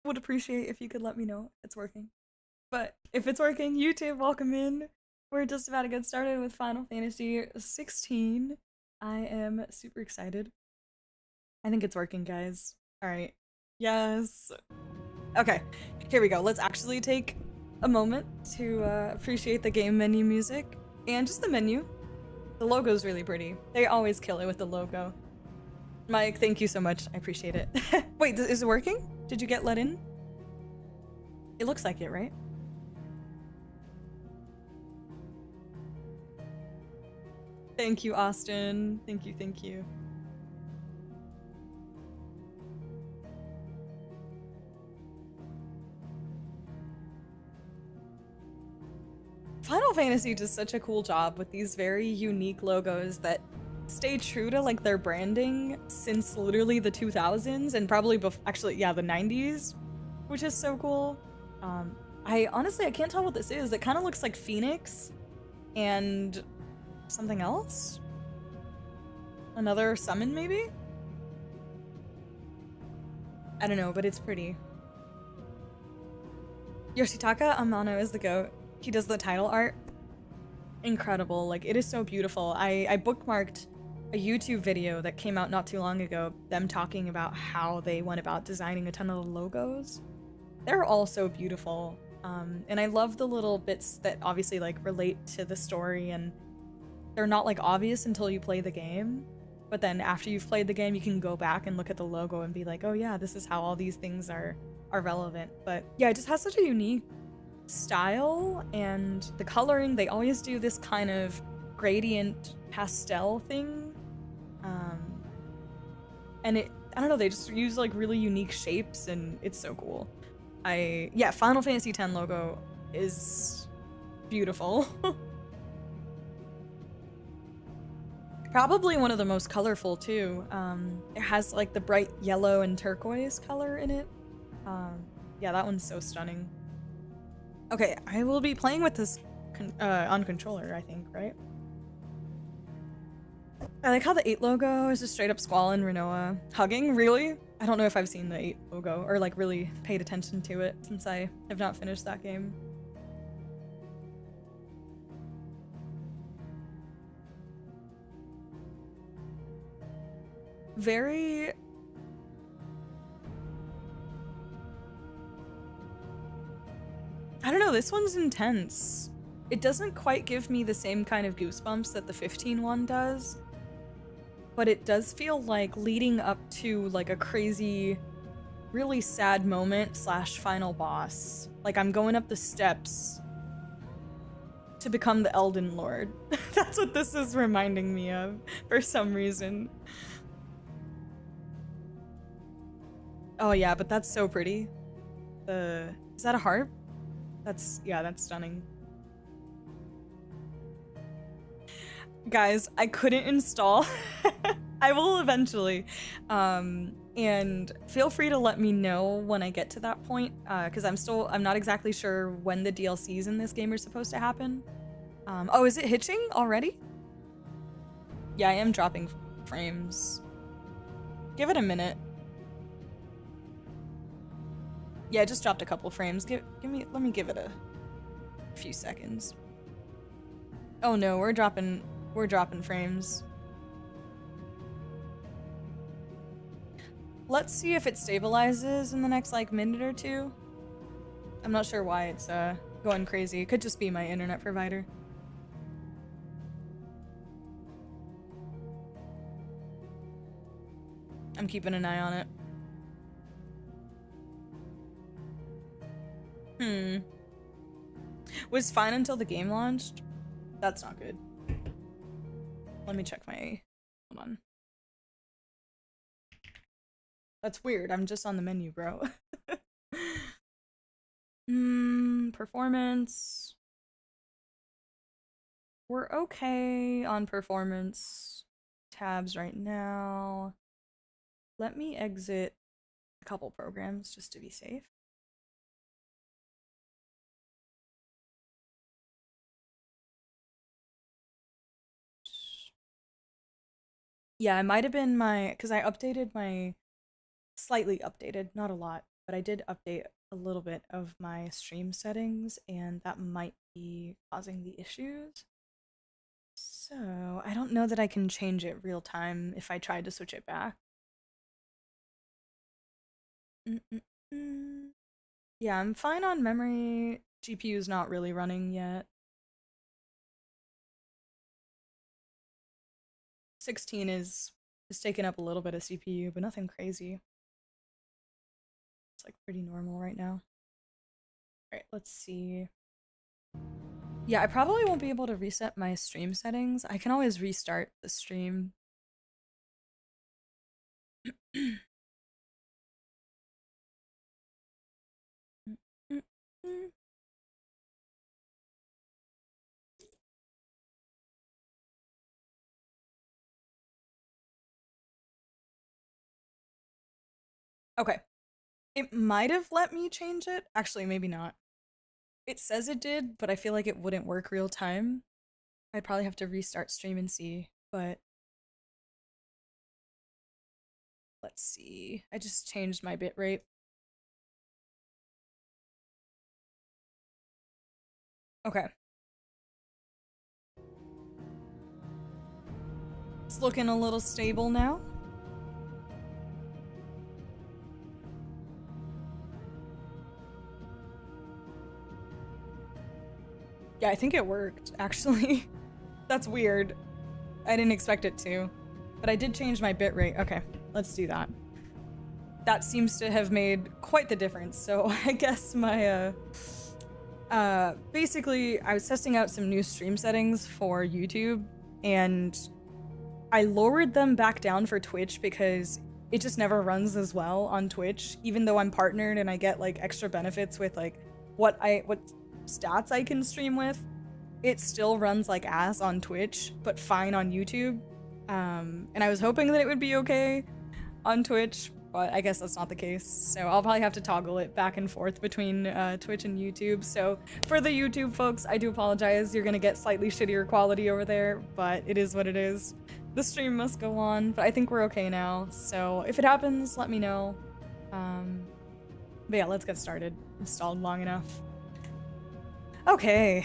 Would appreciate if you could let me know it's working. But if it's working, YouTube, welcome in. We're just about to get started with Final Fantasy XVI. I am super excited. I think it's working, guys. All right. Yes. Okay, here we go. Let's actually take a moment to appreciate the game menu music and just the menu. The logo's really pretty. They always kill it with the logo. Mike, thank you so much. I appreciate it. Wait, is it working? Did you get let in? It looks like it, right? Thank you, Austin. Thank you, thank you. Final Fantasy does such a cool job with these very unique logos that stay true to like their branding since literally the 2000s and probably actually, yeah, the 90s, which is so cool. I honestly, I can't tell what this is. It kind of looks like Phoenix and something else. Another summon, maybe? I don't know, but it's pretty. Yoshitaka Amano is the GOAT. He does the title art. Incredible. Like, it is so beautiful. I bookmarked a YouTube video that came out not too long ago, them talking about how they went about designing a ton of the logos. They're all so beautiful. And I love the little bits that obviously like relate to the story, and they're not like obvious until you play the game. But then after you've played the game, you can go back and look at the logo and be like, oh yeah, this is how all these things are relevant. But yeah, it just has such a unique style, and the coloring, they always do this kind of gradient pastel thing. And I don't know, they just use like really unique shapes and it's so cool. Yeah, Final Fantasy X logo is beautiful. Probably one of the most colorful too. It has like the bright yellow and turquoise color in it. Yeah, that one's so stunning. Okay, I will be playing with this on controller, I think, right? I like how the 8 logo is just straight up Squall and Renoa hugging. Really? I don't know if I've seen the 8 logo or like really paid attention to it since I have not finished that game. Very... I don't know, this one's intense. It doesn't quite give me the same kind of goosebumps that the 15 one does, but it does feel like leading up to like a crazy, really sad moment slash final boss. Like I'm going up the steps to become the Elden Lord. That's what this is reminding me of for some reason. Oh yeah, but that's so pretty. Is that a harp? Yeah, that's stunning. Guys, I couldn't install. I will eventually. And feel free to let me know when I get to that point, because I'm not exactly sure when the DLCs in this game are supposed to happen. Oh, is it hitching already? Yeah, I am dropping frames. Give it a minute. Yeah, I just dropped a couple frames. Let me give it a few seconds. Oh no, we're dropping frames. Let's see if it stabilizes in the next like minute or two. I'm not sure why it's going crazy. It could just be my internet provider. I'm keeping an eye on it. Was fine until the game launched? That's not good. Let me check my... Hold on. That's weird. I'm just on the menu, bro. Performance. We're okay on performance tabs right now. Let me exit a couple programs just to be safe. Yeah, it might have been because I updated slightly updated, not a lot, but I did update a little bit of my stream settings, and that might be causing the issues. So I don't know that I can change it real time if I tried to switch it back. Yeah, I'm fine on memory. GPU's not really running yet. 16 is taking up a little bit of CPU, but nothing crazy. It's like pretty normal right now. Alright, let's see. Yeah, I probably won't be able to reset my stream settings. I can always restart the stream. Okay. It might have let me change it. Actually, maybe not. It says it did, but I feel like it wouldn't work real time. I'd probably have to restart stream and see, but let's see. I just changed my bitrate. Okay. It's looking a little stable now. Yeah, I think it worked, actually. That's weird. I didn't expect it to. But I did change my bitrate. Okay, let's do that. That seems to have made quite the difference. So I guess my, basically, I was testing out some new stream settings for YouTube, and I lowered them back down for Twitch because it just never runs as well on Twitch, even though I'm partnered and I get like extra benefits with like what stats I can stream with. It still runs like ass on Twitch, but fine on YouTube. And I was hoping that it would be okay on Twitch, but I guess that's not the case. So I'll probably have to toggle it back and forth between Twitch and YouTube. So for the YouTube folks, I do apologize. You're gonna get slightly shittier quality over there, but it is what it is. The stream must go on, but I think we're okay now. So if it happens, let me know. But yeah, let's get started. Installed long enough. Okay.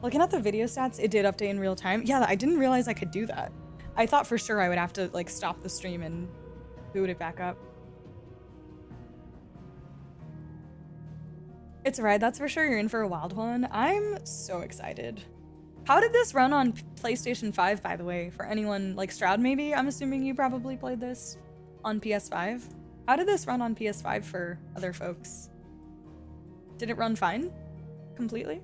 Looking at the video stats, it did update in real time. Yeah, I didn't realize I could do that. I thought for sure I would have to like stop the stream and boot it back up. It's a ride, that's for sure. You're in for a wild one. I'm so excited. How did this run on PlayStation 5, by the way? For anyone like Stroud, maybe? I'm assuming you probably played this on PS5. How did this run on PS5 for other folks? Did it run fine? Completely?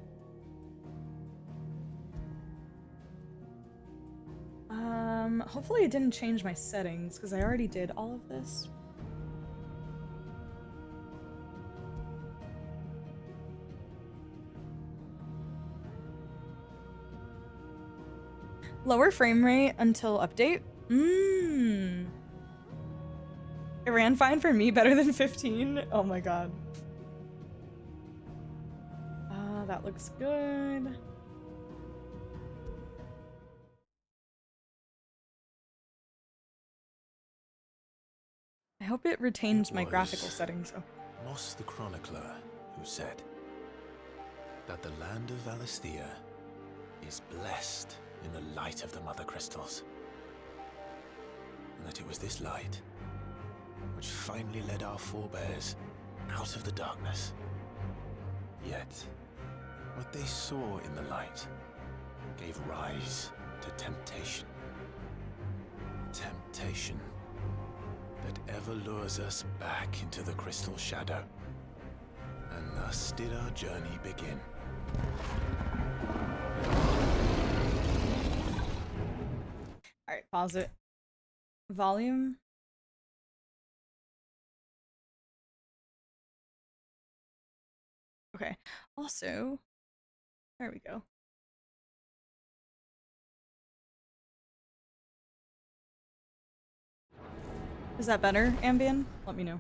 Hopefully it didn't change my settings, because I already did all of this. Lower frame rate until update? It ran fine for me, better than 15? Oh my god. That looks good. I hope it retains my graphical settings though. Moss the Chronicler who said that the land of Valisthea is blessed in the light of the Mother Crystals. And that it was this light which finally led our forebears out of the darkness. Yet, what they saw in the light gave rise to temptation. Temptation that ever lures us back into the crystal shadow. And thus did our journey begin. Alright, pause it. Volume. Okay. Also, there we go. Is that better, Ambien? Let me know.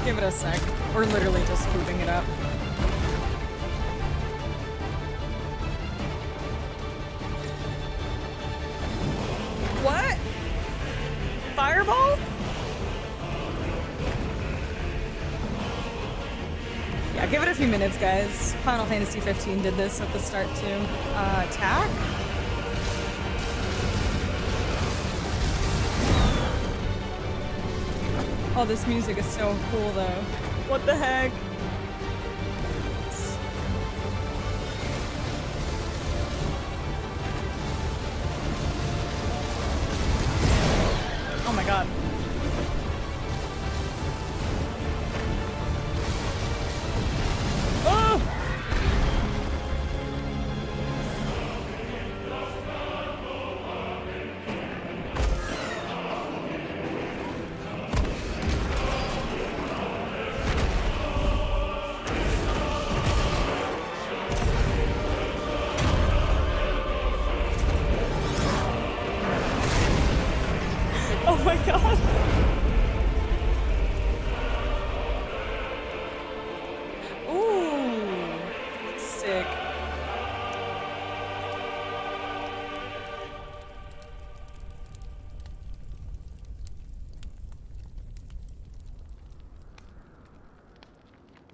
Give it a sec. We're literally just booting it up. What? Fireball? Yeah, give it a few minutes, guys. Final Fantasy XV did this at the start too. Attack? Oh, this music is so cool though. What the heck? Oh my god. Oh! Oh my god. Ooh. Sick.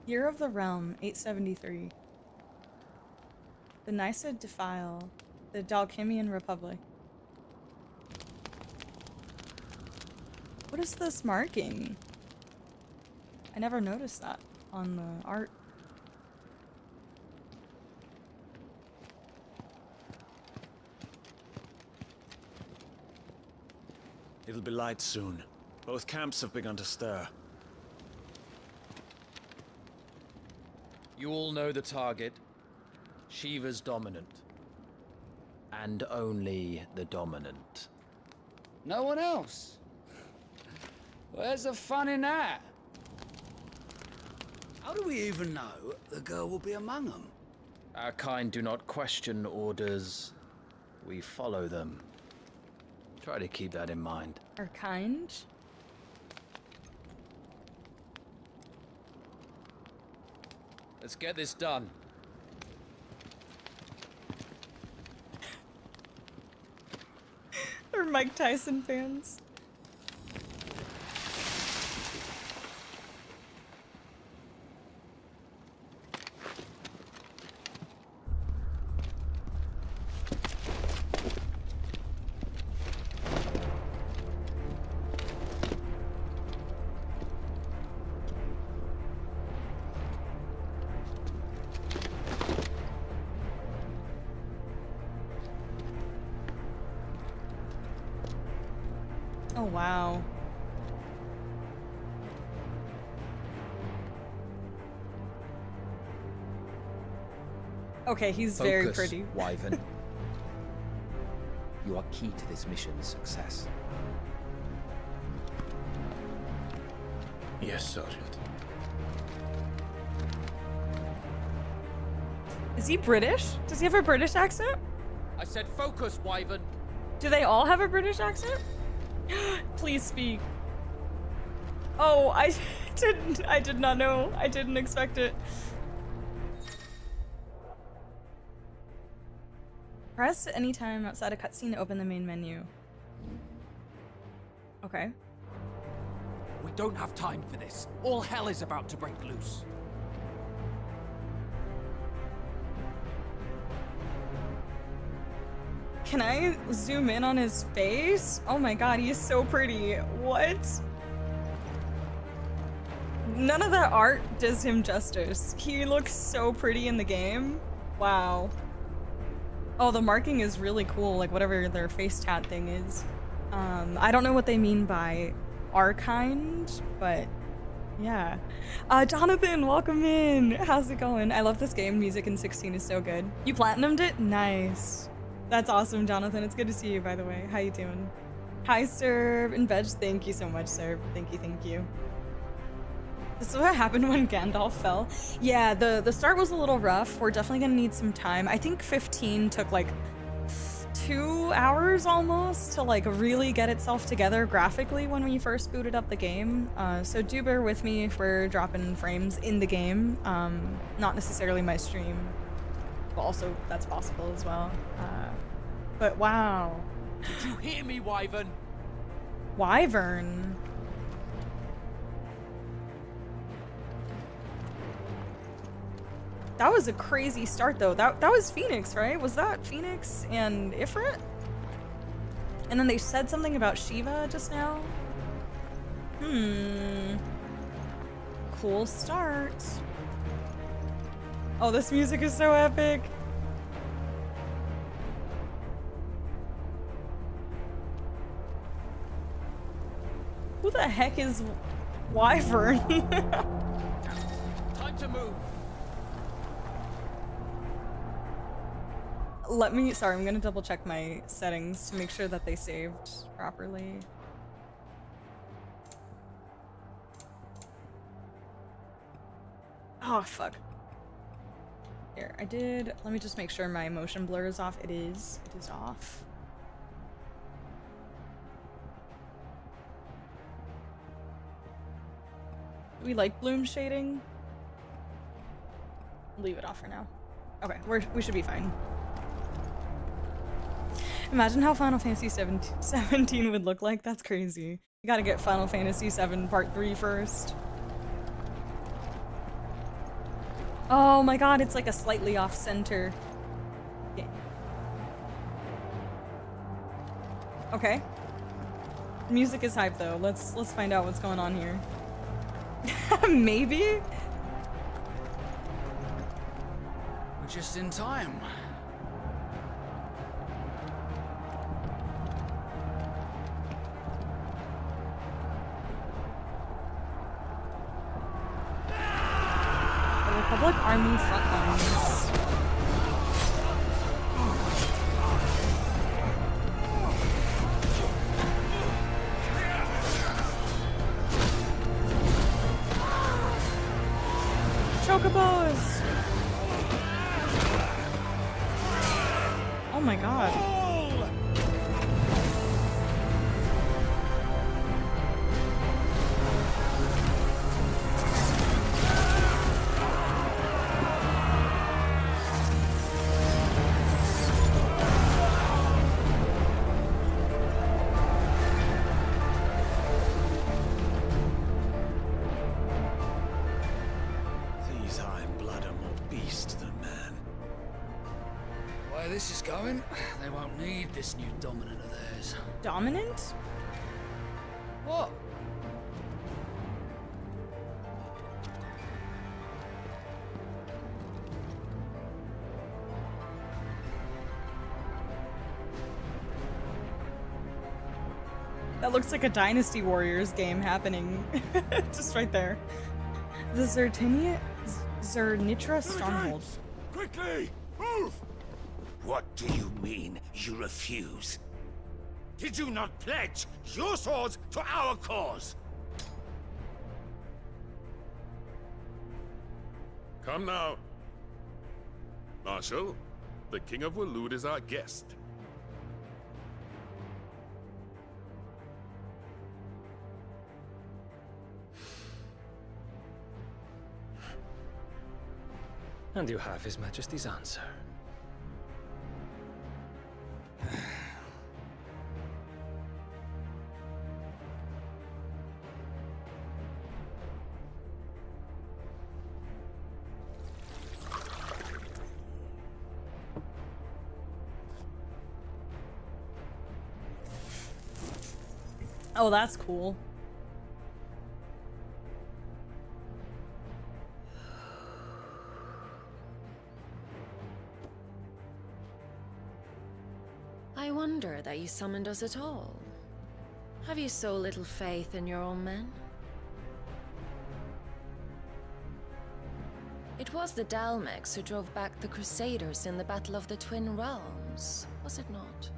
Year of the Realm, 873. The Nysa Defile, the Dalkimian Republic. What is this marking? I never noticed that on the art. It'll be light soon. Both camps have begun to stir. You all know the target. Shiva's dominant. And only the dominant. No one else? Where's the fun in that? How do we even know the girl will be among them? Our kind do not question orders. We follow them. Try to keep that in mind. Our kind? Let's get this done. They're Mike Tyson fans. Oh, wow. Okay, he's very Focus, pretty. Wyvern. You are key to this mission's success. Yes, Sergeant. Is he British? Does he have a British accent? I said focus, Wyvern. Do they all have a British accent? Please speak. Oh, I did not know. I didn't expect it. Press anytime outside a cutscene to open the main menu. Okay. We don't have time for this. All hell is about to break loose. Can I zoom in on his face? Oh my god, he is so pretty. What? None of that art does him justice. He looks so pretty in the game. Wow. Oh, the marking is really cool, like whatever their face tat thing is. I don't know what they mean by our kind, but yeah. Jonathan, welcome in. How's it going? I love this game. Music in 16 is so good. You platinumed it? Nice. That's awesome, Jonathan. It's good to see you, by the way. How you doing? Hi, Serb and Veg. Thank you so much, Serb. Thank you, thank you. This is what happened when Gandalf fell. Yeah, the start was a little rough. We're definitely gonna need some time. I think 15 took like 2 hours almost to like really get itself together graphically when we first booted up the game. So do bear with me if we're dropping frames in the game. Not necessarily my stream, but also that's possible as well. But wow. Did you hear me, Wyvern? Wyvern. That was a crazy start though. That was Phoenix, right? Was that Phoenix and Ifrit? And then they said something about Shiva just now. Cool start. Oh, this music is so epic. Who the heck is Wyvern? Time to move. Sorry, I'm gonna double check my settings to make sure that they saved properly. Oh, fuck. Here, let me just make sure my motion blur is off. It is off. Do we like bloom shading? Leave it off for now. Okay, we should be fine. Imagine how Final Fantasy 17 would look like. That's crazy. You gotta get Final Fantasy VII Part 3 first. Oh my god, it's like a slightly off-center game. Okay. Music is hype though. Let's find out what's going on here. Maybe? We're just in time. Republic Army frontlines. Chocobos! Oh my god. This is going, they won't need this new dominant of theirs. Dominant? What? That looks like a Dynasty Warriors game happening. Just right there. The Zernitra Stronghold. Quickly! Move! What do you mean, you refuse? Did you not pledge your swords to our cause? Come now. Marshal, the King of Waloed is our guest. And you have His Majesty's answer. Oh, that's cool. I wonder that you summoned us at all. Have you so little faith in your own men? It was the Dalmex who drove back the Crusaders in the Battle of the Twin Realms, was it not?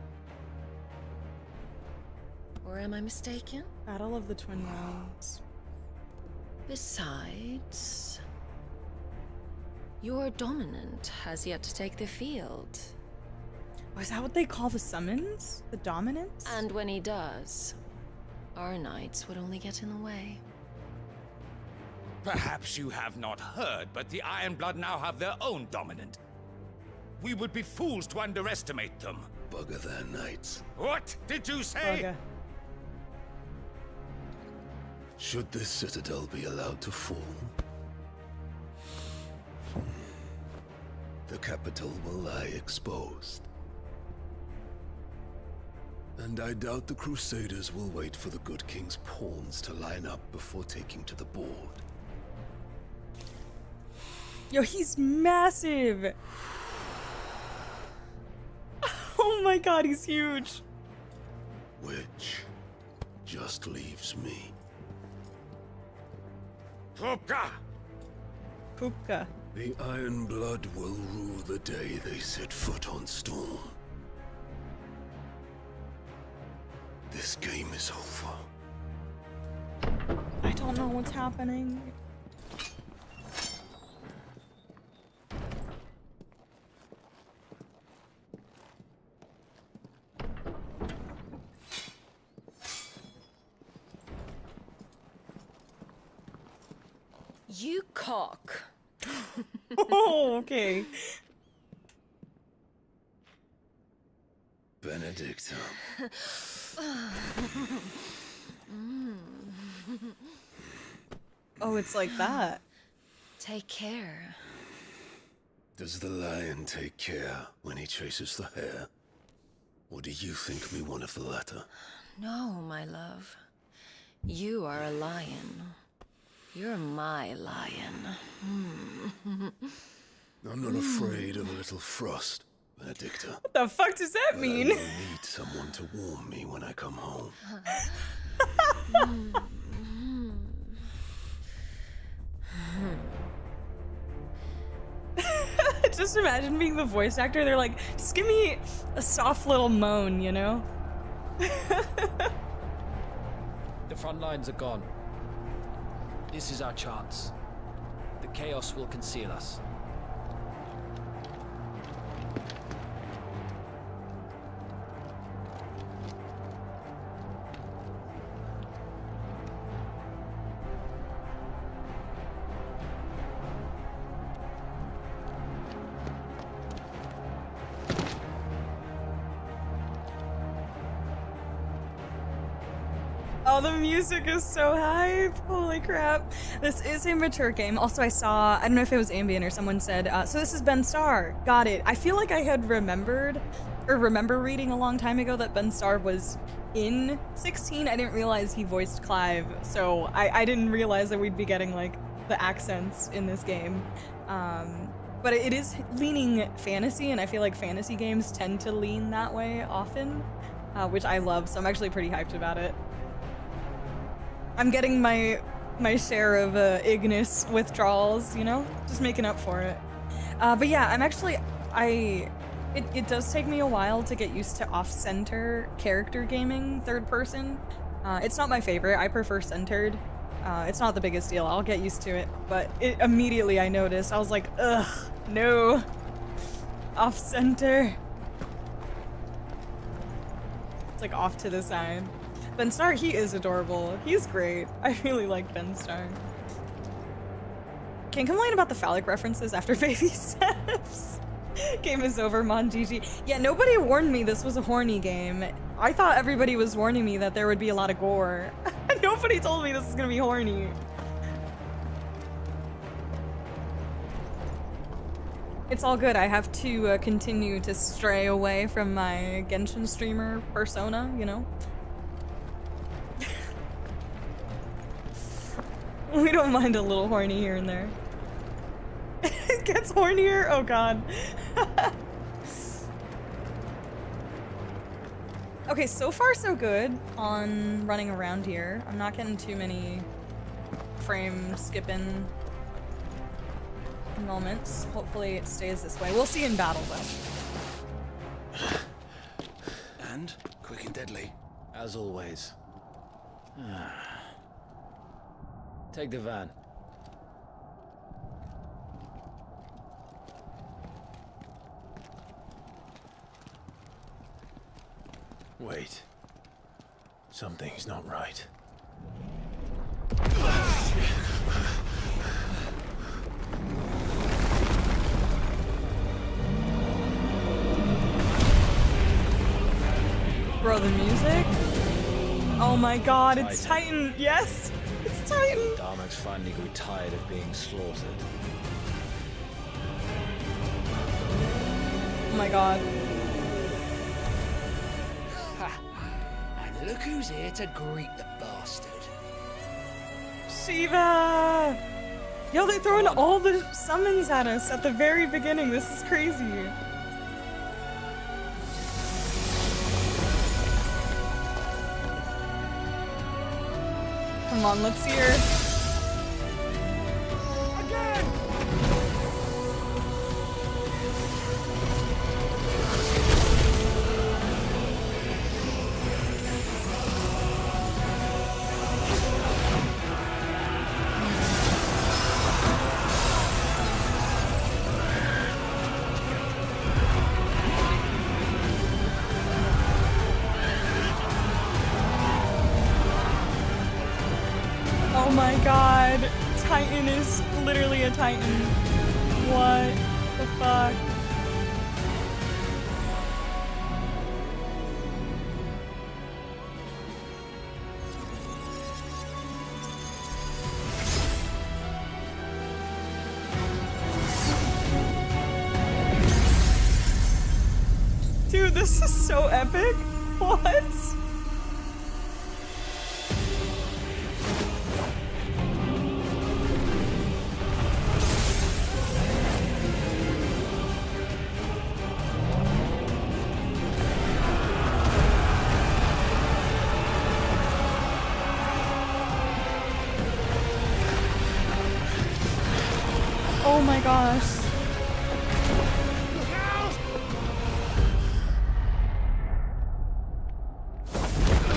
Or am I mistaken? Battle of the Twin Realms. Besides, your dominant has yet to take the field. Oh, is that what they call the summons? The dominance? And when he does, our knights would only get in the way. Perhaps you have not heard, but the Ironblood now have their own dominant. We would be fools to underestimate them. Bugger their knights. What did you say? Bugger. Should this citadel be allowed to fall, the capital will lie exposed. And I doubt the Crusaders will wait for the good king's pawns to line up before taking to the board. Yo, he's massive! Oh my god, he's huge! Which just leaves me. Kupka! Kupka. The Ironblood will rule the day they set foot on Storm. This game is over. I don't know what's happening. You cock. Oh, okay. Benedicta. Oh, it's like that. Take care. Does the lion take care when he chases the hare? Or do you think me one of the latter? No, my love. You are a lion. You're my lion. I'm not afraid of a little frost, Benedicta. What the fuck does that But mean? I will need someone to warm me when I come home. Just imagine being the voice actor. They're like, just give me a soft little moan, you know? The front lines are gone. This is our chance. The chaos will conceal us. Oh, the music is so hype. Holy crap. This is a mature game. Also, I don't know if it was Ambient or someone said, so this is Ben Starr. Got it. I feel like I had remember reading a long time ago that Ben Starr was in 16. I didn't realize he voiced Clive, so I didn't realize that we'd be getting, like, the accents in this game. But it is leaning fantasy, and I feel like fantasy games tend to lean that way often, which I love, so I'm actually pretty hyped about it. I'm getting my share of Ignis withdrawals, you know? Just making up for it. But yeah, it does take me a while to get used to off-center character gaming, third person. It's not my favorite, I prefer centered. It's not the biggest deal, I'll get used to it. But immediately I noticed, I was like, ugh, no. Off-center. It's like off to the side. Ben Starr, he is adorable. He's great. I really like Ben Starr. Can't complain about the phallic references after baby steps. Game is over, Mon GG. Yeah, nobody warned me this was a horny game. I thought everybody was warning me that there would be a lot of gore. Nobody told me this is gonna be horny. It's all good. I have to continue to stray away from my Genshin streamer persona, you know? We don't mind a little horny here and there. It gets hornier? Oh god. Okay, so far so good on running around here. I'm not getting too many frame skipping moments. Hopefully it stays this way. We'll see in battle though. And quick and deadly. As always. Take the van. Wait. Something's not right. Bro, the music? Oh my god, it's Titan! Yes! It's Titan! Darmok's finally grew tired of being slaughtered. Oh my god. And look who's here to greet the bastard. Shiva! Yo, they're throwing all the summons at us at the very beginning. This is crazy. Come on, let's see her. Oh my god, Titan is literally a Titan. What the fuck? Dude, this is so epic. What? Oh my gosh.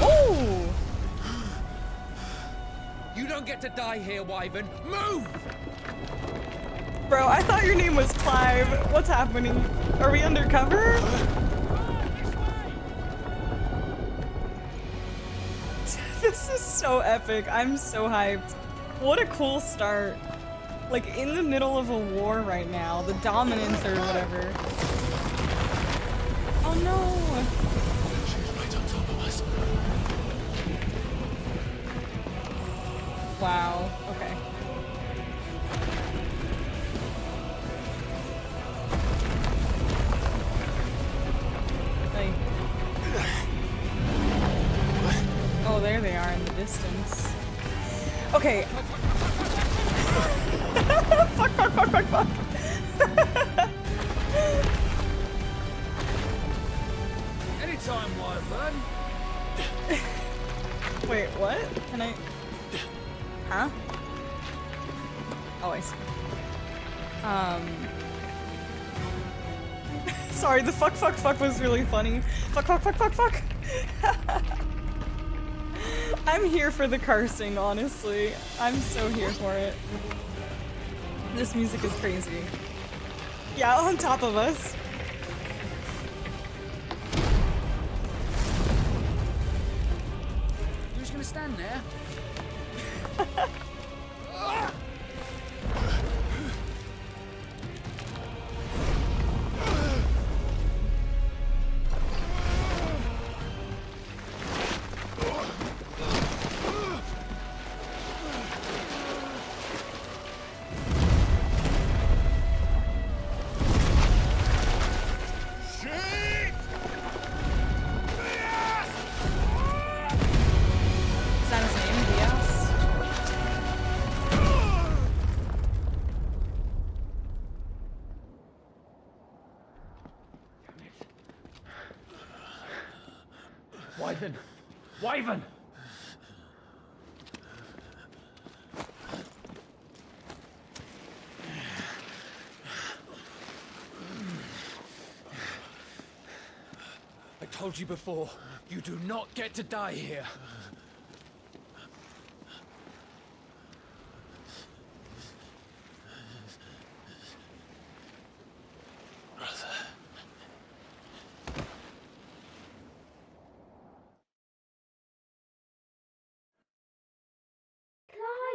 Oh! You don't get to die here, Wyvern. Move! Bro, I thought your name was Clive. What's happening? Are we undercover? This is so epic. I'm so hyped. What a cool start. Like, in the middle of a war right now. The dominance or whatever. Oh no! She's right on top of us. Wow. Okay. Like... Oh, there they are in the distance. Okay. Fuck, fuck, fuck, fuck, fuck. Anytime, Wyvern. Wait, what? Can I... Huh? Oh, I see. Sorry, the fuck, fuck, fuck was really funny. Fuck, fuck, fuck, fuck, fuck. I'm here for the cursing, honestly. I'm so here for it. This music is crazy. Yeah, on top of us. You're just gonna stand there? Is that his name? Diaz? Wyvern! Wyvern! I told you before, you do not get to die here.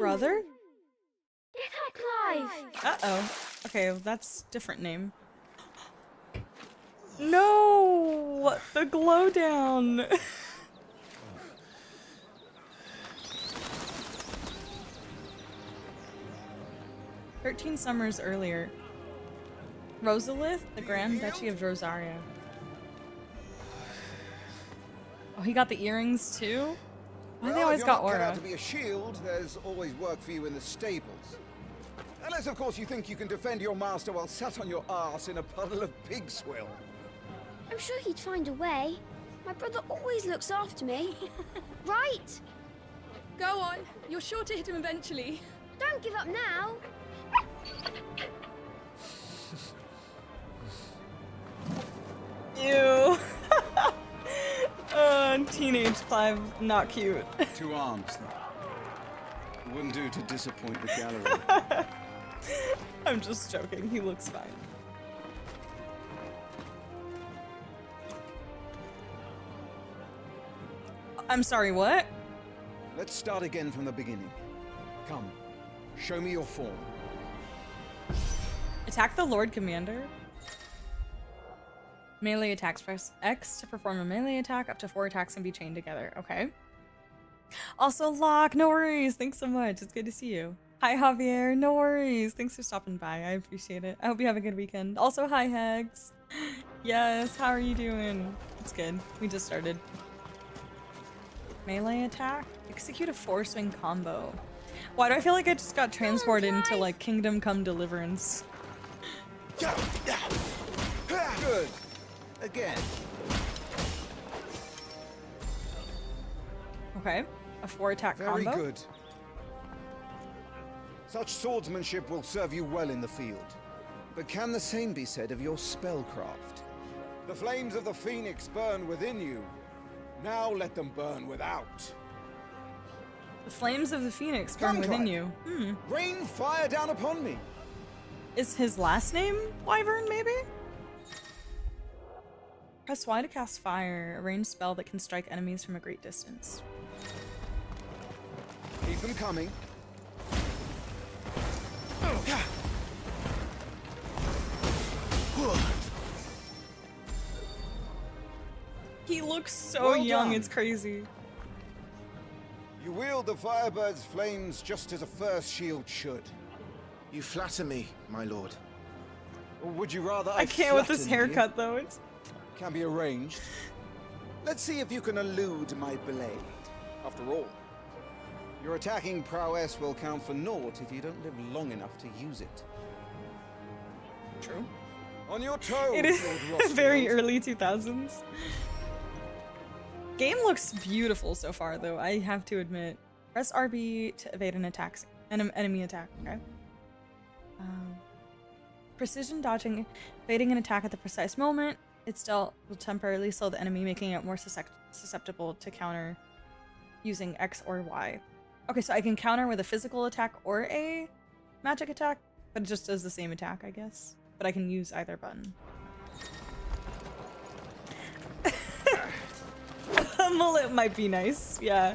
brother? Clive! Uh-oh. Okay, that's different name. No! The glow down! 13 summers earlier. Rosalith, the Grand Duchy of Rosaria. Oh, he got the earrings too? Why they always got aura? If you're not cut out to be a shield, there's always work for you in the stables. Unless, of course, you think you can defend your master while sat on your arse in a puddle of pig swill. I'm sure he'd find a way. My brother always looks after me. Right? Go on. You're sure to hit him eventually. Don't give up now. Ew. Teenage Clive, not cute. 2 arms, though. It wouldn't do to disappoint the gallery. I'm just joking. He looks fine. I'm sorry, what? Let's start again from the beginning. Come, show me your form. Attack the Lord Commander. Melee attacks. Press X to perform a melee attack. Up to 4 attacks can be chained together. Okay. Also, Locke, no worries. Thanks so much. It's good to see you. Hi, Javier. No worries. Thanks for stopping by. I appreciate it. I hope you have a good weekend. Also, hi, Hags. Yes, how are you doing? It's good. We just started. Melee attack. Execute a 4-swing combo. Why do I feel like I just got transported into, like, Kingdom Come Deliverance? Good. Again. Okay. A 4-attack combo. Very good. Such swordsmanship will serve you well in the field. But can the same be said of your spellcraft? The flames of the Phoenix burn within you. Now let them burn without. The flames of the Phoenix burn within you. Rain fire down upon me. Is his last name Wyvern, maybe? Press Y to cast fire, a ranged spell that can strike enemies from a great distance. Keep them coming. He looks so Well young, done. it's crazy. You wield the Firebird's flames just as a first shield should. You flatter me, my lord. Or would you rather I can't with this flatten you? haircut though. It's Can be arranged. Let's see if you can elude my blade. After all, your attacking prowess will count for naught if you don't live long enough to use it. true. On your toes, It is Lord Rossfield. very early 2000s. Game looks beautiful so far, though, I have to admit. Press RB to evade an attack, an enemy attack, okay? Precision dodging, evading an attack at the precise moment. It still will temporarily slow the enemy, making it more susceptible to counter using X or Y. Okay, so I can counter with a physical attack or a magic attack, but it just does the same attack, I guess. But I can use either button. A mullet might be nice, yeah.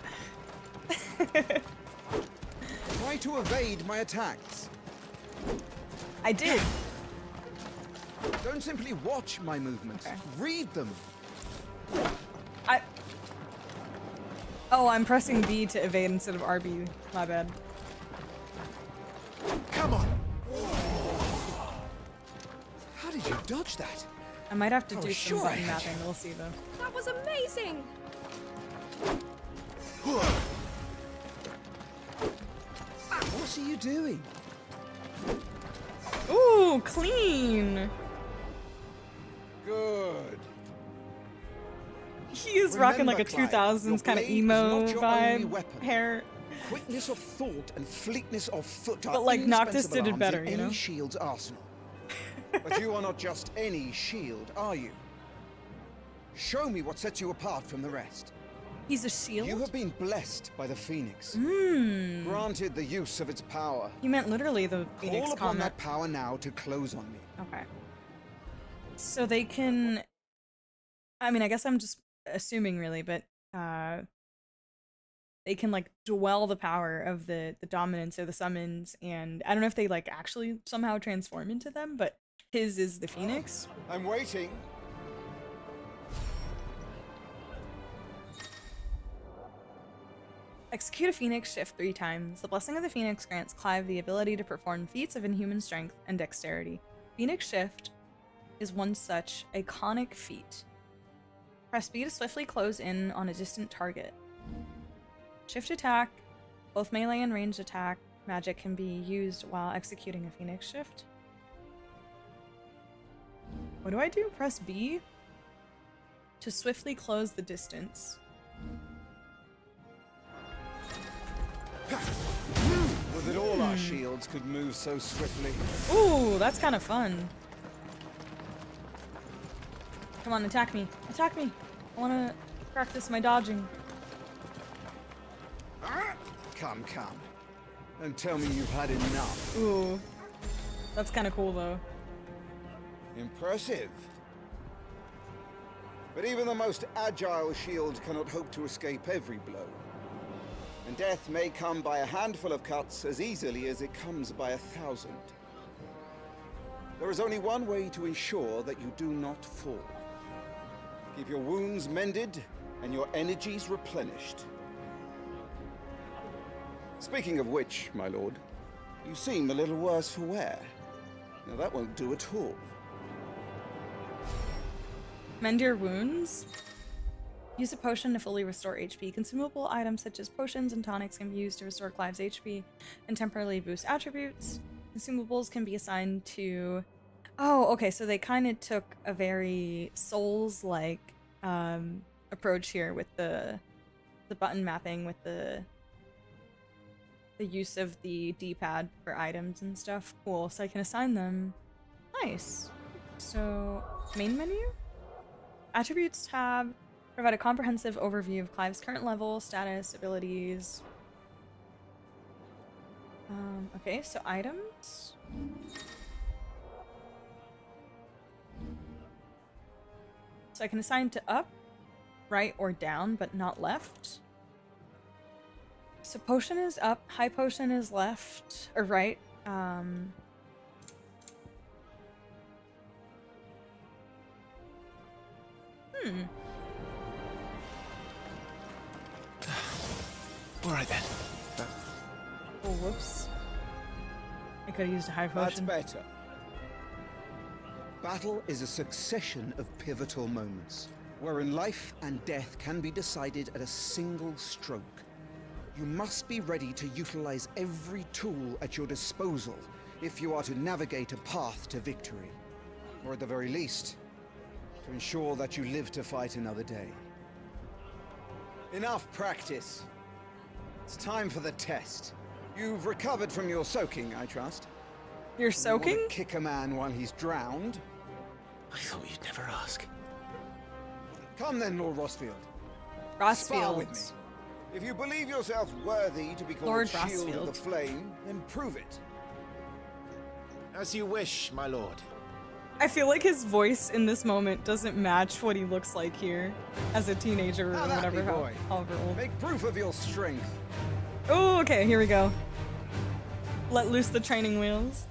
Try to evade my attacks. I did. Don't simply watch my movements. Okay. Read them. Oh, I'm pressing B to evade instead of RB. My bad. Come on. How did you dodge that? I might have to I do was some sure I button had mapping. We'll see though. That was amazing! What are you doing? Ooh, clean. Good. He is rocking like a Remember, Clive, 2000s your kind of blade is emo not your only vibe weapon. hair. Quickness of thought and fleetness of foot are But, like, Noctis indispensable did it arms better, in you know? any shield's arsenal. But you are not just any shield, are you? Show me what sets you apart from the rest. He's a shield? You have been blessed by the Phoenix. Granted the use of its power. He meant literally the Phoenix Call upon comment. that power now to close on me. Okay. So they can... I mean, I guess I'm just assuming really, but they can like dwell the power of the dominance or the summons, and I don't know if they like actually somehow transform into them, but his is the phoenix. I'm waiting. Execute a phoenix shift 3 times. The blessing of the phoenix grants Clive the ability to perform feats of inhuman strength and dexterity. Phoenix shift is one such iconic feat. Press B to swiftly close in on a distant target. Shift attack. Both melee and ranged attack magic can be used while executing a phoenix shift. What do I do? Press B to swiftly close the distance. Would that all our shields could move so swiftly. Ooh, that's kind of fun. Come on, attack me. Attack me. I want to practice my dodging. Come, come. Don't tell me you've had enough. Ooh. That's kind of cool, though. Impressive. But even the most agile shield cannot hope to escape every blow. And death may come by a handful of cuts as easily as it comes by 1,000. There is only one way to ensure that you do not fall. Keep your wounds mended and your energies replenished. Speaking of which, my lord, you seem a little worse for wear. Now that won't do at all. Mend your wounds. Use a potion to fully restore HP. Consumable items such as potions and tonics can be used to restore Clive's HP and temporarily boost attributes. Consumables can be assigned to... Oh, okay, so they kind of took a very Souls-like approach here with the button mapping, with the use of the D-pad for items and stuff. Cool, so I can assign them. Nice. So, main menu? Attributes tab. Provide a comprehensive overview of Clive's current level, status, abilities. Okay, so items. So I can assign to up, right, or down, but not left. So potion is up, high potion is left, or right. Alright then. Oh, whoops. I could have used a high potion. That's better. Battle is a succession of pivotal moments, wherein life and death can be decided at a single stroke. You must be ready to utilize every tool at your disposal if you are to navigate a path to victory. Or at the very least, to ensure that you live to fight another day. Enough practice. It's time for the test. You've recovered from your soaking, I trust. You're soaking? You want to kick a man while he's drowned? I thought you'd never ask. Come then, Lord Rosfield. Spar with me. If you believe yourself worthy to be called Lord Shield of the Rosfield. Flame, then prove it. As you wish, my lord. I feel like his voice in this moment doesn't match what he looks like here as a teenager or How that whatever, be, boy? however old. Make proof of your strength. Oh, okay, here we go. Let loose the training wheels.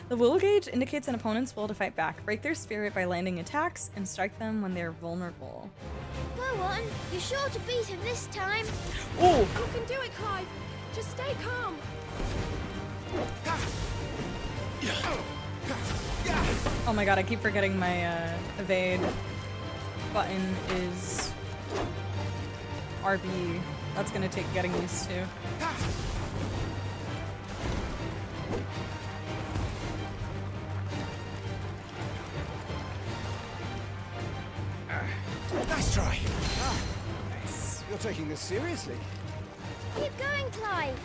The will gauge indicates an opponent's will to fight back. Break their spirit by landing attacks and strike them when they're vulnerable. Go on, you're sure to beat him this time. Oh! You can do it, Clive. Just stay calm. Oh my god, I keep forgetting my evade button is RB. That's gonna take getting used to. Nice try. Nice. You're taking this seriously. Keep going, Clive.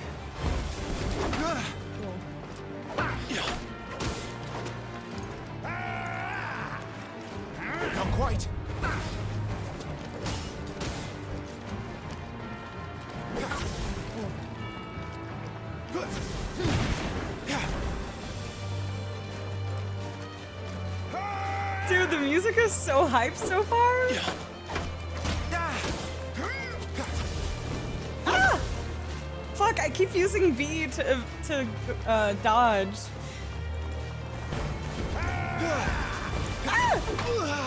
Not quite. Dude, the music is so hyped so far. Ah! keep using B to dodge. Ah!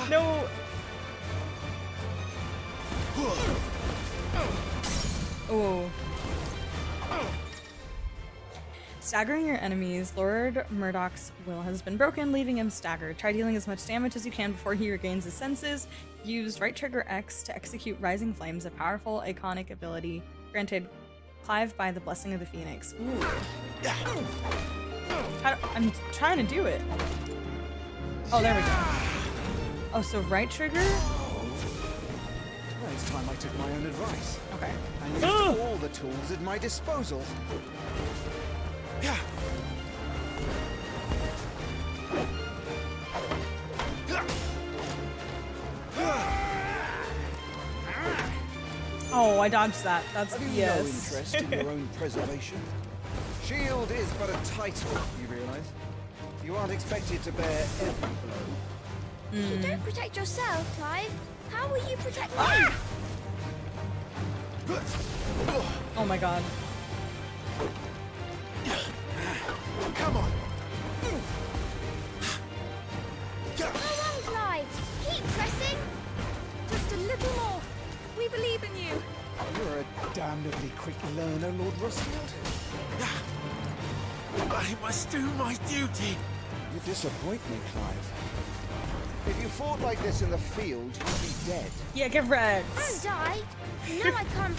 No. Oh. Staggering your enemies, Lord Murdoch's will has been broken, leaving him staggered. Try dealing as much damage as you can before he regains his senses. Use right trigger X to execute Rising Flames, a powerful iconic ability granted Clive by the Blessing of the Phoenix. Ooh. I'm trying to do it. Oh, there we go. Oh, so right trigger? Well, it's time I took my own advice. Okay. And used all the tools at my disposal. Yeah. Oh, I dodged that. That's Have you yes. no interest in your own preservation? Shield is but a title, you realize? You aren't expected to bear every blow. If you don't protect yourself, Clive, how will you protect me? Oh my god. Come on. Go on, Clive. Keep pressing. Just a little more. We believe in you. You're a damnably quick learner, Lord Rustfield. I must do my duty. You disappoint me, Clive. If you fought like this in the field, you'd be dead. Yeah, get wrecked. And die. Now I can't.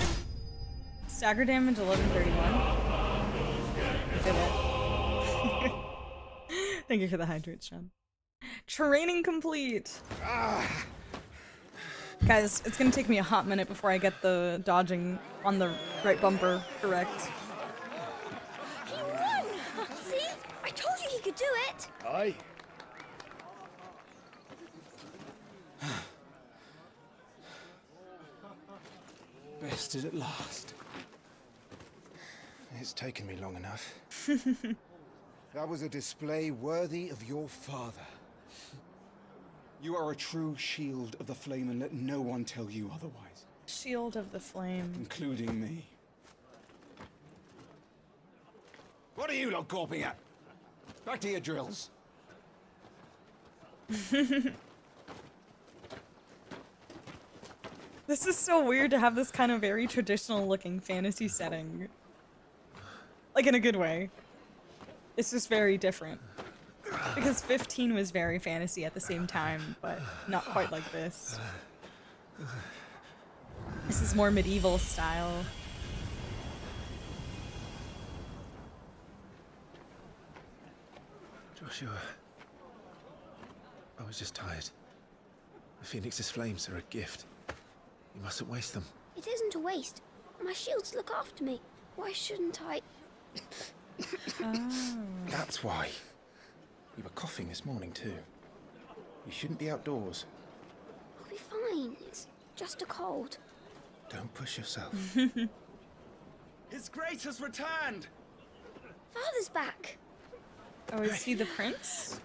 Stagger damage 1131. Did it. Thank you for the hydrates, Sean. Training complete. Guys, it's gonna take me a hot minute before I get the dodging on the right bumper correct. He won! See? I told you he could do it. Aye. Bested at last. It's taken me long enough. That was a display worthy of your father. You are a true shield of the flame, and let no one tell you otherwise. Shield of the flame. Including me. What are you lot gawping at? Back to your drills. This is so weird to have this kind of very traditional looking fantasy setting. Like in a good way. It's just very different. Because 15 was very fantasy at the same time, but not quite like this. This is more medieval style. Joshua, I was just tired. The Phoenix's flames are a gift. You mustn't waste them. It isn't a waste. My shields look after me. Why shouldn't I? That's why. You were coughing this morning too. You shouldn't be outdoors. I'll be fine. It's just a cold. Don't push yourself. His Grace has returned! Father's back. Oh, is he the prince?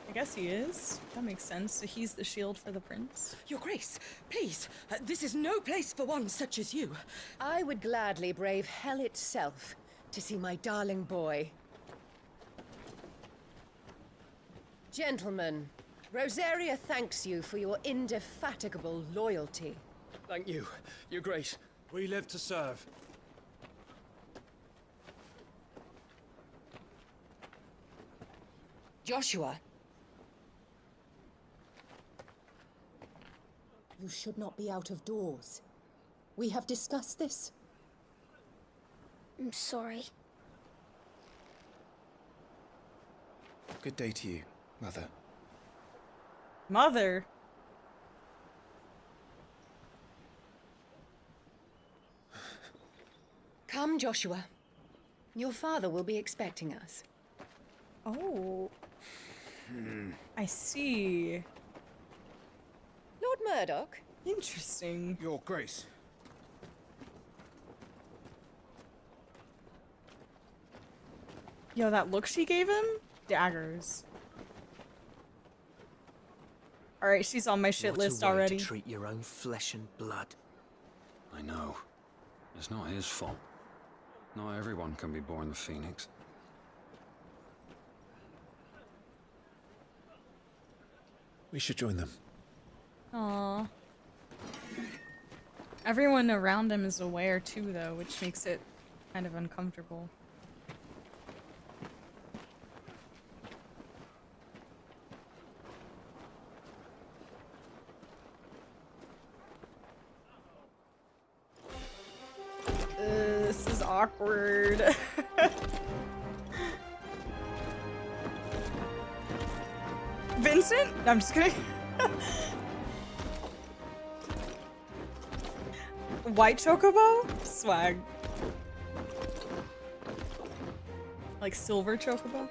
I guess he is. That makes sense. So he's the shield for the prince. Your Grace, please, this is no place for one such as you. I would gladly brave hell itself to see my darling boy. Gentlemen, Rosaria thanks you for your indefatigable loyalty. Thank you, Your Grace. We live to serve. Joshua. You should not be out of doors. We have discussed this. I'm sorry. Good day to you, Mother. Mother? Come, Joshua. Your father will be expecting us. Oh. I see. Lord Murdoch? Interesting. Your Grace. Yo, that look she gave him? Daggers. Alright, she's on my shit list already. To treat your own flesh and blood. I know. It's not his fault. Not everyone can be born the Phoenix. We should join them. Aww. Everyone around him is aware too, though, which makes it kind of uncomfortable. This is awkward. Vincent? No, I'm just kidding. White chocobo? Swag. Like silver chocobo?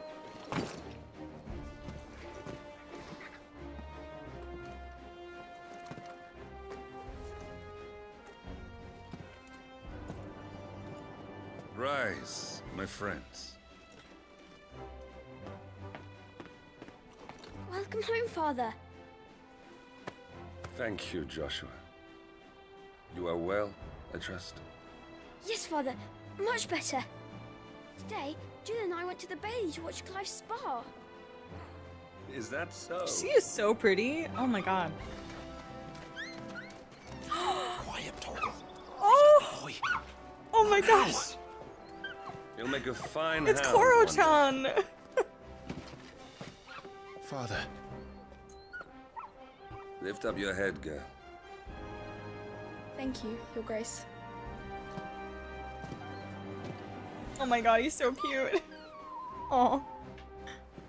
Rise, my friends. Welcome home, Father. Thank you, Joshua. You are well, I trust? Yes, Father. Much better. Today, Jill and I went to the Bailey to watch Clive's spa. Is that so? She is so pretty. Oh my god. Quiet, Torgal. Oh! Oh my gosh. You'll make a fine It's hound one Koro-chan. Father. Lift up your head, girl. Thank you, Your Grace. Oh my god, he's so cute. Oh.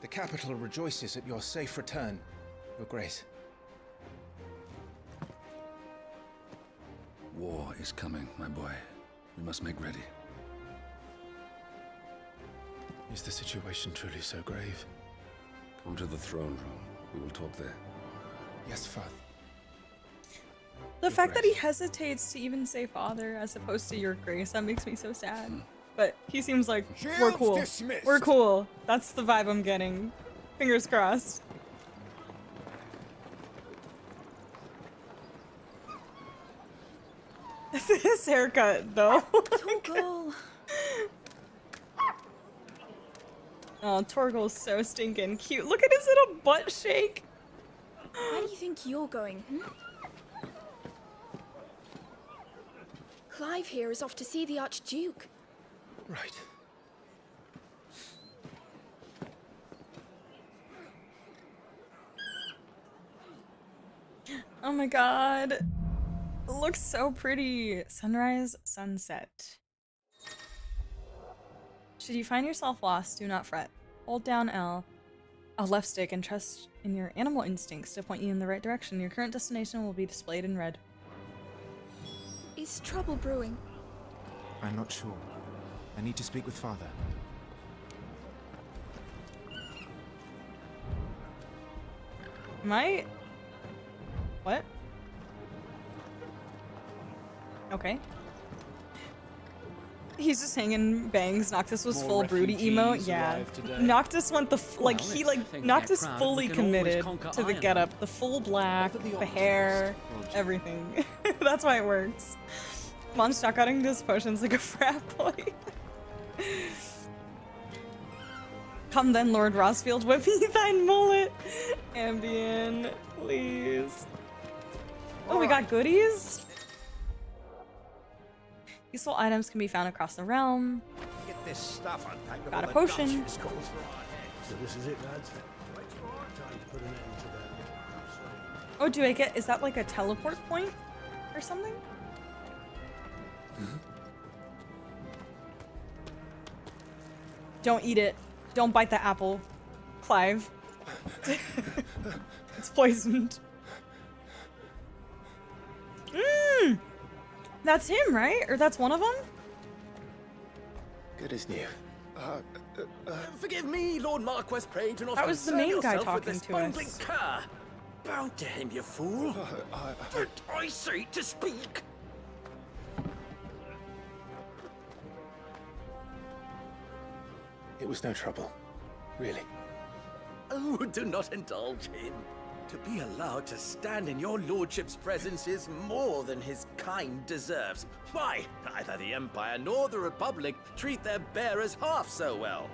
The capital rejoices at your safe return, Your Grace. War is coming, my boy. We must make ready. Is the situation truly so grave? Come to the throne room. We will talk there. Yes, Father. The fact that he hesitates to even say father as opposed to Your Grace, that makes me so sad. But he seems like, we're cool. Dismissed. We're cool. That's the vibe I'm getting. Fingers crossed. This haircut, though. Torgal. Oh, Torgal's so stinking cute. Look at his little butt shake. Where do you think you're going? Clive here is off to see the Archduke. Right. Oh my god. It looks so pretty. Sunrise, sunset. Should you find yourself lost, do not fret. Hold down L, a left stick, and trust in your animal instincts to point you in the right direction. Your current destination will be displayed in red. Is trouble brewing? I'm not sure. I need to speak with Father. Am I... What? Okay. He's just hanging bangs. Noctis was More full broody emo. refugees Yeah. arrived today. Noctis went the Well, he if like you think Noctis they're crowded, fully we can always committed conquer to the Ireland. getup, the full black, Both of the the hair, options. everything. That's why it works. Mom's shotgunning his potions like a frat boy. Come then, Lord Rosfield, whip me thine mullet. Ambien, please. Oh, we got goodies? Useful items can be found across the realm. Get this stuff unpacked. Got a potion. So this is it, lads. Time to put an end to that. Oh, do I get... Is that like a teleport point or something? Don't eat it. Don't bite the apple, Clive. It's poisoned. Mmm! That's him, right? Or that's one of them? Good as new. Forgive me, Lord Marquess, praying to not That was the concern main guy yourself with talking this to bungling us. cur. Bow to him, you fool. But I say to speak. It was no trouble. Really. Oh, do not indulge him. To be allowed to stand in your lordship's presence is more than his kind deserves. Why, neither the Empire nor the Republic treat their bearers half so well.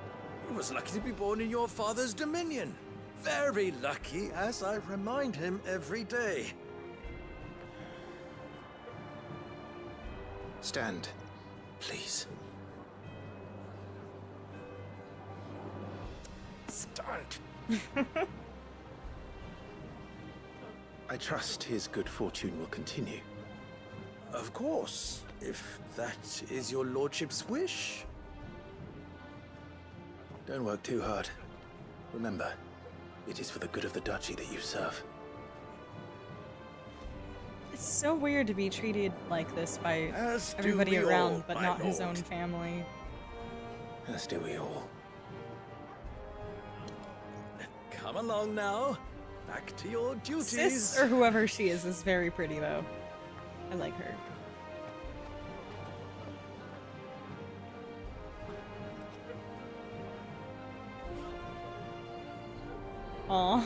He was lucky to be born in your father's dominion. Very lucky, as I remind him every day. Stand, please. Stand. I trust his good fortune will continue. Of course, if that is your lordship's wish. Don't work too hard. Remember, it is for the good of the duchy that you serve. It's so weird to be treated like this by As do everybody we around, all, but my not his lord. own family. As do we all. Come along now. Back to your duties. Sis, or whoever she is very pretty, though. I like her. Aw.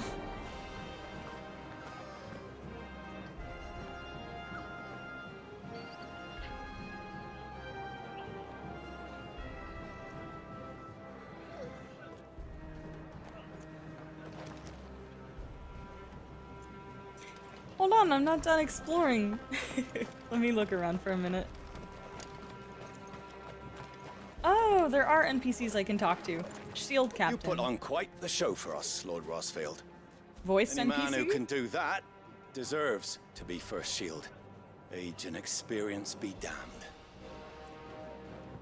Hold on, I'm not done exploring. Let me look around for a minute. Oh, there are NPCs I can talk to. Shield captain. You put on quite the show for us, Lord Rossfield. Voice Any NPC? man who can do that deserves to be first shield. Age and experience be damned.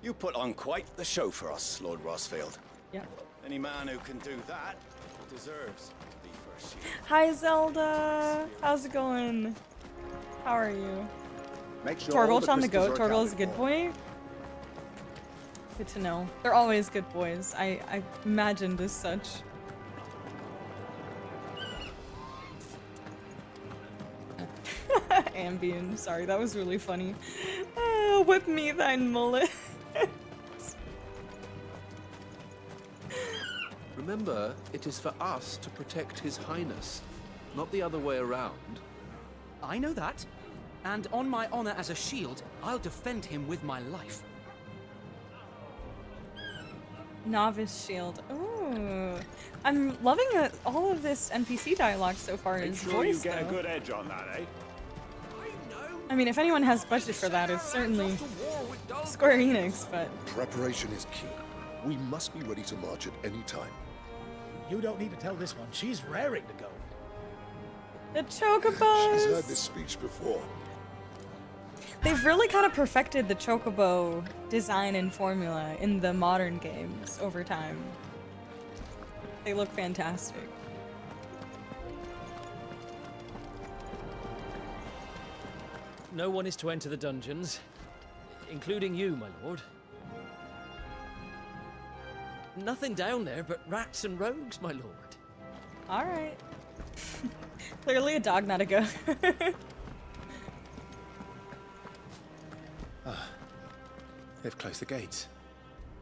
You put on quite the show for us, Lord Rossfield. Yeah. Any man who can do that deserves to be first shield. Hi Zelda! How's it going? How are you? Make sure all Torgal's the on the crystals goat. are Torgal's a accounted good for. boy. Good to know. They're always good boys. I imagined as such. Ambien, sorry, that was really funny. Whip me thine mullet. Remember, it is for us to protect His Highness, not the other way around. I know that. And on my honor as a shield, I'll defend him with my life. Novice shield. Ooh. I'm loving all of this NPC dialogue so far Make is sure you voice, get a though. good edge on that, eh? I mean, if anyone has budget for that, it's certainly Square Enix, but... Preparation is key. We must be ready to march at any time. You don't need to tell this one. She's raring to go. The chocobos! She's heard this speech before. They've really kind of perfected the chocobo design and formula in the modern games over time. They look fantastic. No one is to enter the dungeons, including you, my lord. Nothing down there but rats and rogues, my lord. Alright. Clearly a dog, not a goat. They've closed the gates.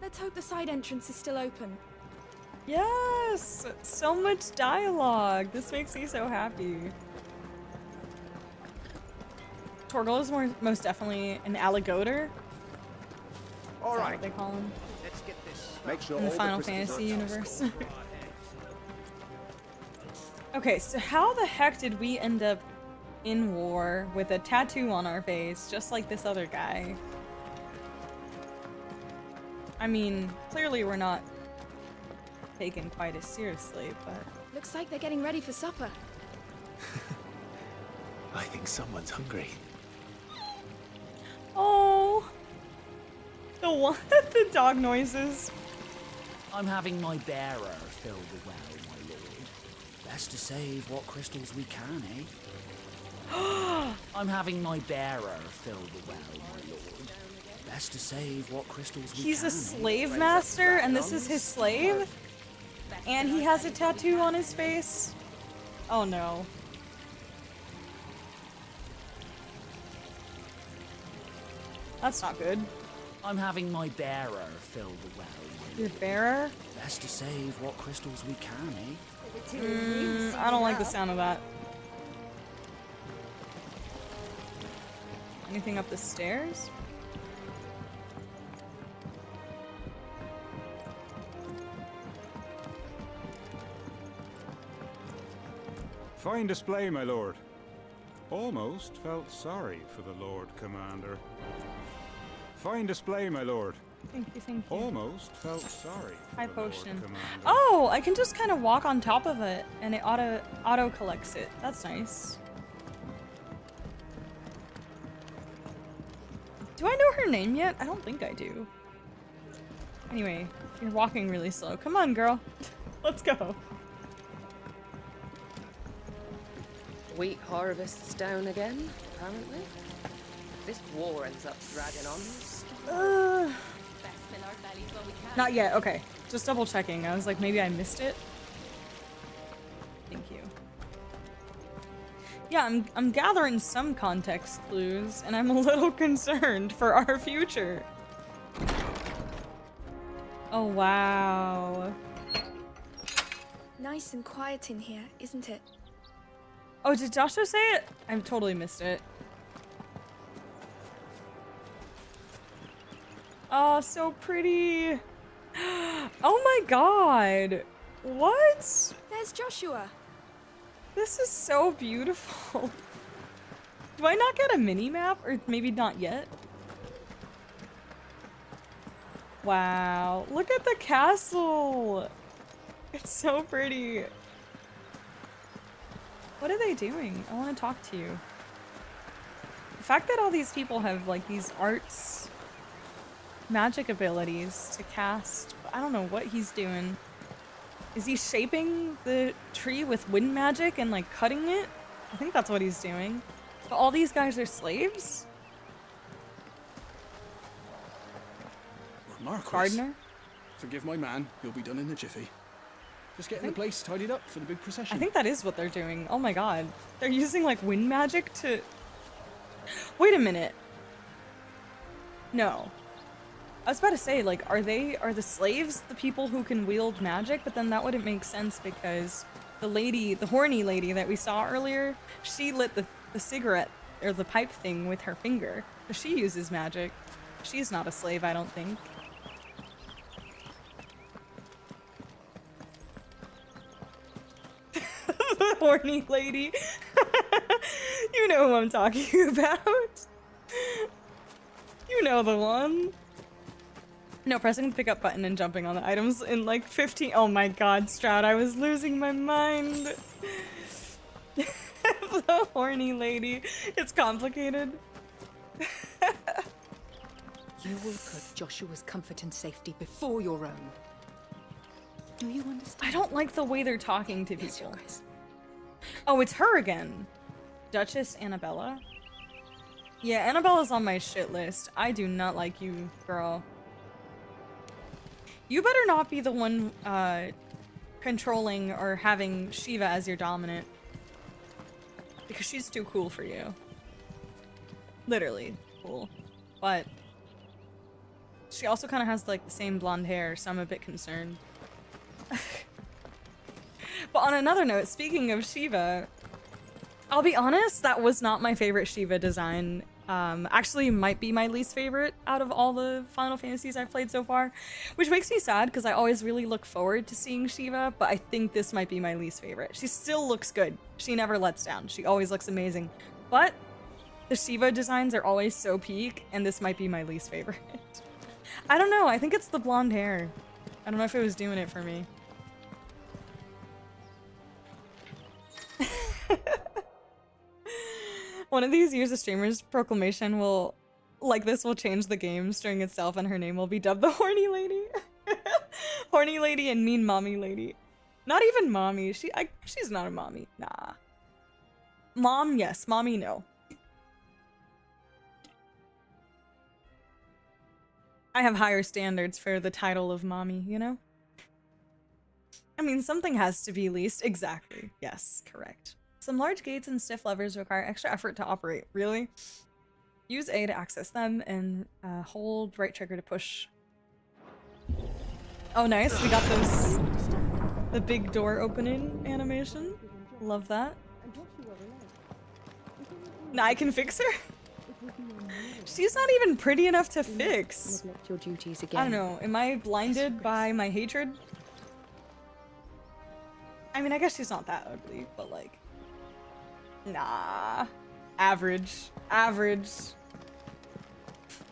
Let's hope the side entrance is still open. Yes! So much dialogue! This makes me so happy. Torgal is most definitely an alligator. All Is that right. what they call him? Let's get this. Make sure In the all Final crystals Fantasy are universe. Okay, so how the heck did we end up in war with a tattoo on our face, just like this other guy? I mean, clearly we're not taken quite as seriously, but... Looks like they're getting ready for supper. I think someone's hungry. Oh! The one, the dog noises. I'm having my bearer fill the well, my lord. Best to save what crystals we can, eh? I'm having my bearer fill the well, my lord. Best to save what crystals we He's can, a slave master, and this is his slave? And he has a tattoo on his face? Oh no. That's not good. I'm having my bearer fill the well, my Your lord. bearer? Best to save what crystals we can, eh? I don't like the sound of that. Anything up the stairs? Fine display, my lord. Almost felt sorry for the Lord Commander. Fine display, my lord. Thank you, thank you. Almost felt sorry for High the potion. Lord Commander. Oh, I can just kind of walk on top of it and it auto collects it. That's nice. Do I know her name yet? I don't think I do. Anyway, you're walking really slow. Come on, girl. Let's go. Wheat harvest's down again, apparently. This war ends up dragging on. Not yet. Okay. Just double checking. I was like, maybe I missed it. Thank you. Yeah, I'm gathering some context clues, and I'm a little concerned for our future. Oh, wow. Nice and quiet in here, isn't it? Oh, did Joshua say it? I totally missed it. Oh, so pretty. Oh my god. What? There's Joshua. This is so beautiful. Do I not get a mini map? Or maybe not yet? Wow. Look at the castle. It's so pretty. What are they doing? I want to talk to you. The fact that all these people have like these arts magic abilities to cast. I don't know what he's doing. Is he shaping the tree with wind magic and like cutting it? I think that's what he's doing. But all these guys are slaves? Marquis, Gardener? forgive my man. You'll be done in a jiffy. Just getting the place tidied up for the big procession. I think that is what they're doing. Oh my god. They're using like wind magic to... Wait a minute. No. I was about to say, like, are the slaves the people who can wield magic? But then that wouldn't make sense because the horny lady that we saw earlier, she lit the cigarette or the pipe thing with her finger. So she uses magic. She's not a slave, I don't think. The horny lady. You know who I'm talking about. You know the one. No, pressing the pickup button and jumping on the items in like 15. Oh my god, Stroud, I was losing my mind. The horny lady. It's complicated. You will put Joshua's comfort and safety before your own. Do you understand? I don't like the way they're talking to people. Oh, it's her again. Duchess Annabella. Yeah, Annabella's on my shit list. I do not like you, girl. You better not be the one controlling or having Shiva as your dominant. Because she's too cool for you. Literally cool. But she also kind of has like the same blonde hair, so I'm a bit concerned. But on another note, speaking of Shiva, I'll be honest, that was not my favorite Shiva design. Actually might be my least favorite out of all the Final Fantasies I've played so far, which makes me sad because I always really look forward to seeing Shiva, but I think this might be my least favorite. She still looks good. She never lets down. She always looks amazing. But the Shiva designs are always so peak, and this might be my least favorite. I don't know. I think it's the blonde hair. I don't know if it was doing it for me. One of these years, a streamer's proclamation will, like this, will change the game string itself, and her name will be dubbed the Horny Lady. Horny Lady and Mean Mommy Lady. Not even Mommy. She's not a mommy. Nah. Mom, yes. Mommy, no. I have higher standards for the title of Mommy, you know? I mean, something has to be least. Exactly. Yes, correct. Some large gates and stiff levers require extra effort to operate. Really? Use A to access them and hold right trigger to push. Oh, nice. We got the big door opening animation. Love that. Now I can fix her? She's not even pretty enough to fix. Neglect your duties I again. don't know. Am I blinded by my hatred? I mean, I guess she's not that ugly, but like, nah. Average. Average.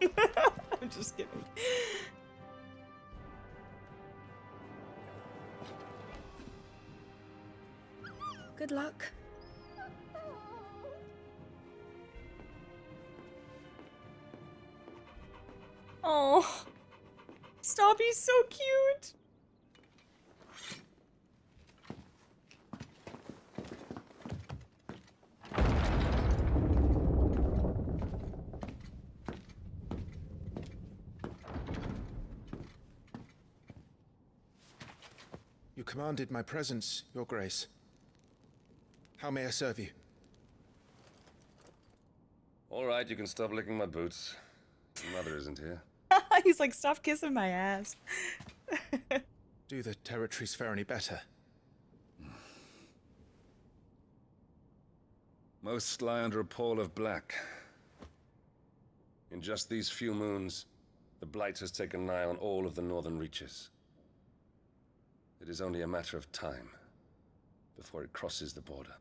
I'm just kidding. Good luck. Oh, stop, he's so cute. You commanded my presence, Your Grace. How may I serve you? All right, you can stop licking my boots. Your mother isn't here. He's like, stop kissing my ass. Do the territories fare any better? Most lie under a pall of black. In just these few moons, the Blight has taken nigh on all of the northern reaches. It is only a matter of time before it crosses the border.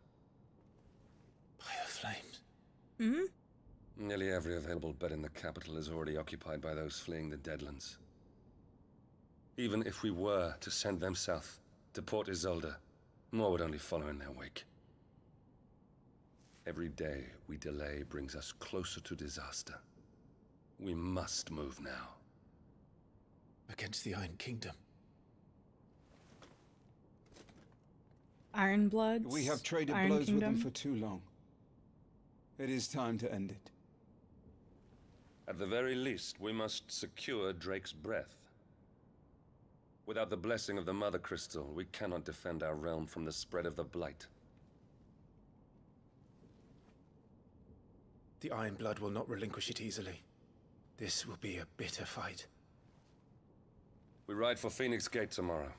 Flames. Hmm? Nearly every available bed in the capital is already occupied by those fleeing the Deadlands. Even if we were to send them south, to Port Isolde, more would only follow in their wake. Every day we delay brings us closer to disaster. We must move now. Against the Iron Kingdom. Ironbloods. We have traded Iron blows Kingdom. with them for too long. It is time to end it. At the very least, we must secure Drake's breath. Without the blessing of the Mother Crystal, we cannot defend our realm from the spread of the Blight. The Iron Blood will not relinquish it easily. This will be a bitter fight. We ride for Phoenix Gate tomorrow.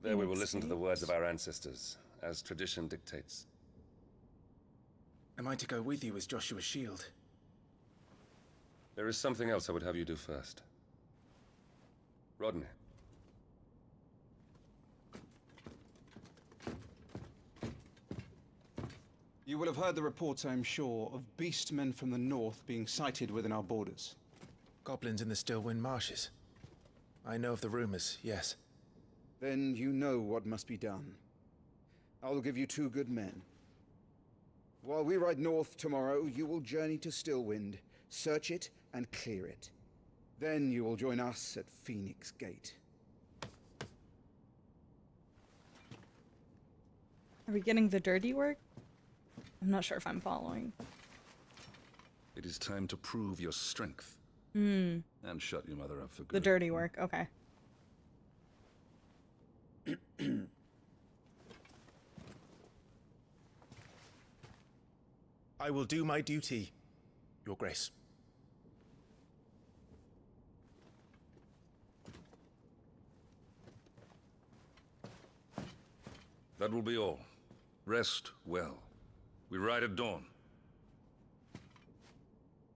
There we will listen to the words of our ancestors, as tradition dictates. Am I to go with you as Joshua's shield? There is something else I would have you do first. Rodney. You will have heard the reports, I am sure, of beastmen from the north being sighted within our borders. Goblins in the Stillwind marshes. I know of the rumors, yes. Then you know what must be done. I will give you 2 good men. While we ride north tomorrow, you will journey to Stillwind, search it, and clear it. Then you will join us at Phoenix Gate. Are we getting the dirty work? I'm not sure if I'm following. It is time to prove your strength. Hmm. And shut your mother up for good. The dirty work, okay. I will do my duty, Your Grace. That will be all. Rest well. We ride at dawn.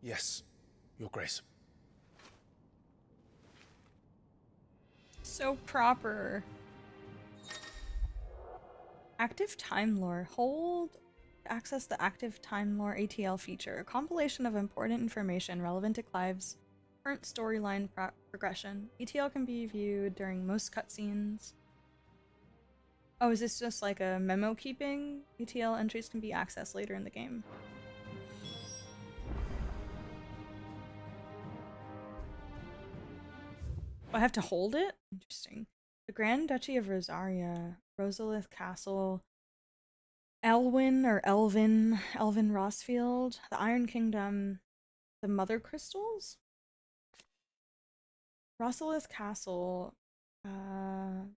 Yes, Your Grace. So proper. Active Time Lore. Hold to access the Active Time Lore ATL feature. A compilation of important information relevant to Clive's current storyline progression. ATL can be viewed during most cutscenes. Oh, is this just like a memo keeping? ATL entries can be accessed later in the game. I have to hold it? Interesting. The Grand Duchy of Rosaria, Rosalith Castle, Elwyn or Elvin Rossfield, the Iron Kingdom, the Mother Crystals? Rosalith Castle,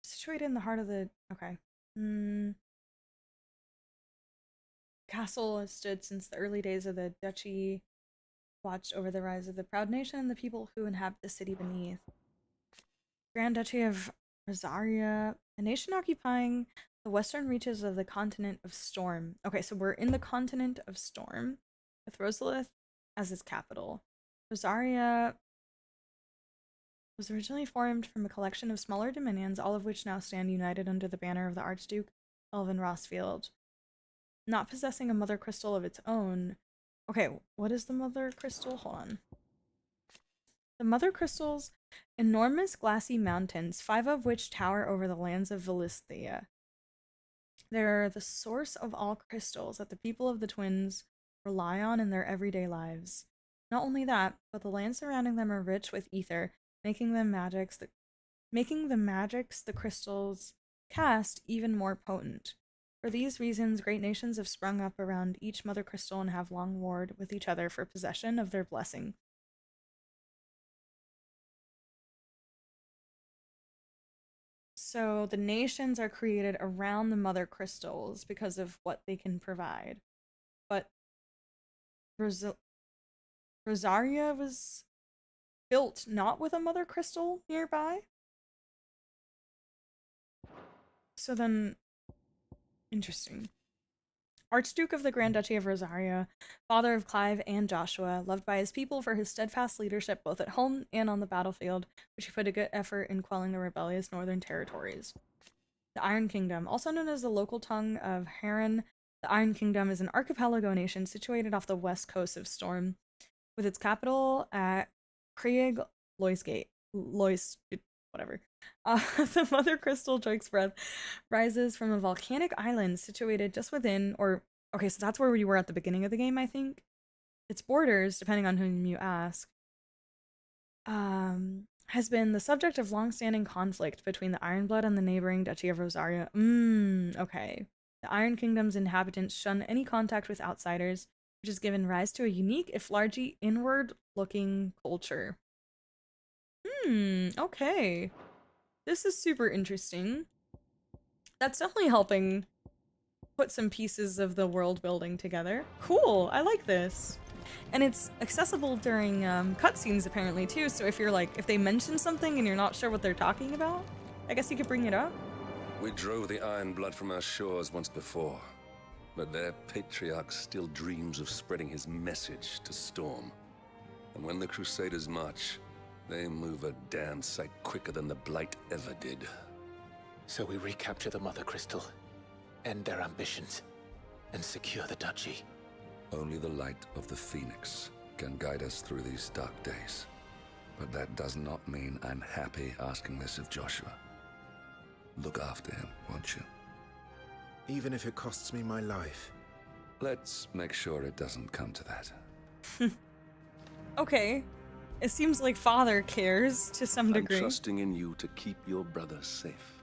situated in the heart of the... Okay. Castle has stood since the early days of the duchy, watched over the rise of the proud nation and the people who inhabit the city beneath. Grand Duchy of Rosaria, a nation occupying the western reaches of the continent of Storm. Okay, so we're in the continent of Storm with Rosalith as its capital. Rosaria was originally formed from a collection of smaller dominions, all of which now stand united under the banner of the Archduke Elvin Rossfield. Not possessing a mother crystal of its own. Okay, what is the mother crystal? Hold on. The mother crystals, enormous glassy mountains, 5 of which tower over the lands of Villisthea. They're the source of all crystals that the people of the Twins rely on in their everyday lives. Not only that, but the land surrounding them are rich with ether, making the magics the crystals cast even more potent. For these reasons, great nations have sprung up around each mother crystal and have long warred with each other for possession of their blessing. So the nations are created around the mother crystals because of what they can provide. But Rosaria was built not with a mother crystal nearby. So then, interesting. Archduke of the Grand Duchy of Rosaria, father of Clive and Joshua, loved by his people for his steadfast leadership both at home and on the battlefield, which he put a good effort in quelling the rebellious northern territories. The Iron Kingdom, also known as the local tongue of Harran, the Iron Kingdom is an archipelago nation situated off the west coast of Storm, with its capital at Craig Loisgate. Whatever. The Mother Crystal Drake's Breath rises from a volcanic island situated just within, okay, so that's where we were at the beginning of the game, I think. Its borders, depending on whom you ask, has been the subject of long-standing conflict between the Ironblood and the neighboring Duchy of Rosaria. Okay. The Iron Kingdom's inhabitants shun any contact with outsiders, which has given rise to a unique, if largely inward-looking culture. Okay. This is super interesting. That's definitely helping put some pieces of the world building together. Cool, I like this. And it's accessible during cutscenes apparently too, so if you're like, if they mention something and you're not sure what they're talking about, I guess you could bring it up. We drove the Ironblood from our shores once before, but their patriarch still dreams of spreading his message to Storm. And when the Crusaders march, they move a damn sight quicker than the Blight ever did. So we recapture the Mother Crystal, end their ambitions, and secure the Duchy. Only the light of the Phoenix can guide us through these dark days. But that does not mean I'm happy asking this of Joshua. Look after him, won't you? Even if it costs me my life. Let's make sure it doesn't come to that. Okay. It seems like father cares to some degree. I'm trusting in you to keep your brother safe.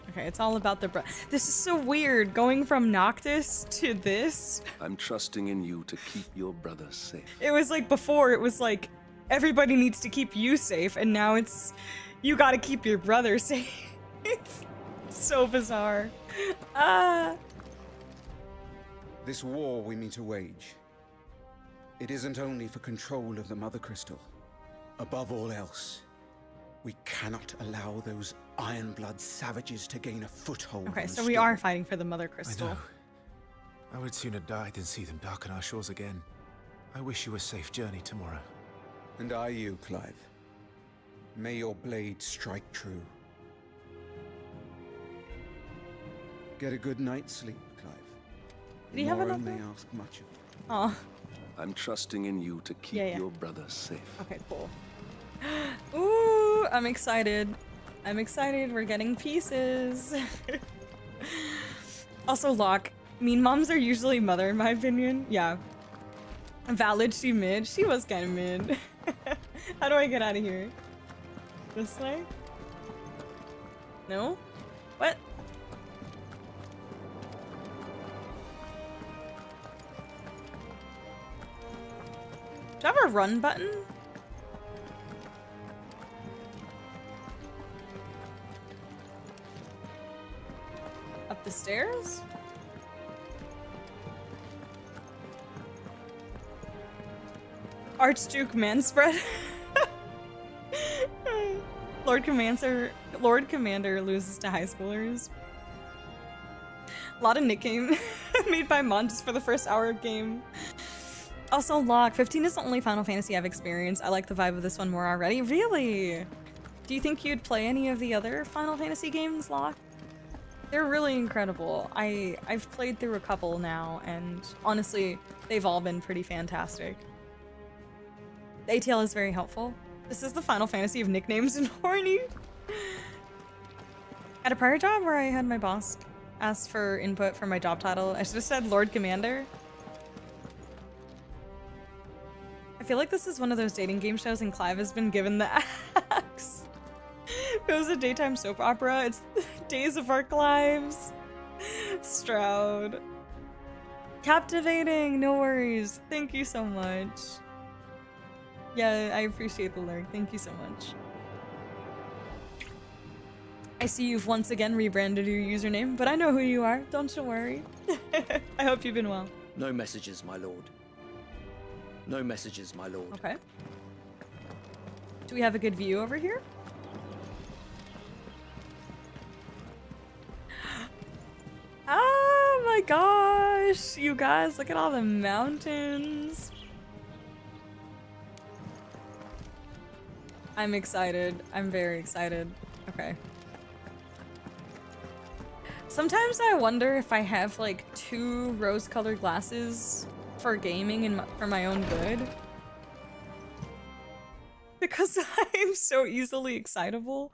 Okay, it's all about the This is so weird, going from Noctis to this. I'm trusting in you to keep your brother safe. It was like before, it was like, everybody needs to keep you safe, and now it's, you gotta keep your brother safe. So bizarre. This war we mean to wage, it isn't only for control of the Mother Crystal. Above all else, we cannot allow those Ironblood savages to gain a foothold. Okay, so we are fighting for the Mother Crystal. I know. I would sooner die than see them darken our shores again. I wish you a safe journey tomorrow. And I you, Clive. May your blade strike true. Get a good night's sleep, Clive. Did he have Tomorrow another? may ask much of you. Oh. I'm trusting in you to keep your brother safe. Okay, cool. Ooh, I'm excited. I'm excited. We're getting pieces. Also, Locke. Mean moms are usually mother, in my opinion. Yeah. Valid, she mid. She was kind of mid. How do I get out of here? This way? No? What? Do I have a run button? Up the stairs? Archduke Manspread? Lord Commander loses to high schoolers. A lot of nickname made by Mon just for the first hour of game. Also, Locke, 15 is the only Final Fantasy I've experienced. I like the vibe of this one more already. Really? Do you think you'd play any of the other Final Fantasy games, Locke? They're really incredible. I've played through a couple now, and honestly, they've all been pretty fantastic. The ATL is very helpful. This is the Final Fantasy of nicknames and horny. At a prior job where I had my boss ask for input for my job title, I should have said Lord Commander. I feel like this is one of those dating game shows and Clive has been given the axe. If it was a daytime soap opera, it's Days of Our Clives. Stroud. Captivating, no worries. Thank you so much. Yeah, I appreciate the lurk. Thank you so much. I see you've once again rebranded your username, but I know who you are. Don't you worry. I hope you've been well. No messages, my lord. No messages, my lord. Okay. Do we have a good view over here? Oh my gosh, you guys, look at all the mountains. I'm excited. I'm very excited. Okay. Sometimes I wonder if I have like 2 rose-colored glasses for gaming and for my own good. Because I'm so easily excitable.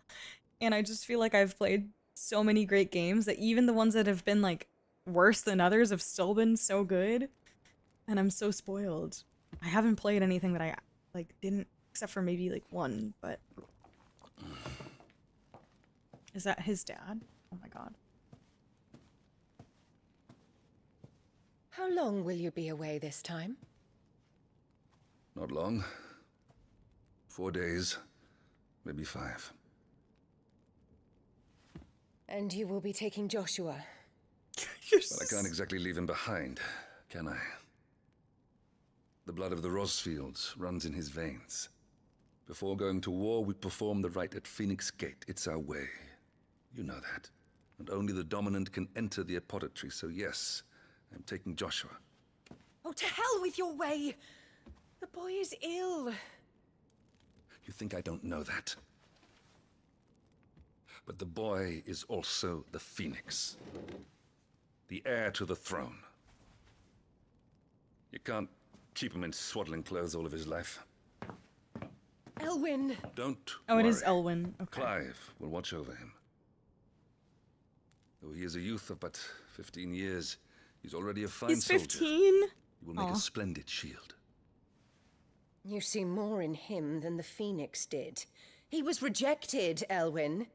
And I just feel like I've played so many great games that even the ones that have been like worse than others have still been so good. And I'm so spoiled. I haven't played anything that I like didn't, except for maybe like one, but... Is that his dad? Oh my god. How long will you be away this time? Not long. 4 days, maybe 5. And you will be taking Joshua. But I can't exactly leave him behind, can I? The blood of the Rosfields runs in his veins. Before going to war, we perform the rite at Phoenix Gate. It's our way. You know that. And only the dominant can enter the apothecary, so yes, I'm taking Joshua. Oh, to hell with your way! The boy is ill. You think I don't know that? But the boy is also the Phoenix. The heir to the throne. You can't keep him in swaddling clothes all of his life. Elwyn! Don't Oh, worry. it is Elwyn. Okay. Clive will watch over him. Though he is a youth of but 15 years, he's already a fine He's soldier. 15? He will make Aw. a splendid shield. You see more in him than the Phoenix did. He was rejected, Elwyn.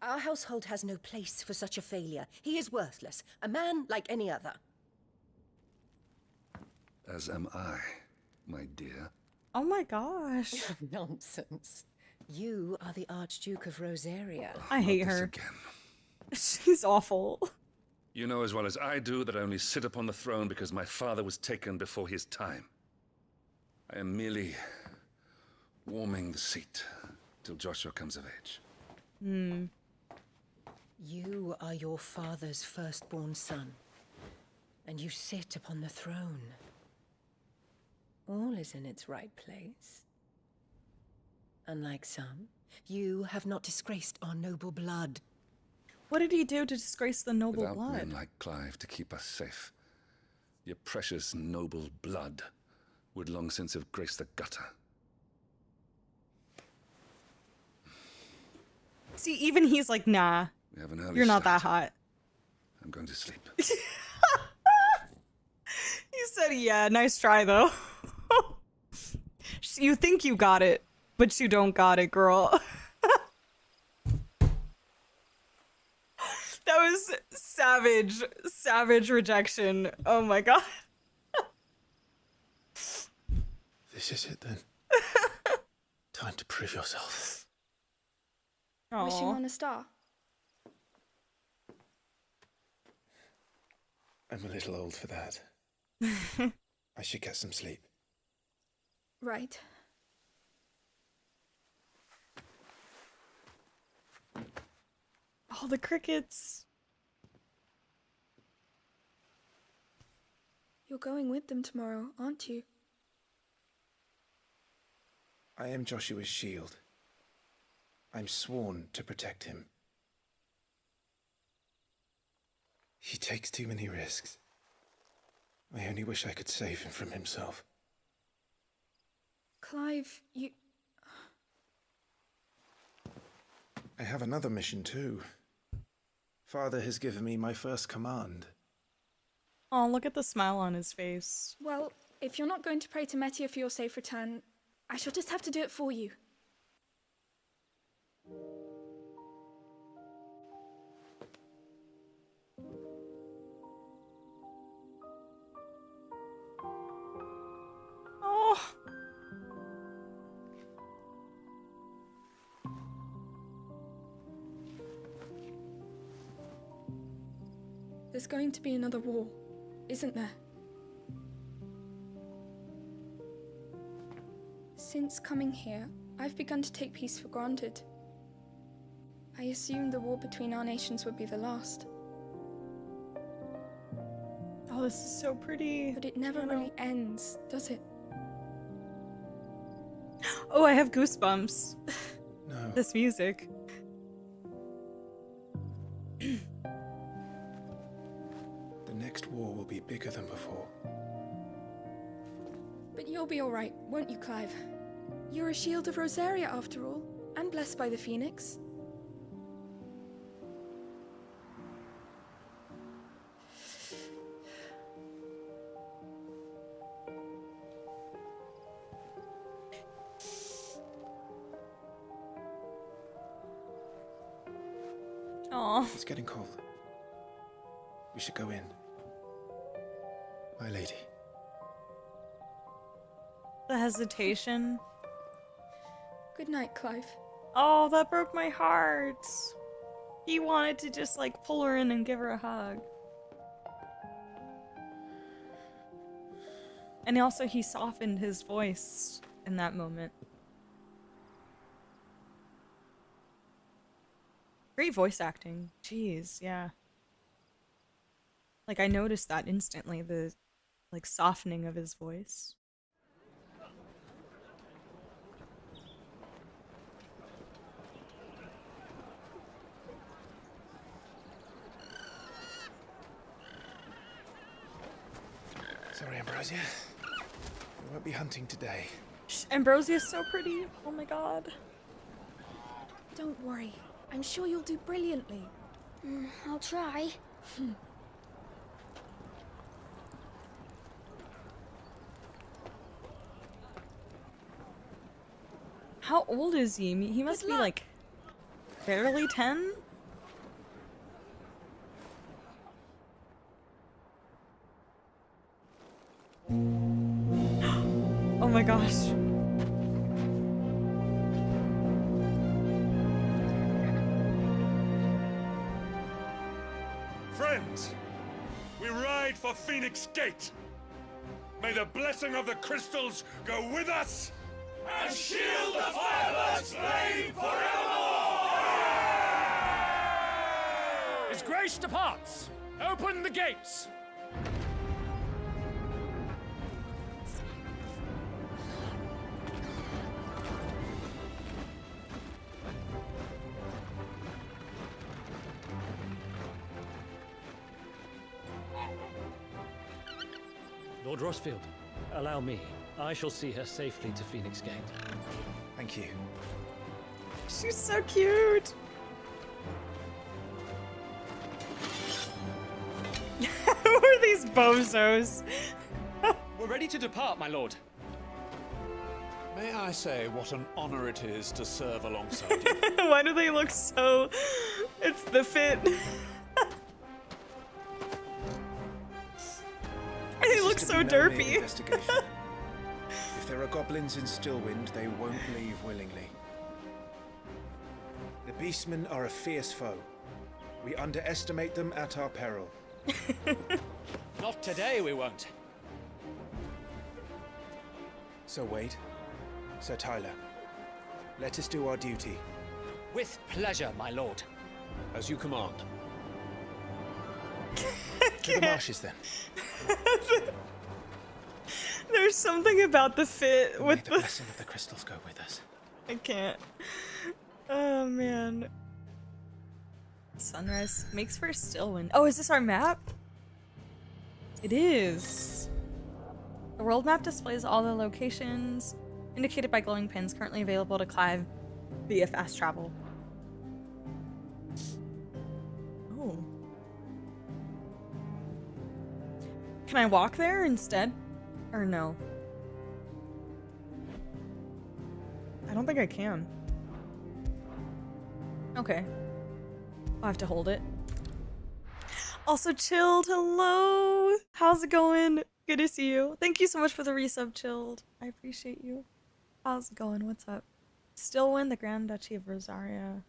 Our household has no place for such a failure. He is worthless, a man like any other. As am I, my dear. Oh my gosh. Nonsense. You are the Archduke of Rosaria. I hate her. She's awful. You know as well as I do that I only sit upon the throne because my father was taken before his time. I am merely warming the seat till Joshua comes of age. Hmm. You are your father's firstborn son, and you sit upon the throne. All is in its right place. Unlike some, you have not disgraced our noble blood. What did he do to disgrace the noble Without blood? men like Clive to keep us safe, your precious noble blood would long since have graced the gutter. See, even he's like, nah. We have an early You're not start. that hot. I'm going to sleep. You said, yeah, nice try though. You think you got it, but you don't got it, girl. That was savage, savage rejection. Oh my god. This is it then. Time to prove yourself. Wishing on a star. I'm a little old for that. I should get some sleep. Right. All the crickets. You're going with them tomorrow, aren't you? I am Joshua's shield. I'm sworn to protect him. He takes too many risks. I only wish I could save him from himself. Clive, you... I have another mission too. Father has given me my first command. Oh, look at the smile on his face. Well, if you're not going to pray to Metia for your safe return, I shall just have to do it for you. Oh. There's going to be another war, isn't there? Since coming here, I've begun to take peace for granted. I assumed the war between our nations would be the last. Oh, this is so pretty. But it never really ends, does it? Oh, I have goosebumps. No. This music. The next war will be bigger than before. But you'll be all right, won't you, Clive? You're a shield of Rosaria, after all, and blessed by the Phoenix. Aww. It's getting cold. We should go in. My lady. The hesitation. Good night, Clive. Oh, that broke my heart. He wanted to just like pull her in and give her a hug. And also he softened his voice in that moment. Great voice acting. Jeez, yeah. Like I noticed that instantly, the like softening of his voice. Sorry, Ambrosia. We won't be hunting today. Ambrosia's so pretty. Oh my god. Don't worry. I'm sure you'll do brilliantly. I'll try. How old is he? He must be like barely 10? Oh my gosh. Friends, we ride for Phoenix Gate. May the blessing of the crystals go with us and shield the Firebird's flame forevermore! His grace departs! Open the gates! Lord Rossfield, allow me. I shall see her safely to Phoenix Gate. Thank you. She's so cute. Who are these bozos? We're ready to depart, my lord. May I say what an honor it is to serve alongside you? Why do they look so... It's the fit. They look so derpy. If there are goblins in Stillwind, they won't leave willingly. The beastmen are a fierce foe. We underestimate them at our peril. Not today, we won't. Sir Wade, Sir Tyler, let us do our duty. With pleasure, my lord. As you command. To the marshes, then. There's something about the fit with the blessing of the crystals go with us. I can't. Oh man. Sunrise makes for a still wind. Oh, is this our map? It is. The world map displays all the locations indicated by glowing pins currently available to Clive via fast travel. Oh. Can I walk there instead? Or no? I don't think I can. Okay. I'll have to hold it. Also, Chilled, hello! How's it going? Good to see you. Thank you so much for the resub, Chilled. I appreciate you. How's it going? What's up? Still win the Grand Duchy of Rosaria.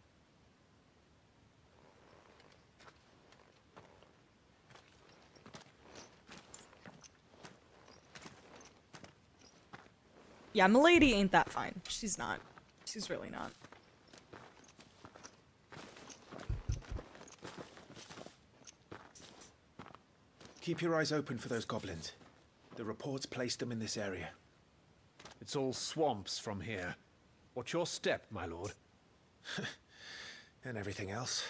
Yeah, Milady ain't that fine. She's not. She's really not. Keep your eyes open for those goblins. The reports placed them in this area. It's all swamps from here. What's your step, my lord? And everything else.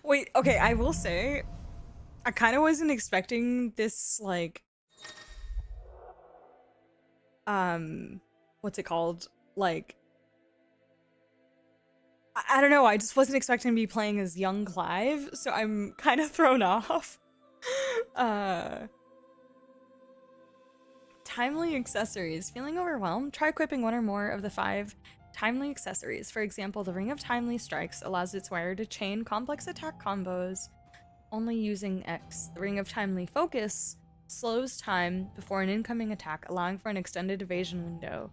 Wait, okay, I will say, I kind of wasn't expecting this, like, what's it called? Like, I don't know, I just wasn't expecting to be playing as young Clive, so I'm kind of thrown off. Timely accessories. Feeling overwhelmed? Try equipping one or more of the 5 timely accessories. For example, the Ring of Timely Strikes allows its wearer to chain complex attack combos only using X. The Ring of Timely Focus slows time before an incoming attack, allowing for an extended evasion window.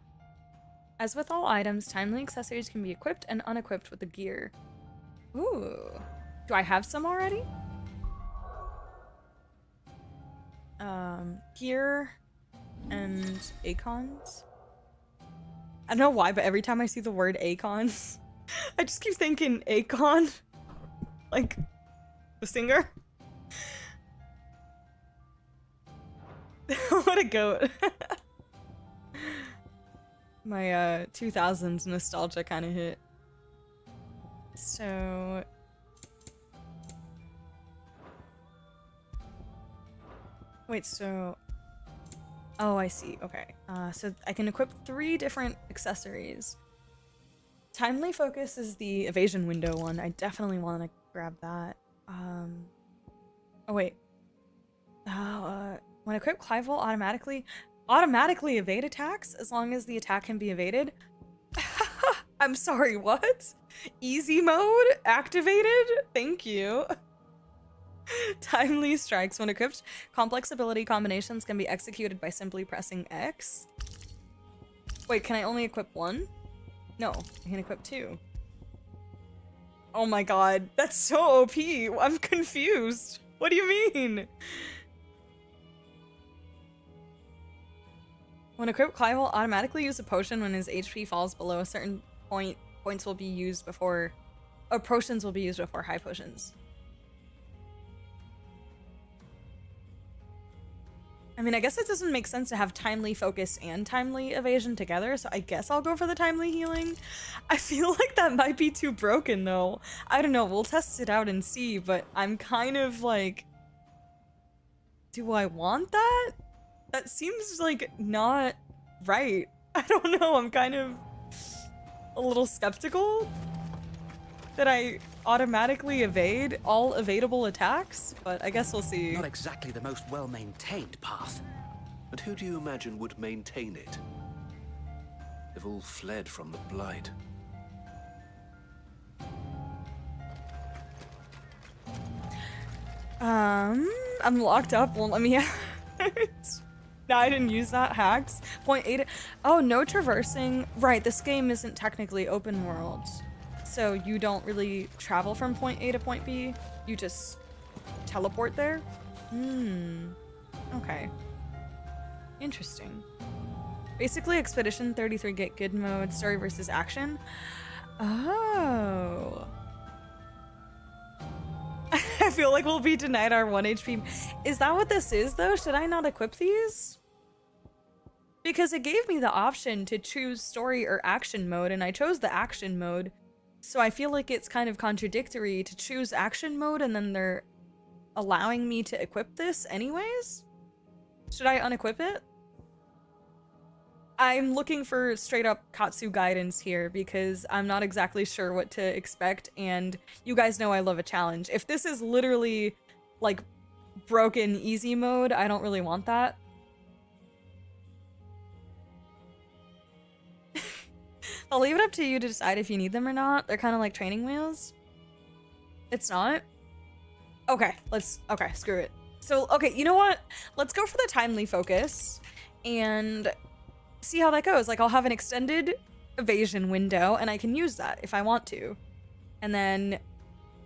As with all items, timely accessories can be equipped and unequipped with the gear. Ooh. Do I have some already? Gear and Eikons. I don't know why, but every time I see the word Eikons, I just keep thinking Eikon. Like, the singer. What a goat. My 2000s nostalgia kind of hit. So wait, so oh, I see. Okay. So I can equip 3 different accessories. Timely Focus is the evasion window one. I definitely want to grab that. Oh wait. When equipped, Clive will automatically evade attacks as long as the attack can be evaded. I'm sorry, what? Easy mode activated? Thank you. Timely Strikes. When equipped, complex ability combinations can be executed by simply pressing X. Wait, can I only equip 1? No, I can equip 2. Oh my god, that's so OP. I'm confused. What do you mean? When equipped, Clive will automatically use a potion when his HP falls below a certain point. Points will be used before... or potions will be used before high potions. I mean, I guess it doesn't make sense to have Timely Focus and Timely Evasion together, so I guess I'll go for the Timely Healing. I feel like that might be too broken, though. I don't know, we'll test it out and see, but I'm kind of like... do I want that? That seems like not right. I don't know, I'm kind of a little skeptical that I automatically evade all evadable attacks, but I guess we'll see. Not exactly the most well-maintained path. And who do you imagine would maintain it? They've all fled from the Blight. I'm locked up. Well, let me... No, I didn't use that. Hacks. Point 8. Oh, no traversing. Right, this game isn't technically open world. So you don't really travel from point A to point B. You just teleport there? Okay. Interesting. Basically, Expedition 33 get good mode, story versus action. Oh. I feel like we'll be denied our 1 HP. Is that what this is, though? Should I not equip these? Because it gave me the option to choose story or action mode, and I chose the action mode. So I feel like it's kind of contradictory to choose action mode, and then they're allowing me to equip this anyways? Should I unequip it? I'm looking for straight up Katsu guidance here because I'm not exactly sure what to expect, and you guys know I love a challenge. If this is literally like broken easy mode, I don't really want that. I'll leave it up to you to decide if you need them or not. They're kind of like training wheels. It's not? Okay, okay, screw it. So, okay, you know what? Let's go for the timely focus and see how that goes. Like, I'll have an extended evasion window, and I can use that if I want to. And then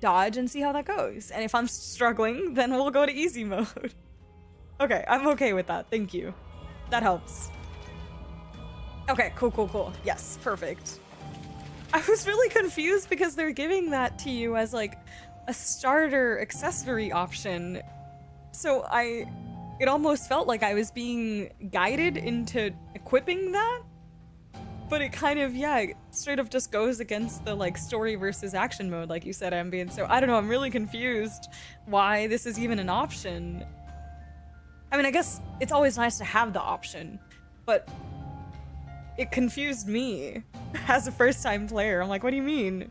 dodge and see how that goes. And if I'm struggling, then we'll go to easy mode. Okay, I'm okay with that. Thank you. That helps. Okay, cool, cool, cool. Yes, perfect. I was really confused because they're giving that to you as, like, a starter accessory option. So it almost felt like I was being guided into equipping that, but it kind of, yeah, it straight up just goes against the like story versus action mode, like you said, Ambient. So I don't know, I'm really confused why this is even an option. I mean, I guess it's always nice to have the option, but it confused me as a first-time player. I'm like, what do you mean?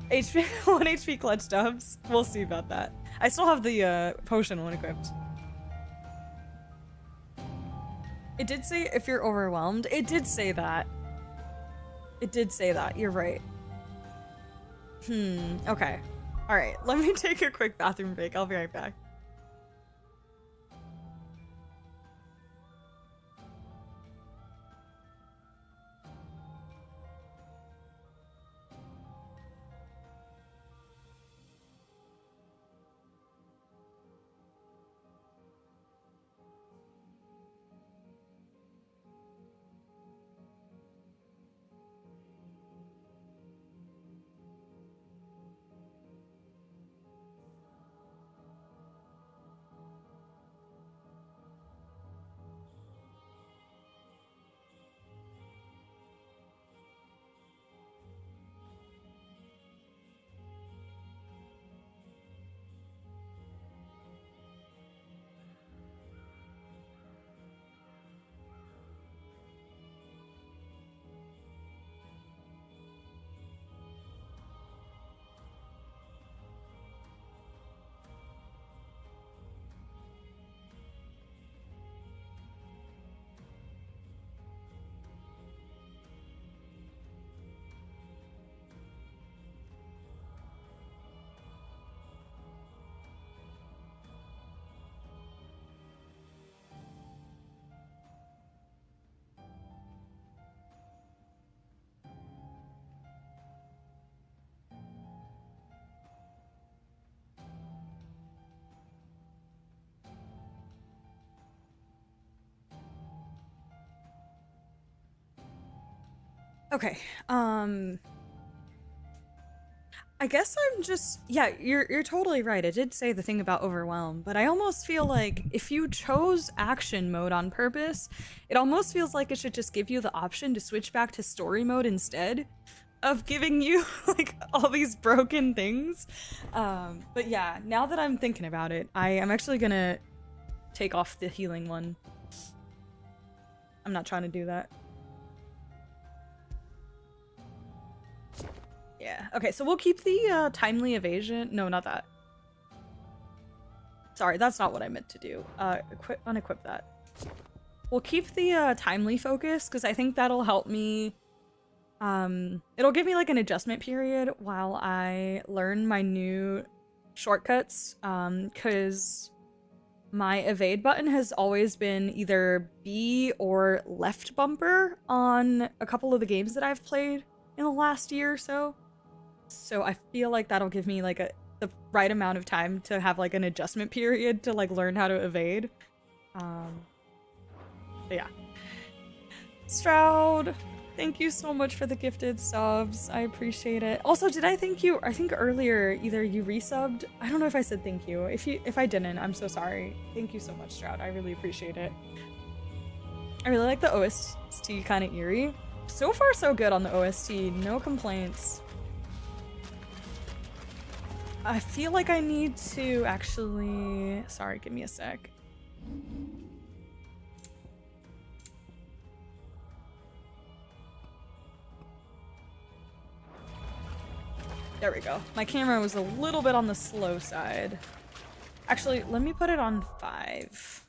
1 HP clutch dubs? We'll see about that. I still have the potion one equipped. It did say if you're overwhelmed. It did say that. It did say that. You're right. Okay. Alright, let me take a quick bathroom break. I'll be right back. Okay, I guess I'm just, yeah, you're totally right. It did say the thing about overwhelm, but I almost feel like if you chose action mode on purpose, it almost feels like it should just give you the option to switch back to story mode instead of giving you like all these broken things. But yeah, now that I'm thinking about it, I am actually gonna take off the healing one. I'm not trying to do that. Yeah, okay, so we'll keep the timely evasion. No, not that. Sorry, that's not what I meant to do. Unequip that. We'll keep the timely focus because I think that'll help me. It'll give me like an adjustment period while I learn my new shortcuts. Because my evade button has always been either B or left bumper on a couple of the games that I've played in the last year or so. So I feel like that'll give me like the right amount of time to have like an adjustment period to like learn how to evade. But yeah. Stroud. Thank you so much for the gifted subs. I appreciate it. Also, did I thank you? I think earlier either you resubbed. I don't know if I said thank you. If I didn't, I'm so sorry. Thank you so much, Stroud. I really appreciate it. I really like the OST, kind of eerie. So far, so good on the OST. No complaints. I feel like I need to actually... Sorry, give me a sec. There we go. My camera was a little bit on the slow side. Actually, let me put it on 5.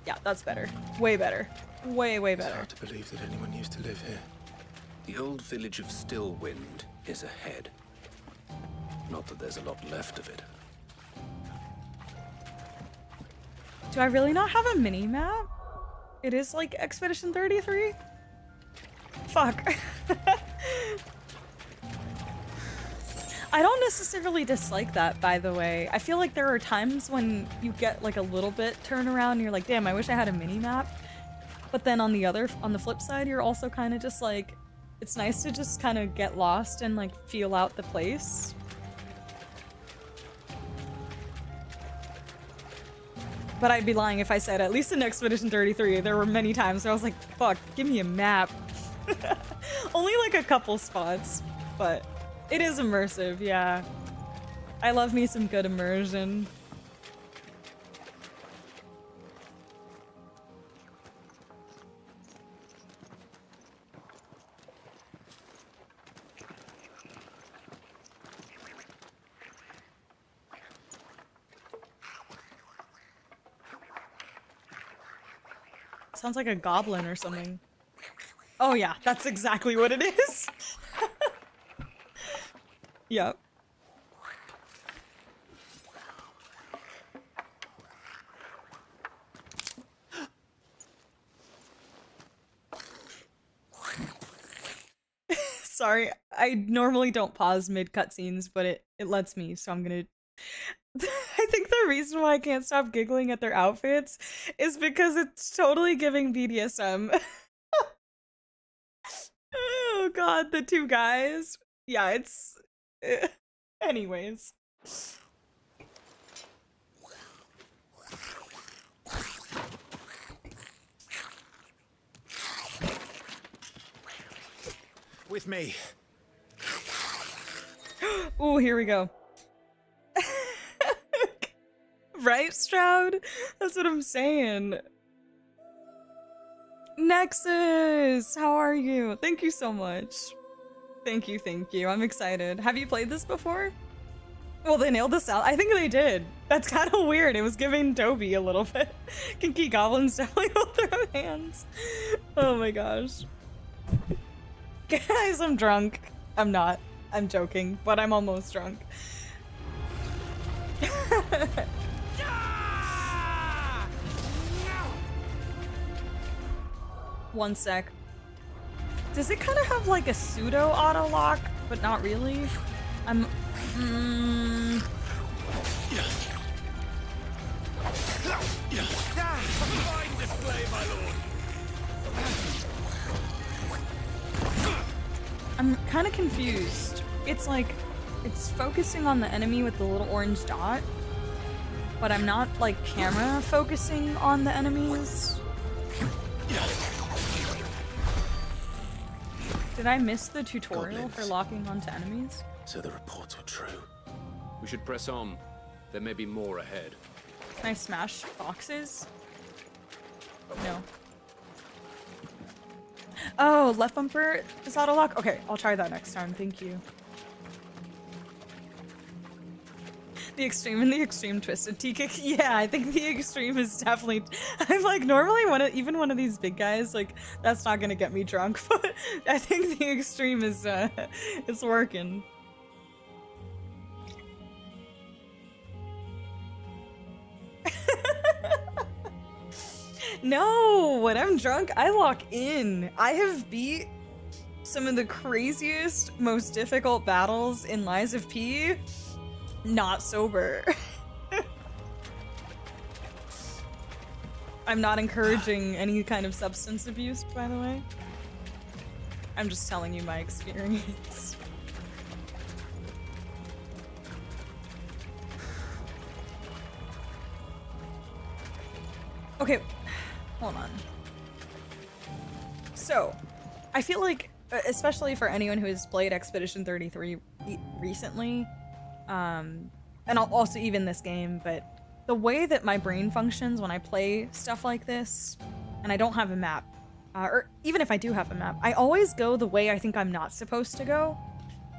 Yeah, that's better. Way better. Way, way better. It's hard to believe that anyone used to live here. The old village of Stillwind is ahead. Not that there's a lot left of it. Do I really not have a mini-map? It is like Expedition 33? Fuck. I don't necessarily dislike that, by the way. I feel like there are times when you get like a little bit turnaround and you're like, damn, I wish I had a mini-map. But then on the flip side, you're also kind of just like, it's nice to just kind of get lost and like feel out the place. But I'd be lying if I said, at least in Expedition 33, there were many times where I was like, fuck, give me a map. Only like a couple spots, but it is immersive, yeah. I love me some good immersion. Sounds like a goblin or something. Oh yeah, that's exactly what it is. Yep. Sorry, I normally don't pause mid cutscenes, but it lets me, so I'm gonna... I think the reason why I can't stop giggling at their outfits is because it's totally giving BDSM. Oh god, the two guys. Yeah, it's... Anyways. With me. Ooh, here we go. Right, Stroud? That's what I'm saying. Nexus, how are you? Thank you so much. Thank you, thank you. I'm excited. Have you played this before? Well, they nailed this out. I think they did. That's kind of weird. It was giving Toby a little bit. Kinky goblins definitely hold their own hands. Oh my gosh. Guys, I'm drunk. I'm not. I'm joking, but I'm almost drunk. One sec. Does it kind of have like a pseudo auto lock, but not really? I'm. Fine display, my lord. I'm kind of confused. It's like, it's focusing on the enemy with the little orange dot, but I'm not like camera focusing on the enemies. Did I miss the tutorial for locking onto enemies? So the reports were true. We should press on. There may be more ahead. Can I smash boxes? No. Oh, left bumper is auto lock? Okay, I'll try that next time. Thank you. The extreme and the extreme twisted T-kick. Yeah, I think the extreme is definitely... I'm like, normally even one of these big guys, like, that's not gonna get me drunk, but I think the extreme is, it's working. No, when I'm drunk, I lock in. I have beat some of the craziest, most difficult battles in Lies of P not sober. I'm not encouraging any kind of substance abuse, by the way. I'm just telling you my experience. Okay, hold on. So, I feel like, especially for anyone who has played Expedition 33 recently, and also even this game, but the way that my brain functions when I play stuff like this, and I don't have a map, or even if I do have a map, I always go the way I think I'm not supposed to go,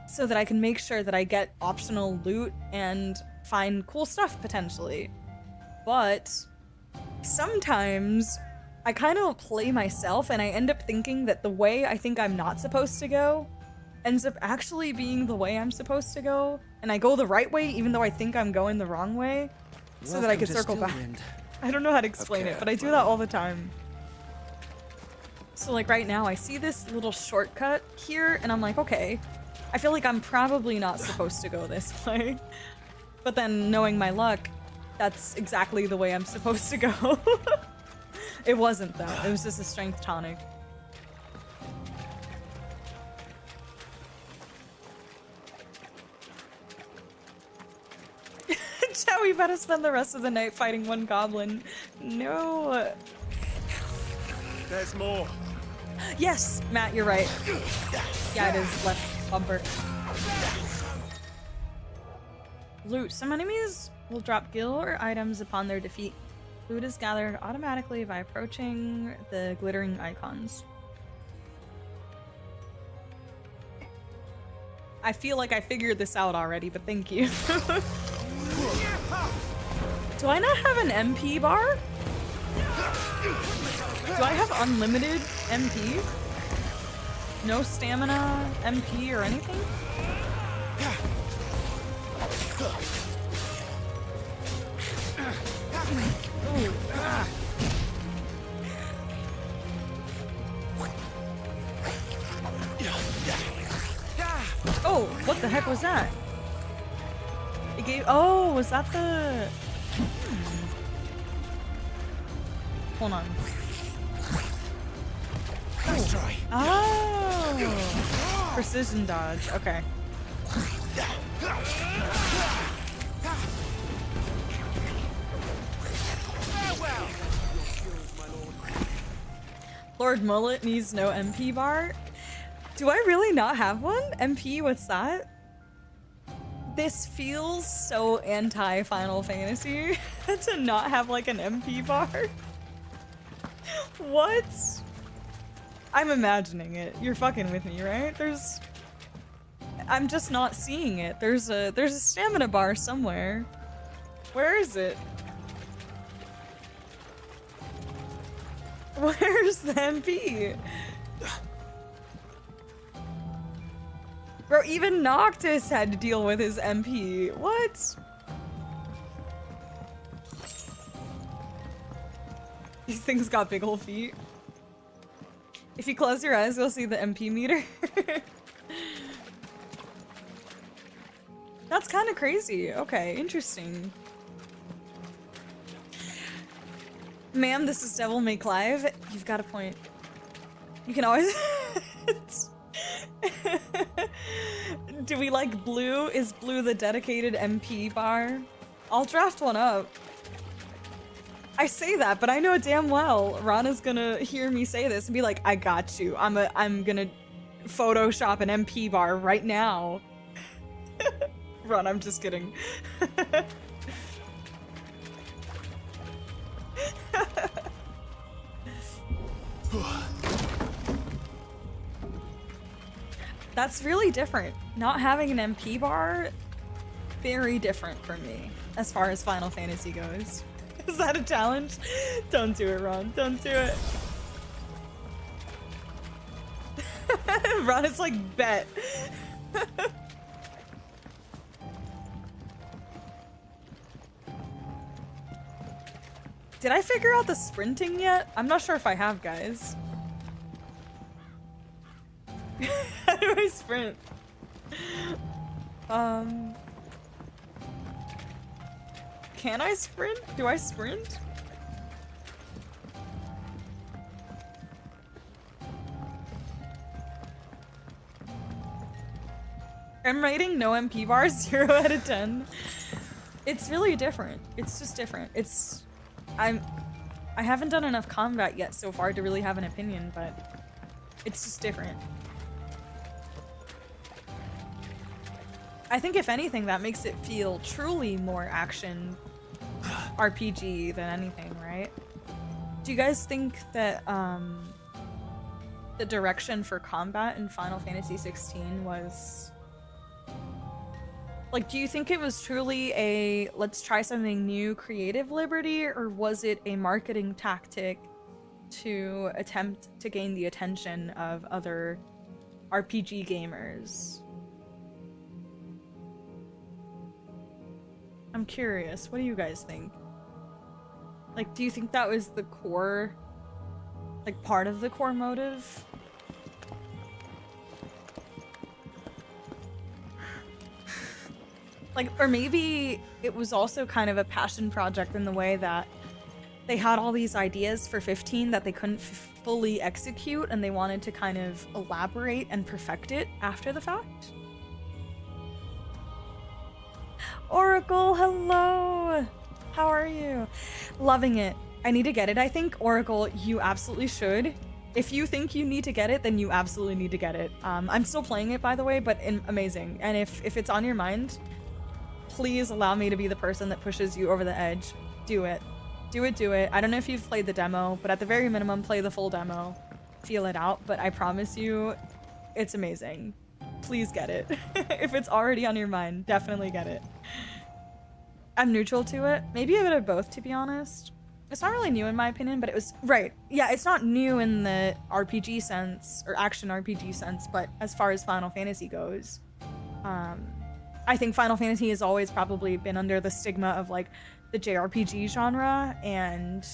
so that I can make sure that I get optional loot and find cool stuff potentially. But sometimes I kind of play myself and I end up thinking that the way I think I'm not supposed to go ends up actually being the way I'm supposed to go, and I go the right way even though I think I'm going the wrong way, so that I can circle back. I don't know how to explain it, but I do that all the time. So like right now I see this little shortcut here and I'm like, okay, I feel like I'm probably not supposed to go this way. But then knowing my luck, that's exactly the way I'm supposed to go. It wasn't though, it was just a strength tonic. Joey better spend the rest of the night fighting one goblin. No. There's more. Yes, Matt, you're right. Yeah, it is left bumper. Loot. Some enemies will drop gil or items upon their defeat. Loot is gathered automatically by approaching the glittering icons. I feel like I figured this out already, but thank you. Do I not have an MP bar? Do I have unlimited MP? No stamina MP or anything? Ooh. Oh, what the heck was that? It gave. Oh, was that the? Hold on. Oh. Precision dodge. Okay. Lord Mullet needs no MP bar. Do I really not have one? MP, what's that? This feels so anti-Final Fantasy to not have like an MP bar. What? I'm imagining it. You're fucking with me, right? I'm just not seeing it. There's a stamina bar somewhere. Where is it? Where's the MP? Bro, even Noctis had to deal with his MP. What? These things got big ol' feet. If you close your eyes, you'll see the MP meter. That's kind of crazy. Okay, interesting. Ma'am, this is Devil May Clive. You've got a point. You can always... Do we like blue? Is blue the dedicated MP bar? I'll draft one up. I say that, but I know damn well Rana's gonna hear me say this and be like, I got you. I'm gonna Photoshop an MP bar right now. Run, I'm just kidding. That's really different. Not having an MP bar, very different for me as far as Final Fantasy goes. Is that a challenge? Don't do it, Ron. Don't do it. Ron is like, bet. Did I figure out the sprinting yet? I'm not sure if I have, guys. How do I sprint? Can I sprint? Do I sprint? I'm rating no MP bars 0 out of 10. It's really different. It's just different. I haven't done enough combat yet so far to really have an opinion, but it's just different. I think if anything, that makes it feel truly more action RPG than anything, right? Do you guys think that the direction for combat in Final Fantasy XVI was... Like, do you think it was truly a let's try something new creative liberty, or was it a marketing tactic to attempt to gain the attention of other RPG gamers? I'm curious, what do you guys think? Like, do you think that was the core, like, part of the core motive? Like, or maybe it was also kind of a passion project in the way that they had all these ideas for 15 that they couldn't fully execute, and they wanted to kind of elaborate and perfect it after the fact. Oracle, hello! How are you? Loving it. I need to get it, I think. Oracle, you absolutely should. If you think you need to get it, then you absolutely need to get it. I'm still playing it, by the way, but amazing. And if it's on your mind, please allow me to be the person that pushes you over the edge. Do it. Do it, do it. I don't know if you've played the demo, but at the very minimum, play the full demo. Feel it out, but I promise you, it's amazing. Please get it. If it's already on your mind, definitely get it. I'm neutral to it. Maybe a bit of both, to be honest. It's not really new in my opinion, but it was... Right. Yeah, it's not new in the RPG sense, or action RPG sense, but as far as Final Fantasy goes, I think Final Fantasy has always probably been under the stigma of, like, the JRPG genre, and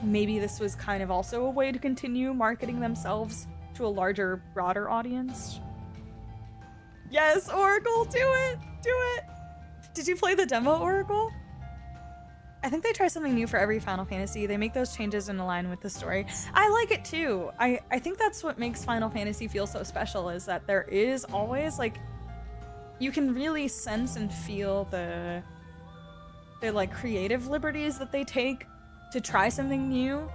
maybe this was kind of also a way to continue marketing themselves to a larger, broader audience. Yes, Oracle, do it! Do it! Did you play the demo, Oracle? I think they try something new for every Final Fantasy. They make those changes in line with the story. I like it too. I think that's what makes Final Fantasy feel so special, is that there is always, like, you can really sense and feel the like creative liberties that they take to try something new,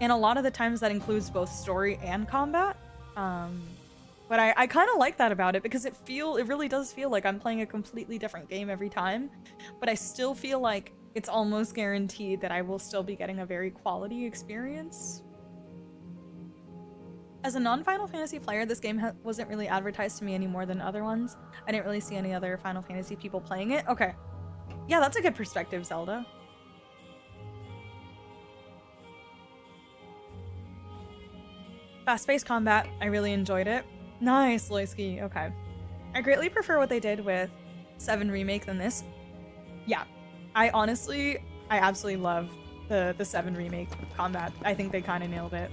and a lot of the times that includes both story and combat. But I kind of like that about it, because it really does feel like I'm playing a completely different game every time, but I still feel like it's almost guaranteed that I will still be getting a very quality experience. As a non-Final Fantasy player, this game wasn't really advertised to me any more than other ones. I didn't really see any other Final Fantasy people playing it. Okay. Yeah, that's a good perspective, Zelda. Fast-paced combat. I really enjoyed it. Nice, Loisky. Okay. I greatly prefer what they did with 7 Remake than this. Yeah. I absolutely love the 7 Remake combat. I think they kind of nailed it.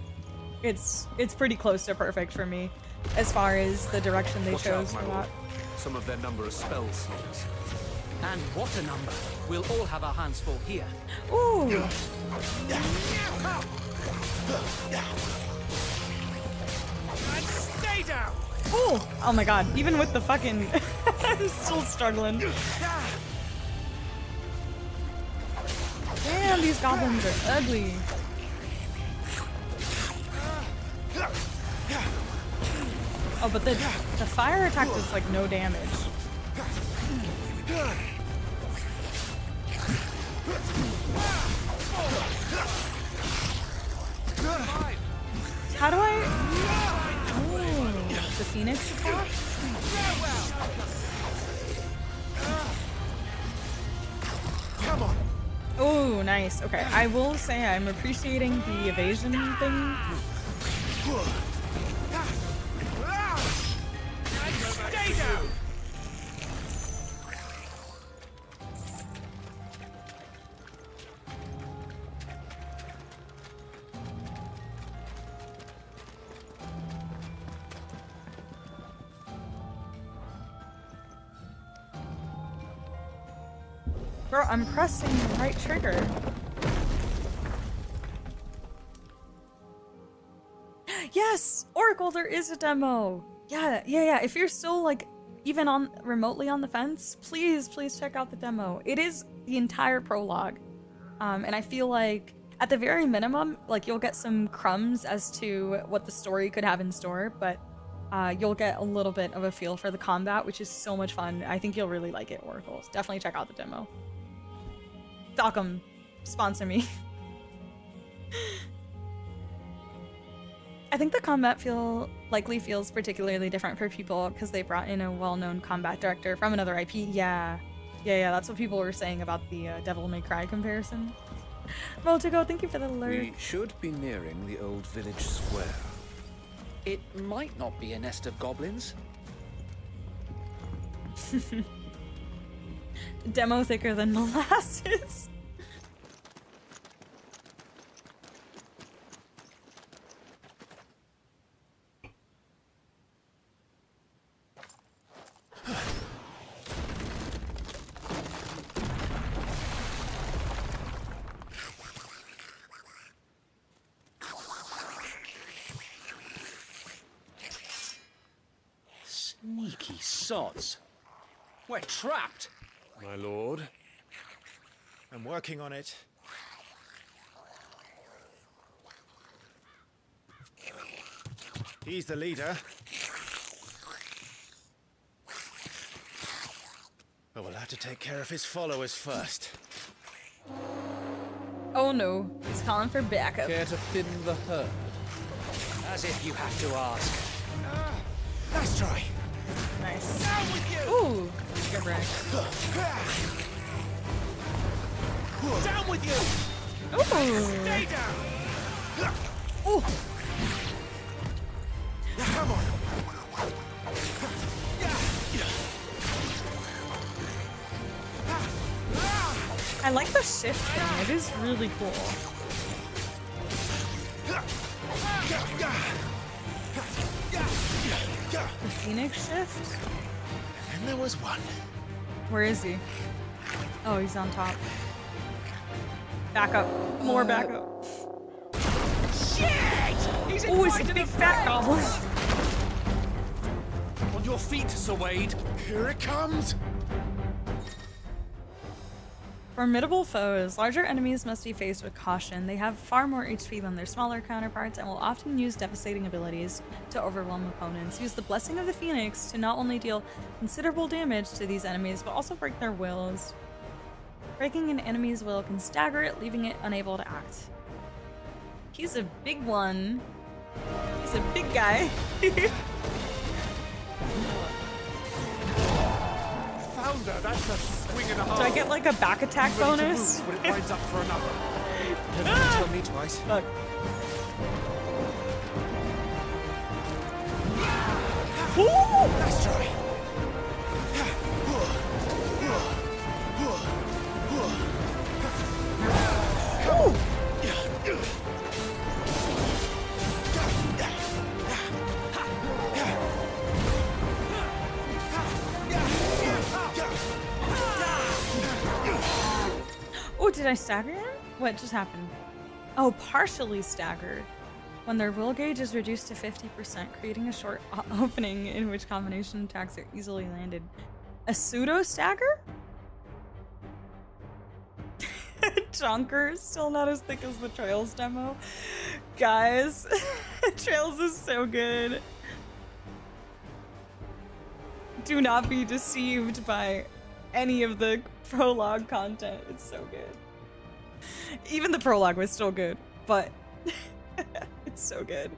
It's pretty close to perfect for me, as far as the direction they chose for that. Some of their number are spell slots. And what a number! We'll all have our hands full here. Ooh! Stay down! Ooh! Oh my god, even with the fucking... I'm still struggling. Damn, these goblins are ugly. Oh, but the fire attack does, like, no damage. How do I... Oh, the Phoenix attack? Come on. Oh, nice. Okay, I will say I'm appreciating the evasion thing. Stay down. Bro, I'm pressing the right trigger. Yes! Oracle, there is a demo! Yeah. If you're still, like, even on remotely on the fence, please check out the demo. It is the entire prologue. And I feel like at the very minimum, like you'll get some crumbs as to what the story could have in store, but you'll get a little bit of a feel for the combat, which is so much fun. I think you'll really like it, Oracle. Definitely check out the demo. Falcom, sponsor me. I think the combat likely feels particularly different for people because they brought in a well-known combat director from another IP. Yeah, that's what people were saying about the Devil May Cry comparison. Moltigo, thank you for the alert. We should be nearing the old village square. It might not be a nest of goblins. Demo thicker than molasses. Sneaky sods. We're trapped. My lord. I'm working on it. He's the leader. But we'll have to take care of his followers first. Oh no, he's calling for backup. Care to thin the herd? As if you have to ask. Nice try. Nice. Down with you. Ooh, good break. Down with you. Ooh. Stay down. Ooh. Come on. I like the shift thing. It is really cool. The Phoenix shift? And there was one. Where is he? Oh, he's on top. Back up. More back up. Shit! Oh, it's a big fat goblin. On your feet, Sir Wade. Here it comes. Formidable foes. Larger enemies must be faced with caution. They have far more HP than their smaller counterparts and will often use devastating abilities to overwhelm opponents. Use the Blessing of the Phoenix to not only deal considerable damage to these enemies, but also break their wills. Breaking an enemy's will can stagger it, leaving it unable to act. He's a big one. He's a big guy. Founder, that's a swing and a half. Do I get like a back attack bonus? But it winds up for another. You don't have to tell me twice. Look. Ooh! Nice try. Ooh. Oh, did I stagger him? What just happened? Oh, partially staggered. When their will gauge is reduced to 50%, creating a short opening in which combination attacks are easily landed. A pseudo stagger? Chonker, still not as thick as the Trails demo. Guys, Trails is so good. Do not be deceived by any of the prologue content. It's so good. Even the prologue was still good, but it's so good.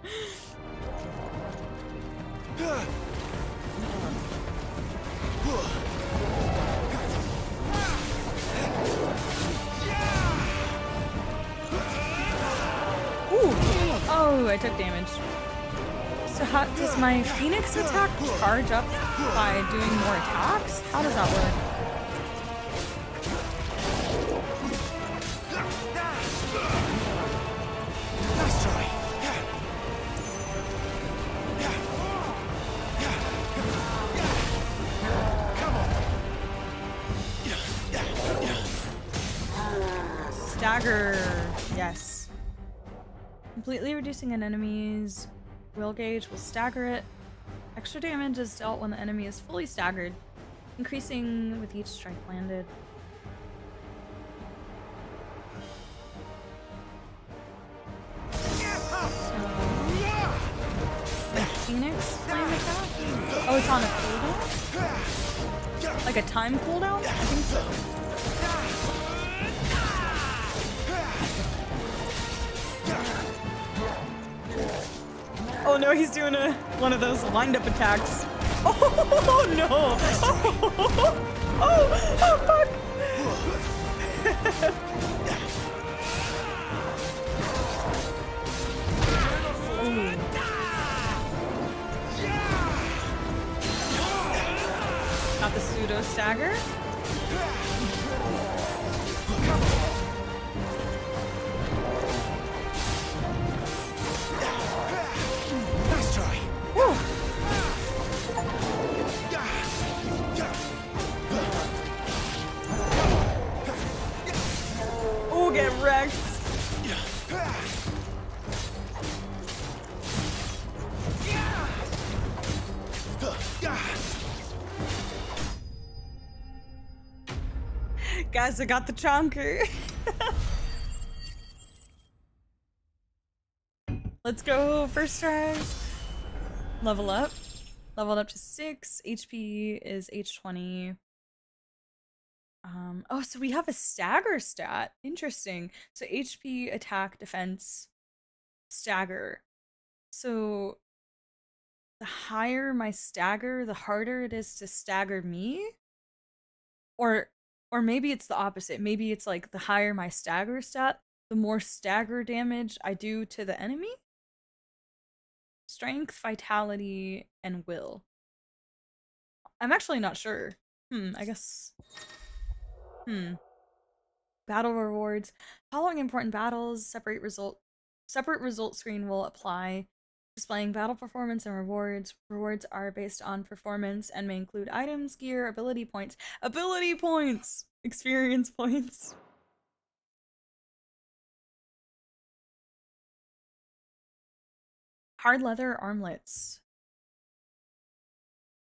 Ooh. Oh, I took damage. So how does my Phoenix attack charge up by doing more attacks? How does that work? Nice try. Stagger. Yes. Completely reducing an enemy's will gauge will stagger it. Extra damage is dealt when the enemy is fully staggered, increasing with each strike landed. The Phoenix flame attack? Oh, it's on a cooldown? Like a time cooldown? I think so. Oh no, he's doing one of those wind-up attacks. Oh no! Oh fuck! Got the pseudo stagger. Nice try. Woo. Oh, get wrecked. Guys, I got the chonker. Let's go. First try. Level up. Leveled up to 6. HP is H20. Oh, so we have a stagger stat. Interesting. So HP, attack, defense, stagger. So the higher my stagger, the harder it is to stagger me? Or maybe it's the opposite. Maybe it's like the higher my stagger stat, the more stagger damage I do to the enemy? Strength, vitality, and will. I'm actually not sure. I guess. Battle rewards. Following important battles, separate result screen will apply. Displaying battle performance and rewards. Rewards are based on performance and may include items, gear, ability points. Ability points! Experience points. Hard leather armlets.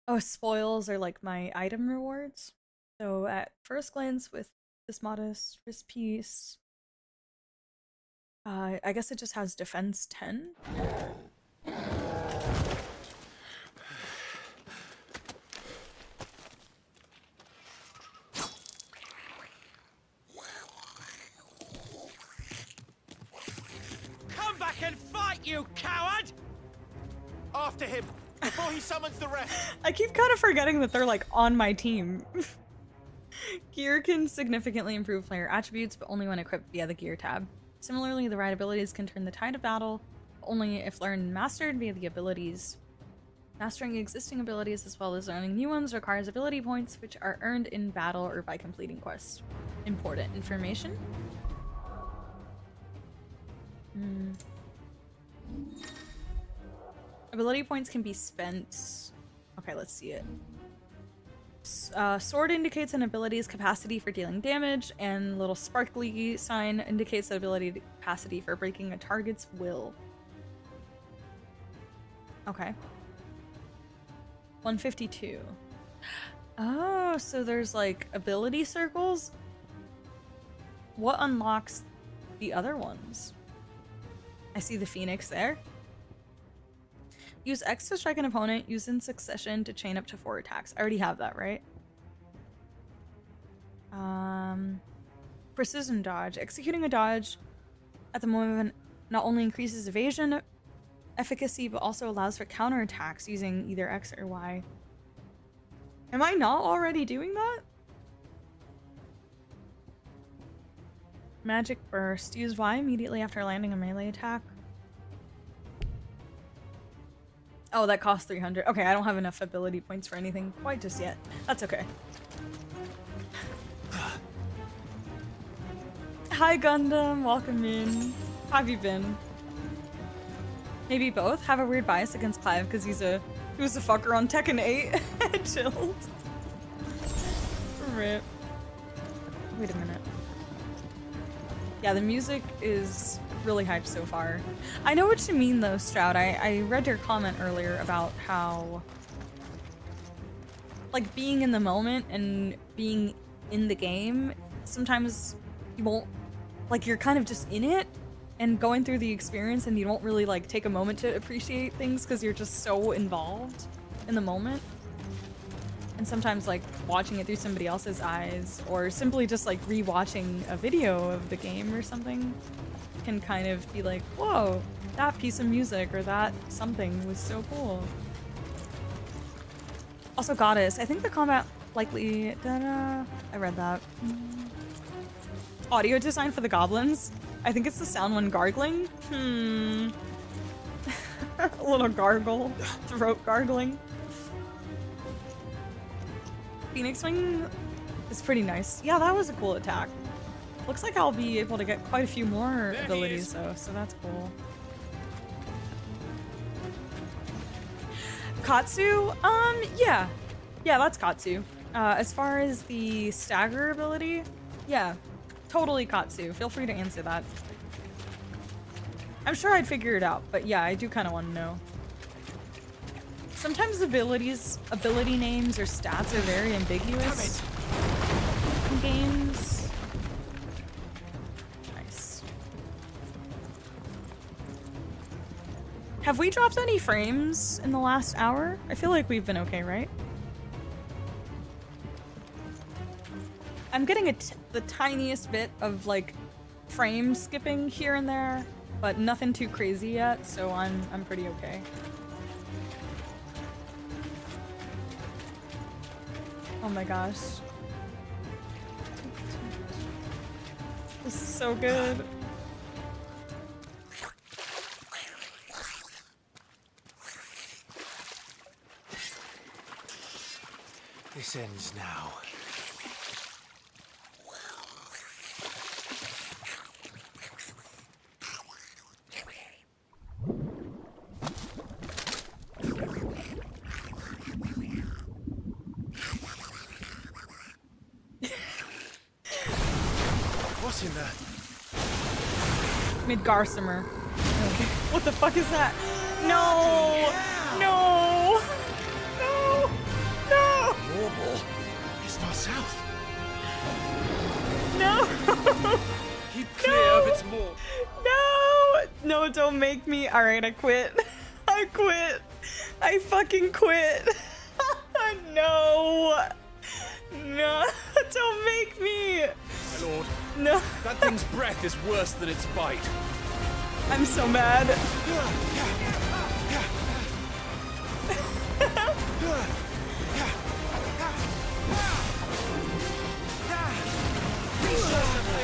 Oh, spoils are like my item rewards. So at first glance with this modest wrist piece, I guess it just has defense 10. Come back and fight, you coward! After him, before he summons the rest. I keep kind of forgetting that they're like on my team. Gear can significantly improve player attributes, but only when equipped via the gear tab. Similarly, the right abilities can turn the tide of battle, but only if learned and mastered via the abilities. Mastering existing abilities as well as learning new ones requires ability points, which are earned in battle or by completing quests. Important information. Ability points can be spent. Okay, let's see it. Sword indicates an ability's capacity for dealing damage, and little sparkly sign indicates the ability capacity for breaking a target's will. Okay. 152. Oh, so there's like ability circles? What unlocks the other ones? I see the Phoenix there. Use X to strike an opponent. Use in succession to chain up to 4 attacks. I already have that, right? Precision dodge. Executing a dodge at the moment not only increases evasion efficacy, but also allows for counterattacks using either X or Y. Am I not already doing that? Magic burst. Use Y immediately after landing a melee attack. Oh, that costs 300. Okay, I don't have enough ability points for anything quite just yet. That's okay. Hi Gundam, welcome in. How have you been? Maybe both? Have a weird bias against Clive because he was a fucker on Tekken 8. Chilled. Rip. Wait a minute. Yeah, the music is really hyped so far. I know what you mean though, Stroud. I read your comment earlier about how like being in the moment and being in the game, sometimes you won't, like you're kind of just in it and going through the experience and you don't really like take a moment to appreciate things because you're just so involved in the moment. And sometimes like watching it through somebody else's eyes or simply just like rewatching a video of the game or something can kind of be like, whoa, that piece of music or that something was so cool. Also Goddess, I think the combat likely, I read that. Audio design for the goblins. I think it's the sound when gargling. A little gargle, throat gargling. Phoenix Wing is pretty nice. Yeah, that was a cool attack. Looks like I'll be able to get quite a few more abilities though, so that's cool. Katsu? Yeah. Yeah, that's Katsu. As far as the stagger ability, yeah, totally Katsu. Feel free to answer that. I'm sure I'd figure it out, but yeah, I do kind of want to know. Sometimes ability names or stats are very ambiguous in games. Nice. Have we dropped any frames in the last hour? I feel like we've been okay, right? I'm getting the tiniest bit of like frame skipping here and there, but nothing too crazy yet, so I'm pretty okay. Oh my gosh. This is so good. This ends now. What's in there? Midgarsimer. Okay. What the fuck is that? No! No! No! No! Warble? It's far south. No! Keep clear of its maw. No! No, don't make me. Alright, I quit. I quit. I fucking quit. No! No! Don't make me! My lord. No. That thing's breath is worse than its bite. I'm so mad. Pay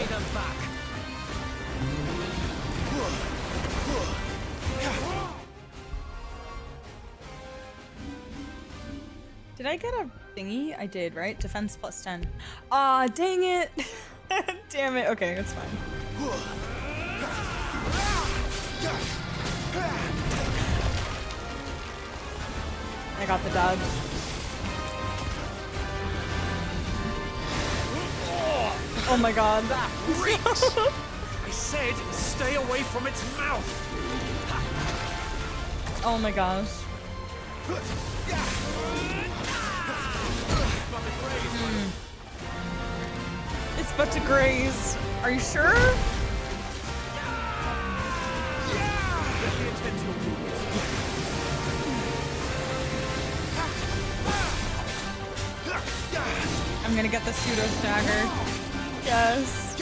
them back. Did I get a thingy? I did, right? Defense plus 10. Aw, dang it. Damn it. Okay, it's fine. I got the dodge. Oh my god. That reeks! I said stay away from its mouth! Oh my gosh. It's but to graze. Are you sure? I'm gonna get the pseudo stagger. Yes.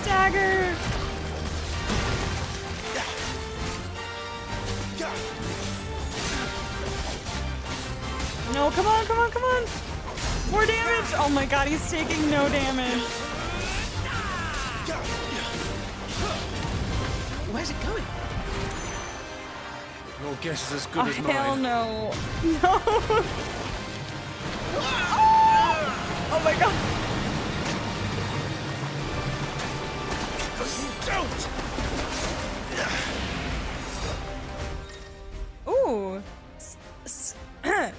Stagger. No, come on, come on, come on! More damage! Oh my god, he's taking no damage. Where's it going? Your guess is as good as mine. Hell no. No! Oh! my god. Ooh.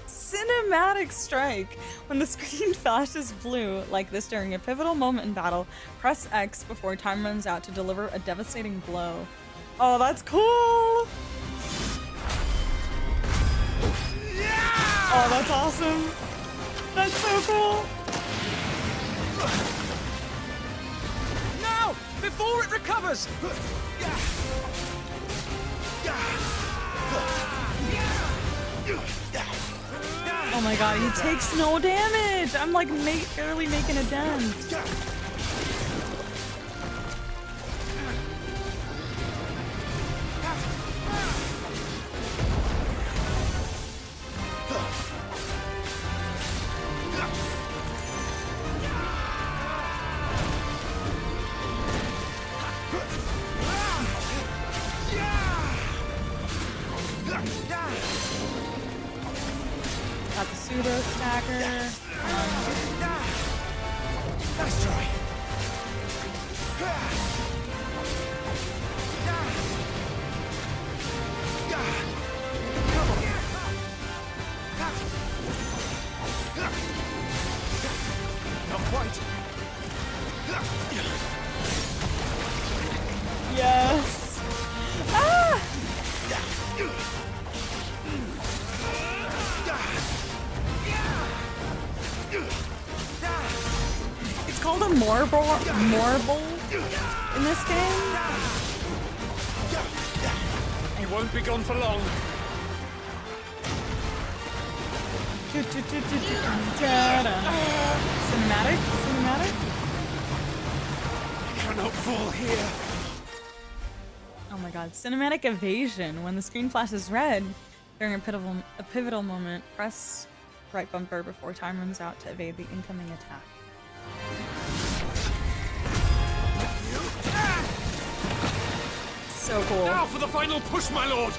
Cinematic strike. When the screen flashes blue like this during a pivotal moment in battle, press X before time runs out to deliver a devastating blow. Oh, that's cool! Oh, that's awesome! That's so cool! Now! Before it recovers! Oh my god, he takes no damage! I'm like barely making a dent. Got the pseudo stagger. Nice try. Not quite. Yes. Ah! It's called a marble in this game. You won't be gone for long. Cinematic? I cannot fall here. Oh my god. Cinematic evasion. When the screen flashes red during a pivotal moment, press right bumper before time runs out to evade the incoming attack. So cool. Now for the final push, my lord.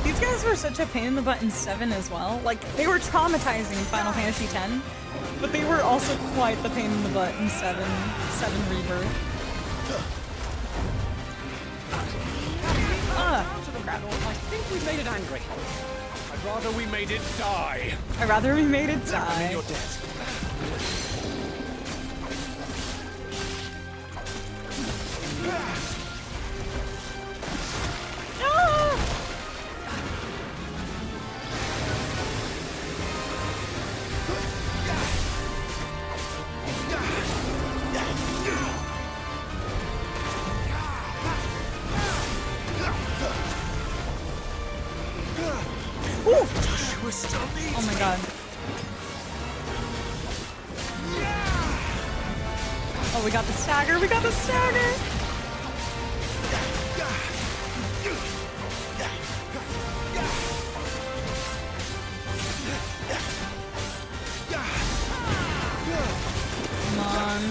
These guys were such a pain in the butt in 7 as well. Like, they were traumatizing in Final Fantasy X, but they were also quite the pain in the butt in 7 Rebirth. I think we made it angry. I'd rather we made it die. I'd rather we made it I mean, die. you're dead. Oh my god. Oh, we got the stagger, we got the stagger! Come on.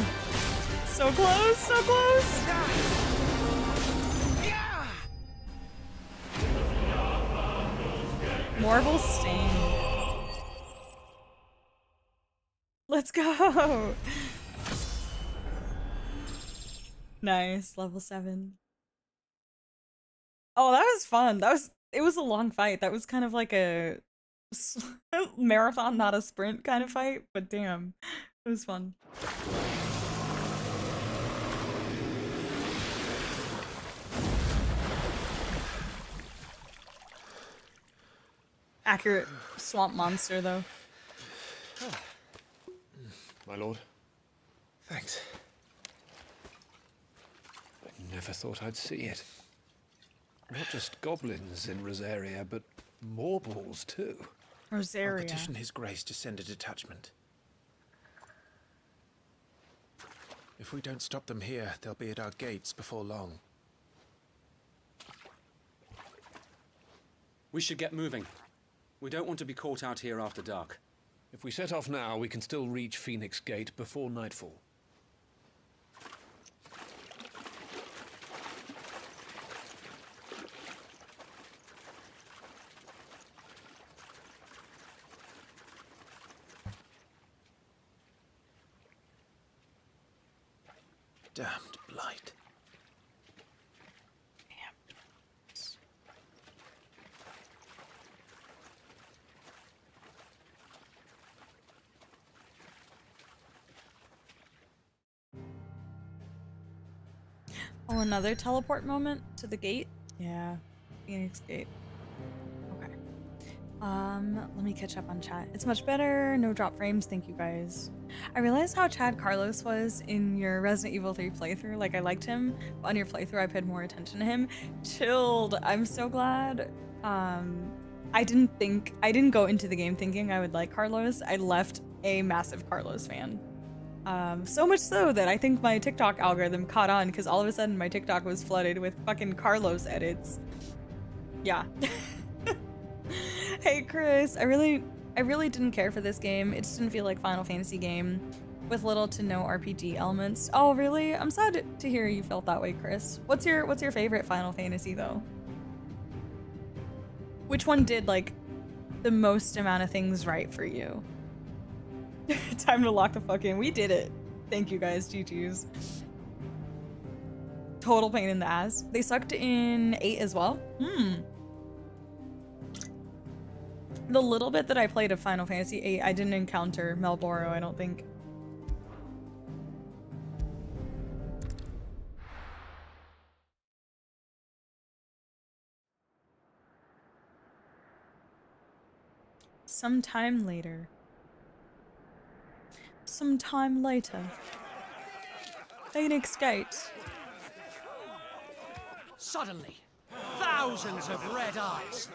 So close, so close! Marble stain. Let's go! Nice, level 7. Oh, that was fun. It was a long fight. That was kind of like a marathon, not a sprint kind of fight, but damn, it was fun. Accurate swamp monster, though. My lord. Thanks. I never thought I'd see it. Not just goblins in Rosaria, but morbals too. Rosaria. I'll petition His Grace to send a detachment. If we don't stop them here, they'll be at our gates before long. We should get moving. We don't want to be caught out here after dark. If we set off now, we can still reach Phoenix Gate before nightfall. Damned blight. Oh, another teleport moment to the gate? Yeah, Phoenix Gate. Okay. Let me catch up on chat. It's much better. No drop frames. Thank you guys. I realized how Chad Carlos was in your Resident Evil 3 playthrough. Like, I liked him, but on your playthrough, I paid more attention to him. Chilled. I'm so glad. I didn't go into the game thinking I would like Carlos. I left a massive Carlos fan. So much so that I think my TikTok algorithm caught on because all of a sudden my TikTok was flooded with fucking Carlos edits. Yeah. Hey Chris, I really didn't care for this game. It just didn't feel like Final Fantasy game with little to no RPG elements. Oh really? I'm sad to hear you felt that way, Chris. What's your favorite Final Fantasy though? Which one did like the most amount of things right for you? Time to lock the fuck in. We did it. Thank you guys, GG's. Total pain in the ass. They sucked in 8 as well? The little bit that I played of Final Fantasy VIII, I didn't encounter Malboro, I don't think. Sometime later. Sometime later. Phoenix Gate. Suddenly, thousands of red eyes.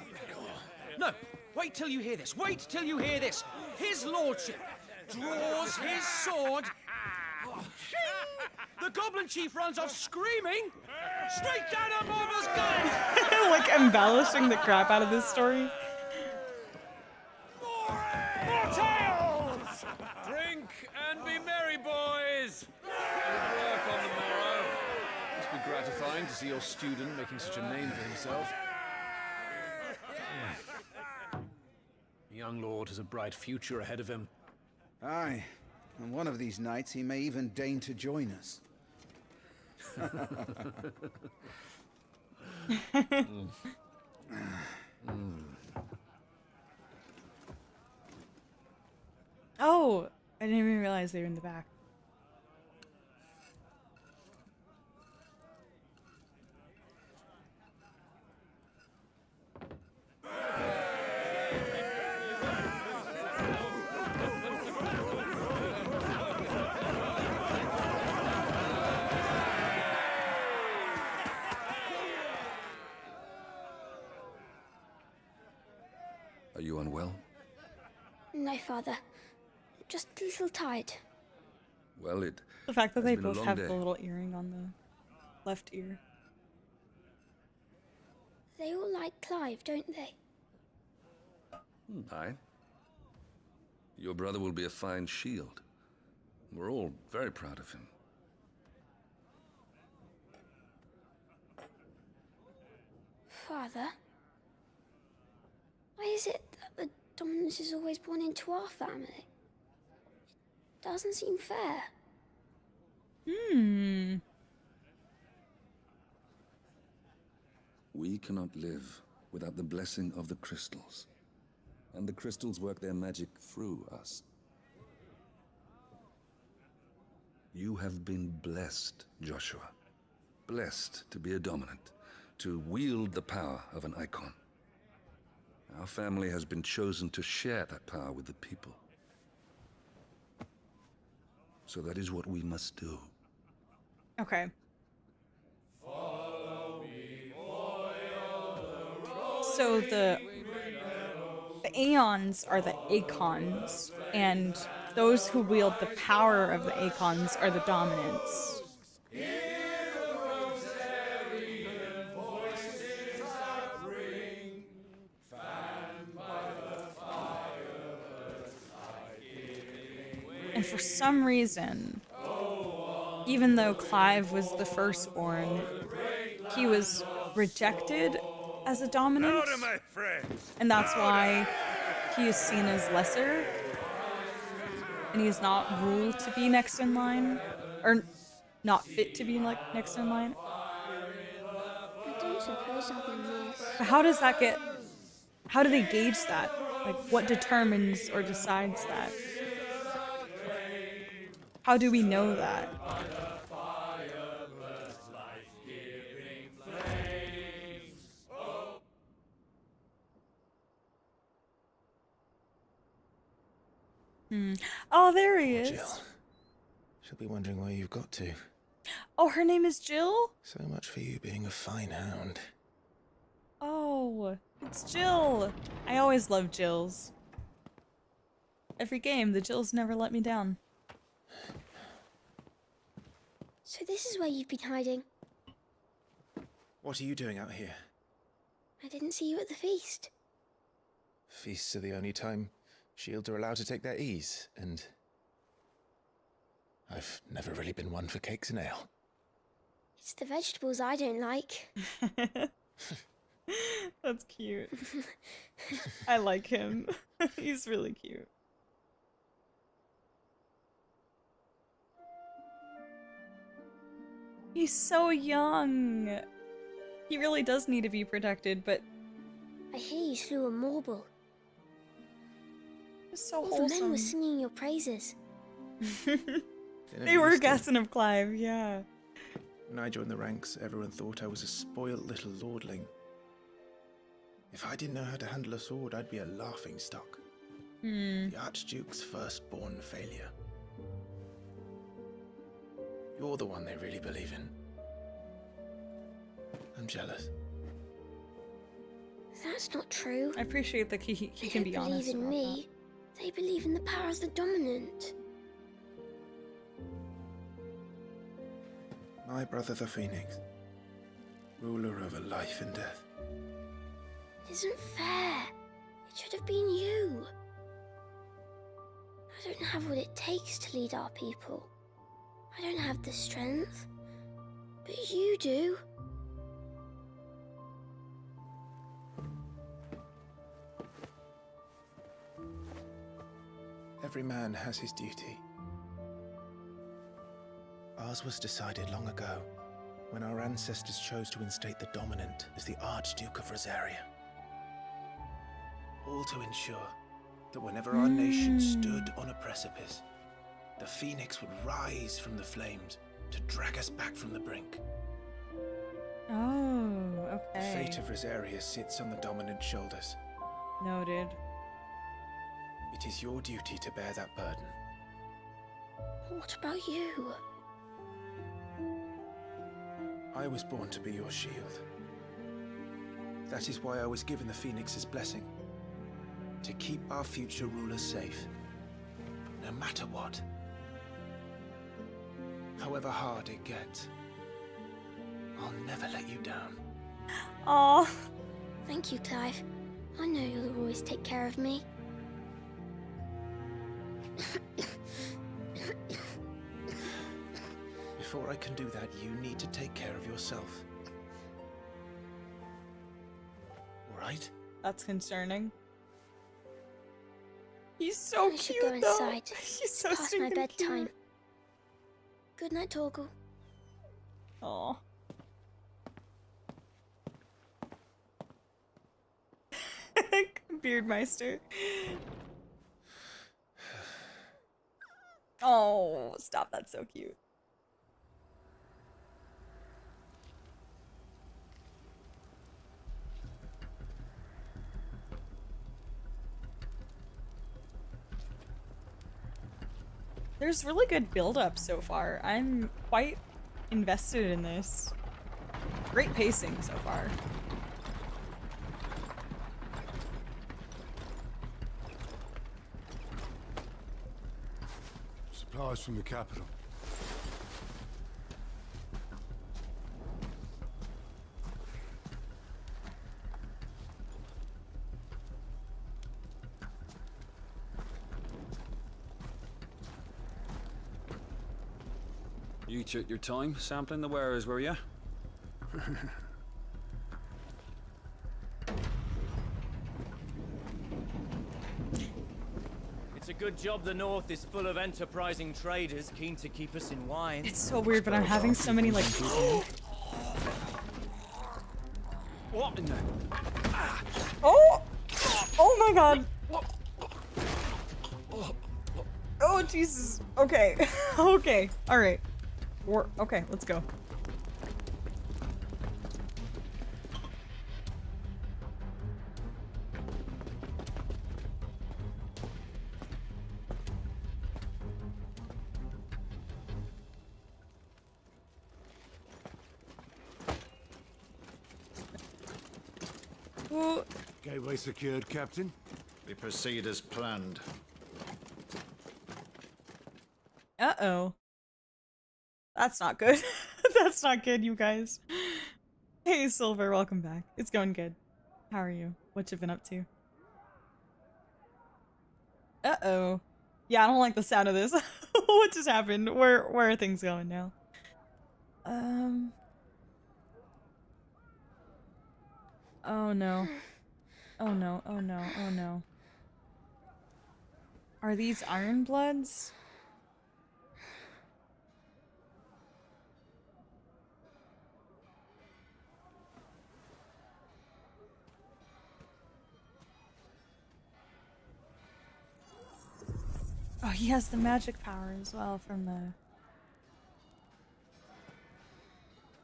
No, wait till you hear this. Wait till you hear this. His lordship draws his sword. The goblin chief runs off screaming straight down a Marvel's gun. Like embellishing the crap out of this story. More tales! Drink and be merry, boys! Good work on the morrow. Must be gratifying to see your student making such a name for himself. The young lord has a bright future ahead of him. Aye, and one of these nights he may even deign to join us. Oh, I didn't even realize they were in the back. Are you unwell? No, Father. Just a little tired. Well, it The fact that has they been a both long have day. the little earring on the left ear. They all like Clive, don't they? Aye. Your brother will be a fine shield. We're all very proud of him. Father? Why is it that the dominance is always born into our family? It doesn't seem fair. We cannot live without the blessing of the crystals. And the crystals work their magic through us. You have been blessed, Joshua. Blessed to be a dominant, to wield the power of an Eikon. Our family has been chosen to share that power with the people. So that is what we must do. Okay. So the Aeons are the Eikons, and those who wield the power of the Eikons are the dominants. And for some reason, even though Clive was the firstborn, he was rejected as a dominant. Louder, my friends! And that's why he is seen as lesser. And he's not ruled to be next in line. Or not fit to be like next in line. I don't suppose I'll be missed. But how does that get... How do they gauge that? Like, what determines or decides that? How do we know that? Oh, there he is. Jill. She'll be wondering where you've got to. Oh, her name is Jill? So much for you being a fine hound. Oh, it's Jill. I always love Jills. Every game, the Jills never let me down. So this is where you've been hiding. What are you doing out here? I didn't see you at the feast. Feasts are the only time shields are allowed to take their ease, and I've never really been one for cakes and ale. It's the vegetables I don't like. That's cute. I like him. He's really cute. He's so young. He really does need to be protected, but... I hear you slew a Marble. It's so All wholesome. the men were singing your praises. They were gassing up Clive, yeah. When I joined the ranks, everyone thought I was a spoiled little lordling. If I didn't know how to handle a sword, I'd be a laughingstock. The Archduke's firstborn failure. You're the one they really believe in. I'm jealous. That's not true. I appreciate that he can be honest They believe in about me. They believe in the power of the dominant. My brother the Phoenix, ruler over life and death. It isn't fair. It should have been you. I don't have what it takes to lead our people. I don't have the strength. But you do. Every man has his duty. Ours was decided long ago, when our ancestors chose to instate the dominant as the Archduke of Rosaria. All to ensure that whenever our nation stood on a precipice, the Phoenix would rise from the flames to drag us back from the brink. Oh, The okay. fate of Rosaria sits on the dominant's shoulders. Noted. It is your duty to bear that burden. What about you? I was born to be your shield. That is why I was given the Phoenix's blessing. To keep our future rulers safe. No matter what. However hard it gets. I'll never let you down. Aww. Thank you, Clive. I know you'll always take care of me. Before I can do that, you need to take care of yourself. Alright? That's concerning. He's so I should cute, go though. inside. He's so Past my stinking bedtime. cute. Good night, Torgal. Aw. Beardmeister. Oh, stop. That's so cute. There's really good build-up so far. I'm quite invested in this. Great pacing so far. Supplies from the capital. You took your time sampling the wares, were you? It's a good job the North is full of enterprising traders keen to keep us in wine. It's so weird, but I'm having so many like. What in the... Oh! Oh my god! Oh Jesus! Okay, okay, all right. Okay, let's go. Gateway secured, Captain. We proceed as planned. Uh-oh. That's not good. That's not good, you guys. Hey, Silver, welcome back. It's going good. How are you? What you been up to? Uh-oh. Yeah, I don't like the sound of this. What just happened? Where are things going now? Oh no. Oh no, oh no, oh no. Are these Iron Bloods? Oh, he has the magic power as well from the...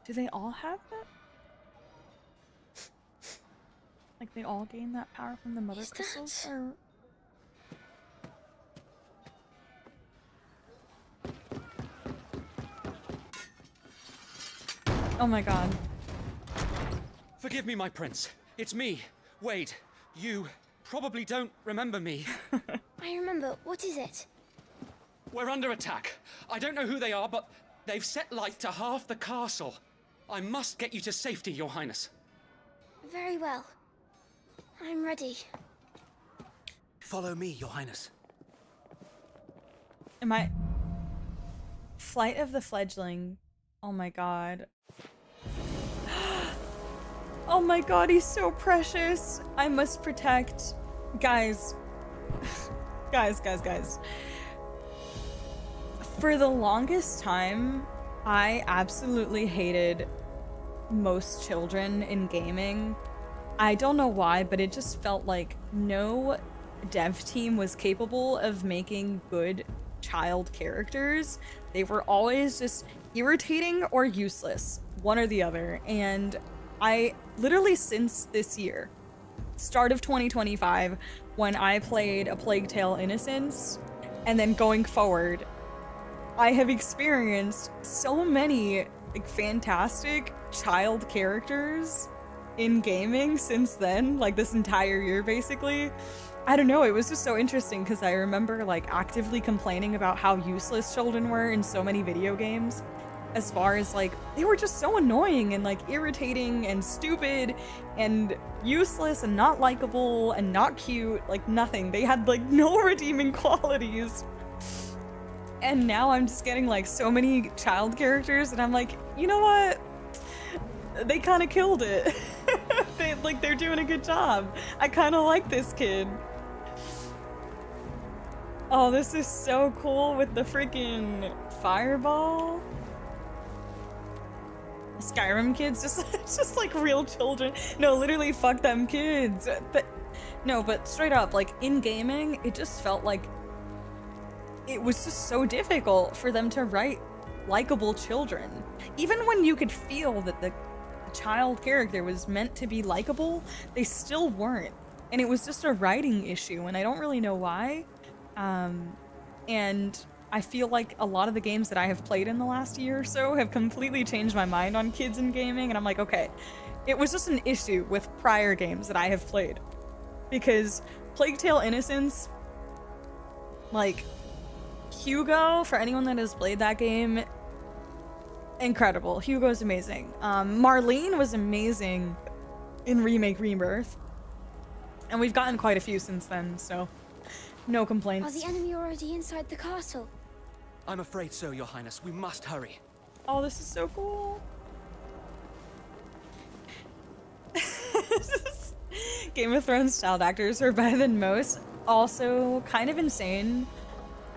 Do they all have that? Like, they all gain that power from the mother crystals? Or... Oh my god. Forgive me, my prince. It's me, Wade. You probably don't remember me. I remember. What is it? We're under attack. I don't know who they are, but they've set light to half the castle. I must get you to safety, Your Highness. Very well. I'm ready. Follow me, Your Highness. Am I... Flight of the Fledgling. Oh my god. Oh my god, he's so precious. I must protect... Guys. Guys. For the longest time, I absolutely hated most children in gaming. I don't know why, but it just felt like no dev team was capable of making good child characters. They were always just irritating or useless, one or the other. And I literally, since this year, start of 2025, when I played A Plague Tale: Innocence, and then going forward, I have experienced so many like fantastic child characters in gaming since then, like this entire year basically. I don't know, it was just so interesting because I remember like actively complaining about how useless children were in so many video games, as far as like they were just so annoying and like irritating and stupid and useless and not likable and not cute, like nothing. They had like no redeeming qualities. And now I'm just getting like so many child characters and I'm like, you know what? They kind of killed it. They're doing a good job. I kind of like this kid. Oh, this is so cool with the freaking fireball. Skyrim kids, just like real children. No, literally, fuck them kids. But straight up, like in gaming, it just felt like it was just so difficult for them to write likable children. Even when you could feel that the child character was meant to be likable, they still weren't. And it was just a writing issue, and I don't really know why. And I feel like a lot of the games that I have played in the last year or so have completely changed my mind on kids in gaming, and I'm like, okay, it was just an issue with prior games that I have played. Because Plague Tale: Innocence, like, Hugo, for anyone that has played that game, incredible. Hugo's amazing. Marlene was amazing in Remake Rebirth. And we've gotten quite a few since then, so no Are complaints. the enemy already inside the castle? I'm afraid so, Your Highness. We must hurry. Oh, this is so cool. Game of Thrones child actors are better than most. Also kind of insane.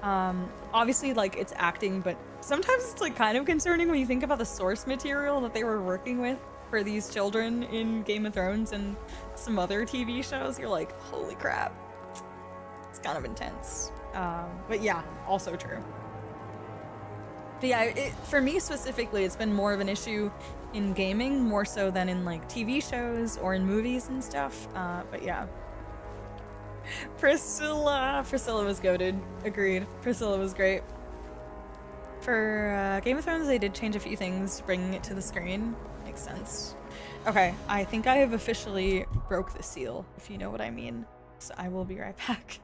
Obviously like it's acting, but sometimes it's like kind of concerning when you think about the source material that they were working with for these children in Game of Thrones and some other TV shows. You're like, holy crap. It's kind of intense. But yeah, also true. But yeah, for me specifically, it's been more of an issue in gaming, more so than in like TV shows or in movies and stuff. But yeah. Priscilla was goated. Agreed. Priscilla was great. For Game of Thrones, they did change a few things, bringing it to the screen. Makes sense. Okay, I think I have officially broke the seal, if you know what I mean. So I will be right back.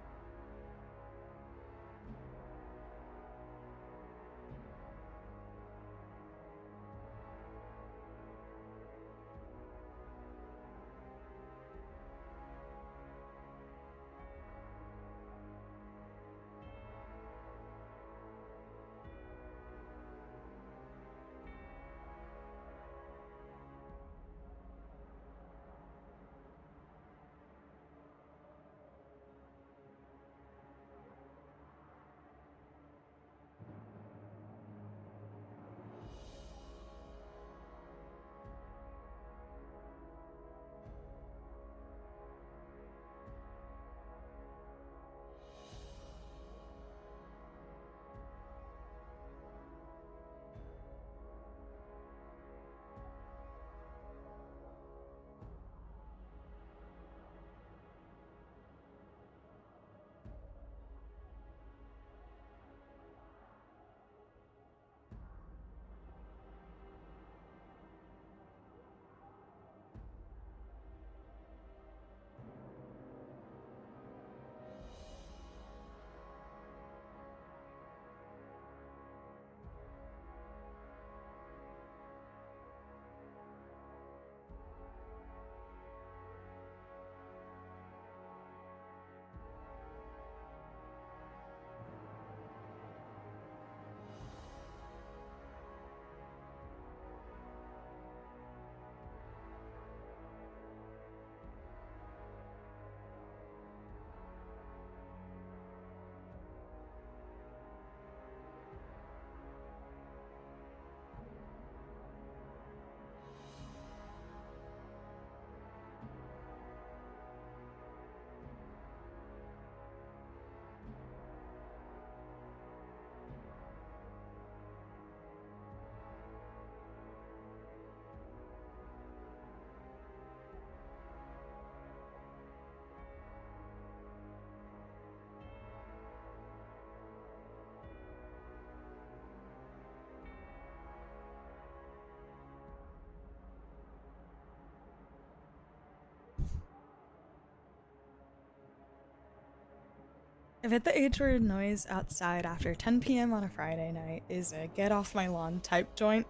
If at the age where noise outside after 10 p.m. on a Friday night is a get off my lawn type joint,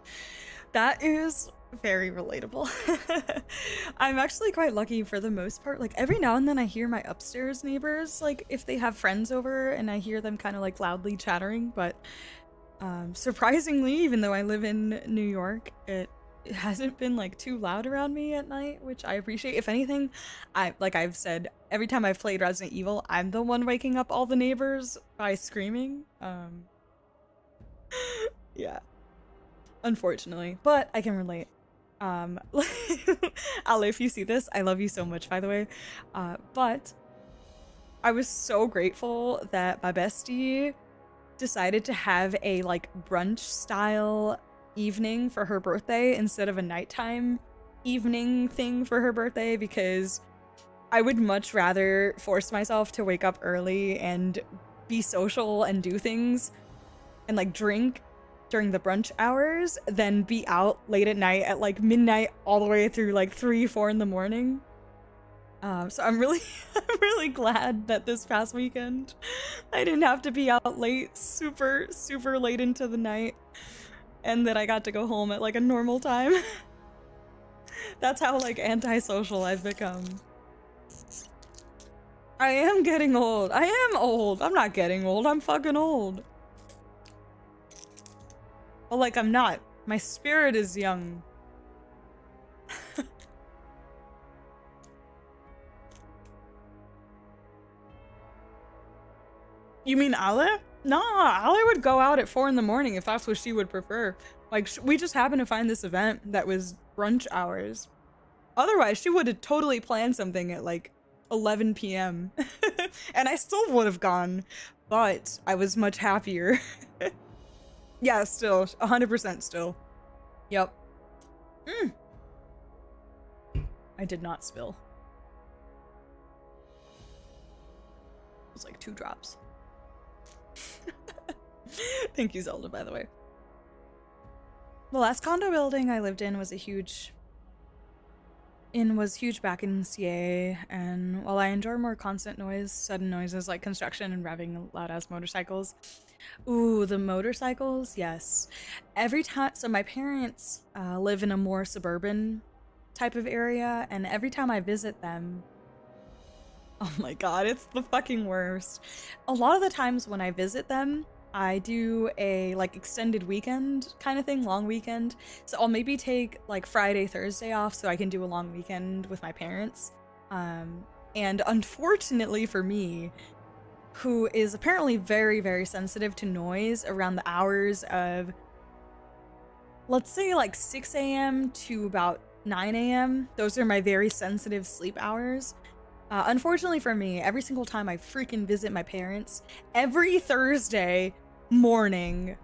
that is very relatable. I'm actually quite lucky for the most part. Like every now and then I hear my upstairs neighbors, like if they have friends over and I hear them kind of like loudly chattering, but surprisingly, even though I live in New York, it hasn't been like too loud around me at night, which I appreciate. If anything, like I've said, every time I've played Resident Evil, I'm the one waking up all the neighbors by screaming. Yeah, unfortunately, but I can relate. Ale, if you see this, I love you so much, by the way. But I was so grateful that my bestie decided to have a like brunch style evening for her birthday instead of a nighttime evening thing for her birthday, because I would much rather force myself to wake up early and be social and do things and like drink during the brunch hours than be out late at night at like midnight all the way through like 3-4 in the morning. So I'm really glad that this past weekend I didn't have to be out late, super late into the night, and that I got to go home at like a normal time. That's how like antisocial I've become. I am getting old. I am old. I'm not getting old. I'm fucking old. Well, like I'm not My spirit is young. You mean Ale? Nah, Ale would go out at 4 in the morning if that's what she would prefer. Like, we just happened to find this event that was brunch hours. Otherwise, she would have totally planned something at like 11 p.m. And I still would have gone, but I was much happier. Yeah, still, 100% still. Yep. I did not spill. It was like 2 drops. Thank you, Zelda, by the way. The last condo building I lived in was huge back in CA, and while I enjoy more constant noise, sudden noises like construction and revving loud-ass motorcycles. Ooh, the motorcycles, yes. Every time, so my parents live in a more suburban type of area, and every time I visit them, oh my god, it's the fucking worst. A lot of the times when I visit them, I do a like extended weekend kind of thing, long weekend. So I'll maybe take like Friday, Thursday off so I can do a long weekend with my parents. And unfortunately for me, who is apparently very, very sensitive to noise around the hours of, let's say like 6 a.m. to about 9 a.m. Those are my very sensitive sleep hours. Unfortunately for me, every single time I freaking visit my parents, every Thursday morning,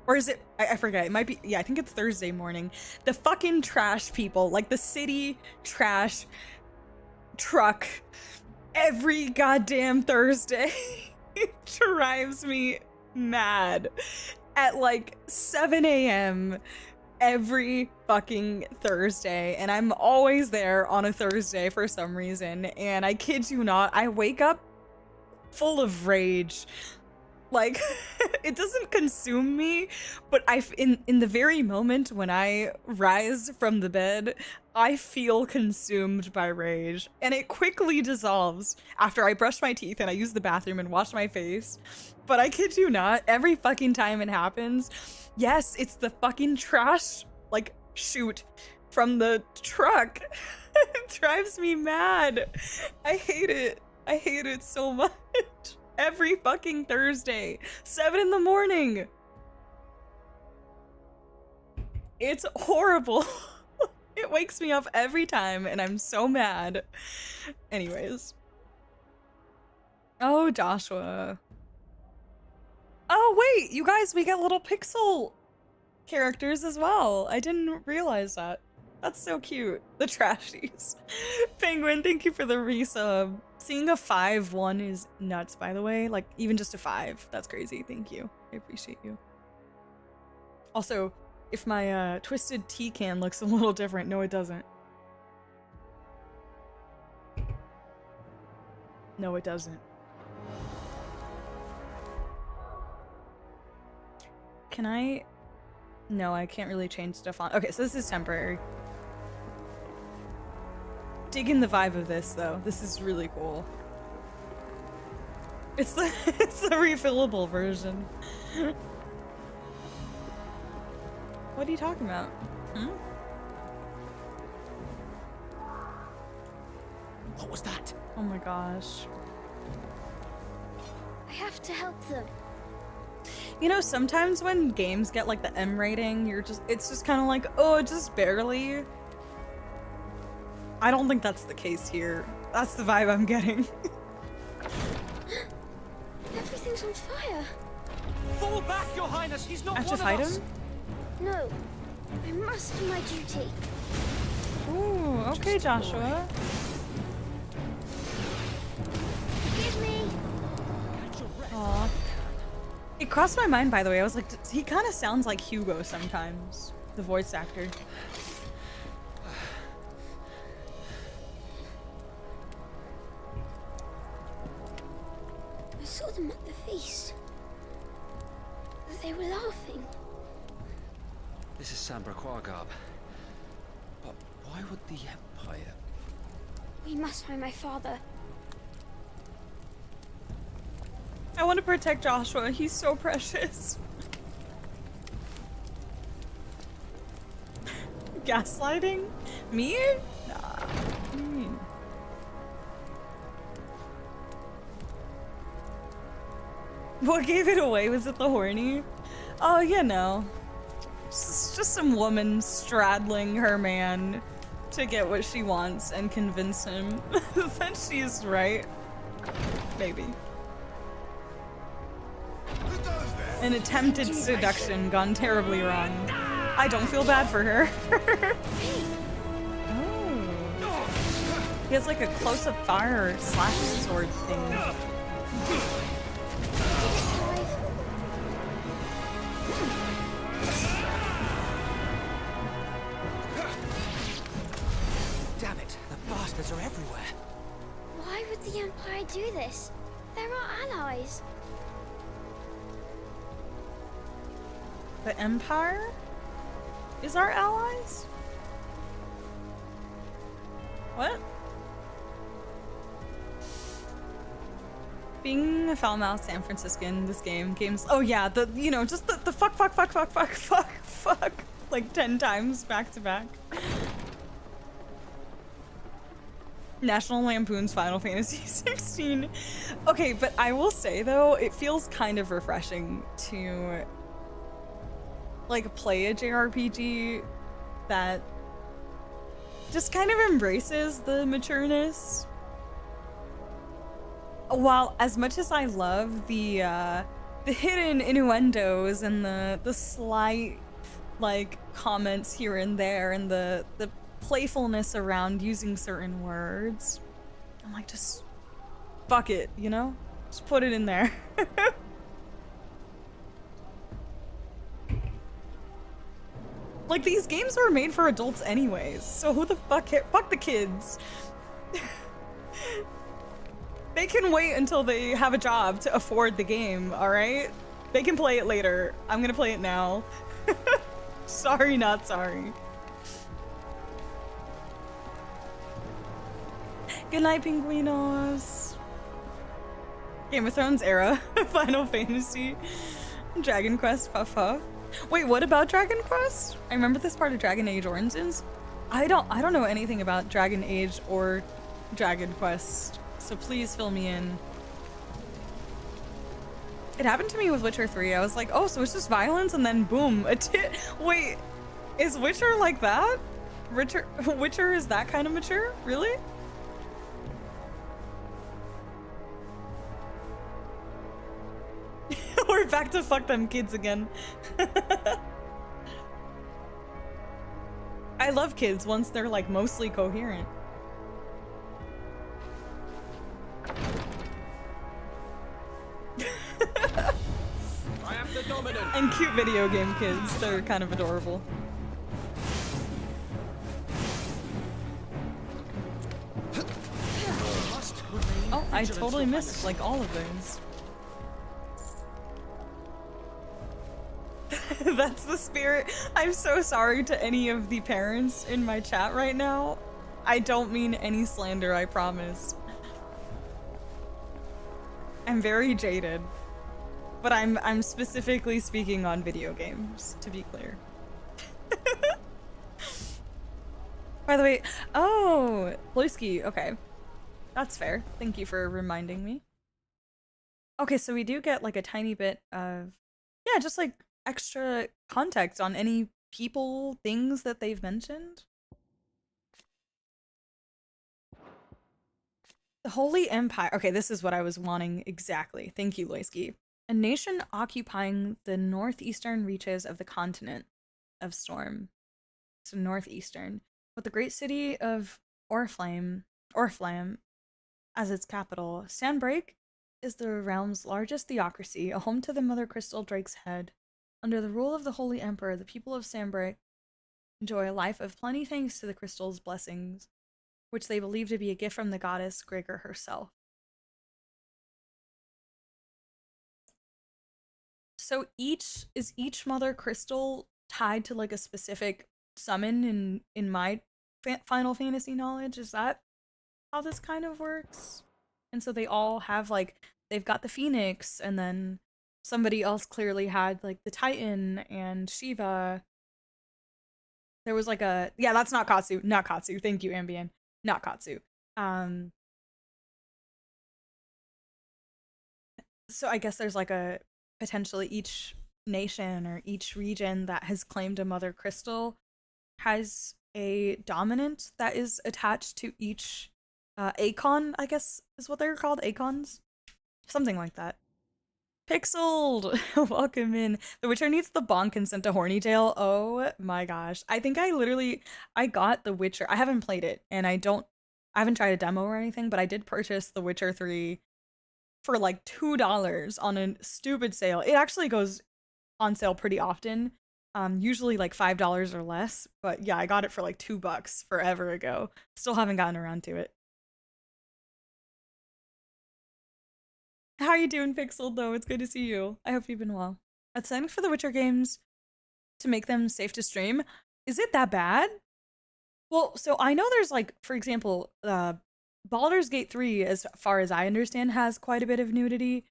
or is it, I forget, it might be, yeah, I think it's Thursday morning, the fucking trash people, like the city trash truck, every goddamn Thursday drives me mad at like 7 a.m. every fucking Thursday, and I'm always there on a Thursday for some reason, and I kid you not, I wake up full of rage. Like, it doesn't consume me, but in the very moment when I rise from the bed, I feel consumed by rage, and it quickly dissolves after I brush my teeth and I use the bathroom and wash my face. But I kid you not, every fucking time it happens, yes, it's the fucking trash, like, chute from the truck. It drives me mad. I hate it. I hate it so much. Every fucking Thursday, 7 in the morning. It's horrible. It wakes me up every time, and I'm so mad. Anyways. Oh, Joshua. Oh, wait, you guys, we get little pixel characters as well. I didn't realize that. That's so cute. The trashies. Penguin, thank you for the resub. Seeing a 5-1 is nuts, by the way. Like, even just a 5. That's crazy. Thank you. I appreciate you. Also, if my twisted tea can looks a little different, no, it doesn't. No, it doesn't. Can I? No, I can't really change stuff on. Okay, so this is temporary. Digging the vibe of this though. This is really cool. It's the refillable version. What are you talking about? Hmm? What was that? Oh my gosh. I have to help them. You know, sometimes when games get like the M rating, it's just kind of like, oh, just barely. I don't think that's the case here. That's the vibe I'm getting. Everything's on fire. Fall back, Your Highness. He's not I have one to fight of us. him? No, I must do my duty. Ooh, okay, Joshua. Forgive me. Aw. It crossed my mind, by the way. I was like, he kind of sounds like Hugo sometimes, the voice actor. I saw them at the feast. They were laughing. This is Sambra Quargarb. But why would the Empire? We must find my father. I want to protect Joshua. He's so precious. Gaslighting? Me? Nah. What gave it away? Was it the horny? Oh, you know. Just some woman straddling her man to get what she wants and convince him that she's right. Maybe. An attempted seduction gone terribly wrong. I don't feel bad for her. Oh. He has like a close-up fire slash sword thing. Damn it, the bastards are everywhere. Why would the Empire do this? They're our allies. The Empire is our allies? What? Being a foul-mouthed San Franciscan, this game's oh yeah, you know, just the fuck, like 10 times back to back. National Lampoon's Final Fantasy XVI. Okay, but I will say though, it feels kind of refreshing to like play a JRPG that just kind of embraces the matureness. While as much as I love the hidden innuendos and the slight like comments here and there and the playfulness around using certain words, I'm like, just fuck it, you know? Just put it in there. Like, these games were made for adults anyways, so who the fuck fuck the kids. They can wait until they have a job to afford the game, alright? They can play it later. I'm gonna play it now. Sorry, not sorry. Good night, Pinguinos. Game of Thrones era. Final Fantasy. Dragon Quest, puff puff. Wait, what about Dragon Quest? I remember this part of Dragon Age Origins. I don't know anything about Dragon Age or Dragon Quest, so please fill me in. It happened to me with Witcher 3. I was like, oh, so it's just violence and then boom, a tit. Wait, is Witcher like that? Witcher is that kind of mature? Really? We're back to fuck them kids again. I love kids once they're like mostly coherent. I am the dominant. And cute video game kids, they're kind of adorable. Oh, I totally missed like all of those. That's the spirit. I'm so sorry to any of the parents in my chat right now. I don't mean any slander, I promise. I'm very jaded. But I'm specifically speaking on video games, to be clear. By the way, oh, Bluesky, okay. That's fair. Thank you for reminding me. Okay, so we do get like a tiny bit of, yeah, just like extra context on any people, things that they've mentioned. The Holy Empire. Okay, this is what I was wanting exactly. Thank you, Loisky. A nation occupying the northeastern reaches of the continent of Storm. So northeastern. With the great city of Oriflamme as its capital. Sandbreak is the realm's largest theocracy, a home to the Mother Crystal Drake's Head. Under the rule of the Holy Emperor, the people of Sandbreak enjoy a life of plenty thanks to the crystal's blessings, which they believe to be a gift from the goddess Gregor herself. So each Mother Crystal tied to like a specific summon in my Final Fantasy knowledge? Is that how this kind of works? And so they all have like, they've got the Phoenix, and then somebody else clearly had like the Titan and Shiva. There was like a, yeah, that's not Katsu. Not Katsu. Thank you, Ambien. Not Katsu. So I guess there's like a, potentially each nation or each region that has claimed a mother crystal has a dominant that is attached to each Eikon, I guess is what they're called. Eikons? Something like that. Pixeled! Welcome in. The Witcher needs the bonk and sent a horny tail. Oh my gosh. I think I got The Witcher. I haven't played it, and I haven't tried a demo or anything, but I did purchase The Witcher 3 for like $2 on a stupid sale. It actually goes on sale pretty often. Usually like $5 or less, but yeah, I got it for like $2 forever ago. Still haven't gotten around to it. How are you doing, Pixel, though? It's good to see you. I hope you've been well. Excited for the Witcher games to make them safe to stream. Is it that bad? Well, so I know there's like, for example, Baldur's Gate 3, as far as I understand, has quite a bit of nudity.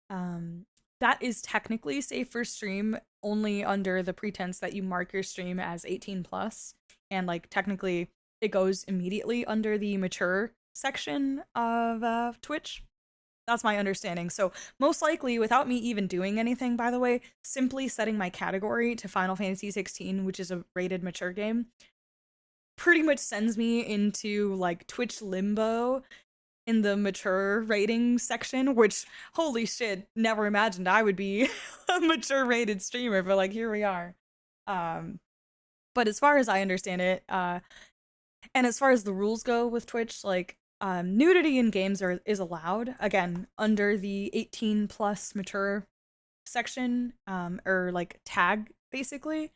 That is technically safe for stream only under the pretense that you mark your stream as 18 plus. And like technically it goes immediately under the mature section of Twitch. That's my understanding. So most likely, without me even doing anything, by the way, simply setting my category to Final Fantasy XVI, which is a rated mature game, pretty much sends me into like Twitch limbo in the mature rating section, which, holy shit, never imagined I would be a mature rated streamer, but like here we are. But as far as I understand it, and as far as the rules go with Twitch, like nudity in games is allowed, again, under the 18 plus mature section, or like tag, basically.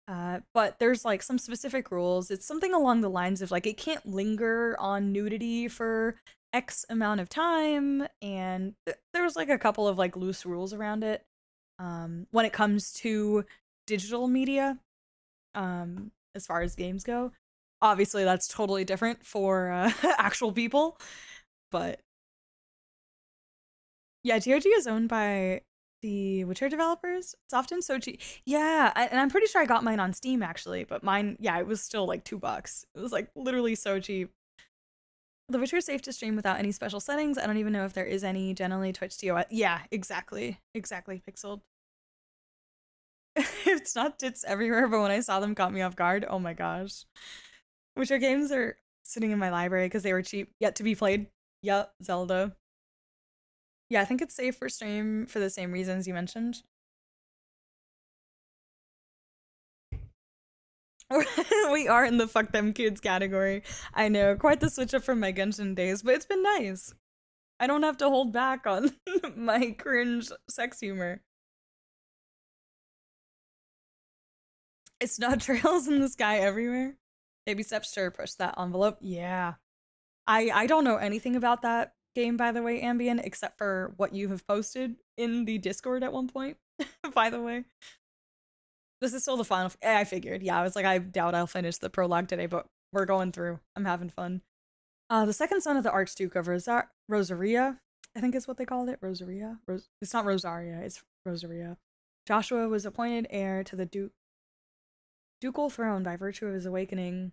But there's like some specific rules. It's something along the lines of like it can't linger on nudity for X amount of time, and there was like a couple of like loose rules around it. When it comes to digital media, as far as games go. Obviously, that's totally different for actual people, but yeah, GOG is owned by the Witcher developers. It's often so cheap. Yeah, and I'm pretty sure I got mine on Steam actually, but mine, yeah, it was still like $2. It was like literally so cheap. The Witcher is safe to stream without any special settings. I don't even know if there is any. Generally, Twitch TOS. Yeah, exactly, Pixeled. It's not tits everywhere, but when I saw them, caught me off guard. Oh my gosh. Witcher games are sitting in my library because they were cheap, yet to be played. Yup, Zelda. Yeah, I think it's safe for stream for the same reasons you mentioned. We are in the fuck them kids category. I know, quite the switch up from my Genshin days, but it's been nice. I don't have to hold back on my cringe sex humor. It's not trails in the sky everywhere. Baby steps sure push that envelope. Yeah. I don't know anything about that game, by the way, Ambien, except for what you have posted in the Discord at one point, by the way. This is still the final. I figured. Yeah, I was like, I doubt I'll finish the prologue today, but we're going through. I'm having fun. The second son of the Archduke of Rosaria, I think is what they called it. Rosaria? It's not Rosaria, it's Rosaria. Joshua was appointed heir to the ducal throne by virtue of his awakening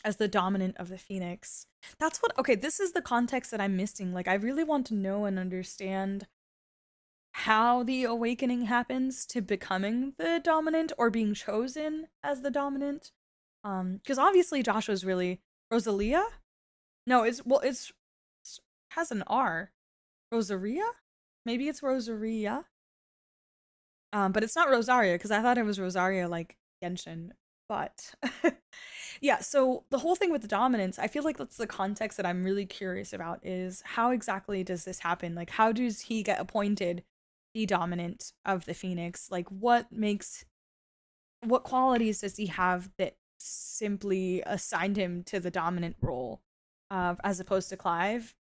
as the dominant of the Phoenix. That's what, okay, this is the context that I'm missing. Like, I really want to know and understand how the awakening happens to becoming the dominant or being chosen as the dominant. Because obviously Joshua's really Rosalia? No, it's has an R. Rosaria? Maybe it's Rosaria. But it's not Rosaria, because I thought it was Rosaria like Genshin. But yeah, so the whole thing with the dominance, I feel like that's the context that I'm really curious about, is how exactly does this happen? Like, how does he get appointed the dominant of the Phoenix? Like, what qualities does he have that simply assigned him to the dominant role, as opposed to Clive?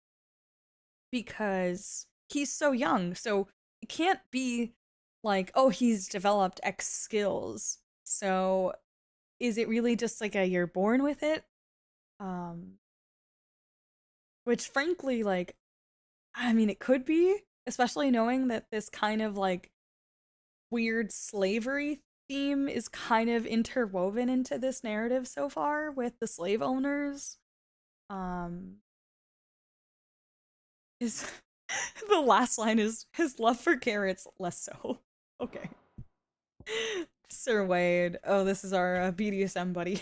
Because he's so young, so it can't be like, oh, he's developed X skills. So is it really just like a you're born with it? Which frankly, like, I mean, it could be, especially knowing that this kind of like weird slavery theme is kind of interwoven into this narrative so far with the slave owners. Is the last line is his love for carrots, less so. Okay. Sir Wade. Oh, this is our BDSM buddy.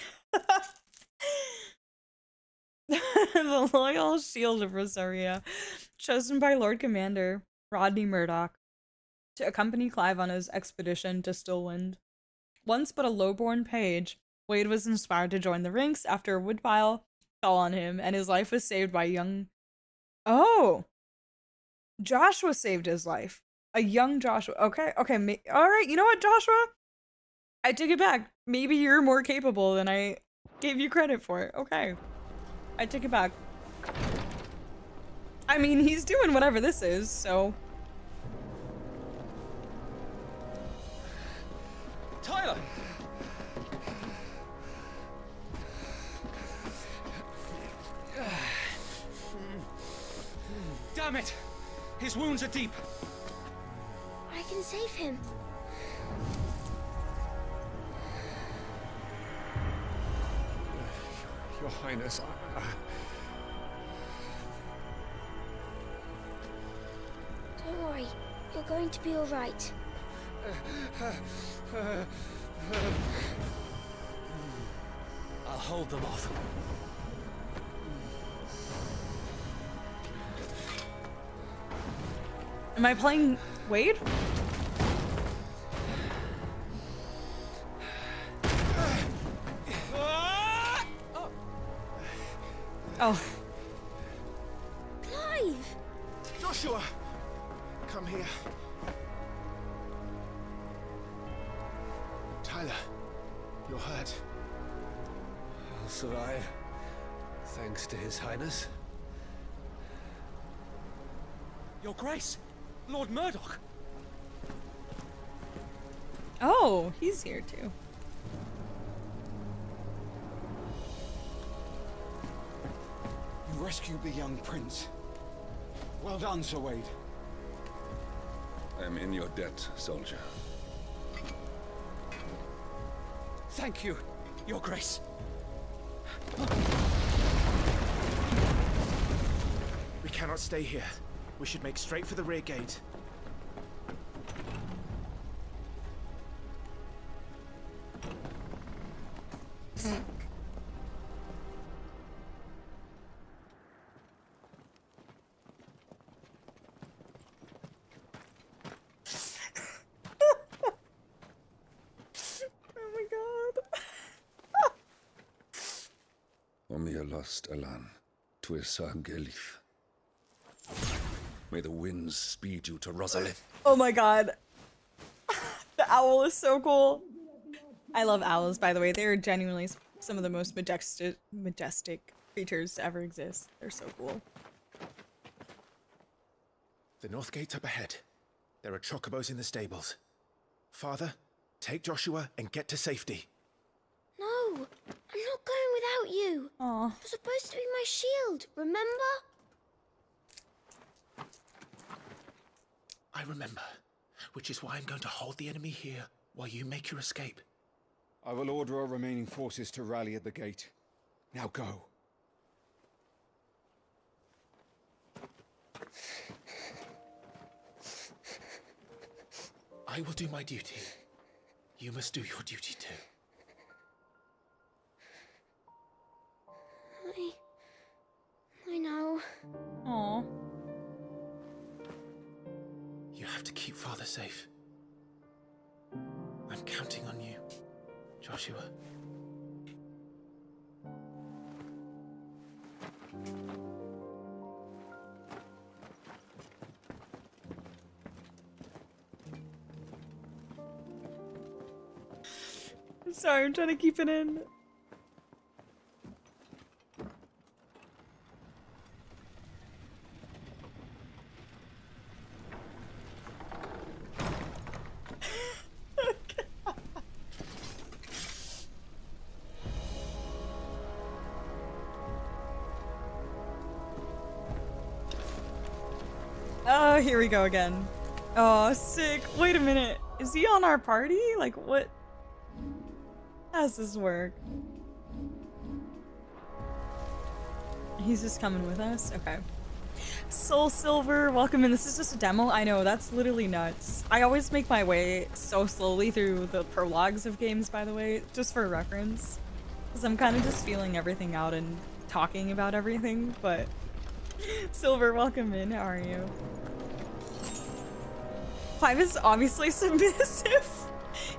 The loyal shield of Rosaria, chosen by Lord Commander Rodney Murdoch to accompany Clive on his expedition to Stillwind. Once but a lowborn page, Wade was inspired to join the ranks after a woodpile fell on him, and his life was saved by young... Oh! Joshua saved his life. A young Joshua. Okay, okay, alright, you know what, Joshua? I take it back. Maybe you're more capable than I gave you credit for. Okay. I take it back. I mean, he's doing whatever this is, so... Tyler! Damn it! His wounds are deep. I can save him. Your Highness, Don't worry. You're going to be all right. I'll hold them off. Am I playing Wade? Oh. Clive! Joshua! Come here. Tyler, you're hurt. I'll survive, thanks to His Highness. Your Grace, Lord Murdoch. Oh, he's here too. You rescued the young prince. Well done, Sir Wade. I am in your debt, soldier. Thank you, Your Grace. We cannot stay here. We should make straight for the rear gate. Oh my god. Omnia lost Alan, Tuisa Gelif. May the winds speed you to Rosalith. Oh my god. The owl is so cool. I love owls, by the way. They are genuinely some of the most majestic creatures to ever exist. They're so cool. The north gate's up ahead. There are chocobos in the stables. Father, take Joshua and get to safety. No, I'm not going without you. Aw. You're supposed to be my shield, remember? I remember, which is why I'm going to hold the enemy here while you make your escape. I will order our remaining forces to rally at the gate. Now go. I will do my duty. You must do your duty too. I know. Aw. You have to keep Father safe. I'm counting on you, Joshua. I'm sorry, I'm trying to keep it in. Oh, here we go again. Oh, sick. Wait a minute. Is he on our party? Like, what? How does this work? He's just coming with us? Okay. Soul Silver, welcome in. This is just a demo. I know, that's literally nuts. I always make my way so slowly through the prologues of games, by the way, just for reference. Because I'm kind of just feeling everything out and talking about everything, but... Silver, welcome in. How are you? Clive is obviously submissive.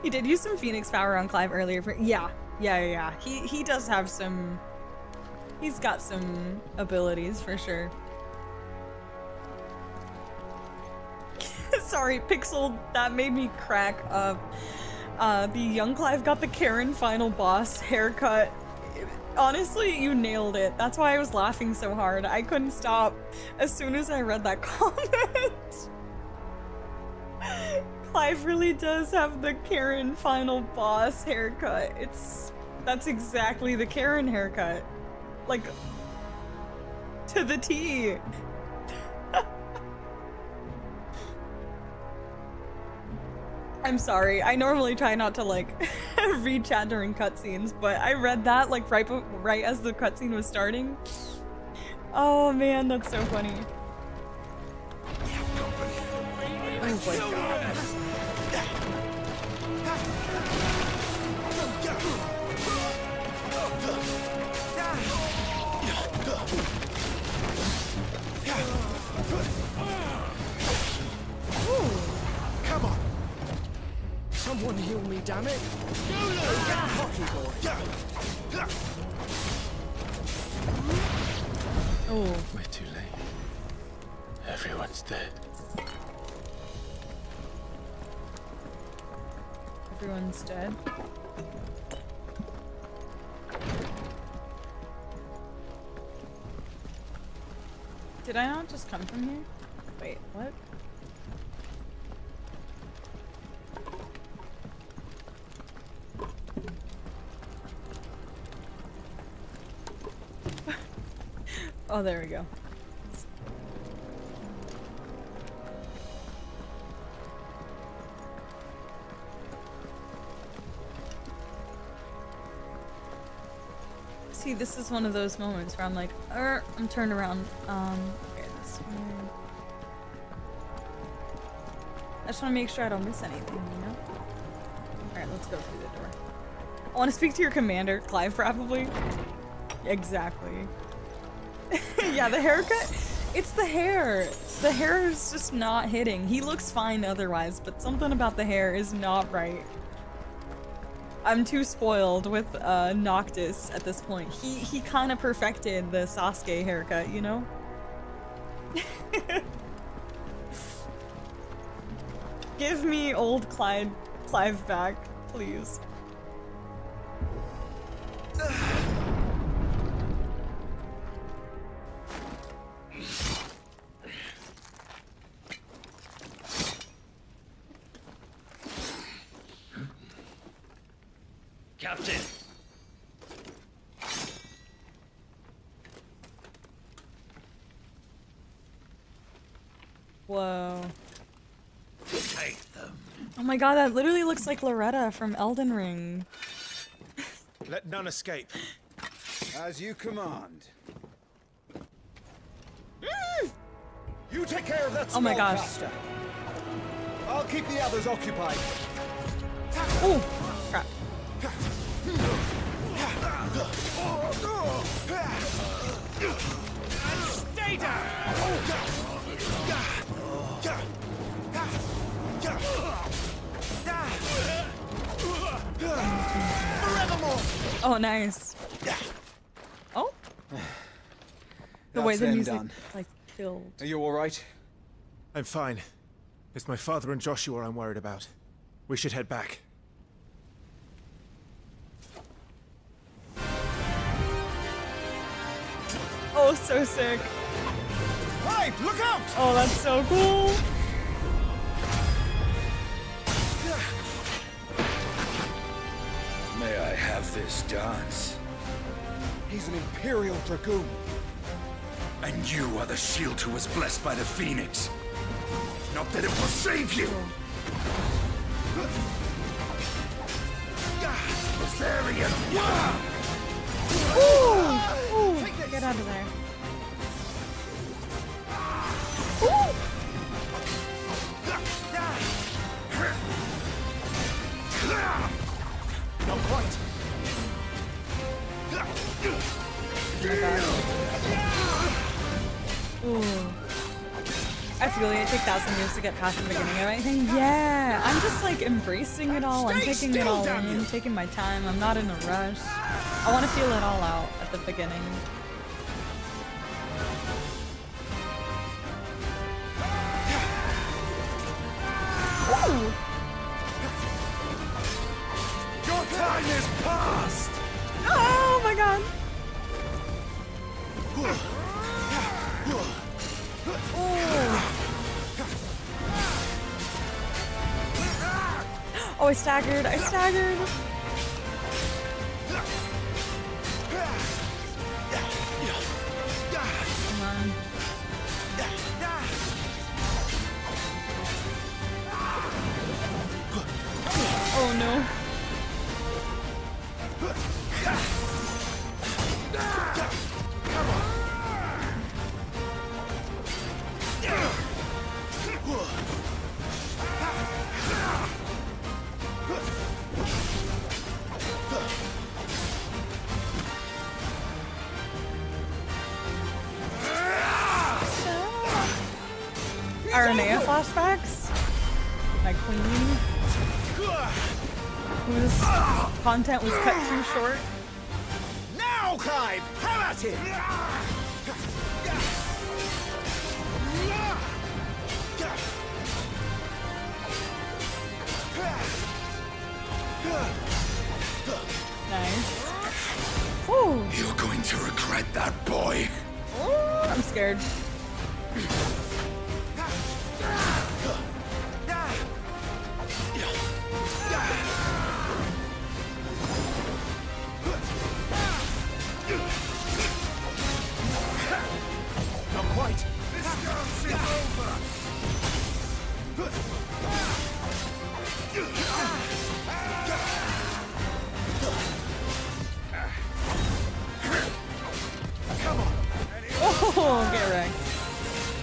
He did use some Phoenix power on Clive earlier. Yeah. He does have some... He's got some abilities for sure. Sorry, Pixel, that made me crack up. The young Clive got the Karen final boss haircut. Honestly, you nailed it. That's why I was laughing so hard. I couldn't stop as soon as I read that comment. Clive really does have the Karen final boss haircut. That's exactly the Karen haircut. Like, to the T. I'm sorry. I normally try not to like read chat during cutscenes, but I read that like right as the cutscene was starting. Oh man, that's so funny. Oh my god. Come on! Someone heal me, damn it! Hockey boy! Oh. We're too late. Everyone's dead. Everyone's dead. Did I not just come from here? Wait, what? Oh, there we go. See, this is one of those moments where I'm like, I'm turned around. Okay, this one. I just want to make sure I don't miss anything, you know? Alright, let's go through the door. I want to speak to your commander, Clive, probably. Exactly. Yeah, the haircut, it's the hair. The hair is just not hitting. He looks fine otherwise, but something about the hair is not right. I'm too spoiled with Noctis at this point. He kind of perfected the Sasuke haircut, you know? Give me old Clive back, please. Captain! Whoa. Take them. Oh my god, that literally looks like Loretta from Elden Ring. Let none escape. As you command. You take care of that Oh my gosh. spellcaster. I'll keep the others occupied. Oh, crap. Stay down! Forevermore! Oh, nice. Oh? The way the That's music, done. like, killed. Are you all right? I'm fine. It's my father and Joshua I'm worried about. We should head back. Oh, so sick. Right, look out! Oh, that's so cool. May I have this dance? He's an Imperial Dragoon. And you are the shield who was blessed by the Phoenix. Not that it will save you! There out of there. Ooh! Not quite. Oh my god. Ooh. I feel like it take 1,000 years to get past the beginning of anything. Yeah, I'm just like embracing it all. I'm taking it all in, taking my time. I'm not in a rush. I want to feel it all out at the beginning. Ooh. Your time is past! Oh my god. Oh, I staggered. I staggered. Come on. Oh no. Aranea flashbacks? My queen, whose content was cut too short. Now, Clive! Have at it! Nice. Woo. You're going to regret that, boy. Ooh, I'm scared. Not quite. This dance is over! Come on. Oh, get wrecked.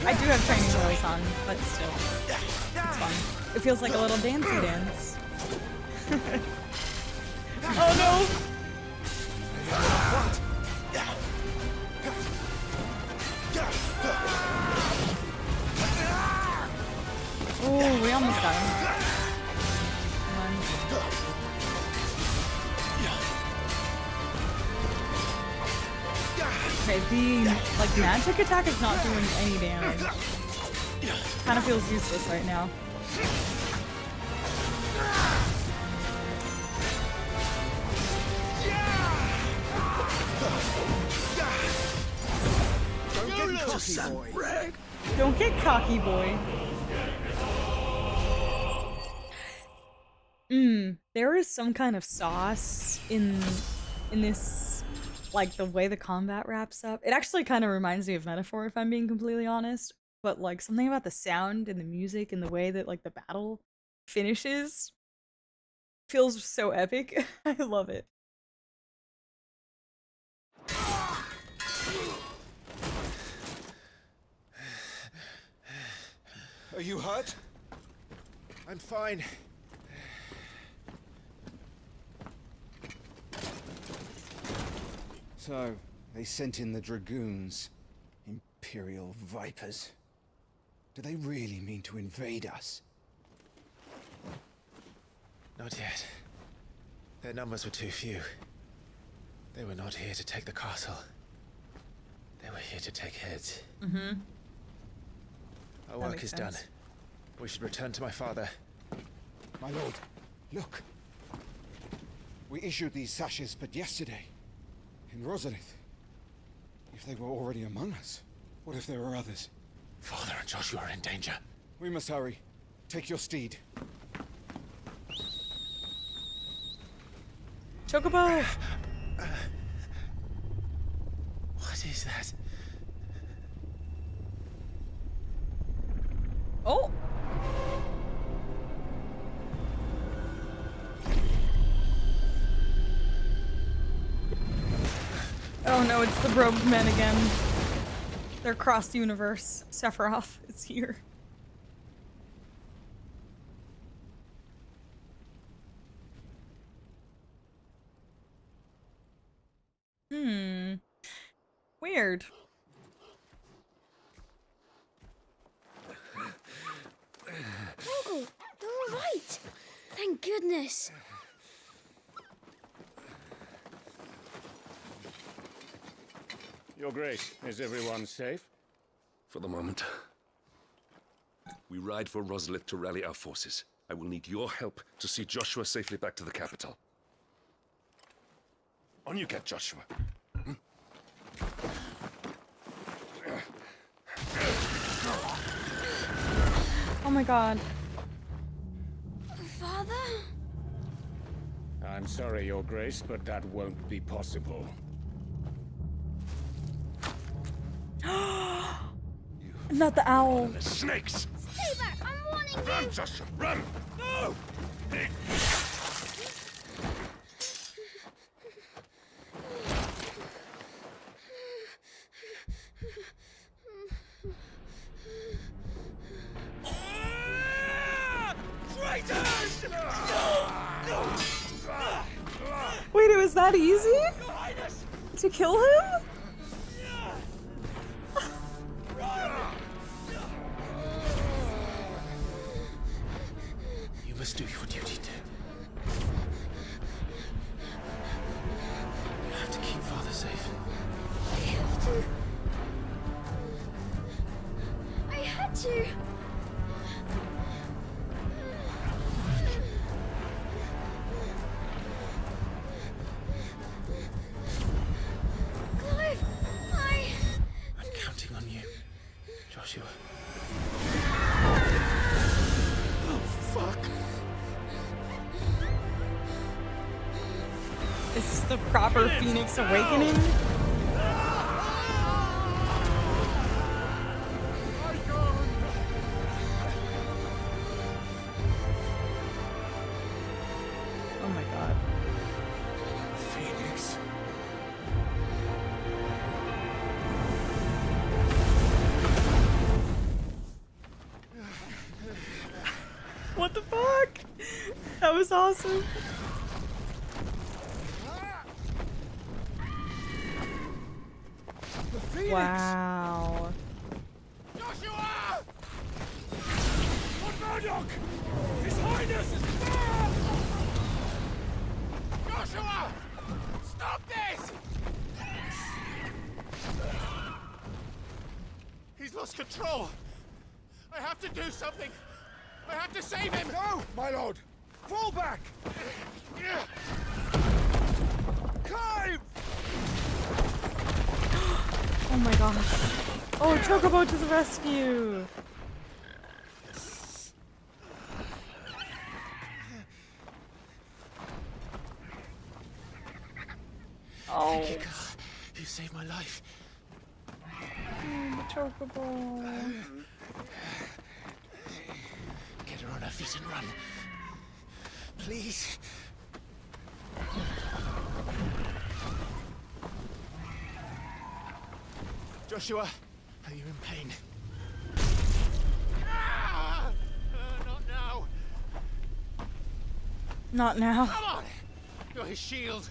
I do have training wheels on, but still. It's fun. It feels like a little dancey dance. Oh no! Oh, we almost got him. Come on. Okay, the like magic attack is not doing any damage. Kind of feels useless right now. Don't get cocky, boy. Don't get cocky, boy. There is some kind of sauce in this, like the way the combat wraps up. It actually kind of reminds me of Metaphor, if I'm being completely honest. But like something about the sound and the music and the way that like the battle finishes feels so epic. I love it. Are you hurt? I'm fine. So, they sent in the dragoons. Imperial vipers. Do they really mean to invade us? Not yet. Their numbers were too few. They were not here to take the castle. They were here to take heads. Mm-hmm. Our work is done. We should return to my father. My lord, look. We issued these sashes but yesterday. In Rosalith. If they were already among us, what if there were others? Father and Joshua are in danger. We must hurry. Take your steed. Chocobo! What is that? Oh! Oh no, it's the robed men again. They're cross universe. Sephiroth is here. Weird. Uncle, they're all right. Thank goodness. Your Grace, is everyone safe? For the moment. We ride for Rosalith to rally our forces. I will need your help to see Joshua safely back to the capital. On you get, Joshua. Oh my god. Father? I'm sorry, Your Grace, but that won't be possible. Not the owl. Snakes! Stay back, I'm warning you! Run, Joshua, run! No! Wait, it was that easy? To kill him? You must do your duty too. You have to keep Father safe. I have to. I had to. Clive, I'm counting on you, Joshua. Oh, fuck. Is this the proper Phoenix Awakening? Oh my god. Phoenix. What the fuck? That was awesome. The Phoenix! Wow. Joshua! Lord Murdoch! His Highness is back! Joshua! Stop this! He's lost control. I have to do something. I have to save him. No, my lord! Fall back! Clive! Oh my gosh. Oh, Chocobo to the rescue! Oh. Thank you, God. You saved my life. The Chocobo. Get her on her feet and run. Please. Joshua, are you in pain? Not now. Not now. Come on! You're his shield.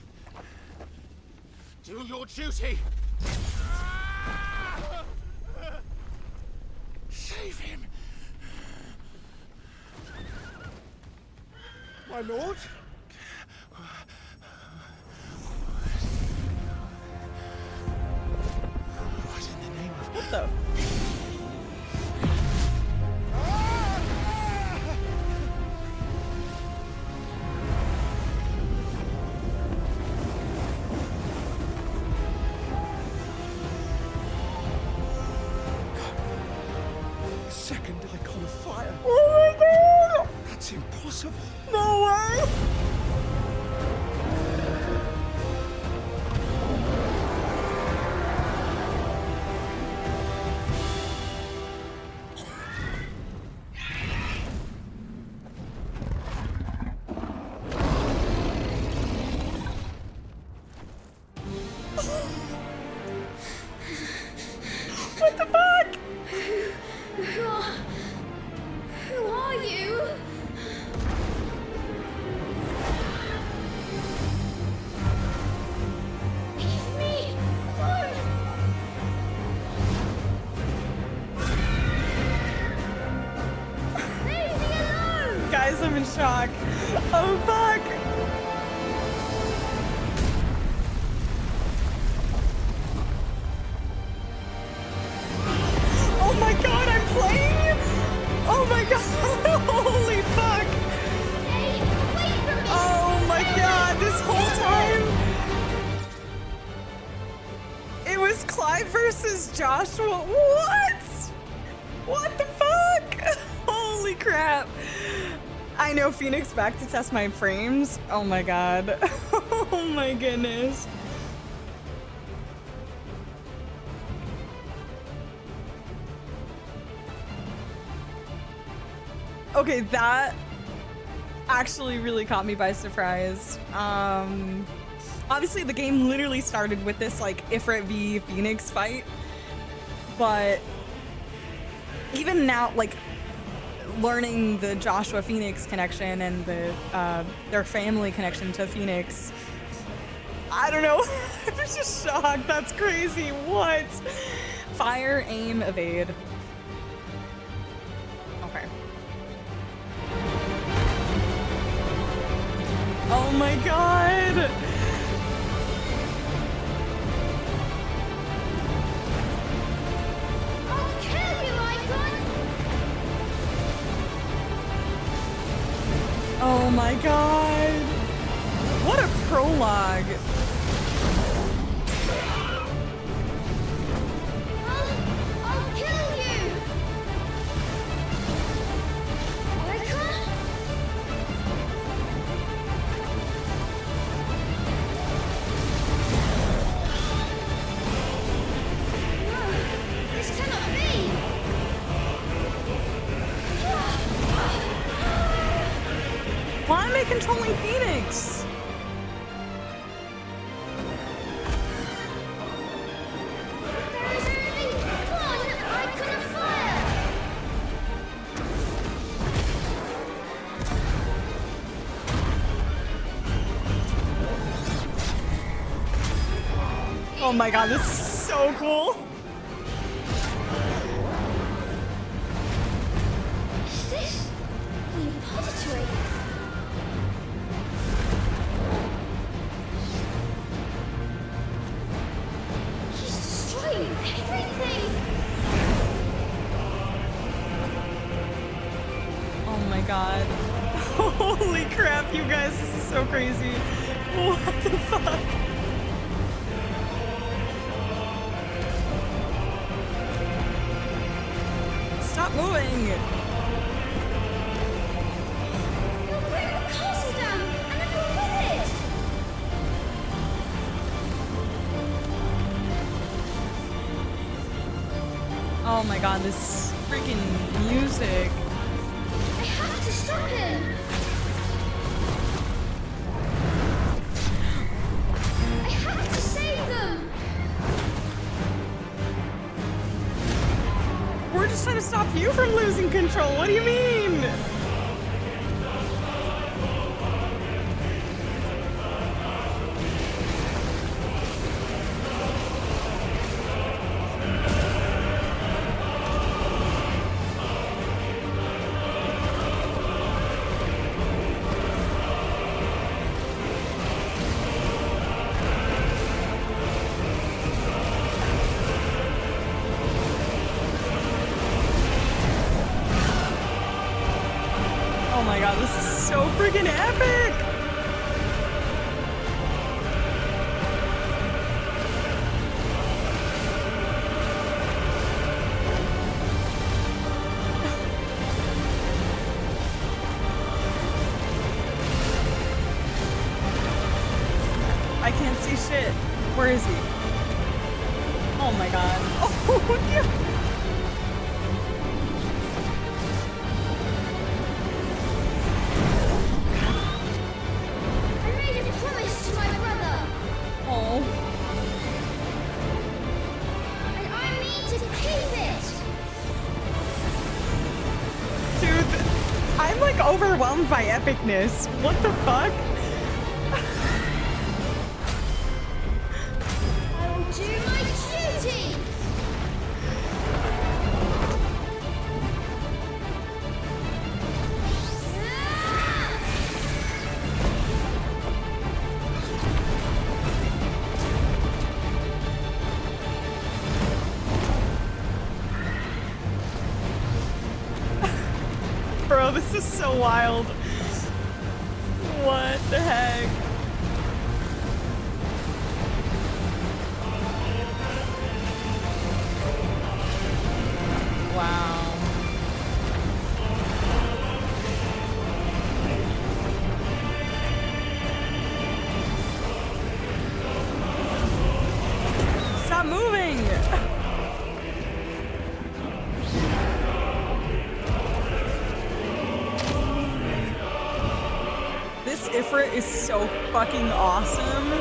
Do your duty. Save him. My lord? What in the name of... What the? A second icon of fire. Oh my god! That's impossible. No way! guys, I'm in shock. Oh, fuck. Oh my god, I'm playing? Oh my god, holy fuck. Oh my god, this whole time. It was Clive versus Joshua. What? What the fuck? Holy crap. I know Phoenix back to test my frames. Oh my god. Oh my goodness. Okay, that actually really caught me by surprise. Obviously the game literally started with this like Ifrit v Phoenix fight, but even now, like learning the Joshua Phoenix connection and the their family connection to Phoenix, I don't know. I was just shocked. That's crazy. What? Fire, aim, evade. Okay. Oh my god. I'll kill you, Eikon! Oh my god. What a prologue. I'll kill you! Eikon? No, this cannot be! Why am I controlling Phoenix? There is only one Eikon of fire! Oh my god, this is so cool. Is this the repository? He's destroying everything! Oh my god. Holy crap, you guys, this is so crazy. What the fuck? Stop moving! You'll bring the castle down, and everyone with it! Oh my god, this freaking music. I have to stop him! I have to save them! We're just trying to stop you from losing control. What do you mean? Oh my god, this is so freaking epic! I can't see shit. Where is he? Oh my god. Oh yeah. I made a promise to my brother, Oh. and I mean to keep it! Dude, I'm like overwhelmed by epicness. What the fuck? I will do my duty! is so wild. What the heck? Wow. Stop moving! This Ifrit is so fucking awesome.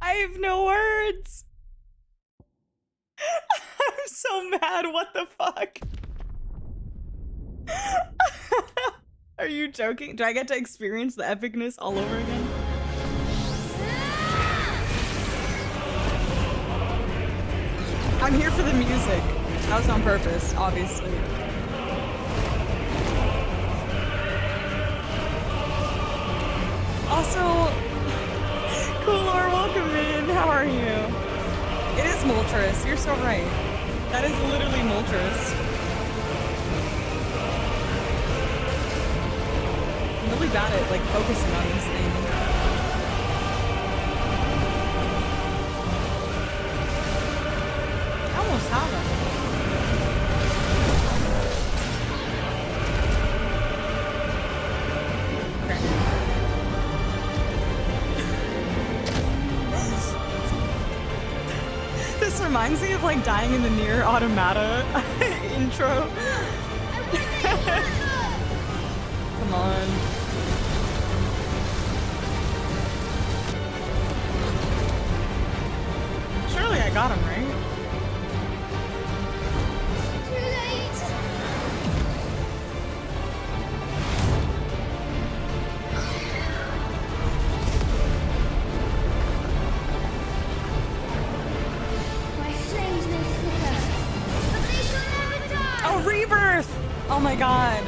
I have no words. I'm so mad. What the fuck? Are you joking? Do I get to experience the epicness all over again? I'm here for the music. That was on purpose, obviously. Also, Coolor, welcome in. How are you? It is Moltres. You're so right. That is literally Moltres. I'm really bad at like focusing on these things. I almost have them. This reminds me of like dying in the Nier Automata intro. Come on. Surely I got him, right? Too late. My flames may flicker, but they shall never die. Oh, rebirth! Oh my god.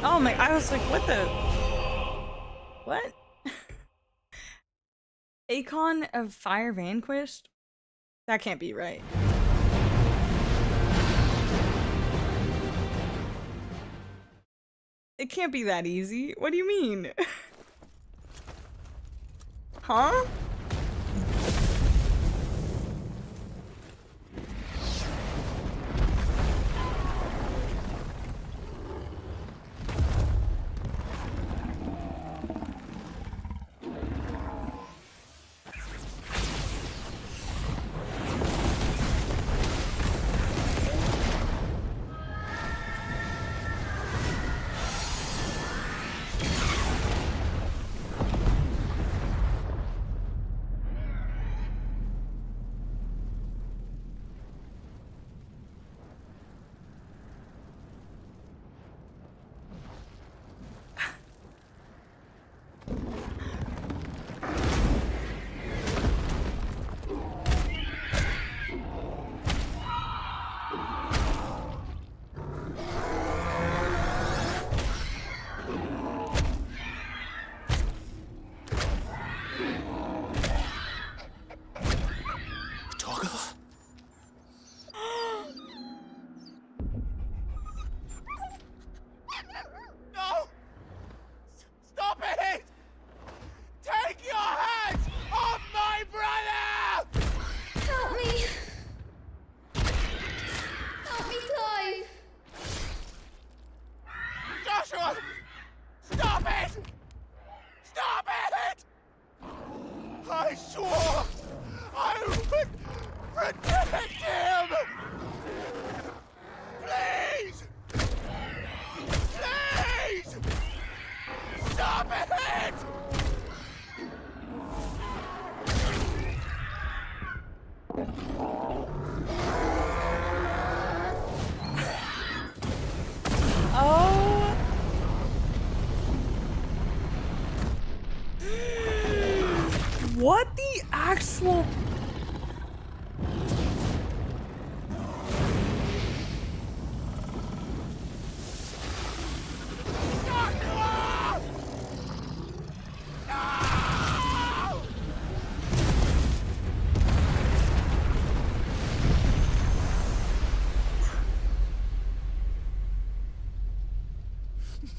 Oh my, I was like, what the? What? Eikon of Fire Vanquished? That can't be right. It can't be that easy. What do you mean? Huh? What the actual...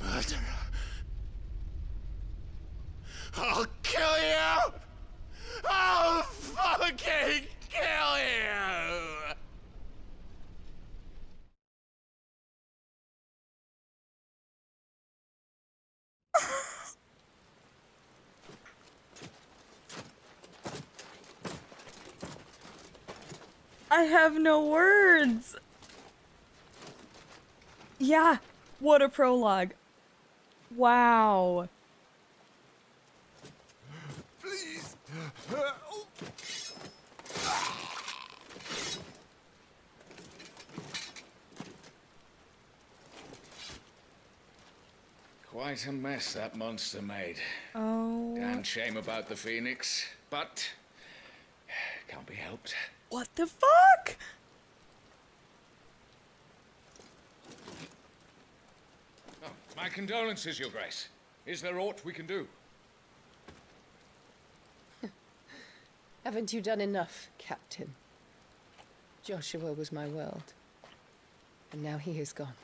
Murderer. I'll kill you! I'll fucking kill you! I have no words. Yeah, what a prologue. Wow. Please. Quite a mess that monster made. Oh. Damn shame about the Phoenix, but can't be helped. What the fuck? Oh, my condolences, Your Grace. Is there aught we can do? Haven't you done enough, Captain? Joshua was my world. And now he is gone.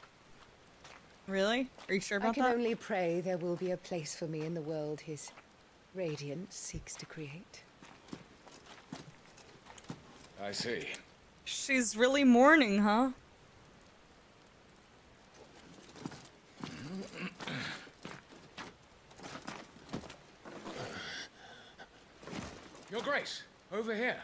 Really? Are you sure about I can that? only pray there will be a place for me in the world his radiance seeks to create. I see. She's really mourning, huh? Your Grace, over here.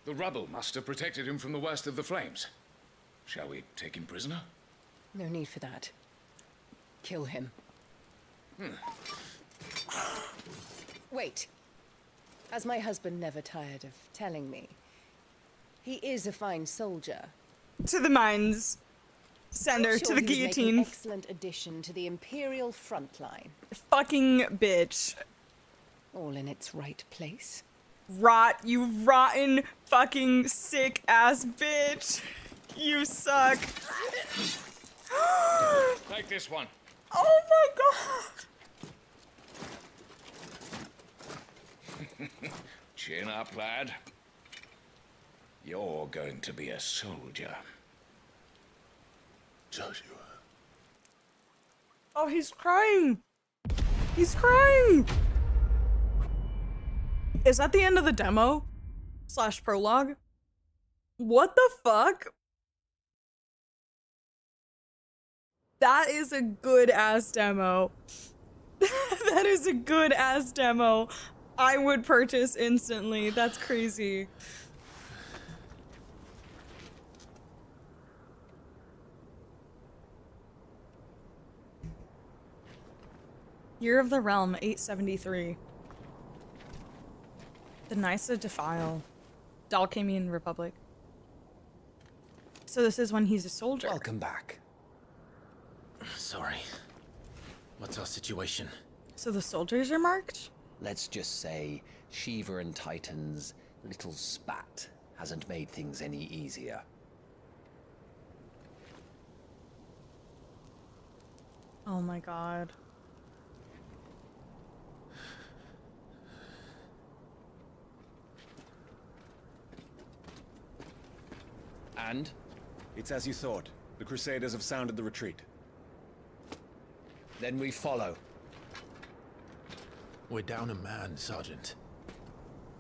The rubble must have protected him from the worst of the flames. Shall we take him prisoner? No need for that. Kill him. Wait. As my husband never tired of telling me, he is a fine soldier. To the mines. Send her to the guillotine. An excellent addition to the Imperial front line. Fucking bitch. All in its right place. Rot, you rotten, fucking sick ass bitch. You suck. Take this one. Oh my god. Chin up, lad. You're going to be a soldier. Joshua. Oh, he's crying. He's crying. Is that the end of the demo? / prologue? What the fuck? That is a good ass demo. That is a good ass demo. I would purchase instantly. That's crazy. Year of the Realm, 873. The Nysa Defile. Dalkamian Republic. So this is when he's a soldier. Welcome back. Sorry. What's our situation? So the soldiers are marked? Let's just say Shiva and Titan's little spat hasn't made things any easier. Oh my god. And? It's as you thought. The Crusaders have sounded the retreat. Then we follow. We're down a man, Sergeant.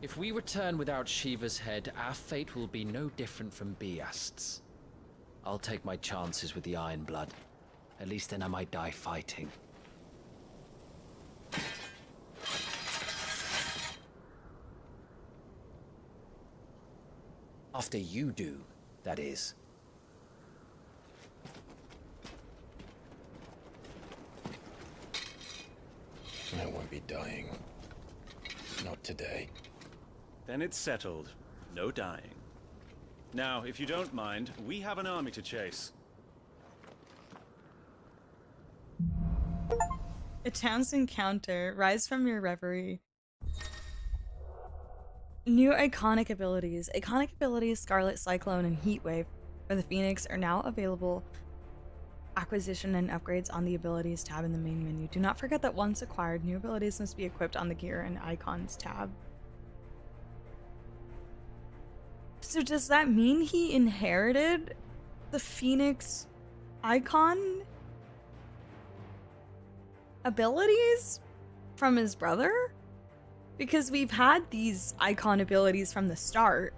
If we return without Shiva's head, our fate will be no different from Biast's. I'll take my chances with the Iron Blood. At least then I might die fighting. After you do, that is. I won't be dying. Not today. Then it's settled. No dying. Now, if you don't mind, we have an army to chase. A chance encounter. Rise from your reverie. New iconic abilities. Iconic abilities Scarlet Cyclone and Heatwave for the Phoenix are now available. Acquisition and upgrades on the abilities tab in the main menu. Do not forget that once acquired, new abilities must be equipped on the gear and icons tab. So does that mean he inherited the Phoenix icon abilities from his brother? Because we've had these icon abilities from the start.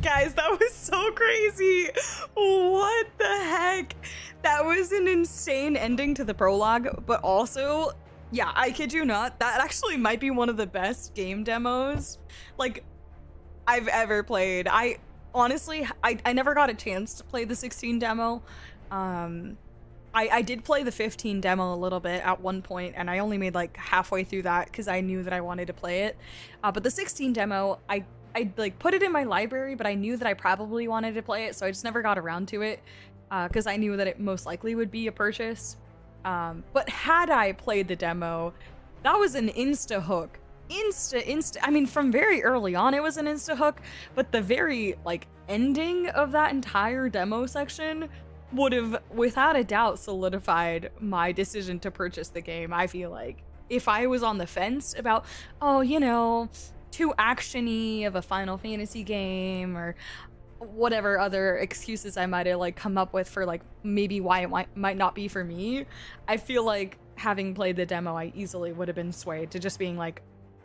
Guys, that was so crazy. What the heck? That was an insane ending to the prologue, but also, yeah, I kid you not, that actually might be one of the best game demos like I've ever played. I honestly, I never got a chance to play the 16 demo. I did play the 15 demo a little bit at one point, and I only made like halfway through that because I knew that I wanted to play it. But the 16 demo, I like put it in my library, but I knew that I probably wanted to play it, so I just never got around to it because I knew that it most likely would be a purchase. But had I played the demo, that was an insta hook. I mean, from very early on it was an insta hook, but the very like ending of that entire demo section would have without a doubt solidified my decision to purchase the game. I feel like if I was on the fence about, oh, you know, too actiony of a Final Fantasy game or whatever other excuses I might have like come up with for like maybe why it might not be for me, I feel like having played the demo, I easily would have been swayed to just being like,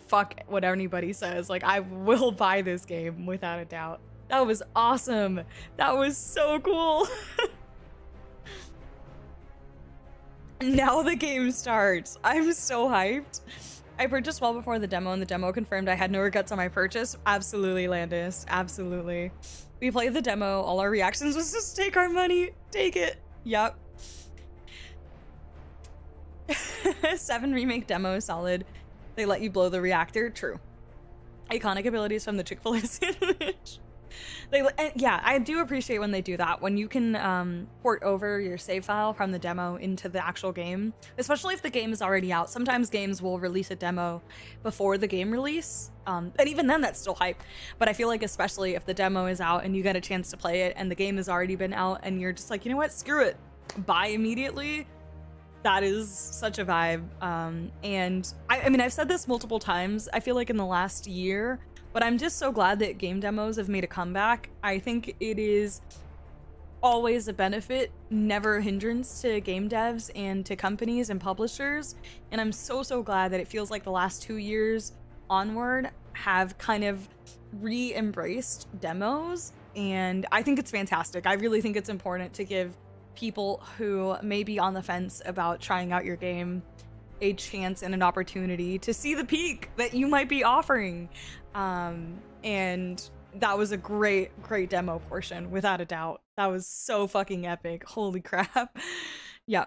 fuck what anybody says, like I will buy this game without a doubt. That was awesome. That was so cool. Now the game starts. I'm so hyped. I purchased well before the demo, and the demo confirmed I had no regrets on my purchase. Absolutely, Landis. Absolutely. We played the demo. All our reactions was just take our money. Take it. Yep. 7 remake demo is solid. They let you blow the reactor. True. Iconic abilities from the Chick-fil-A sandwich. Yeah, I do appreciate when they do that, when you can port over your save file from the demo into the actual game, especially if the game is already out. Sometimes games will release a demo before the game release, and even then that's still hype, but I feel like especially if the demo is out and you get a chance to play it and the game has already been out and you're just like, you know what, screw it, buy immediately, that is such a vibe. And I mean, I've said this multiple times, I feel like in the last year, but I'm just so glad that game demos have made a comeback. I think it is always a benefit, never a hindrance to game devs and to companies and publishers. And I'm so glad that it feels like the last 2 years onward have kind of re-embraced demos. And I think it's fantastic. I really think it's important to give people who may be on the fence about trying out your game a chance and an opportunity to see the peak that you might be offering. And that was a great demo portion, without a doubt. That was so fucking epic. Holy crap. Yeah.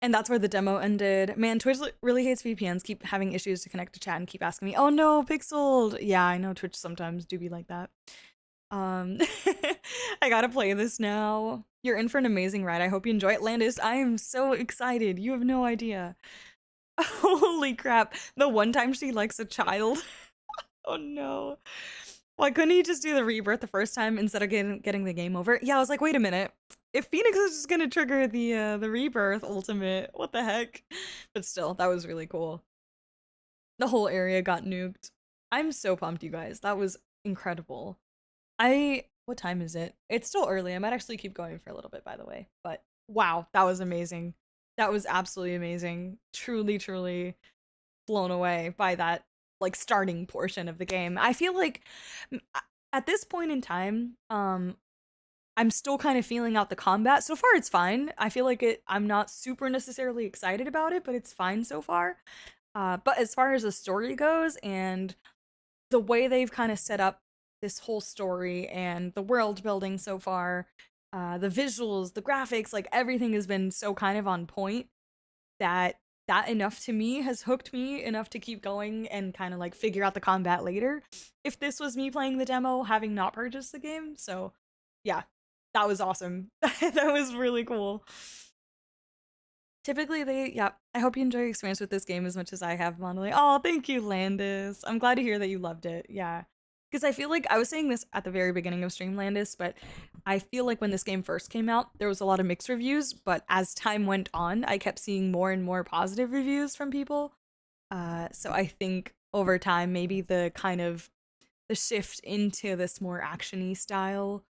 And that's where the demo ended. Man, Twitch really hates VPNs, keep having issues to connect to chat and keep asking me, oh no, pixeled. Yeah, I know Twitch sometimes do be like that. I gotta play this now. You're in for an amazing ride. I hope you enjoy it. Landis, I am so excited. You have no idea. Holy crap. The one time she likes a child. Oh no. Why couldn't he just do the rebirth the first time instead of getting the game over? Yeah, I was like, wait a minute. If Phoenix is just gonna trigger the rebirth ultimate, what the heck? But still, that was really cool. The whole area got nuked. I'm so pumped, you guys. That was incredible. What time is it? It's still early. I might actually keep going for a little bit, by the way. But wow, that was amazing. That was absolutely amazing. Truly blown away by that like starting portion of the game. I feel like at this point in time, I'm still kind of feeling out the combat. So far it's fine. I feel like I'm not super necessarily excited about it, but it's fine so far. But as far as the story goes and the way they've kind of set up this whole story and the world building so far, the visuals, the graphics, like everything has been so kind of on point that that enough to me, has hooked me enough to keep going and kind of like figure out the combat later. If this was me playing the demo, having not purchased the game. So yeah, that was awesome. That was really cool. Typically I hope you enjoy your experience with this game as much as I have, Monolith. Oh, thank you, Landis. I'm glad to hear that you loved it. Yeah. Because I feel like I was saying this at the very beginning of stream, Landis, but I feel like when this game first came out, there was a lot of mixed reviews, but as time went on, I kept seeing more and more positive reviews from people. So I think over time, maybe the kind of the shift into this more action-y style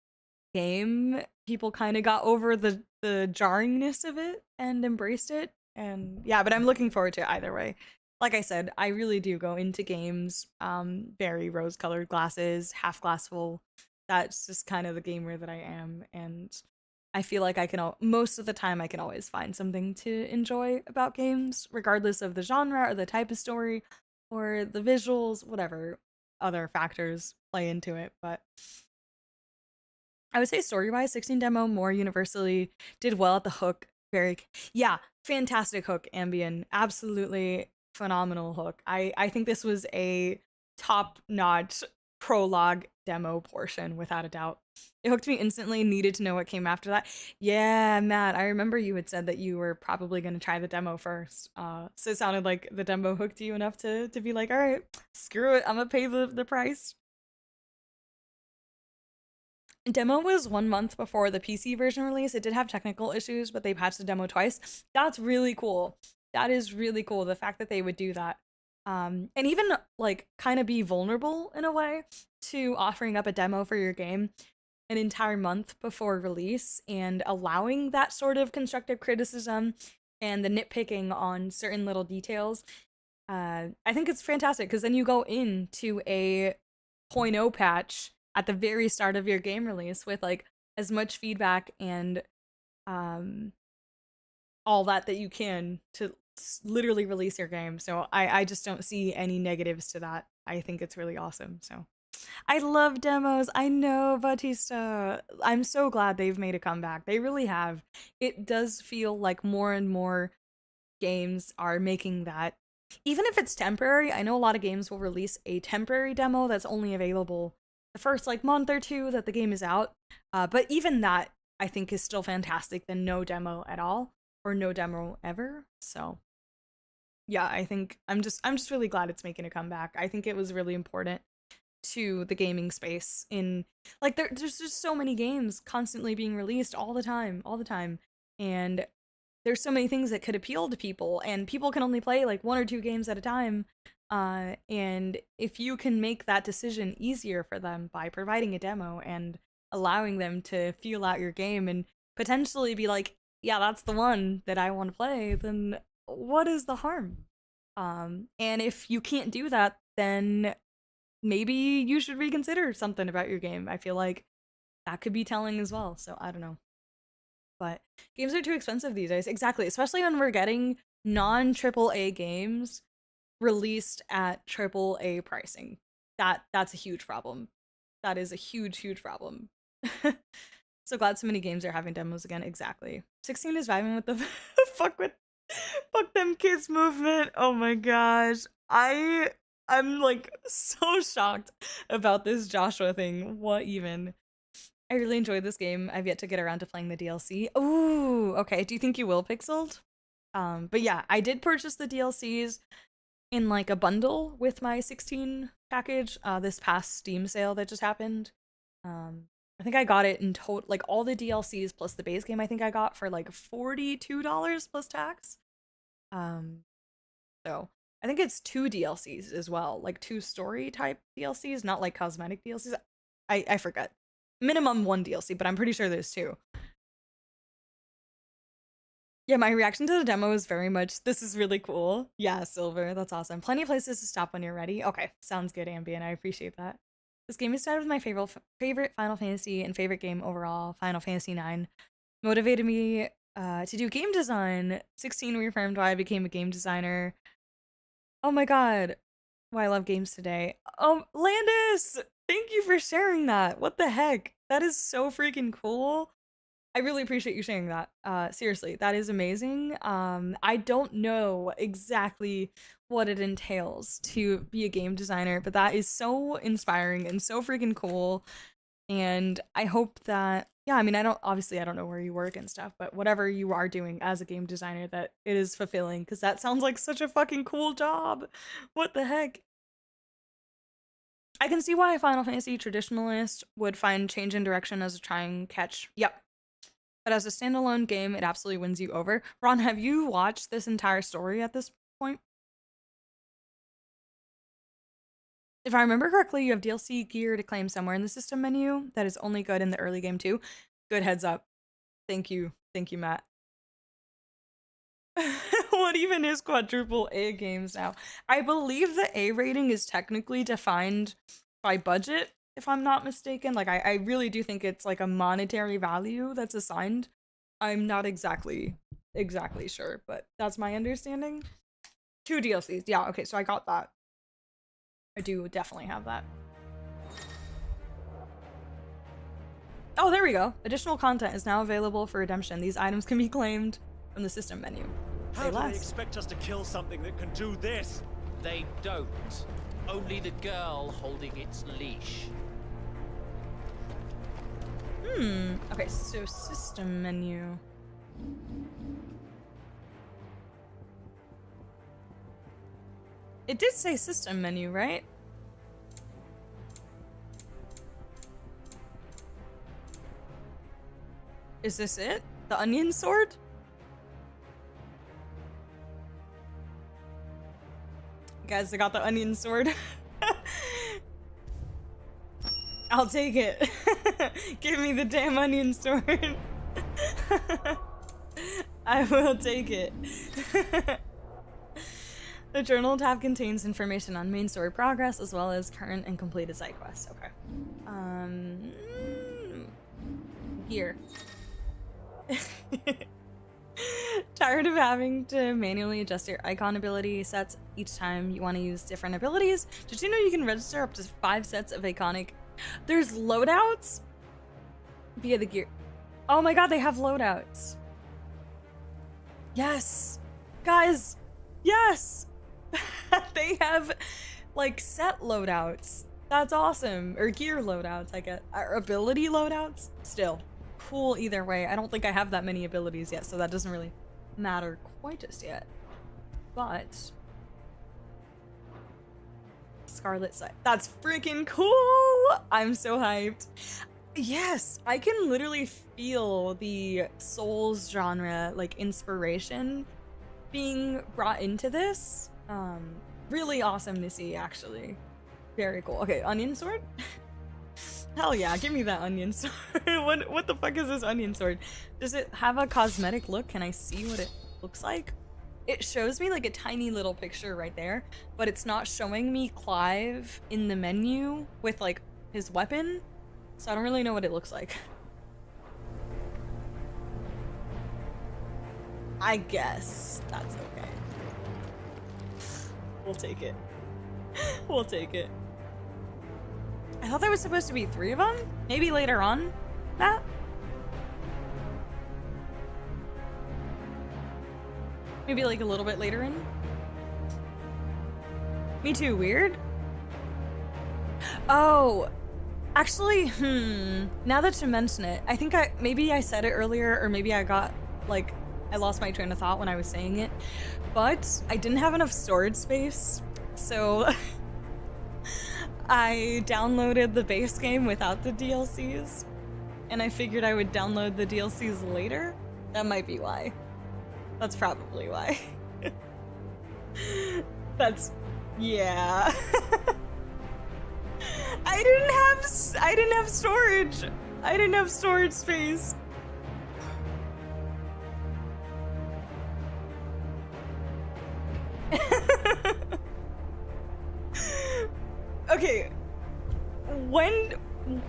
game, people kind of got over the jarringness of it and embraced it. And yeah, but I'm looking forward to it either way. Like I said, I really do go into games very rose-colored glasses, half glass full. That's just kind of the gamer that I am, and I feel like I can most of the time I can always find something to enjoy about games, regardless of the genre or the type of story or the visuals, whatever other factors play into it. But I would say story-wise, 16 demo more universally did well at the hook. Yeah, fantastic hook, Ambien. Absolutely phenomenal hook. I think this was a top-notch prologue demo portion, without a doubt. It hooked me instantly, needed to know what came after that. Yeah, Matt, I remember you had said that you were probably going to try the demo first. So it sounded like the demo hooked you enough to be like, all right, screw it, I'm going to pay the price. Demo was 1 month before the PC version release. It did have technical issues, but they patched the demo twice. That's really cool. That is really cool, the fact that they would do that. And even, like, kind of be vulnerable in a way to offering up a demo for your game an entire month before release and allowing that sort of constructive criticism and the nitpicking on certain little details. I think it's fantastic, because then you go into a 0.0 patch at the very start of your game release with like as much feedback and all that you can to literally release your game. So I just don't see any negatives to that. I think it's really awesome. So I love demos. I know, Batista. I'm so glad they've made a comeback. They really have. It does feel like more and more games are making that. Even if it's temporary, I know a lot of games will release a temporary demo that's only available the first like month or two that the game is out. But even that, I think, is still fantastic than no demo at all or no demo ever. So yeah, I think I'm just really glad it's making a comeback. I think it was really important to the gaming space. In like there's just so many games constantly being released all the time, and there's so many things that could appeal to people, and people can only play like 1 or 2 games at a time. And if you can make that decision easier for them by providing a demo and allowing them to feel out your game and potentially be like, yeah, that's the one that I want to play, then what is the harm? And if you can't do that, then maybe you should reconsider something about your game. I feel like that could be telling as well. So I don't know. But games are too expensive these days. Exactly. Especially when we're getting non-AAA games released at AAA pricing. That's a huge problem. That is a huge problem. So glad so many games are having demos again. Exactly. 16 is vibing with the fuck them kids movement. Oh my gosh. I'm like so shocked about this Joshua thing. What even? I really enjoyed this game. I've yet to get around to playing the DLC. Ooh, okay. Do you think you will, Pixeled? But yeah, I did purchase the DLCs in like a bundle with my 16 package this past Steam sale that just happened. I think I got it in total, like all the DLCs plus the base game, I think I got for like $42 plus tax. So I think it's 2 DLCs as well, like 2 story type DLCs, not like cosmetic DLCs. I forget. Minimum 1 DLC, but I'm pretty sure there's 2. Yeah, my reaction to the demo is very much, this is really cool. Yeah, Silver, that's awesome. Plenty of places to stop when you're ready. Okay, sounds good, Ambien. I appreciate that. This game is tied with my favorite Final Fantasy and favorite game overall, Final Fantasy IX. Motivated me to do game design. 16 reaffirmed why I became a game designer. Oh my god. Why I love games today. Landis! Thank you for sharing that. What the heck? That is so freaking cool. I really appreciate you sharing that. Seriously, that is amazing. I don't know exactly what it entails to be a game designer, but that is so inspiring and so freaking cool. And I hope that, yeah, I mean, I don't know where you work and stuff, but whatever you are doing as a game designer, that it is fulfilling, because that sounds like such a fucking cool job. What the heck? I can see why a Final Fantasy traditionalist would find change in direction as a try and catch. Yep. But as a standalone game, it absolutely wins you over. Ron, have you watched this entire story at this point? If I remember correctly, you have DLC gear to claim somewhere in the system menu that is only good in the early game too. Good heads up. Thank you. Thank you, Matt. What even is quadruple A games now? I believe the A rating is technically defined by budget, if I'm not mistaken. Like, I really do think it's like a monetary value that's assigned. I'm not exactly sure, but that's my understanding. 2 DLCs. Yeah, okay, so I got that. I do definitely have that. Oh, there we go. Additional content is now available for redemption. These items can be claimed from the system menu. How do they expect us to kill something that can do this? They don't. Only the girl holding its leash. Okay, so system menu. It did say system menu, right? Is this it? The onion sword? Guys, I got the onion sword. I'll take it. Give me the damn onion sword. I will take it. The journal tab contains information on main story progress as well as current and completed side quests. Okay. Gear. Tired of having to manually adjust your Eikon ability sets each time you want to use different abilities? Did you know you can register up to 5 sets of Eikonic? There's loadouts via the gear. Oh my god, they have loadouts. Yes. Guys, yes. They have like set loadouts. That's awesome. Or gear loadouts, I guess. Or ability loadouts? Still. Cool either way. I don't think I have that many abilities yet, so that doesn't really matter quite just yet. But Scarlet Sight. That's freaking cool! I'm so hyped. Yes, I can literally feel the Souls genre like inspiration being brought into this. Really awesome to see, actually. Very cool. Okay, onion sword? Hell yeah, give me that onion sword. What the fuck is this onion sword? Does it have a cosmetic look? Can I see what it looks like? It shows me like a tiny little picture right there, but it's not showing me Clive in the menu with like his weapon, so I don't really know what it looks like. I guess that's okay. We'll take it. We'll take it. I thought there was supposed to be 3 of them? Maybe later on? That? Maybe like a little bit later in? Me too, weird? Oh, actually, now that you mention it, I think maybe I said it earlier, or maybe I got, like, I lost my train of thought when I was saying it, but I didn't have enough storage space, so I downloaded the base game without the DLCs, and I figured I would download the DLCs later. That might be why. That's probably why. That's, yeah. I didn't have storage. I didn't have storage space. Okay,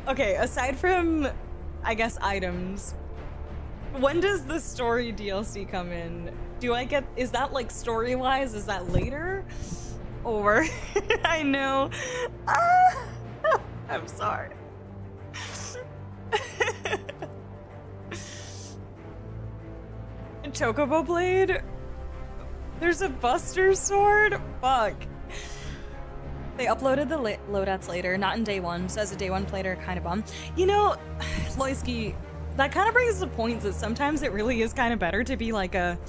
okay, aside from, I guess, items, when does the story DLC come in? Is that like story-wise, is that later? Or, I know, I'm sorry. Chocobo Blade? There's a Buster Sword? Fuck. They uploaded the loadouts later, not in day one, so as a day one player, kind of bummed. You know, Loisky, that kind of brings the point that sometimes it really is kind of better to be like a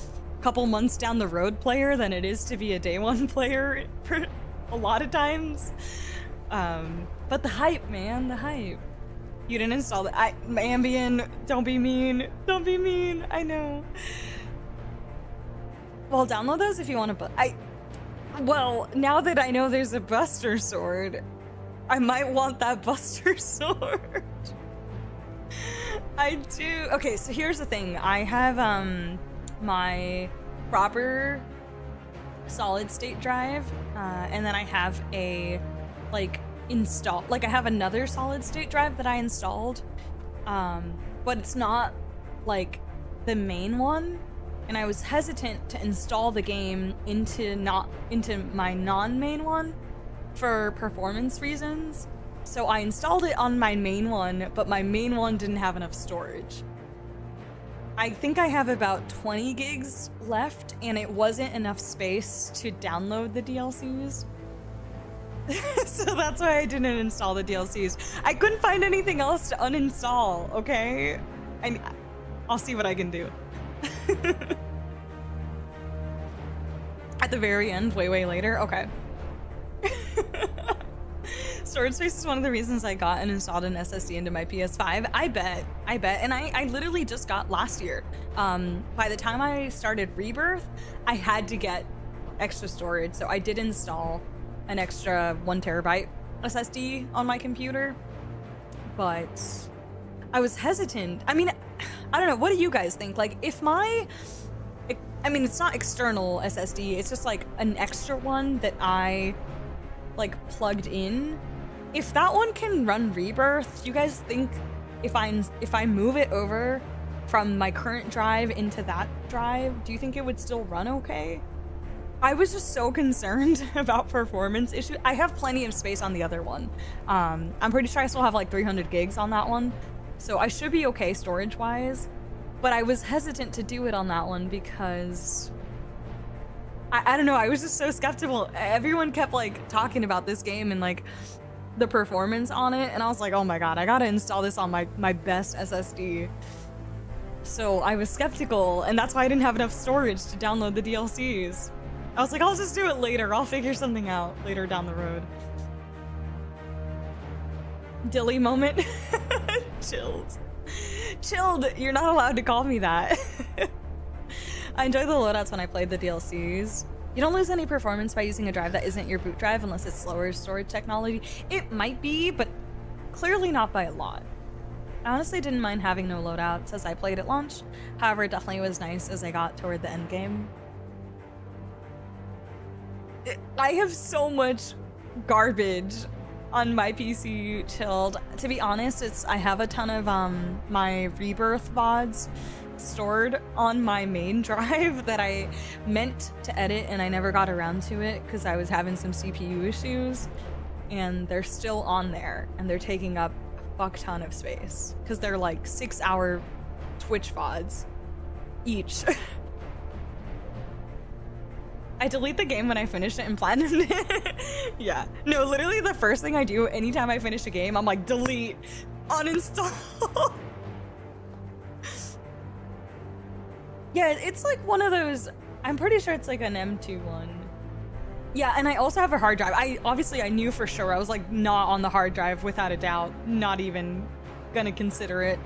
couple months down the road player than it is to be a day one player for a lot of times. But the hype, man, the hype. You didn't install the Ambien. Don't be mean. Don't be mean. I know. Well, download those if you want to. Well, now that I know there's a Buster Sword, I might want that Buster Sword. I do. Okay, so here's the thing. I have my proper solid state drive, and then I have a I have another solid state drive that I installed, but it's not like the main one. And I was hesitant to install the game into my non-main one for performance reasons. So I installed it on my main one, but my main one didn't have enough storage. I think I have about 20 gigs left, and it wasn't enough space to download the DLCs. So that's why I didn't install the DLCs. I couldn't find anything else to uninstall, okay? I'll see what I can do. At the very end, way later? Okay. Storage space is one of the reasons I got and installed an SSD into my PS5. I bet. And I literally just got last year. By the time I started Rebirth, I had to get extra storage. So I did install an extra 1 terabyte SSD on my computer. But I was hesitant. I mean, I don't know. What do you guys think? Like, if it's not external SSD. It's just like an extra one that I plugged in. If that one can run Rebirth, do you guys think if I move it over from my current drive into that drive, do you think it would still run okay? I was just so concerned about performance issues. I have plenty of space on the other one. I'm pretty sure I still have like 300 gigs on that one. So I should be okay storage-wise. But I was hesitant to do it on that one because I don't know, I was just so skeptical. Everyone kept talking about this game and the performance on it, and I was like, oh my god, I gotta install this on my best SSD. So I was skeptical, and that's why I didn't have enough storage to download the DLCs. I was like, I'll just do it later. I'll figure something out later down the road. Dilly moment. Chilled, you're not allowed to call me that. I enjoy the loadouts when I played the DLCs. You don't lose any performance by using a drive that isn't your boot drive unless it's slower storage technology. It might be, but clearly not by a lot. I honestly didn't mind having no loadouts as I played at launch. However, it definitely was nice as I got toward the end game. I have so much garbage on my PC, Chilled. To be honest, I have a ton of my Rebirth VODs stored on my main drive that I meant to edit and I never got around to it because I was having some CPU issues, and they're still on there and they're taking up a fuck ton of space because they're 6-hour Twitch VODs each. I delete the game when I finish it and platinum it. Yeah. No, literally the first thing I do anytime I finish a game, I'm like, delete, uninstall. Yeah, it's one of those, I'm pretty sure it's an M2 one. Yeah, and I also have a hard drive. I knew for sure. I was not on the hard drive without a doubt. Not even gonna consider it.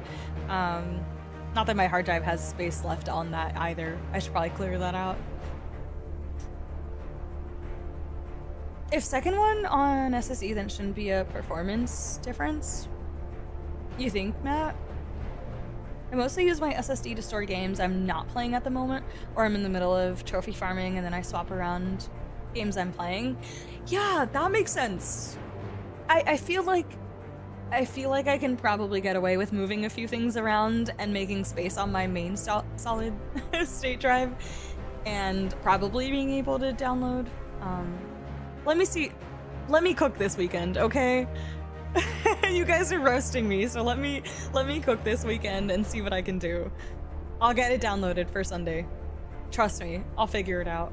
Not that my hard drive has space left on that either. I should probably clear that out. If second one on SSE, then shouldn't be a performance difference? You think, Matt? I mostly use my SSD to store games I'm not playing at the moment, or I'm in the middle of trophy farming and then I swap around games I'm playing. Yeah, that makes sense. I feel like I can probably get away with moving a few things around and making space on my main solid state drive, and probably being able to download. Let me see. Let me cook this weekend, okay? You guys are roasting me, so let me cook this weekend and see what I can do. I'll get it downloaded for Sunday. Trust me, I'll figure it out.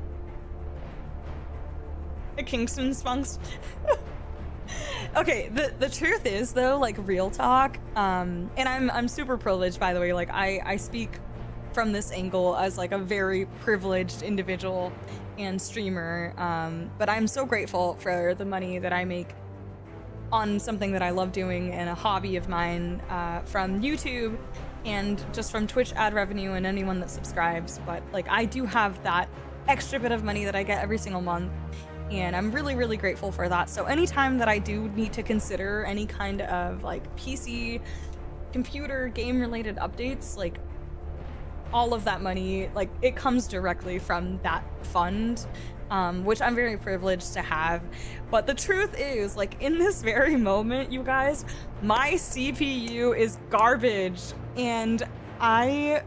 A Kingston spunks. Okay, the truth is though, like real talk, and I'm super privileged, by the way. Like I speak from this angle as like a very privileged individual and streamer, but I'm so grateful for the money that I make on something that I love doing and a hobby of mine, from YouTube and just from Twitch ad revenue and anyone that subscribes. But like I do have that extra bit of money that I get every single month, and I'm really, really grateful for that. So anytime that I do need to consider any kind of like PC, computer, game related updates, like all of that money, like it comes directly from that fund, which I'm very privileged to have. But the truth is, like in this very moment, you guys, my CPU is garbage, and I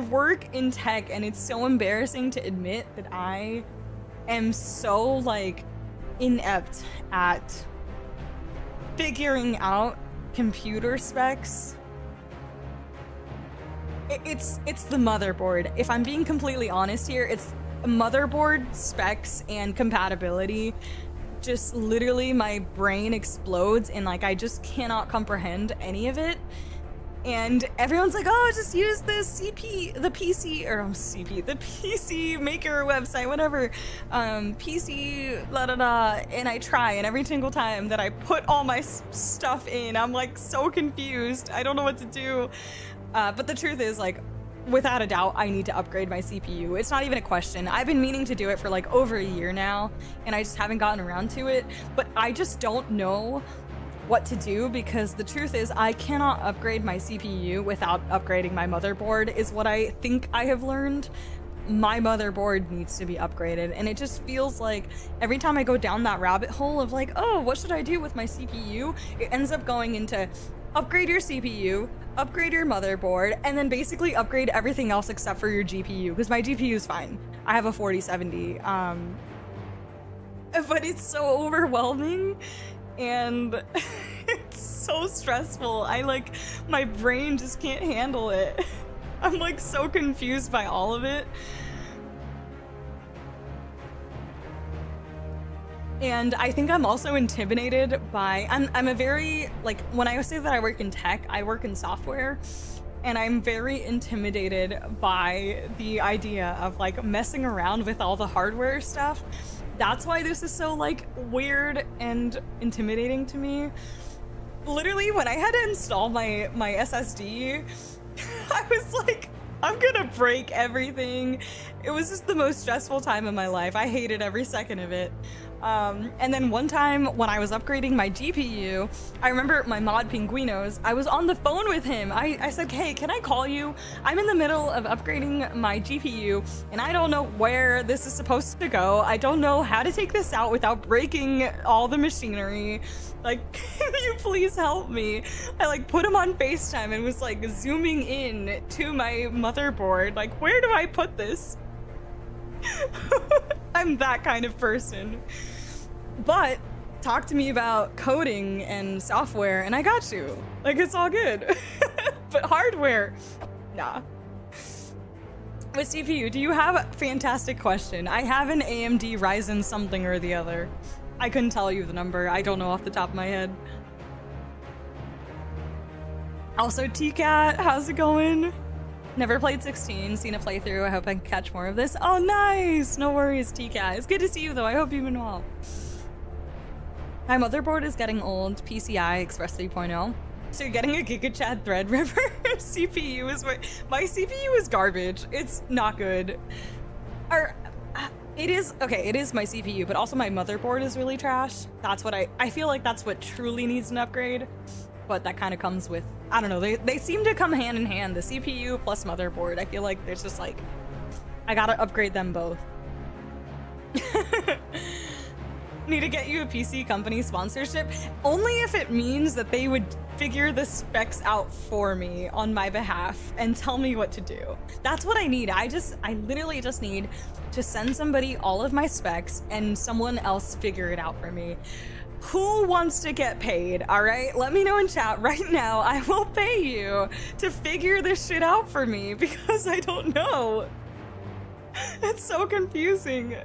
work in tech, and it's so embarrassing to admit that I am so like inept at figuring out computer specs. It's the motherboard. If I'm being completely honest here, it's motherboard specs and compatibility. Just literally my brain explodes, and like I just cannot comprehend any of it. And everyone's like, oh, just use the PC Maker website, whatever, PC, la da da. And I try, and every single time that I put all my stuff in, I'm like so confused. I don't know what to do. But the truth is, like, without a doubt, I need to upgrade my CPU. It's not even a question. I've been meaning to do it for like over a year now, and I just haven't gotten around to it. But I just don't know what to do, because the truth is I cannot upgrade my CPU without upgrading my motherboard, is what I think I have learned. My motherboard needs to be upgraded, and it just feels like every time I go down that rabbit hole of like, oh, what should I do with my CPU, it ends up going into upgrade your CPU, upgrade your motherboard, and then basically upgrade everything else except for your GPU, because my GPU is fine. I have a 4070, but it's so overwhelming, and it's so stressful. My brain just can't handle it. I'm like so confused by all of it. And I think I'm also intimidated by, I'm a very, like, when I say that I work in tech, I work in software, and I'm very intimidated by the idea of like messing around with all the hardware stuff. That's why this is so like weird and intimidating to me. Literally, when I had to install my SSD, I was like, I'm gonna break everything. It was just the most stressful time of my life. I hated every second of it. And then one time when I was upgrading my GPU, I remember my mod Pinguinos, I was on the phone with him. I said, hey, can I call you? I'm in the middle of upgrading my GPU, and I don't know where this is supposed to go. I don't know how to take this out without breaking all the machinery. Like, can you please help me? I like put him on FaceTime and was like zooming in to my motherboard. Like, where do I put this? I'm that kind of person. But talk to me about coding and software and I got you. Like, it's all good. But hardware, nah. With CPU, do you have a fantastic question? I have an AMD Ryzen something or the other. I couldn't tell you the number. I don't know off the top of my head. Also, TCat, how's it going? Never played 16, seen a playthrough. I hope I can catch more of this. Oh, nice! No worries, TCat. It's good to see you, though. I hope you've been well. My motherboard is getting old. PCI Express 3.0. So you're getting a GigaChad Threadripper CPU is what... My CPU is garbage. It's not good. It is... Okay, it is my CPU, but also my motherboard is really trash. That's what I feel like that's what truly needs an upgrade. But that kind of comes with... I don't know, they seem to come hand in hand, the CPU plus motherboard. I feel like there's just like, I gotta upgrade them both. Need to get you a PC company sponsorship, only if it means that they would figure the specs out for me on my behalf and tell me what to do. That's what I need. I literally just need to send somebody all of my specs and someone else figure it out for me. Who wants to get paid? All right, let me know in chat right now. I will pay you to figure this shit out for me because I don't know. It's so confusing.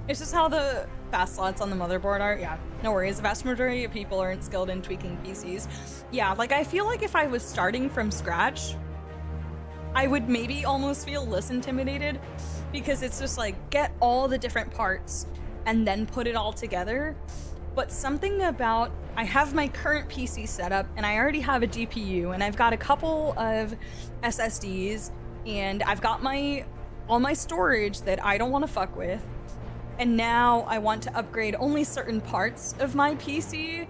It's just how the fast slots on the motherboard are. Yeah, no worries. The vast majority of people aren't skilled in tweaking PCs. Yeah, like I feel like if I was starting from scratch, I would maybe almost feel less intimidated because it's just like get all the different parts and then put it all together. But something about, I have my current PC set up and I already have a GPU and I've got a couple of SSDs and I've got all my storage that I don't want to fuck with. And now I want to upgrade only certain parts of my PC.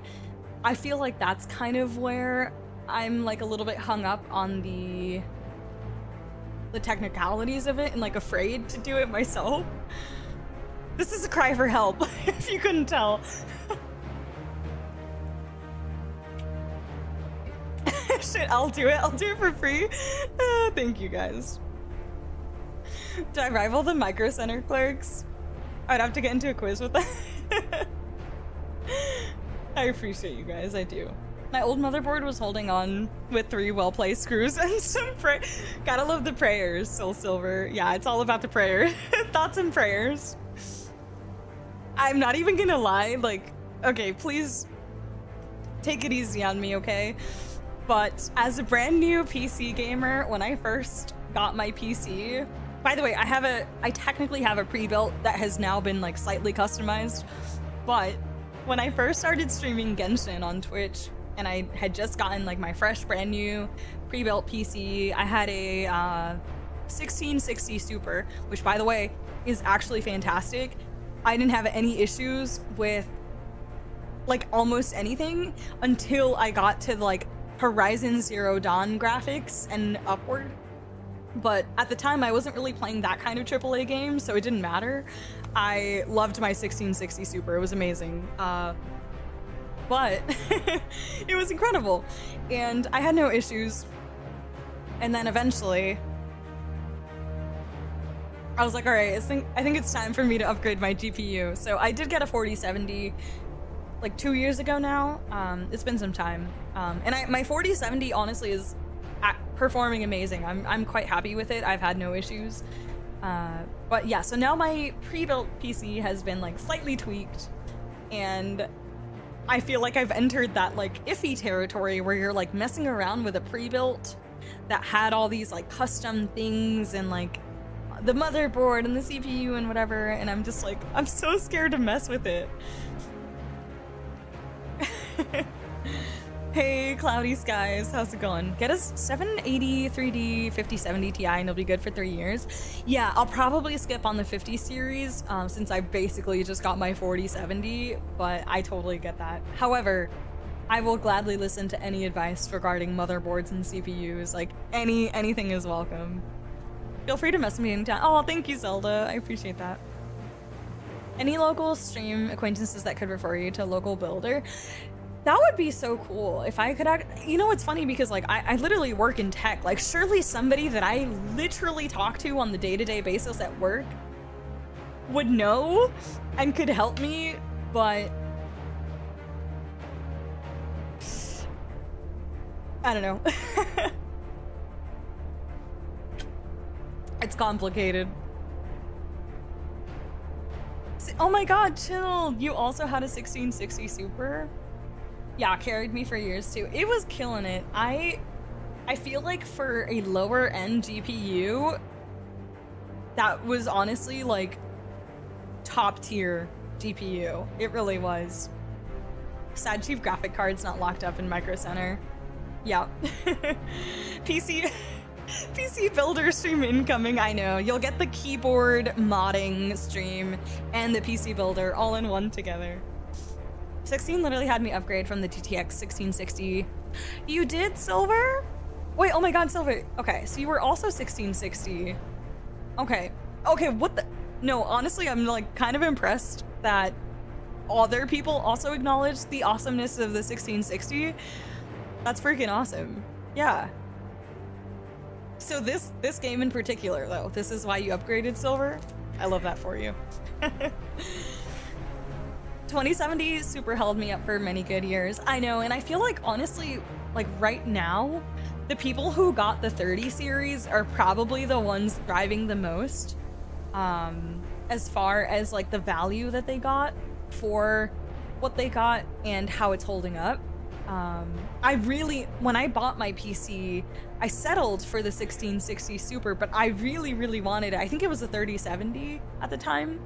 I feel like that's kind of where I'm like a little bit hung up on the technicalities of it and like afraid to do it myself. This is a cry for help, if you couldn't tell. Shit, I'll do it. I'll do it for free. Thank you guys. Do I rival the Micro Center clerks? I'd have to get into a quiz with that. I appreciate you guys, I do. My old motherboard was holding on with 3 well-placed screws and some gotta love the prayers, Soul Silver. Yeah, it's all about the prayer. Thoughts and prayers. I'm not even gonna lie, like, okay, please take it easy on me, okay? But as a brand new PC gamer, when I first got my PC, by the way, I technically have a pre-built that has now been like slightly customized, but when I first started streaming Genshin on Twitch, and I had just gotten like my fresh brand new pre-built PC, I had a 1660 Super, which by the way is actually fantastic. I didn't have any issues with like almost anything until I got to like Horizon Zero Dawn graphics and upward. But at the time I wasn't really playing that kind of AAA game, so it didn't matter. I loved my 1660 Super, it was amazing. But it was incredible and I had no issues. And then eventually I was like, all right, I think it's time for me to upgrade my GPU. So I did get a 4070 like 2 years ago now. It's been some time. And my 4070 honestly is performing amazing. I'm quite happy with it. I've had no issues. But yeah, so now my pre-built PC has been like slightly tweaked and I feel like I've entered that like iffy territory where you're like messing around with a pre-built that had all these like custom things and like the motherboard and the CPU and whatever, and I'm just like, I'm so scared to mess with it. Hey, Cloudy Skies, how's it going? Get us 780 3D 5070 Ti and it'll be good for 3 years. Yeah, I'll probably skip on the 50 series since I basically just got my 4070, but I totally get that. However, I will gladly listen to any advice regarding motherboards and CPUs. Like anything is welcome. Feel free to message me anytime. Oh, thank you, Zelda. I appreciate that. Any local stream acquaintances that could refer you to a local builder? That would be so cool if I could you know, it's funny because like I literally work in tech. Like surely somebody that I literally talk to on the day-to-day basis at work would know and could help me, but I don't know. It's complicated. Oh my god, chill. You also had a 1660 Super? Yeah, carried me for years too. It was killing it. I feel like for a lower end GPU, that was honestly like top tier GPU. It really was. Sad Chief graphic card's not locked up in Micro Center. Yeah. PC builder stream incoming. I know. You'll get the keyboard modding stream and the PC builder all in one together. 16 literally had me upgrade from the GTX 1660. You did, Silver? Wait, oh my god, Silver. Okay, so you were also 1660. Okay, what the? No, honestly, I'm like kind of impressed that other people also acknowledge the awesomeness of the 1660. That's freaking awesome. Yeah. So this game in particular, though, this is why you upgraded, Silver? I love that for you. 2070 Super held me up for many good years. I know, and I feel like, honestly, like right now, the people who got the 30 series are probably the ones thriving the most, as far as like the value that they got for what they got and how it's holding up. When I bought my PC, I settled for the 1660 Super, but I really wanted it. I think it was a 3070 at the time.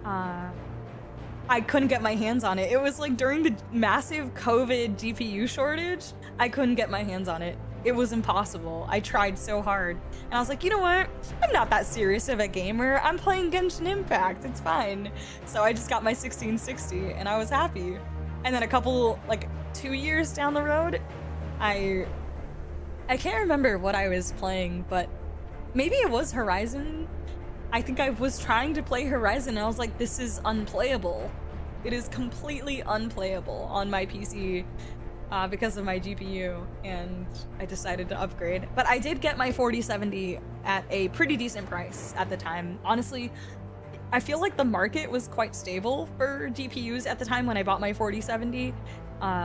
I couldn't get my hands on it. It was like during the massive COVID GPU shortage, I couldn't get my hands on it. It was impossible. I tried so hard. And I was like, you know what? I'm not that serious of a gamer. I'm playing Genshin Impact. It's fine. So I just got my 1660 and I was happy. And then a couple, like 2 years down the road, I can't remember what I was playing, but maybe it was Horizon. I think I was trying to play Horizon and I was like, this is unplayable. It is completely unplayable on my PC because of my GPU, and I decided to upgrade. But I did get my 4070 at a pretty decent price at the time. Honestly, I feel like the market was quite stable for GPUs at the time when I bought my 4070,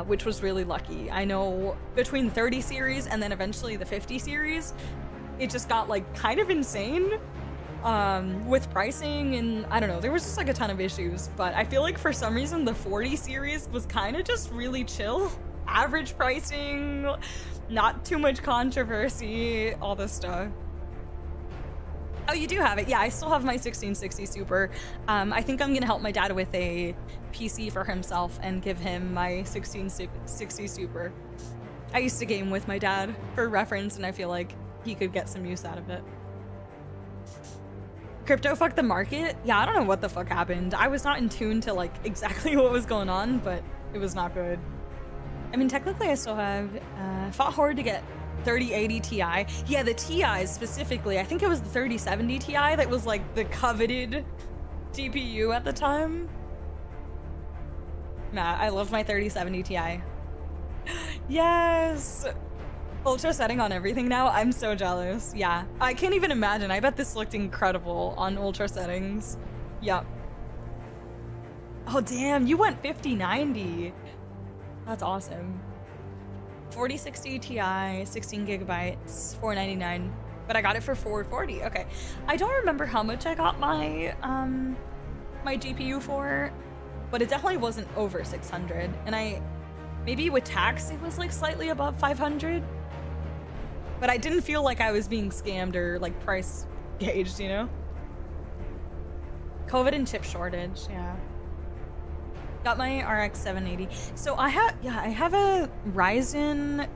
which was really lucky. I know between the 30 series and then eventually the 50 series, it just got like kind of insane with pricing, and I don't know, there was just like a ton of issues. But I feel like for some reason the 40 series was kind of just really chill. Average pricing, not too much controversy, all this stuff. Oh, you do have it. Yeah, I still have my 1660 Super. I think I'm gonna help my dad with a PC for himself and give him my 1660 Super. I used to game with my dad for reference, and I feel like he could get some use out of it. Crypto fucked the market? Yeah, I don't know what the fuck happened. I was not in tune to like exactly what was going on, but it was not good. I mean, technically I still have fought hard to get 3080 Ti. Yeah, the Ti specifically. I think it was the 3070 Ti that was like the coveted GPU at the time. Nah, I love my 3070 Ti. Yes! Ultra setting on everything now. I'm so jealous. Yeah, I can't even imagine. I bet this looked incredible on ultra settings. Yup. Oh damn, you went 5090. That's awesome. 4060 Ti, 16 gigabytes, $499, but I got it for $440. Okay, I don't remember how much I got my my GPU for, but it definitely wasn't over 600. And maybe with tax it was like slightly above 500. But I didn't feel like I was being scammed or like price gauged, you know? COVID and chip shortage, yeah. Got my RX 780. So I have a Ryzen.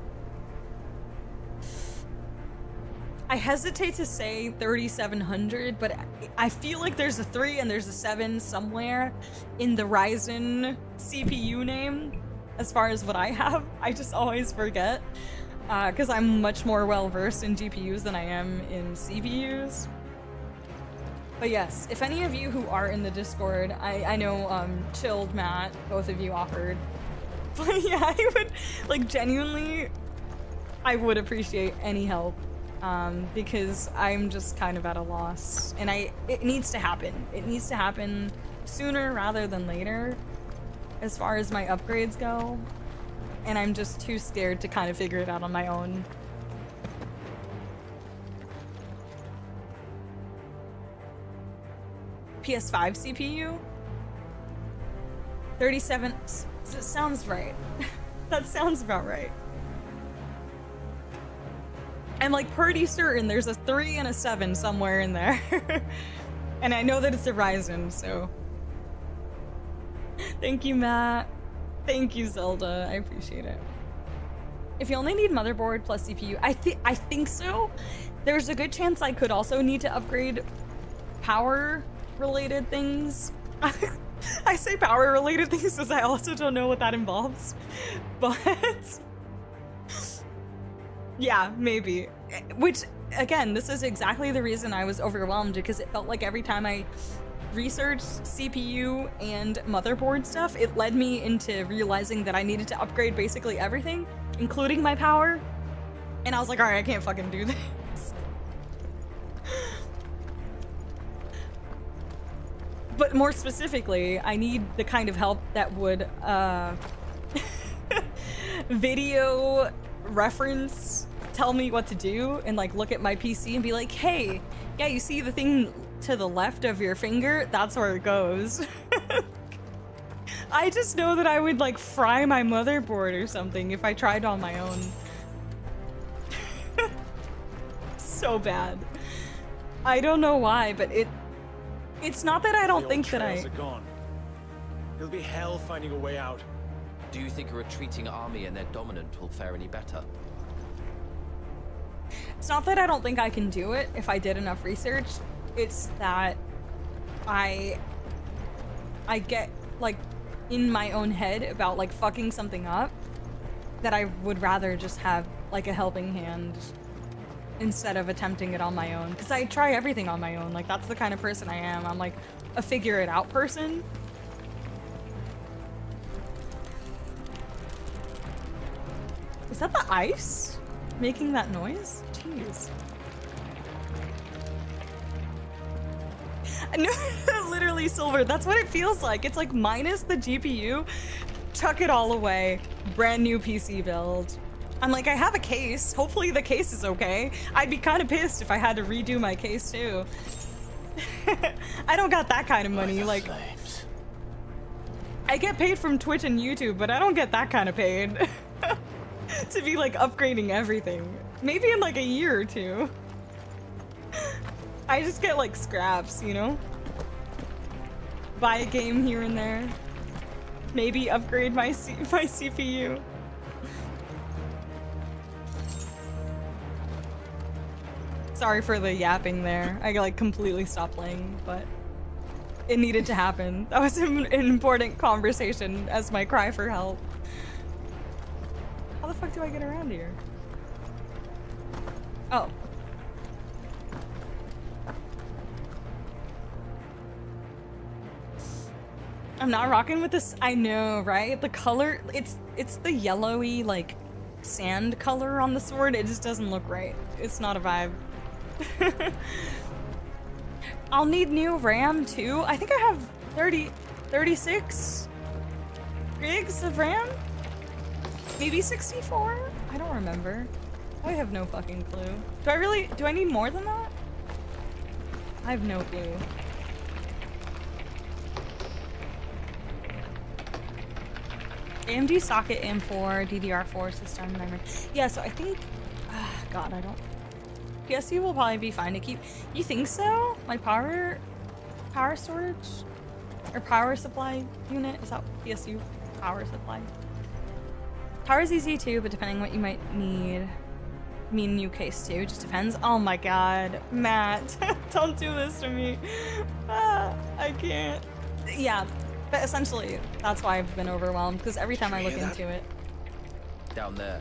I hesitate to say 3700, but I feel like there's a 3 and there's a 7 somewhere in the Ryzen CPU name as far as what I have. I just always forget because I'm much more well versed in GPUs than I am in CPUs. But yes, if any of you who are in the Discord, I know Chilled, Matt, both of you offered. But yeah, I would, like, genuinely, I would appreciate any help because I'm just kind of at a loss. And it needs to happen. It needs to happen sooner rather than later as far as my upgrades go. And I'm just too scared to kind of figure it out on my own. PS5 CPU? 37, sounds right. That sounds about right. I'm like pretty certain there's a 3 and a 7 somewhere in there. And I know that it's a Ryzen, so. Thank you, Matt. Thank you, Zelda. I appreciate it. If you only need motherboard plus CPU, I think so. There's a good chance I could also need to upgrade power related things. I say power related things because I also don't know what that involves. But yeah, maybe. Which, again, this is exactly the reason I was overwhelmed, because it felt like every time I researched CPU and motherboard stuff, it led me into realizing that I needed to upgrade basically everything, including my power. And I was like, all right, I can't fucking do this. But more specifically, I need the kind of help that would video reference, tell me what to do, and like look at my PC and be like, hey, yeah, you see the thing to the left of your finger? That's where it goes. I just know that I would like fry my motherboard or something if I tried on my own. So bad. I don't know why, but it's not that I don't think that trails are gone. It'll be hell finding a way out. Do you think a retreating army and their dominant will fare any better? It's not that I don't think I can do it if I did enough research. It's that I get like in my own head about like fucking something up, that I would rather just have like a helping hand instead of attempting it on my own, because I try everything on my own. Like that's the kind of person I am. I'm like a figure it out person. Is that the ice making that noise? Jeez. No, literally, Silver, that's what it feels like. It's like minus the GPU, chuck it all away, brand new PC build. I'm like, I have a case. Hopefully the case is okay. I'd be kind of pissed if I had to redo my case too. I don't got that kind of money. Like, I get paid from Twitch and YouTube, but I don't get that kind of paid to be like upgrading everything. Maybe in like a year or two. I just get like scraps, you know? Buy a game here and there. Maybe upgrade my CPU. Sorry for the yapping there. I like completely stopped playing, but it needed to happen. That was an important conversation as my cry for help. How the fuck do I get around here? Oh. I'm not rocking with this. I know, right? The color, it's the yellowy, like, sand color on the sword. It just doesn't look right. It's not a vibe. I'll need new RAM too. I think I have 36 gigs of RAM? Maybe 64? I don't remember. I have no fucking clue. Do I need more than that? I have no clue. AMD socket AM4 DDR4 system memory. Yeah, so I think God, I don't. PSU will probably be fine to keep. You think so? My power storage or power supply unit, is that PSU power supply? Power is easy too, but depending what you might need. Mean new case too, just depends. Oh my god, Matt, don't do this to me. I can't. Yeah, but essentially that's why I've been overwhelmed, because every time I look into it, down there,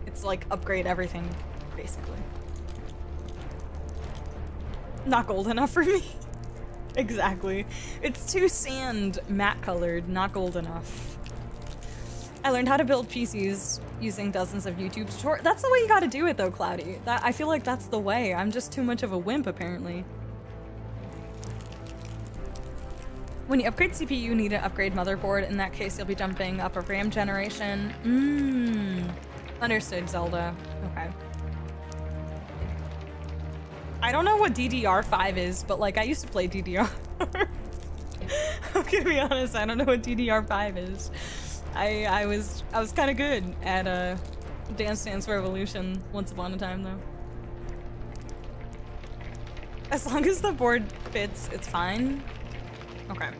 it's like upgrade everything, basically. Not gold enough for me. Exactly. It's too sand matte colored, not gold enough. I learned how to build PCs using dozens of YouTube tutorials. That's the way you gotta do it though, Cloudy. I feel like that's the way. I'm just too much of a wimp, apparently. When you upgrade CPU, you need to upgrade motherboard. In that case, you'll be jumping up a RAM generation. Understood, Zelda. Okay. I don't know what DDR5 is, but like I used to play DDR. I'm gonna be honest, I don't know what DDR5 is. I was kind of good at Dance Dance Revolution once upon a time though. As long as the board fits, it's fine. Okay.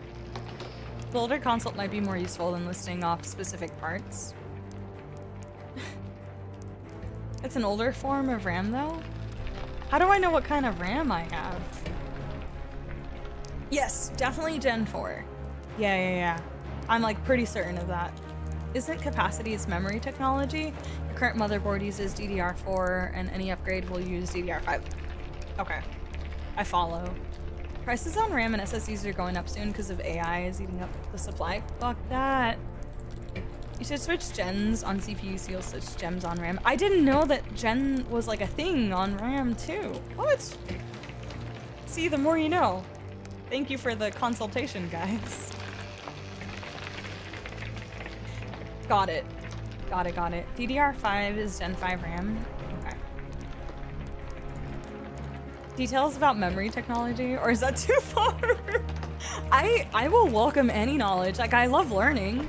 The older console might be more useful than listing off specific parts. It's an older form of RAM though? How do I know what kind of RAM I have? Yes, definitely Gen 4. Yeah. I'm like pretty certain of that. Isn't capacity its memory technology? Your current motherboard uses DDR4 and any upgrade will use DDR5. Okay, I follow. Prices on RAM and SSDs are going up soon because of AI is eating up the supply. Fuck that. You should switch gens on CPU so you'll switch gems on RAM. I didn't know that gen was like a thing on RAM too. What? See, the more you know. Thank you for the consultation, guys. Got it. Got it. DDR5 is Gen 5 RAM. Okay. Details about memory technology, or is that too far? I will welcome any knowledge. Like, I love learning.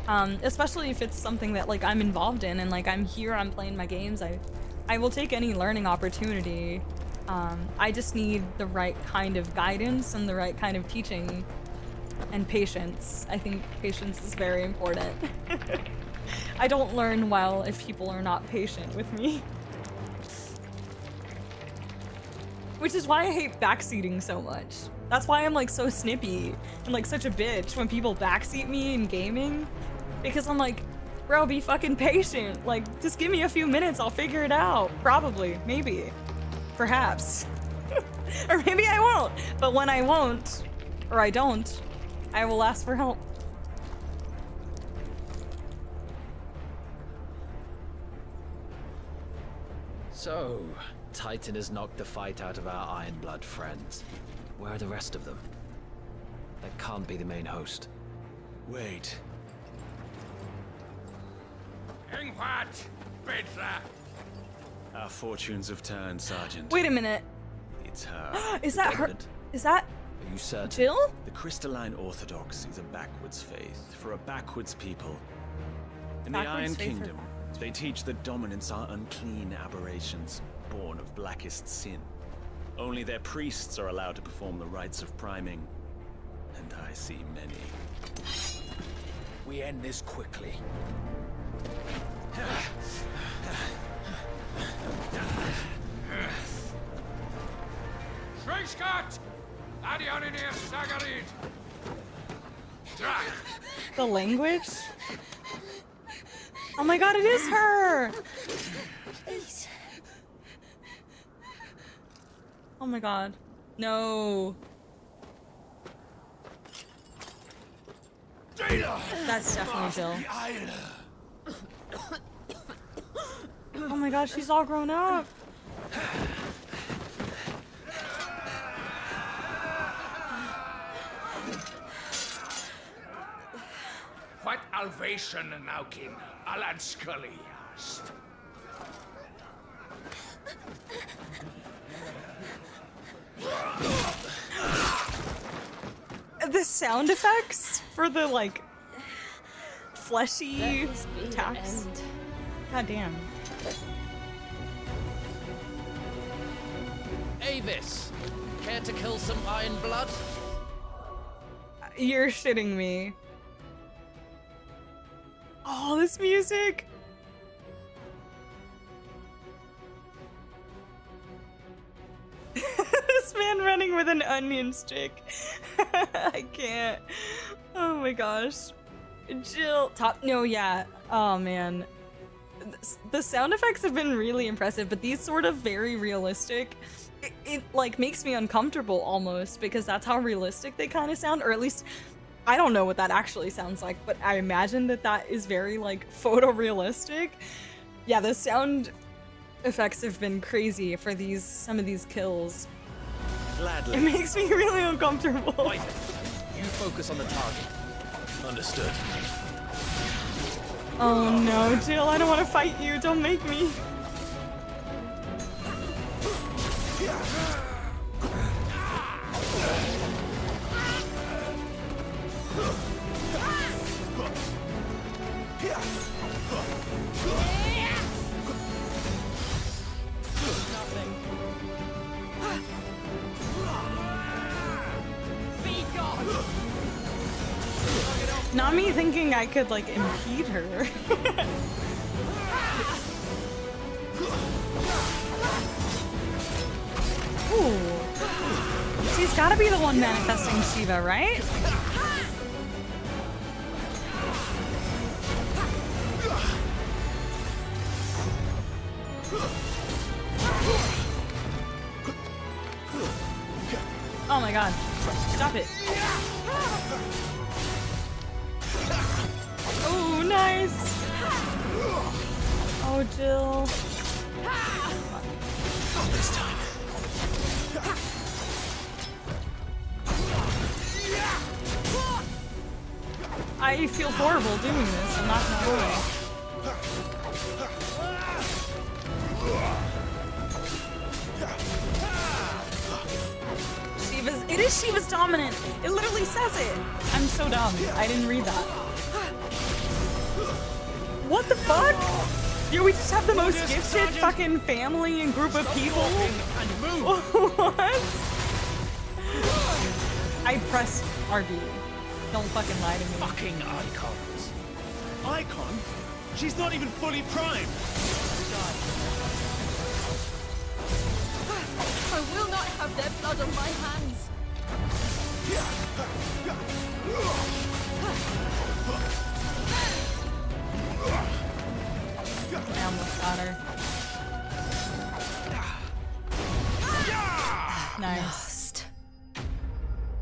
Especially if it's something that like I'm involved in and like I'm playing my games. I will take any learning opportunity. I just need the right kind of guidance and the right kind of teaching and patience. I think patience is very important. I don't learn well if people are not patient with me. Which is why I hate backseating so much. That's why I'm like so snippy and like such a bitch when people backseat me in gaming. Because I'm like, bro, be fucking patient. Like, just give me a few minutes, I'll figure it out. Probably, maybe, perhaps. Or maybe I won't. But when I won't, or I don't, I will ask for help. So, Titan has knocked the fight out of our Ironblood friends. Where are the rest of them? That can't be the main host. Wait. Our fortunes have turned, Sergeant. Wait a minute. It's her. Is that her? Is that Are you certain? Jill? The Crystalline Orthodox is a backwards faith for a backwards people. In the Backwards Iron faith for- Kingdom, they teach that dominants are unclean aberrations, born of blackest sin. Only their priests are allowed to perform the rites of priming, and I see many. We end this quickly. Scott! Adionir Sagarid! the language? Oh my god, it is her! Please. Oh my god. No. That's definitely Jill. Oh my god, she's all grown up. What Alvation Naukin, Alan Scully asked. The sound effects for the like fleshy attacks. God damn. Avis, care to kill some Iron Blood? You're shitting me. Oh, this music. This man running with an onion stick. I can't. Oh my gosh. Jill. No, yeah. Oh man. The sound effects have been really impressive, but these sort of very realistic. It like makes me uncomfortable almost because that's how realistic they kind of sound, or at least I don't know what that actually sounds like, but I imagine that that is very like photorealistic. Yeah, the sound effects have been crazy for some of these kills. Gladly. It makes me really uncomfortable. Wait, you focus on the target. Understood. Oh no, Jill, I don't want to fight you. Don't make me. Not me thinking I could like impede her. Ooh. She's gotta be the one manifesting Shiva, right? Oh my god. Stop it. Oh, nice. Oh, Jill. Not this time. I feel horrible doing this, I'm not gonna lie. It is Shiva's dominant! It literally says it! I'm so dumb. I didn't read that. What the fuck? Yo, we just have the most gifted fucking family and group of people? What? I pressed RB. Don't fucking lie to me. Fucking Eikons. Eikon? She's not even fully primed. I will not have their blood on my hands. I almost got her. Nice.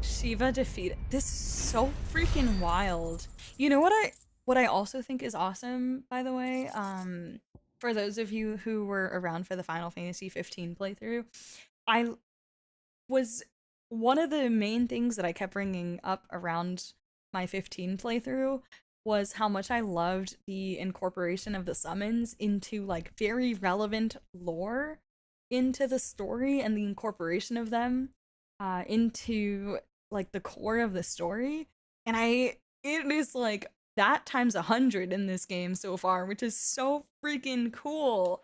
Shiva defeated. This is so freaking wild. You know what I also think is awesome, by the way? For those of you who were around for the Final Fantasy XV playthrough, one of the main things that I kept bringing up around my 15 playthrough was how much I loved the incorporation of the summons into like very relevant lore into the story, and the incorporation of them into like the core of the story. And it is like that times 100 in this game so far, which is so freaking cool.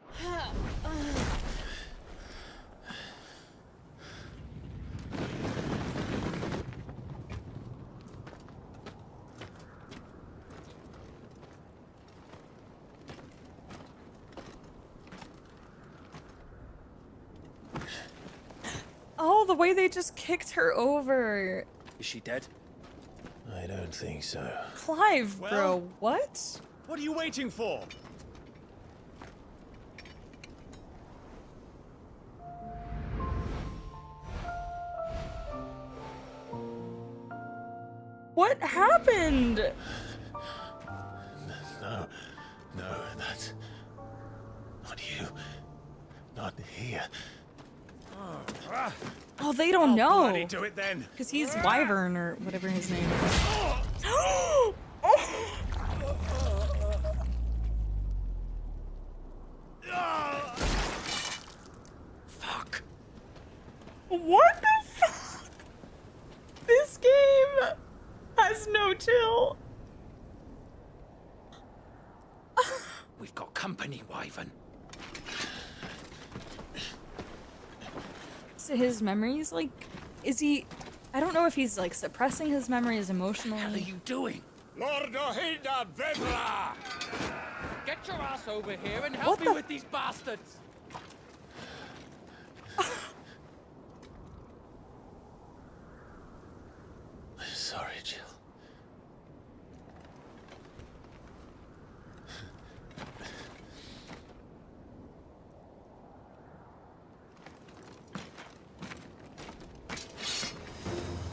Oh, the way they just kicked her over. Is she dead? I don't think so. Clive, bro, what? What are you waiting for? What happened? No, that's not you. Not here. Oh, they don't know. Bloody do it then. Because he's Wyvern or whatever his name is. Fuck. What the fuck? This game has no chill. We've got company, Wyvern. So his memories, like, is he... I don't know if he's, like, suppressing his memories emotionally. What are you doing? Lord Ohida Vedra! Get your ass over here and help me with these bastards! I'm sorry, Jill.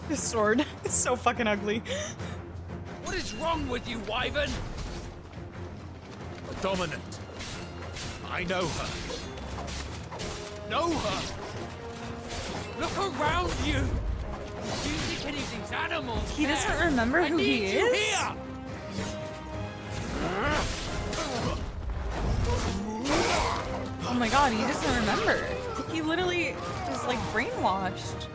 His sword is so fucking ugly. What is wrong with you, Wyvern? Dominant. I know her. Know her? Look around you! Do you think any of these animals He doesn't remember who he is? Here. Oh my god, he doesn't remember. He literally is, like, brainwashed.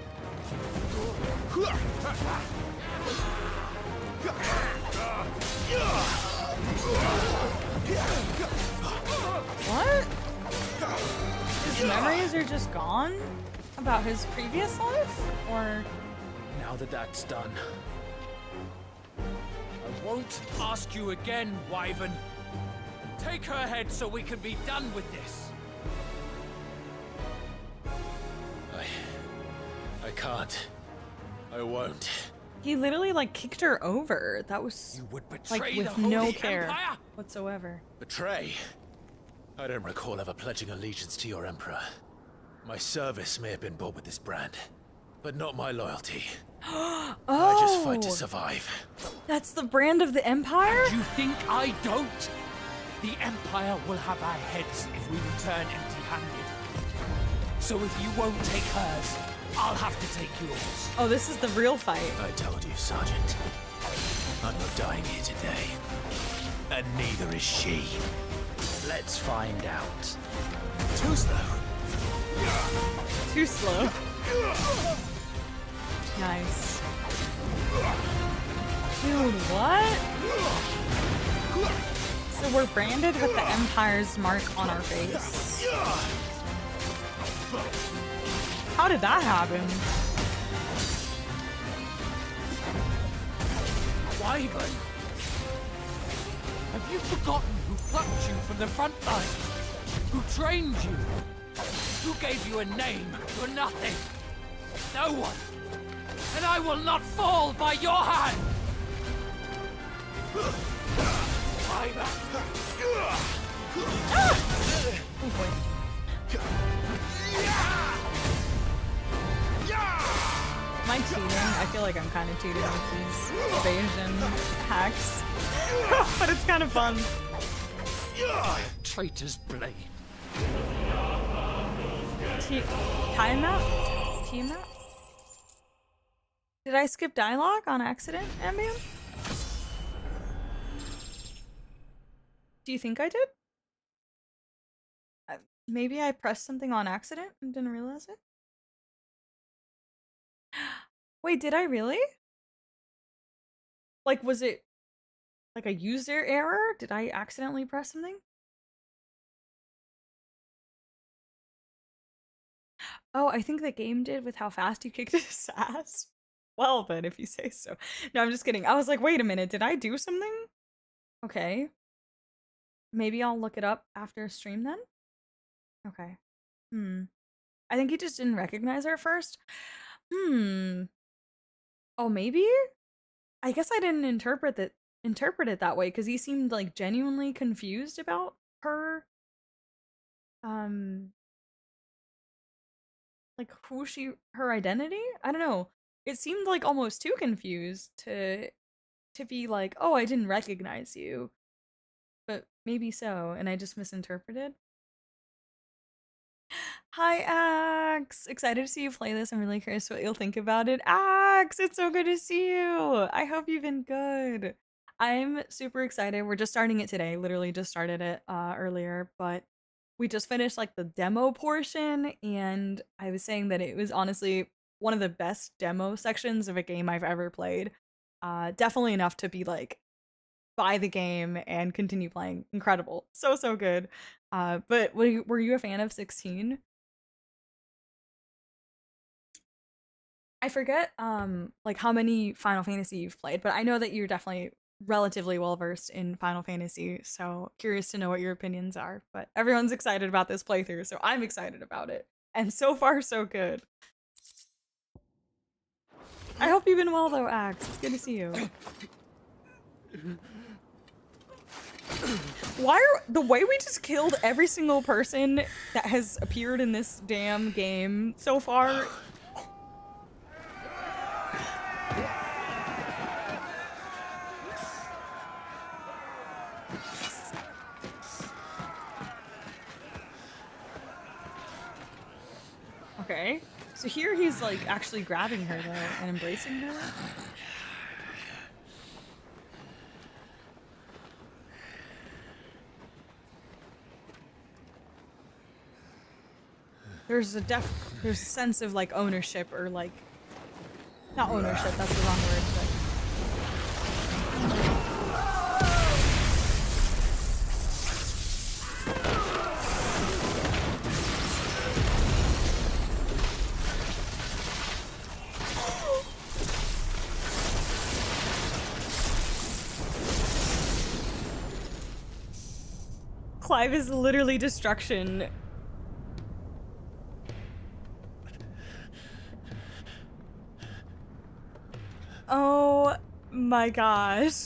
What? His memories are just gone? About his previous life? Or... Now that that's done, I won't ask you again, Wyvern. Take her head so we can be done with this. I can't. I won't. He literally, like, kicked her over. That was, You would betray like, the with Holy no care Empire? whatsoever. Betray? I don't recall ever pledging allegiance to your Emperor. My service may have been bought with this brand, but not my loyalty. Oh! I just fight to survive. That's the brand of the Empire? You think I don't? The Empire will have our heads if we return empty-handed. So if you won't take hers, I'll have to take yours. Oh, this is the real fight. I told you, Sergeant. I'm not dying here today. And neither is she. Let's find out. Too slow. Too slow. Nice. Dude, what? So we're branded with the Empire's mark on our face. How did that happen? Wyvern! Have you forgotten who plucked you from the front line? Who trained you? Who gave you a name for nothing? No one! And I will not fall by your hand! Wyvern! Oh boy. Am I cheating? I feel like I'm kind of cheating with these evasion hacks. But it's kind of fun. Traitor's blade. Timeout? Timeout? Did I skip dialogue on accident, Ambion? Do you think I did? Maybe I pressed something on accident and didn't realize it? Wait, did I really? Like, was it like a user error? Did I accidentally press something? Oh, I think the game did with how fast you kicked his ass. Well, then, if you say so. No, I'm just kidding. I was like, wait a minute, did I do something? Okay. Maybe I'll look it up after stream then? Okay. I think he just didn't recognize her at first. Oh, maybe? I guess I didn't interpret it that way because he seemed like genuinely confused about her. Like her identity? I don't know. It seemed like almost too confused to be like, oh, I didn't recognize you. But maybe so, and I just misinterpreted. Hi, Axe! Excited to see you play this. I'm really curious what you'll think about it. Axe! It's so good to see you! I hope you've been good. I'm super excited. We're just starting it today. Literally just started it earlier, but we just finished like the demo portion, and I was saying that it was honestly one of the best demo sections of a game I've ever played. Definitely enough to be like, buy the game and continue playing. Incredible. So good. But were you a fan of 16? I forget like how many Final Fantasy you've played, but I know that you're definitely relatively well versed in Final Fantasy, so curious to know what your opinions are. But everyone's excited about this playthrough, so I'm excited about it. And so far so good. I hope you've been well though, Axe. It's good to see you. Why are the way we just killed every single person that has appeared in this damn game so far? Okay, so here he's like actually grabbing her though and embracing her. There's a sense of like ownership, or like, not ownership, that's the wrong word, but Clive is literally destruction. Oh my gosh.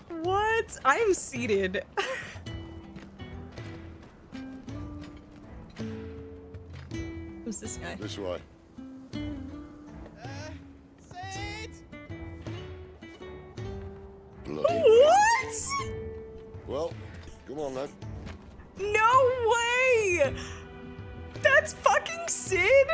What? I am seated. Who's this guy? This way. Bloody what? Well, come on then. No way! That's fucking Sid?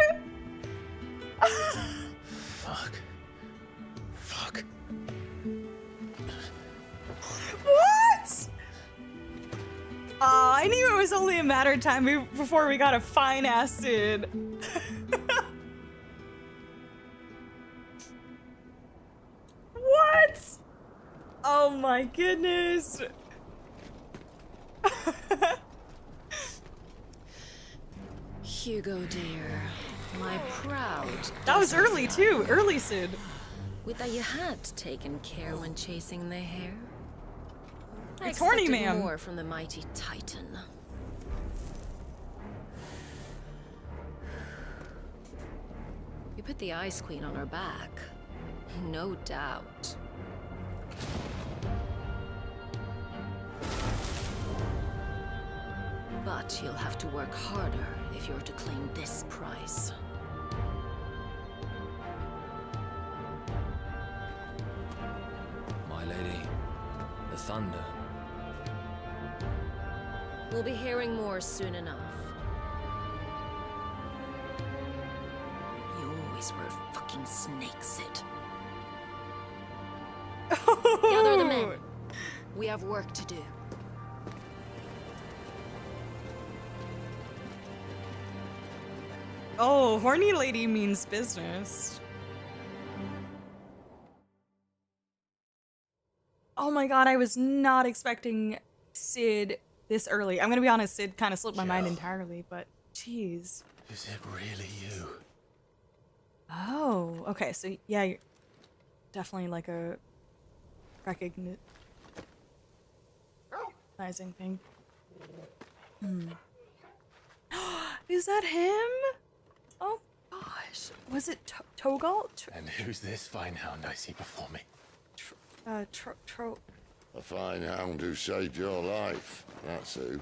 I knew it was only a matter of time before we got a fine-ass Sid. What? Oh my goodness. Hugo, dear, my proud. That was early too. Early Sid. Would that you had taken care when chasing the hare? It's horny, expected ma'am. more from the mighty Titan. You put the Ice Queen on her back, no doubt. But you'll have to work harder if you're to claim this prize. My lady, the thunder. We'll be hearing more soon enough. You always were a fucking snake, Sid. Gather the men. We have work to do. Oh, horny lady means business. Oh my god, I was not expecting Sid this early. I'm gonna be honest, Sid kind of slipped my mind entirely, but jeez. Is it really you? Oh, okay, so yeah, you're definitely like a recognizing thing. Is that him? Oh gosh, was it Togal? And who's this fine hound I see before me? A fine hound who saved your life. That's who.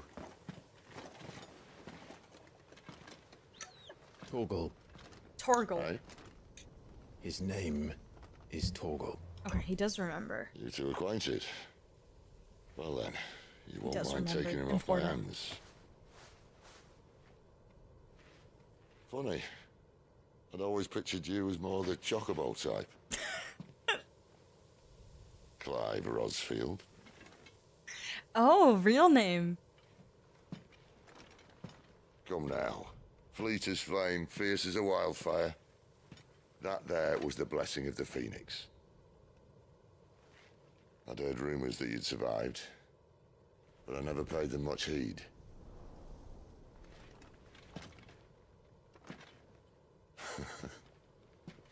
Torgal. Torgal. Right? His name is Torgal. Okay, he does remember. You two acquainted? Well then, you won't does mind remember. taking him off my Important. hands. Funny. I'd always pictured you as more the chocobo type. Clive Rosfield. Oh, real name. Come now. Fleet as flame, fierce as a wildfire. That there was the blessing of the Phoenix. I'd heard rumors that you'd survived, but I never paid them much heed.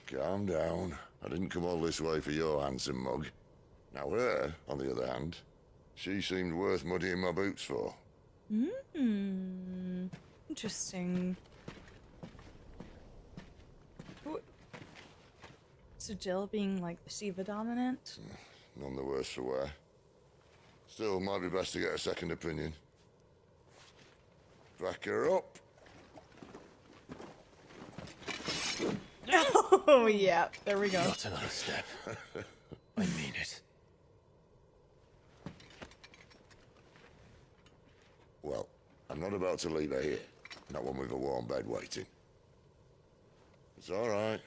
Calm down. I didn't come all this way for your handsome mug. Now her, on the other hand, she seemed worth muddying my boots for. Interesting. So Jill being like the Shiva dominant? None the worse for wear. Still, might be best to get a second opinion. Back her up. Oh yeah, there we go. Not another step. I mean it. Well, I'm not about to leave her here. Not one with a warm bed waiting. It's all right.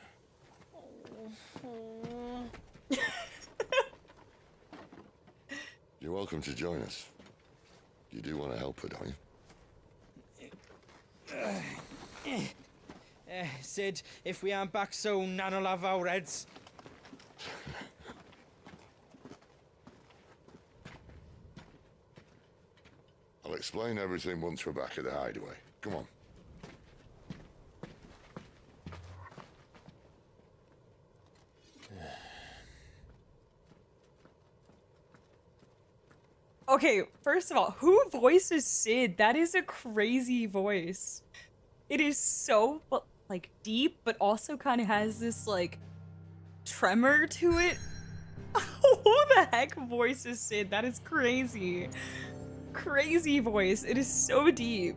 You're welcome to join us. You do want to help her, don't you? Sid, if we aren't back soon, Nan'll have our heads. I'll explain everything once we're back at the Hideaway. Come on. Okay, first of all, who voices Sid? That is a crazy voice. It is so, like, deep, but also kind of has this, like, tremor to it. Who the heck voices Sid? That is crazy. Crazy voice. It is so deep.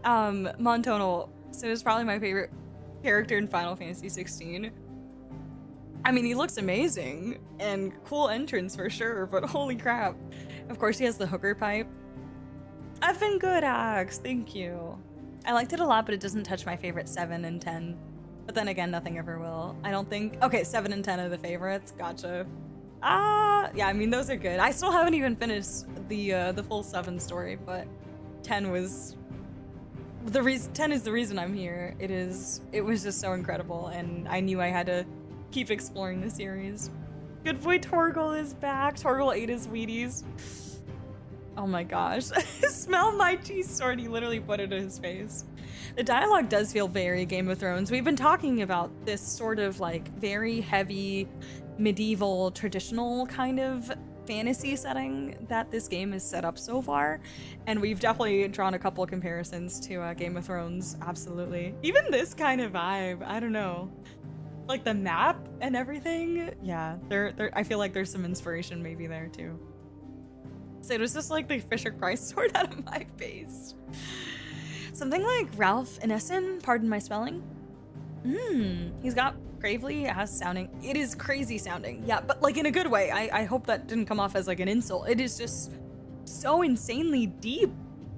Montonal. Sid is probably my favorite character in Final Fantasy XVI. I mean, he looks amazing, and cool entrance for sure, but holy crap. Of course, he has the hooker pipe. I've been good, Axe. Thank you. I liked it a lot, but it doesn't touch my favorite 7 and 10. But then again, nothing ever will. I don't think... Okay, 7 and 10 are the favorites. Gotcha. Yeah, I mean, those are good. I still haven't even finished the full 7 story, but 10 was the reason. 10 is the reason I'm here. It was just so incredible, and I knew I had to keep exploring the series. Good boy Torgal is back. Torgal ate his Wheaties. Oh my gosh. Smell my cheese sword. He literally put it in his face. The dialogue does feel very Game of Thrones. We've been talking about this sort of like very heavy medieval traditional kind of fantasy setting that this game is set up so far, and we've definitely drawn a couple of comparisons to Game of Thrones. Absolutely. Even this kind of vibe, I don't know, like the map and everything. Yeah, I feel like there's some inspiration maybe there too. So it was just like the Fisher Price sword out of my face. Something like Ralph Inessen, pardon my spelling. He's got gravely ass sounding. It is crazy sounding, yeah, but like in a good way. I hope that didn't come off as like an insult. It is just so insanely deep,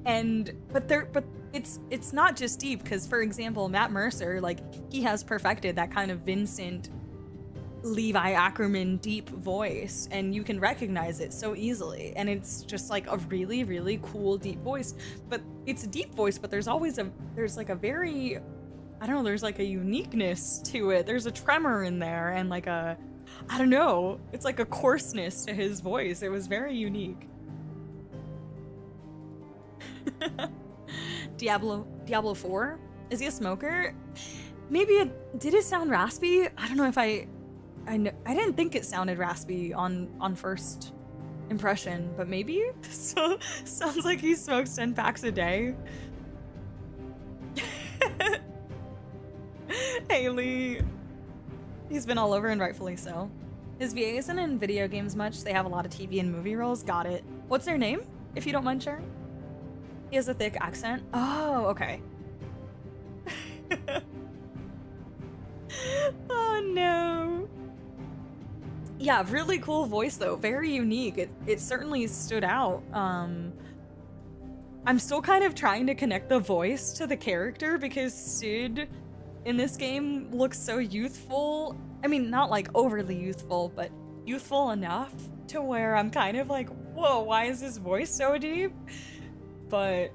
but it's not just deep, because for example, Matt Mercer, like he has perfected that kind of Vincent Levi Ackerman deep voice, and you can recognize it so easily, and it's just like a really, really cool deep voice. But it's a deep voice, but there's like a very, I don't know, there's like a uniqueness to it. There's a tremor in there, and like I don't know, it's like a coarseness to his voice. It was very unique. Diablo 4? Is he a smoker? Maybe did it sound raspy? I don't know if I didn't think it sounded raspy on first impression, but maybe? So sounds like he smokes 10 packs a day. Haley. He's been all over, and rightfully so. His VA isn't in video games much. They have a lot of TV and movie roles. Got it. What's their name, if you don't mind sharing? He has a thick accent. Oh, okay. Oh no. Yeah, really cool voice though. Very unique. It certainly stood out. I'm still kind of trying to connect the voice to the character, because Sid in this game looks so youthful. I mean, not like overly youthful, but youthful enough to where I'm kind of like, whoa, why is his voice so deep? But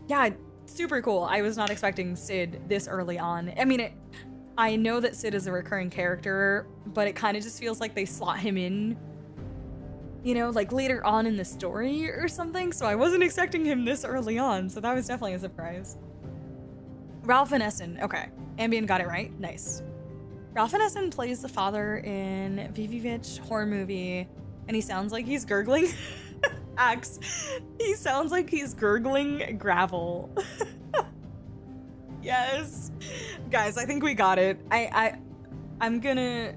yeah, super cool. I was not expecting Sid this early on. I mean, I know that Sid is a recurring character, but it kind of just feels like they slot him in, you know, like later on in the story or something. So I wasn't expecting him this early on. So that was definitely a surprise. Ralph Inessen. Okay. Ambien got it right. Nice. Ralph Inessen plays the father in Vivivich horror movie, and he sounds like he's gurgling. Axe. He sounds like he's gurgling gravel. Yes. Guys, I think we got it. I'm gonna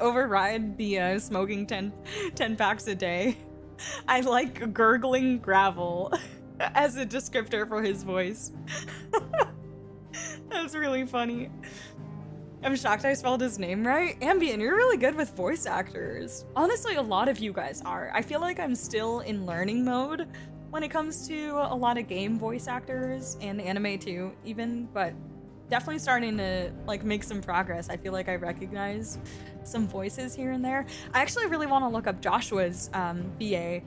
override the smoking 10 packs a day. I like gurgling gravel as a descriptor for his voice. That's really funny. I'm shocked I spelled his name right. Ambien, you're really good with voice actors. Honestly, a lot of you guys are. I feel like I'm still in learning mode when it comes to a lot of game voice actors, and anime too, even, but definitely starting to like make some progress. I feel like I recognize some voices here and there. I actually really want to look up Joshua's VA.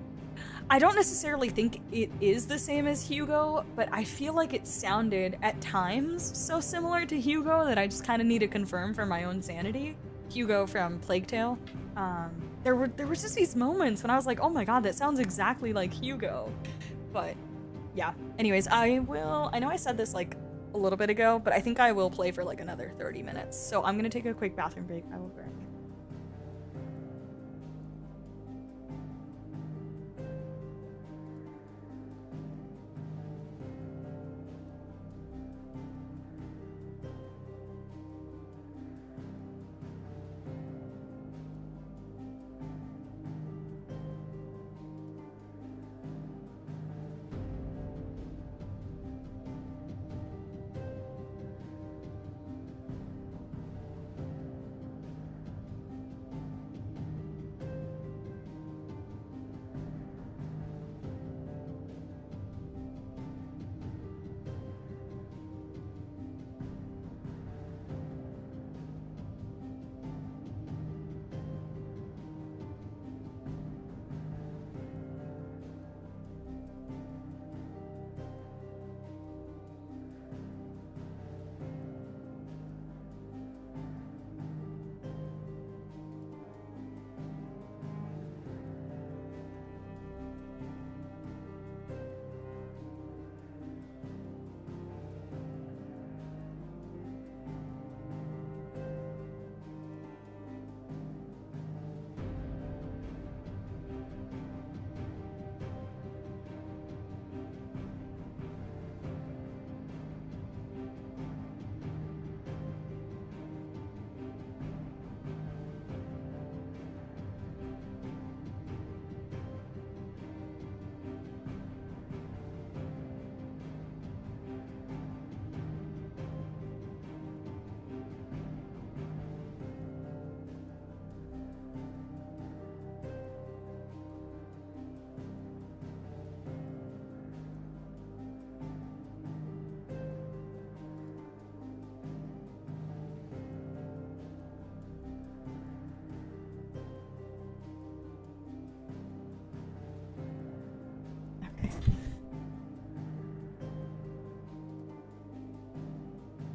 I don't necessarily think it is the same as Hugo, but I feel like it sounded at times so similar to Hugo that I just kind of need to confirm for my own sanity. Hugo from Plague Tale. There was just these moments when I was like, oh my god, that sounds exactly like Hugo. But yeah, anyways, I know I said this like a little bit ago, but I think I will play for like another 30 minutes. So I'm gonna take a quick bathroom break. I will be right back.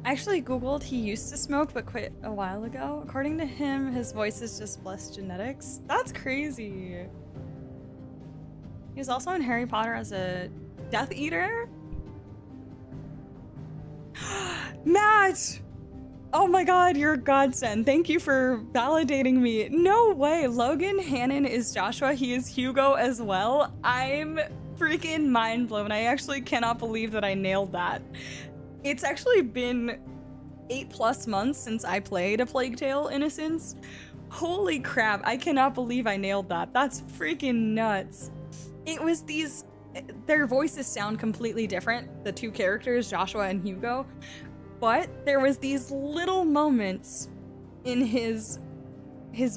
I actually googled he used to smoke but quit a while ago. According to him, his voice is just blessed genetics. That's crazy. He was also in Harry Potter as a Death Eater. Matt! Oh my god, you're a godsend. Thank you for validating me. No way, Logan Hannon is Joshua. He is Hugo as well. I'm freaking mind blown. I actually cannot believe that I nailed that. It's actually been 8+ months since I played A Plague Tale: Innocence. Holy crap, I cannot believe I nailed that. That's freaking nuts. It was these, their voices sound completely different, the two characters, Joshua and Hugo, but there was these little moments in his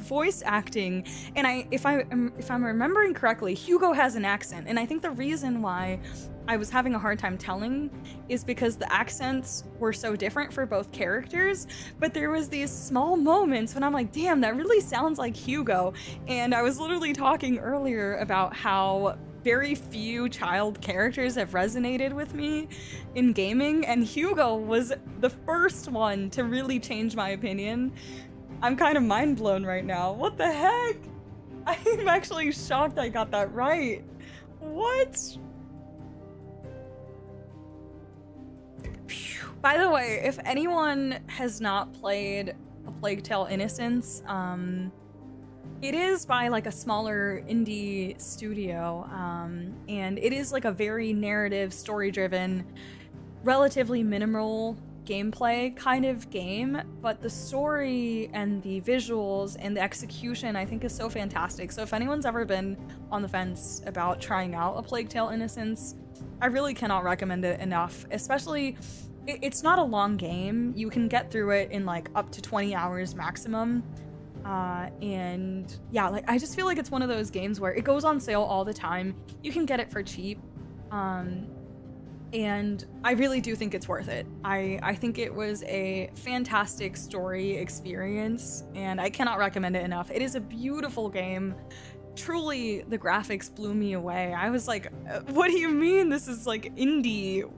voice acting, and if I'm remembering correctly, Hugo has an accent, and I think the reason why I was having a hard time telling is because the accents were so different for both characters, but there was these small moments when I'm like, damn, that really sounds like Hugo. And I was literally talking earlier about how very few child characters have resonated with me in gaming, and Hugo was the first one to really change my opinion. I'm kind of mind blown right now. What the heck? I'm actually shocked I got that right. What? By the way, if anyone has not played A Plague Tale: Innocence, it is by like a smaller indie studio, and it is like a very narrative, story-driven, relatively minimal gameplay kind of game, but the story and the visuals and the execution I think is so fantastic. So if anyone's ever been on the fence about trying out A Plague Tale: Innocence, I really cannot recommend it enough. Especially, it's not a long game. You can get through it in like up to 20 hours maximum. And yeah, like I just feel like it's one of those games where it goes on sale all the time. You can get it for cheap. And I really do think it's worth it. I think it was a fantastic story experience, and I cannot recommend it enough. It is a beautiful game. Truly, the graphics blew me away. I was like, what do you mean this is like indie?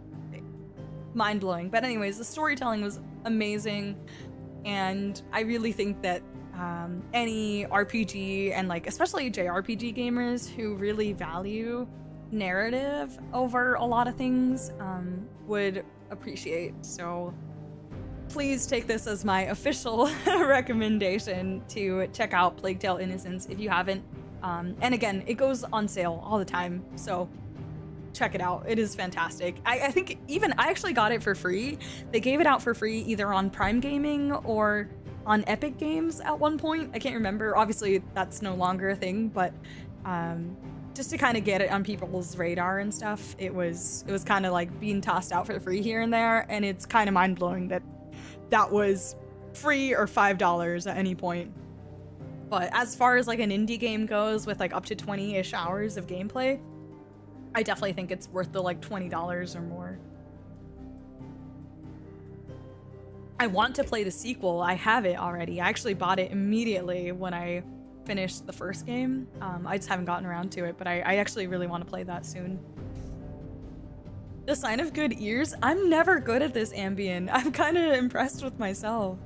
Mind-blowing. But anyways, the storytelling was amazing, and I really think that any RPG and like especially JRPG gamers who really value narrative over a lot of things would appreciate. So please take this as my official recommendation to check out Plague Tale: Innocence if you haven't. And again, it goes on sale all the time, so check it out. It is fantastic. I think even I actually got it for free. They gave it out for free either on Prime Gaming or on Epic Games at one point. I can't remember. Obviously, that's no longer a thing, but just to kind of get it on people's radar and stuff, it was kind of like being tossed out for free here and there, and it's kind of mind-blowing that that was free or $5 at any point. But as far as like an indie game goes with like up to 20-ish hours of gameplay, I definitely think it's worth the like $20 or more. I want to play the sequel. I have it already. I actually bought it immediately when I finished the first game. I just haven't gotten around to it, but I actually really want to play that soon. The sign of good ears? I'm never good at this, Ambien. I'm kind of impressed with myself.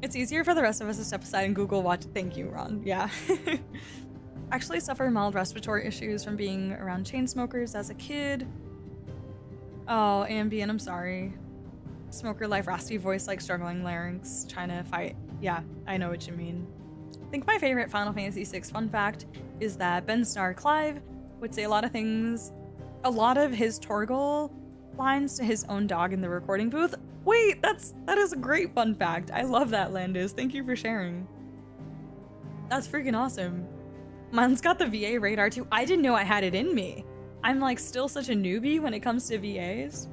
It's easier for the rest of us to step aside and Google watch. Thank you, Ron. Yeah. Actually suffer mild respiratory issues from being around chain smokers as a kid. Oh, Ambien, I'm sorry. Smoker life, raspy voice, like struggling larynx, trying to fight. Yeah, I know what you mean. I think my favorite Final Fantasy VI fun fact is that Ben Star Clive would say a lot of things, a lot of his Torgal lines to his own dog in the recording booth. Wait, that is a great fun fact. I love that, Landis. Thank you for sharing. That's freaking awesome. Mine's got the VA radar too. I didn't know I had it in me. I'm like still such a newbie when it comes to VAs.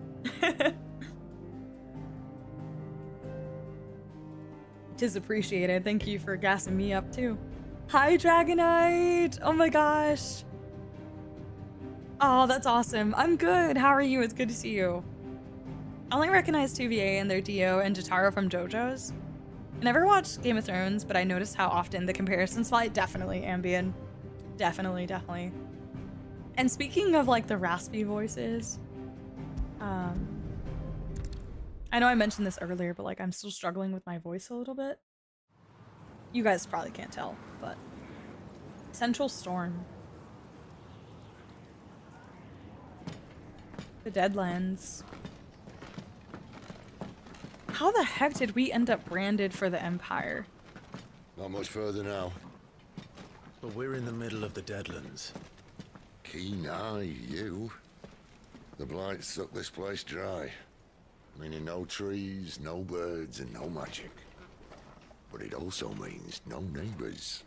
Tis appreciated. Thank you for gassing me up too. Hi, Dragonite! Oh my gosh. Oh, that's awesome. I'm good. How are you? It's good to see you. I only recognize 2VA and their Dio and Jotaro from JoJo's. I never watched Game of Thrones, but I noticed how often the comparisons fly. Definitely, Ambien. Definitely, definitely. And speaking of like the raspy voices, I know I mentioned this earlier, but like I'm still struggling with my voice a little bit. You guys probably can't tell, but Central Storm. The Deadlands. How the heck did we end up branded for the Empire? Not much further now. But we're in the middle of the Deadlands. Keen eye, you. The blight sucked this place dry. Meaning no trees, no birds, and no magic. But it also means no neighbors.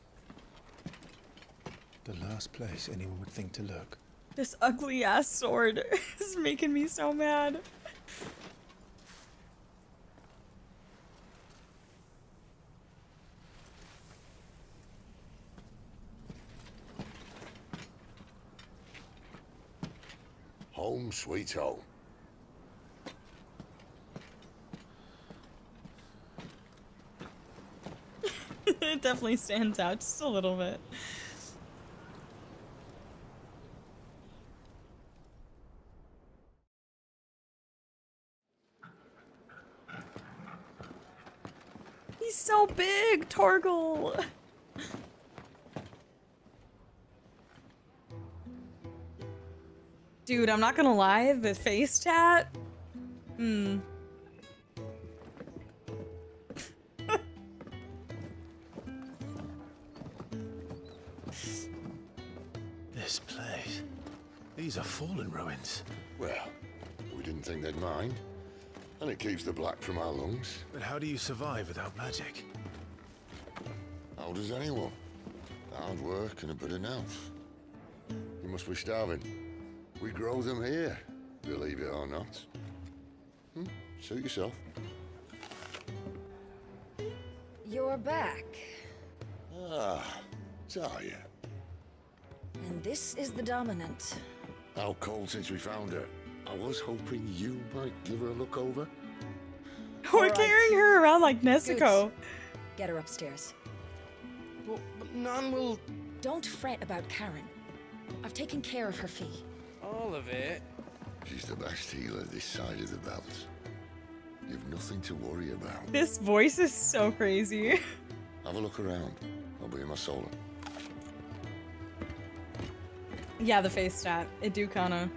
The last place anyone would think to look. This ugly ass sword is making me so mad. Home sweet home. It definitely stands out just a little bit. He's so big, Torgal. Dude, I'm not gonna lie, the face tat. This place. These are fallen ruins. Well, we didn't think they'd mind. And it keeps the black from our lungs. But how do you survive without magic? How does anyone? Hard work and a bit of nous. You must be starving. We grow them here, believe it or not. Suit yourself. You're back. Ah, Talia. And this is the Dominant. How cold since we found her. I was hoping you might give her a look over. We're carrying her around like Nezuko. Get her upstairs. Well, none will... Don't fret about Karen. I've taken care of her fee. All of it? She's the best healer this side of the belt. You've nothing to worry about. This voice is so crazy. Have a look around. I'll be in my solar. Yeah, the face tat. It do kinda...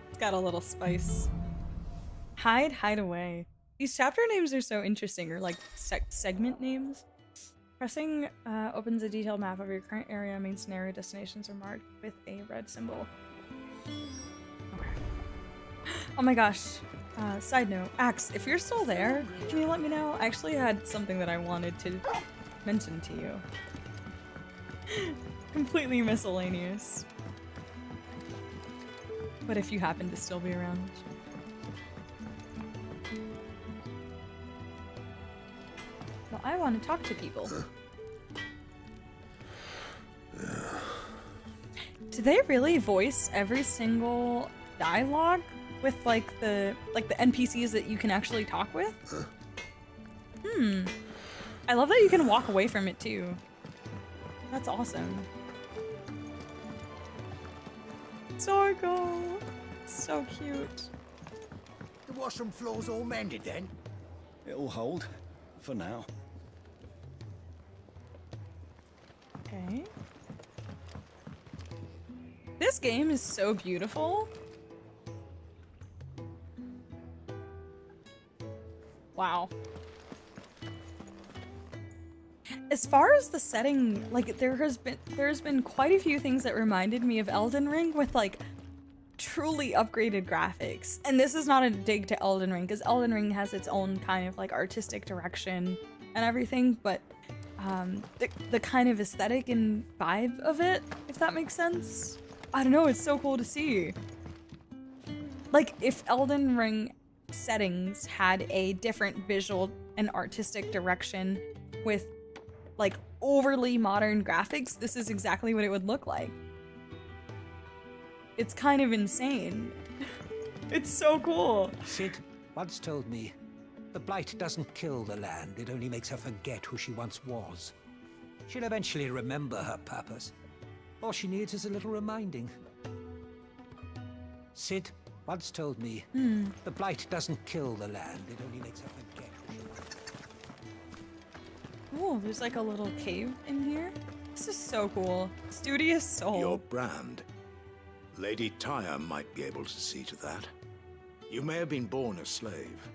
It's got a little spice. Hideaway. These chapter names are so interesting, or like segment names. Pressing opens a detailed map of your current area, main scenario destinations are marked with a red symbol. Okay. Oh my gosh. Side note, Axe, if you're still there, can you let me know? I actually had something that I wanted to mention to you. Completely miscellaneous. But if you happen to still be around. Well, I want to talk to people. Do they really voice every single dialogue with like the NPCs that you can actually talk with? I love that you can walk away from it too. That's awesome. Zorgo! So cute. The washroom floor's all mended then? It'll hold. For now. Okay. This game is so beautiful. Wow. As far as the setting, like there's been quite a few things that reminded me of Elden Ring with like truly upgraded graphics. And this is not a dig to Elden Ring, because Elden Ring has its own kind of like artistic direction and everything, but the kind of aesthetic and vibe of it, if that makes sense. I don't know, it's so cool to see. Like if Elden Ring settings had a different visual and artistic direction with like overly modern graphics, this is exactly what it would look like. It's kind of insane. It's so cool. Sid once told me, the blight doesn't kill the land, it only makes her forget who she once was. She'll eventually remember her purpose. All she needs is a little reminding. Sid, once told me the blight doesn't kill the land, it only makes her forget who she was. Oh, there's like a little cave in here. This is so cool. Studious soul. Your brand. Lady Tyre might be able to see to that. You may have been born a slave,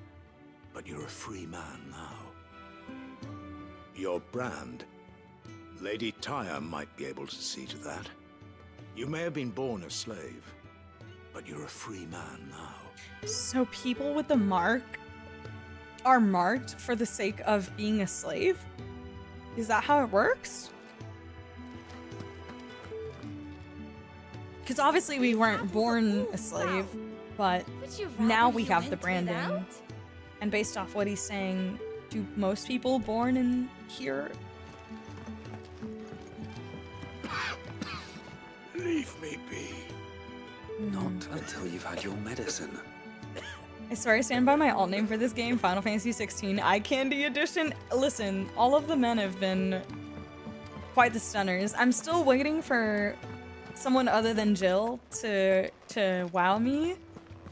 but you're a free man now. Your brand. Lady Tyre might be able to see to that. You may have been born a slave, but you're a free man now. So people with the mark are marked for the sake of being a slave? Is that how it works? Because obviously we weren't born a slave, but now we have the branding. And based off what he's saying, do most people born in here? Leave me be. Not until you've had your medicine. I swear I stand by my alt name for this game, Final Fantasy XVI Eye Candy Edition. Listen, all of the men have been quite the stunners. I'm still waiting for someone other than Jill to wow me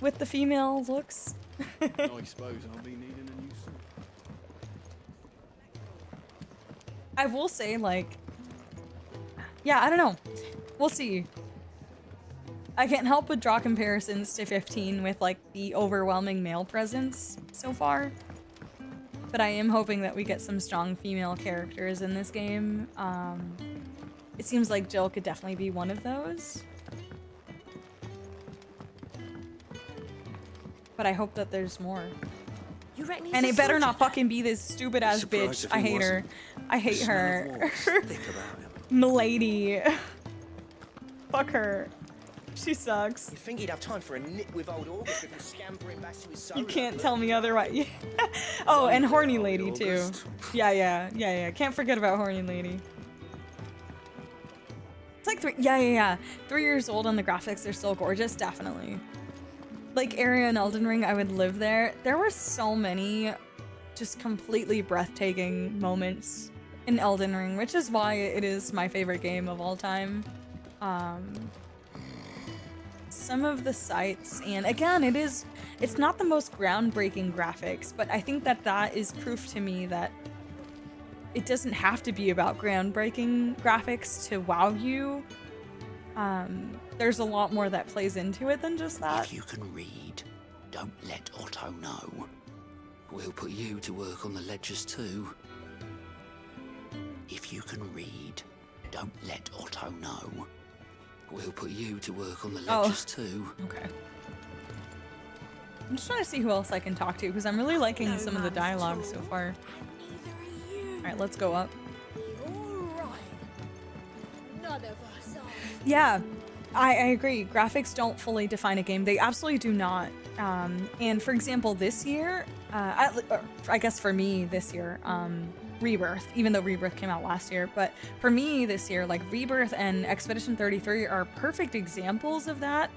with the female looks. I suppose I'll be needing a new suit. I will say, like, yeah, I don't know. We'll see. I can't help but draw comparisons to 15 with, like, the overwhelming male presence so far. But I am hoping that we get some strong female characters in this game. It seems like Jill could definitely be one of those. But I hope that there's more. You reckon he's And a it better soldier? not fucking be this stupid ass bitch. I hate her. I hate her. Milady. Fuck her. She sucks. You think he'd have time for a nip with old August with him scampering back to his solo? You can't tell me otherwise. Oh, and horny lady too. Yeah. Can't forget about horny lady. It's like 3 years old and the graphics are still gorgeous, definitely. Like area in Elden Ring, I would live there. There were so many just completely breathtaking moments in Elden Ring, which is why it is my favorite game of all time. Some of the sights, and again, it's not the most groundbreaking graphics, but I think that is proof to me that it doesn't have to be about groundbreaking graphics to wow you. There's a lot more that plays into it than just that. If you can read, don't let Otto know. We'll put you to work on the ledgers too. If you can read, don't let Otto know. We'll put you to work on the ledgers too. Okay. I'm just trying to see who else I can talk to because I'm really liking some of the dialogue so far. Alright, let's go up. Yeah, I agree. Graphics don't fully define a game. They absolutely do not. And for example, this year, I guess for me this year, Rebirth, even though Rebirth came out last year, but for me this year, like Rebirth and Expedition 33 are perfect examples of that.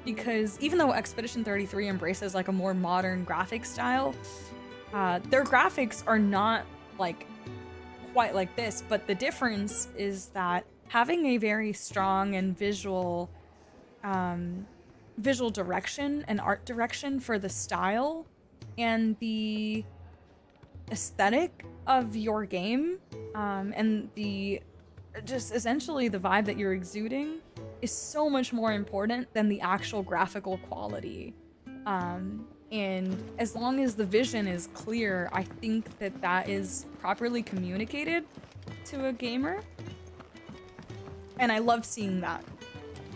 Because even though Expedition 33 embraces like a more modern graphic style, their graphics are not like quite like this, but the difference is that having a very strong and visual direction and art direction for the style and the aesthetic of your game, and the just essentially the vibe that you're exuding is so much more important than the actual graphical quality. And as long as the vision is clear, I think that is properly communicated to a gamer. And I love seeing that.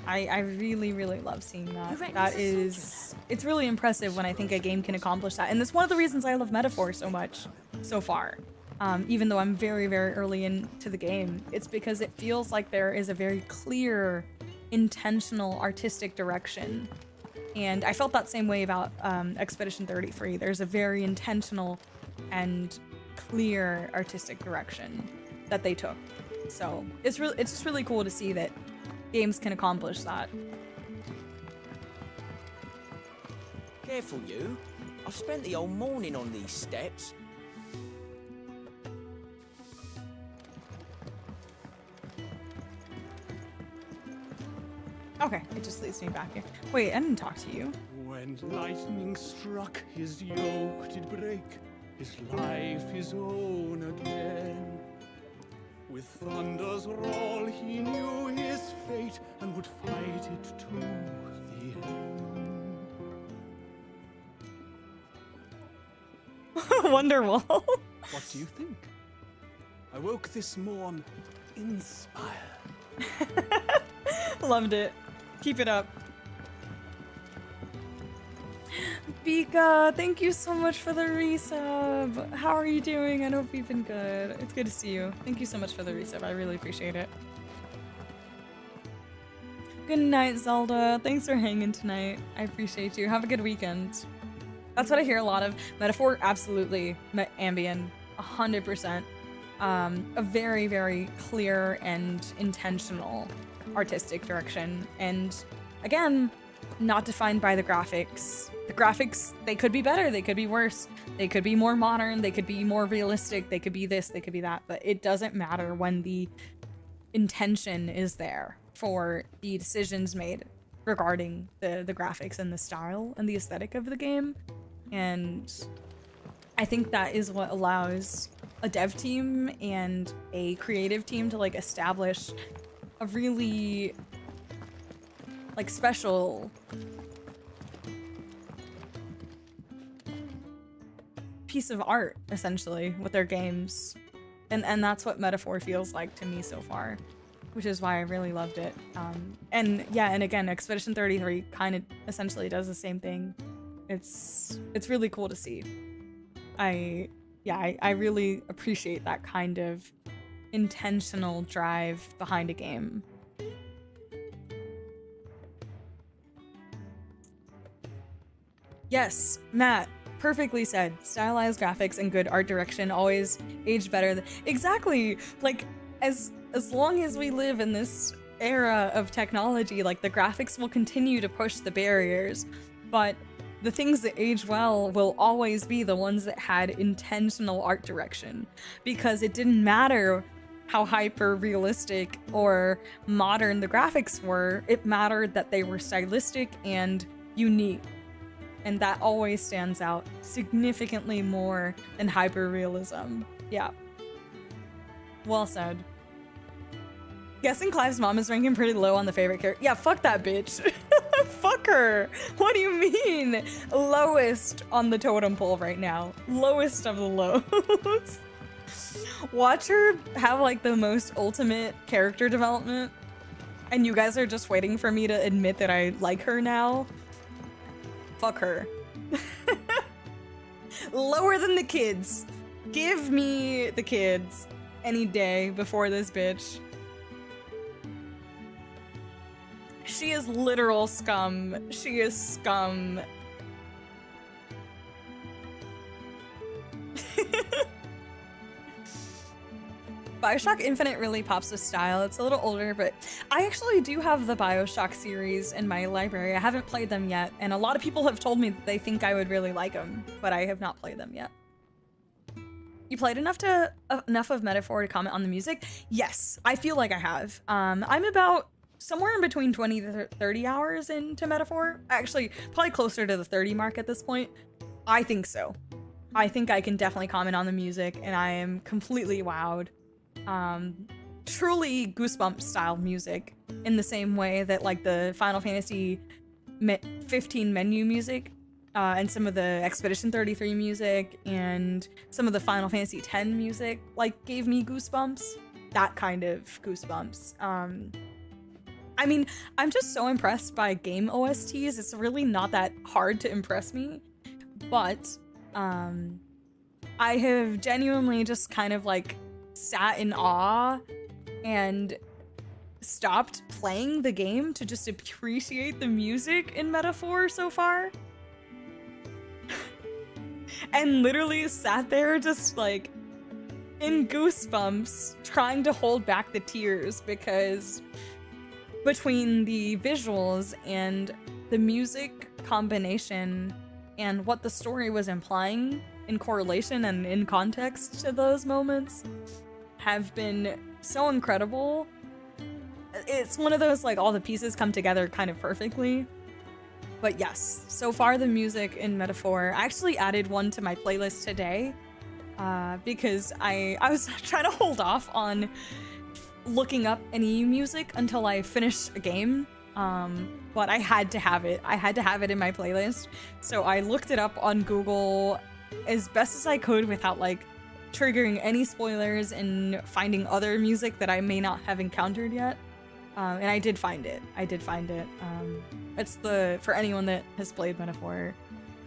I really, really love seeing that. It's really impressive when I think a game can accomplish that. And that's one of the reasons I love Metaphor so much so far. Even though I'm very, very early into the game, it's because it feels like there is a very clear, intentional artistic direction. And I felt that same way about Expedition 33. There's a very intentional and clear artistic direction that they took. So it's just really cool to see that games can accomplish that. Careful, you. I've spent the whole morning on these steps. Okay, it just leads me back here. Wait, I didn't talk to you. When lightning struck, his yoke did break, his life his own again. With thunder's roll, he knew his fate and would fight it to the end. Wonderwall. What do you think? I woke this morn inspired. Loved it. Keep it up. Bika, thank you so much for the resub. How are you doing? I hope you've been good. It's good to see you. Thank you so much for the resub. I really appreciate it. Good night, Zelda. Thanks for hanging tonight. I appreciate you. Have a good weekend. That's what I hear a lot of. Metaphor, absolutely. Ambien, 100%. A very, very clear and intentional artistic direction. And again, not defined by the graphics. The graphics, they could be better, they could be worse, they could be more modern, they could be more realistic, they could be this, they could be that, but it doesn't matter when the intention is there for the decisions made regarding the graphics and the style and the aesthetic of the game. And I think that is what allows a dev team and a creative team to like establish a really like special piece of art essentially with their games, and that's what Metaphor feels like to me so far, which is why I really loved it. And yeah, and again, Expedition 33 kind of essentially does the same thing. It's really cool to see. I really appreciate that kind of intentional drive behind a game. Yes, Matt, perfectly said. Stylized graphics and good art direction always age better. Exactly. Like, as long as we live in this era of technology, like the graphics will continue to push the barriers, but the things that age well will always be the ones that had intentional art direction, because it didn't matter how hyper realistic or modern the graphics were. It mattered that they were stylistic and unique. And that always stands out significantly more than hyper-realism. Yeah. Well said. Guessing Clive's mom is ranking pretty low on the favorite character. Yeah, fuck that bitch. Fuck her. What do you mean? Lowest on the totem pole right now. Lowest of the lows. Watch her have like the most ultimate character development, and you guys are just waiting for me to admit that I like her now. Fuck her. Lower than the kids. Give me the kids any day before this bitch. She is literal scum. She is scum. BioShock Infinite really pops with style. It's a little older, but I actually do have the BioShock series in my library. I haven't played them yet, and a lot of people have told me that they think I would really like them, but I have not played them yet. You played enough of Metaphor to comment on the music? Yes, I feel like I have. I'm about somewhere in between 20 to 30 hours into Metaphor. Actually, probably closer to the 30 mark at this point. I think so. I think I can definitely comment on the music, and I am completely wowed. Truly Goosebumps style music, in the same way that like the Final Fantasy 15 menu music, and some of the Expedition 33 music, and some of the Final Fantasy X music like gave me goosebumps. That kind of goosebumps. I mean, I'm just so impressed by game OSTs. It's really not that hard to impress me, but I have genuinely just kind of like sat in awe and stopped playing the game to just appreciate the music in Metaphor so far. And literally sat there just like in goosebumps, trying to hold back the tears, because between the visuals and the music combination and what the story was implying in correlation and in context to those moments have been so incredible. it's one of those, like, all the pieces come together kind of perfectly. But yes, so far the music in Metaphor, I actually added one to my playlist today because I was trying to hold off on looking up any music until I finished a game. But I had to have it. I had to have it in my playlist. So I looked it up on Google as best as I could without, like, triggering any spoilers and finding other music that I may not have encountered yet. And I did find it. It's for anyone that has played Metaphor,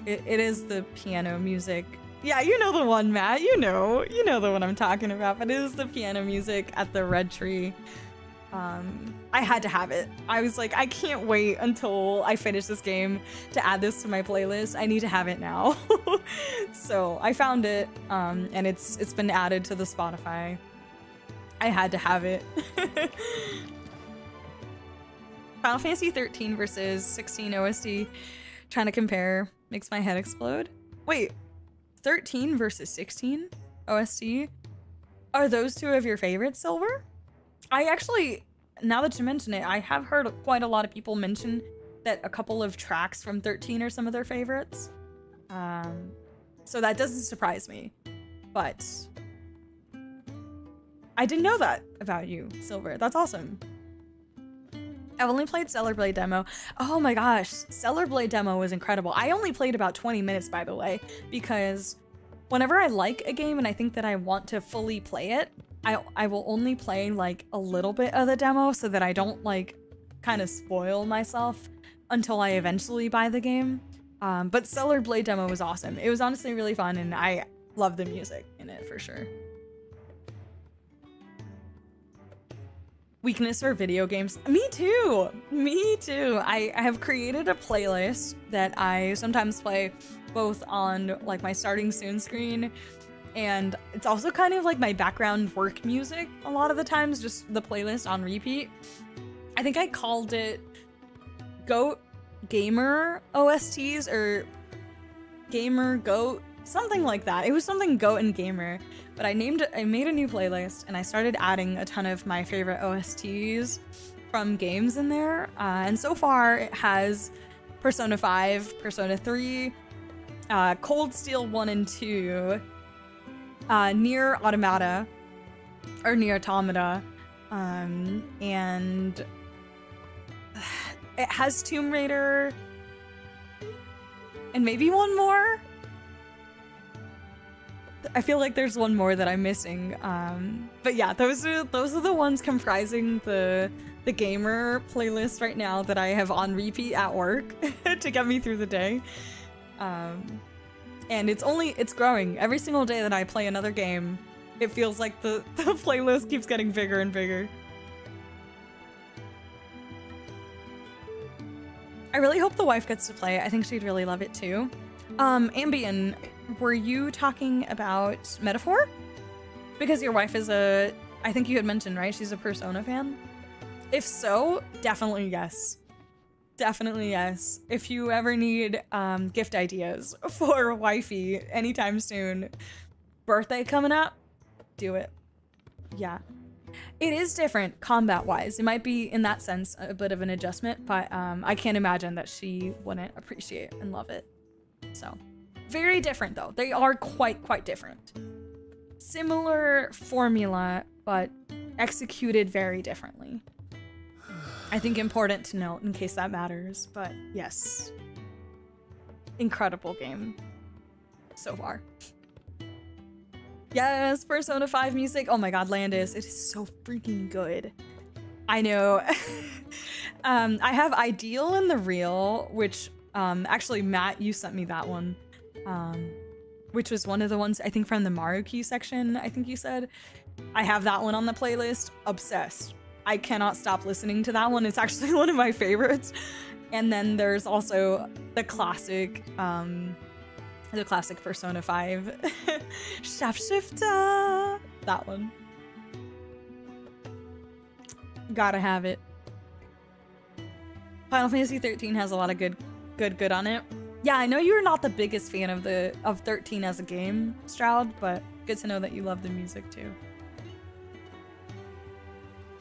it is the piano music. Yeah, you know the one, Matt. You know the one I'm talking about, but it is the piano music at the Red Tree. I had to have it. I was like, I can't wait until I finish this game to add this to my playlist. I need to have it now. So I found it, and it's been added to the Spotify. I had to have it. Final Fantasy XIII versus 16 OST. Trying to compare makes my head explode. Wait, 13 versus 16 OST? Are those two of your favorites, Silver? I actually, now that you mention it, I have heard quite a lot of people mention that a couple of tracks from 13 are some of their favorites. So that doesn't surprise me. But I didn't know that about you, Silver. That's awesome. I've only played Stellar Blade demo. Oh my gosh, Stellar Blade demo was incredible. I only played about 20 minutes, by the way, because whenever I like a game and I think that I want to fully play it, I will only play like a little bit of the demo so that I don't like kind of spoil myself until I eventually buy the game. But Stellar Blade demo was awesome. It was honestly really fun, and I love the music in it for sure. Weakness for video games. Me too. I have created a playlist that I sometimes play both on like my starting soon screen, and it's also kind of like my background work music a lot of the times, just the playlist on repeat. I think I called it Goat Gamer OSTs or Gamer Goat, something like that. It was something Goat and Gamer, but I made a new playlist and I started adding a ton of my favorite OSTs from games in there. And so far it has Persona 5, Persona 3, Cold Steel 1 and 2, Nier Automata, and it has Tomb Raider and maybe one more. I feel like there's one more that I'm missing. But yeah, those are the ones comprising the gamer playlist right now that I have on repeat at work to get me through the day. And it's growing. Every single day that I play another game, it feels like the playlist keeps getting bigger and bigger. I really hope the wife gets to play it. I think she'd really love it too. Ambien, were you talking about Metaphor? Because your wife is I think you had mentioned, right? She's a Persona fan? If so, definitely yes. Definitely yes. If you ever need gift ideas for wifey anytime soon, birthday coming up, do it. Yeah. It is different combat-wise. It might be, in that sense, a bit of an adjustment, but I can't imagine that she wouldn't appreciate and love it. So, very different though. They are quite different. Similar formula, but executed very differently. I think important to note in case that matters, but yes. Incredible game so far. Yes, Persona 5 music. Oh my god, Landis, it is so freaking good. I know. I have Ideal and the Real, which actually Matt, you sent me that one. Which was one of the ones I think from the Maruki section, I think you said. I have that one on the playlist. Obsessed. I cannot stop listening to that one. It's actually one of my favorites. And then there's also the classic Persona 5 Shapeshifter. That one. Gotta have it. Final Fantasy 13 has a lot of good on it. Yeah, I know you're not the biggest fan of 13 as a game, Stroud, but good to know that you love the music too.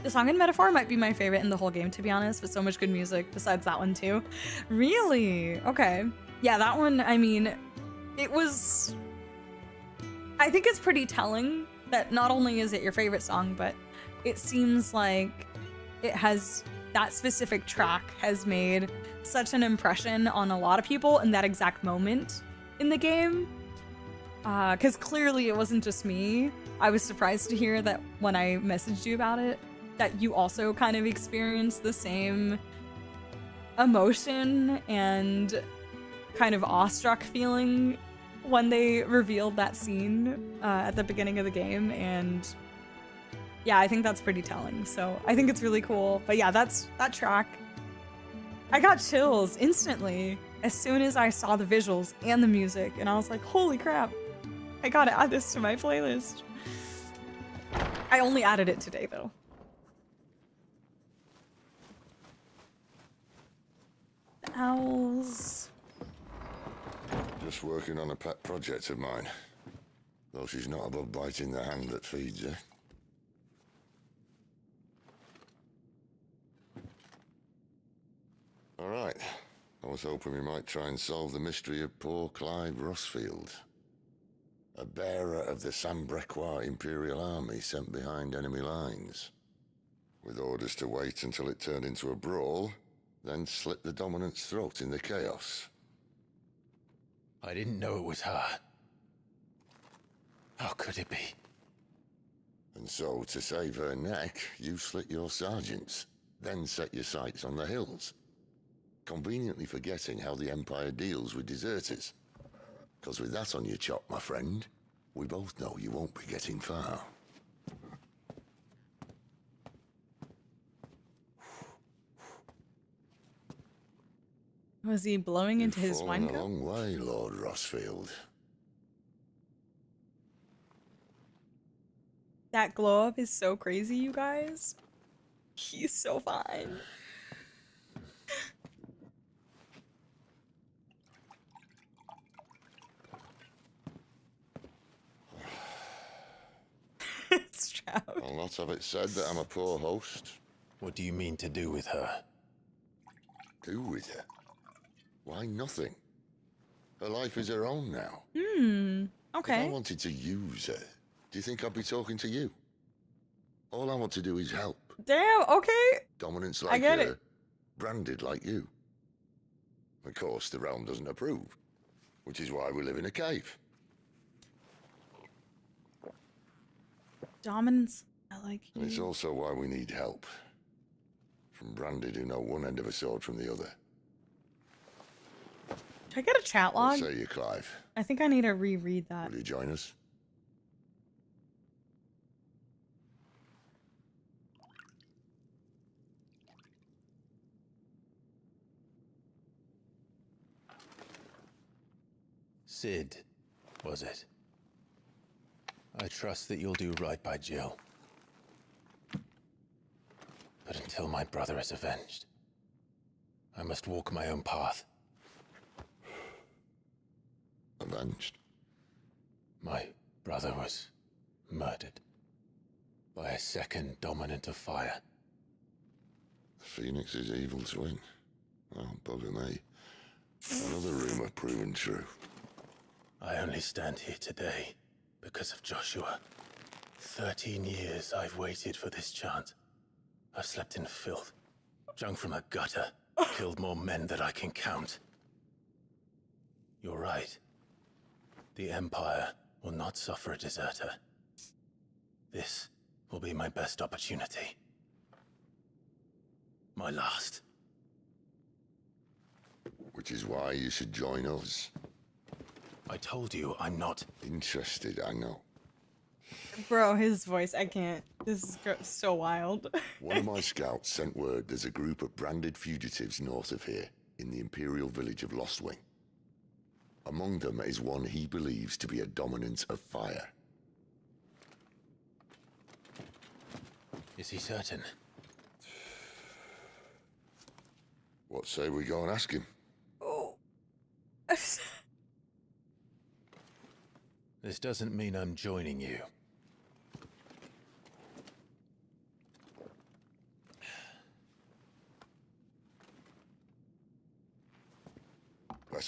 The song in Metaphor might be my favorite in the whole game, to be honest, but so much good music besides that one too. Really? Okay. Yeah, that one, I mean, it was... I think it's pretty telling that not only is it your favorite song, but it seems like it has... that specific track has made such an impression on a lot of people in that exact moment in the game. Because clearly it wasn't just me. I was surprised to hear that when I messaged you about it, that you also kind of experienced the same emotion and kind of awestruck feeling when they revealed that scene at the beginning of the game. And yeah, I think that's pretty telling. So I think it's really cool. But yeah, that track, I got chills instantly as soon as I saw the visuals and the music. And I was like, holy crap, I gotta add this to my playlist. I only added it today though. The owls. Just working on a pet project of mine. Though she's not above biting the hand that feeds her. All right. I was hoping we might try and solve the mystery of poor Clive Rossfield. A bearer of the Sambrequois Imperial army sent behind enemy lines. With orders to wait until it turned into a brawl, then slit the dominant's throat in the chaos. I didn't know it was her. How could it be? And so, to save her neck, you slit your sergeants, then set your sights on the hills. Conveniently forgetting how the Empire deals with deserters. Because with that on your chop, my friend, we both know you won't be getting far. Was he blowing into his wine You've cup? fallen a long way, Lord Rossfield. That glow up is so crazy, you guys. He's so fine. I'll not have it said that I'm a poor host. What do you mean to do with her? Do with her? Why, nothing. Her life is her own now. Okay. If I wanted to use her, do you think I'd be talking to you? All I want to do is help. Damn, okay. Dominance I like get her, it. branded like you. Of course, the realm doesn't approve, which is why we live in a cave. Dominance, I like you. And it's also why we need help. From branded who know one end of a sword from the other. Should I get a chat log? What say you, Clive? I think I need to reread that. Will you join us? Sid, was it? I trust that you'll do right by Jill. But until my brother is avenged, I must walk my own path. Avenged? My brother was murdered by a second dominant of fire. The Phoenix's evil twin. Oh, bugger me. Another rumor proven true. I only stand here today because of Joshua. 13 years I've waited for this chance. I've slept in filth, drunk from a gutter, killed more men than I can count. You're right. The Empire will not suffer a deserter. This will be my best opportunity. My last. Which is why you should join us. I told you I'm not interested, I know. Bro, his voice, I can't. This is so wild. One of my scouts sent word there's a group of branded fugitives north of here, in the Imperial village of Lostwing. Among them is one he believes to be a dominant of fire. Is he certain? What say we go and ask him? Oh. This doesn't mean I'm joining you.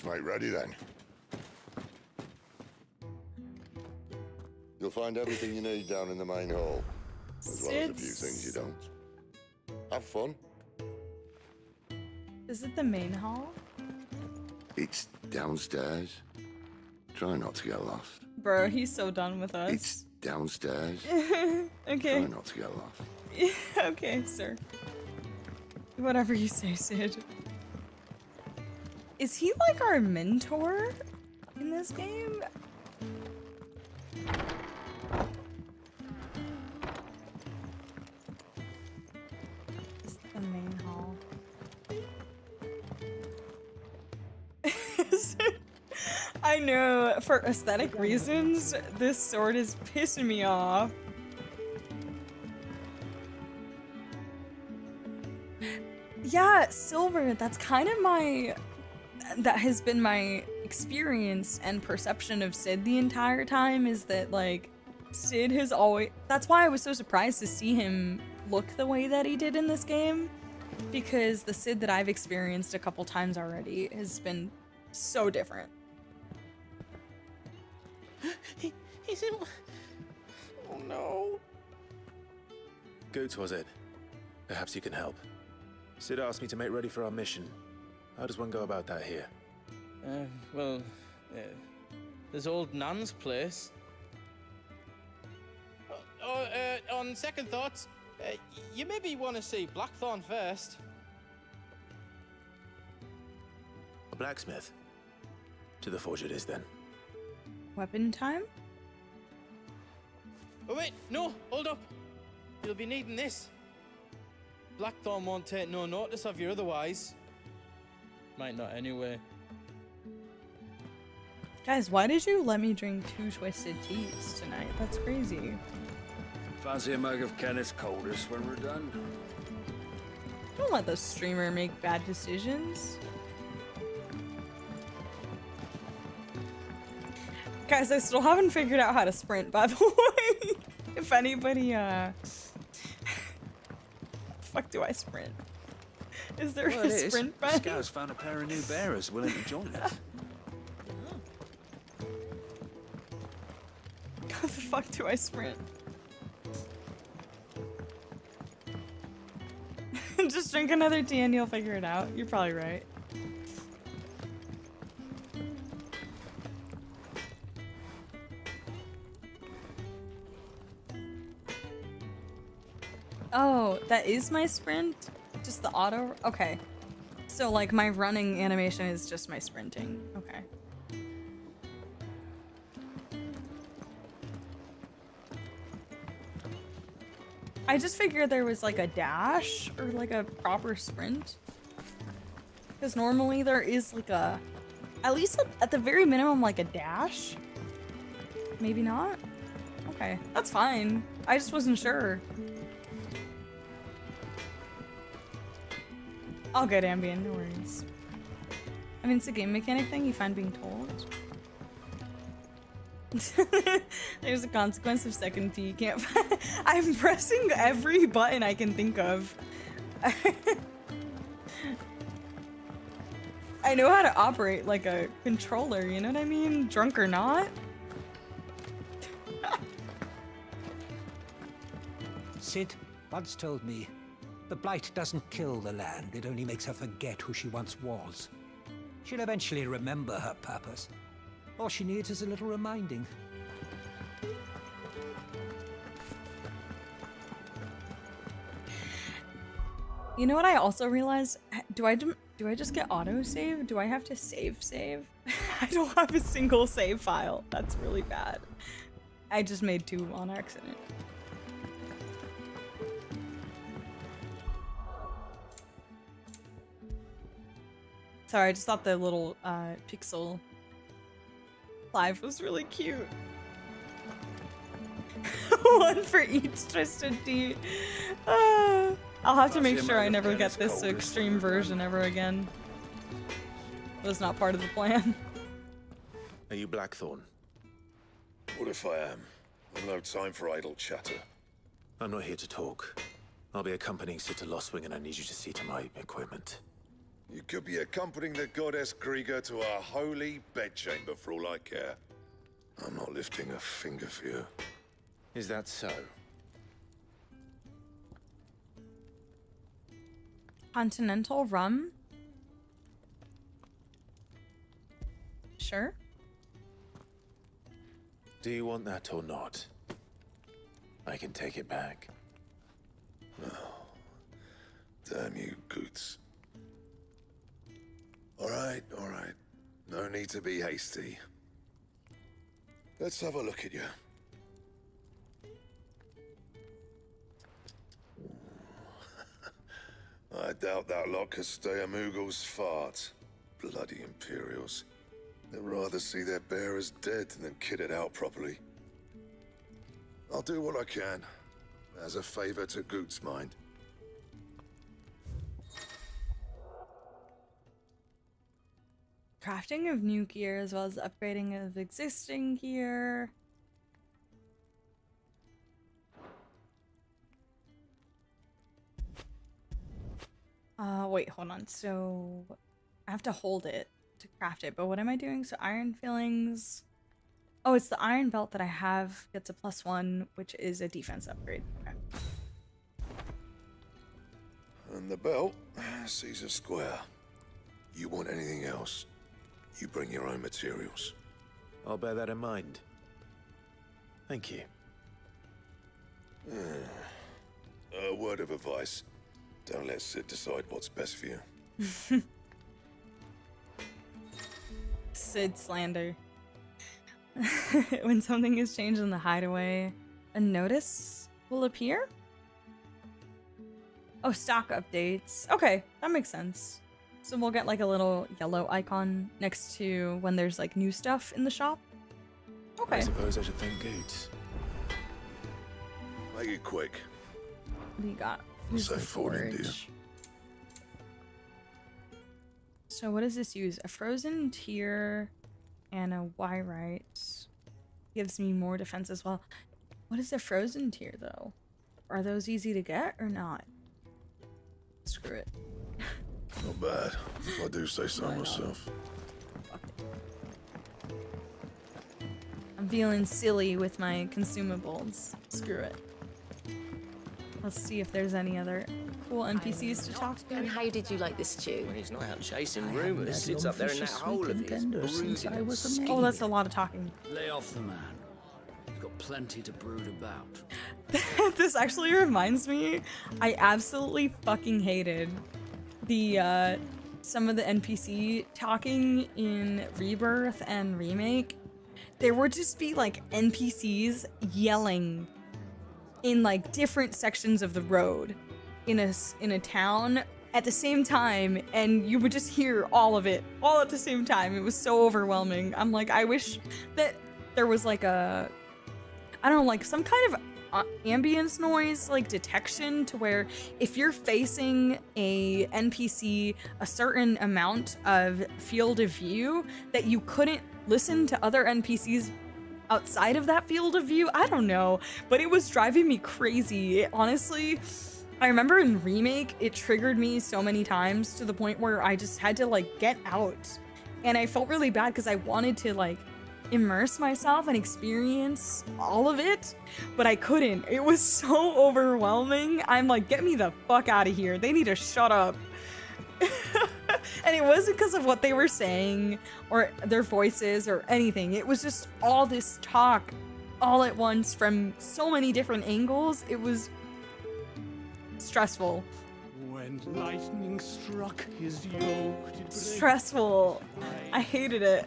Let's make ready then. You'll find everything you need down in the main hall, as well as a few things you don't. Have fun. Is it the main hall? It's downstairs. Try not to get lost. Bro, he's so done with us. It's downstairs. Okay. Try not to get lost. Okay, sir. Whatever you say, Sid. Is he like our mentor in this game? It's the main hall. I know, for aesthetic reasons, this sword is pissing me off. Yeah, silver, that's kind of that has been my experience and perception of Sid the entire time, is that, like, Sid has always... That's why I was so surprised to see him look the way that he did in this game, because the Sid that I've experienced a couple times already has been so different. He's in... Oh no. Go towards it. Perhaps you can help. Sid asked me to make ready for our mission. How does one go about that here? Well, there's old Nan's place. On second thoughts, you maybe want to see Blackthorn first. A blacksmith. To the forge it is then. Weapon time? Oh wait, no, hold up. You'll be needing this. Blackthorn won't take no notice of you otherwise. Might not anyway. Guys, why did you let me drink 2 twisted teas tonight? That's crazy. Fancy a mug of Kenneth's coldest when we're done? Don't let the streamer make bad decisions. Guys, I still haven't figured out how to sprint, by the way. If anybody, fuck do I sprint? Is there a sprint button? Scout's found a pair of new bearers willing to join us. How the fuck do I sprint? Just drink another tea and you'll figure it out. You're probably right. Oh, that is my sprint? Just the auto? Okay. So, like, my running animation is just my sprinting. Okay. I just figured there was, like, a dash or, like, a proper sprint. Because normally there is, like, a... At least at the very minimum, like, a dash? Maybe not? Okay, that's fine. I just wasn't sure. All good, Ambien, no worries. I mean, it's a game mechanic thing, you find being told. There's a consequence of second tea, you can't find. I'm pressing every button I can think of. I know how to operate like a controller, you know what I mean? Drunk or not. Sid, once told me, the blight doesn't kill the land, it only makes her forget who she once was. She'll eventually remember her purpose. All she needs is a little reminding. You know what I also realized? Do I just get auto-save? Do I have to save? I don't have a single save file. That's really bad. I just made 2 on accident. Sorry, I just thought the little pixel live was really cute. 1 for each twisted tea. I'll have to make sure I never get this extreme version ever again. It was not part of the plan. Are you Blackthorn? What if I am? I've no time for idle chatter. I'm not here to talk. I'll be accompanying Sid to Lost Wing and I need you to see to my equipment. You could be accompanying the goddess Krieger to our holy bedchamber for all I care. I'm not lifting a finger for you. Is that so? Continental rum? Sure. Do you want that or not? I can take it back. Oh, damn you, Goots. All right. No need to be hasty. Let's have a look at you. I doubt that lot could stay a Moogle's fart. Bloody Imperials. They'd rather see their bearers dead than kitted out properly. I'll do what I can, as a favor to Goot's mind. Crafting of new gear as well as upgrading of existing gear. Wait, hold on. So I have to hold it to craft it, but what am I doing? So iron fillings. Oh, it's the iron belt that I have gets a +1, which is a defense upgrade. Okay. And the belt sees a square. You want anything else, you bring your own materials. I'll bear that in mind. Thank you. A word of advice. Don't let Sid decide what's best for you. Sid slander. When something is changed in the hideaway, a notice will appear? Oh, stock updates. Okay, that makes sense. So we'll get like a little yellow icon next to when there's like new stuff in the shop. Okay. I suppose I should thank Goots. Make it quick. What do you got? I'll say forwarding to you. So what does this use? A frozen tear and a wyrite. Gives me more defense as well. What is a frozen tear though? Are those easy to get or not? Screw it. Not bad, if I do say so myself. I'm feeling silly with my consumables. Screw it. Let's see if there's any other cool NPCs to talk to. And how did you like the stew? Well, he's not out chasing rumours. Sits up there in that hole of his, brooding and scheming. Oh, that's a lot of talking. Lay off the man. He's got plenty to brood about. This actually reminds me, I absolutely fucking hated the some of the NPC talking in Rebirth and Remake. There would just be like NPCs yelling in like different sections of the road in a town at the same time, and you would just hear all of it all at the same time. It was so overwhelming. I'm like, I wish that there was like a, I don't know, like some kind of ambience noise like detection to where if you're facing a NPC a certain amount of field of view that you couldn't listen to other NPCs outside of that field of view. I don't know, but it was driving me crazy. It, honestly, I remember in Remake, it triggered me so many times to the point where I just had to like get out. And I felt really bad because I wanted to like immerse myself and experience all of it, but I couldn't. It was so overwhelming. I'm like, get me the fuck out of here. They need to shut up. And it wasn't because of what they were saying or their voices or anything. It was just all this talk all at once from so many different angles. It was stressful. When lightning struck his yoke, Stressful. I hated it.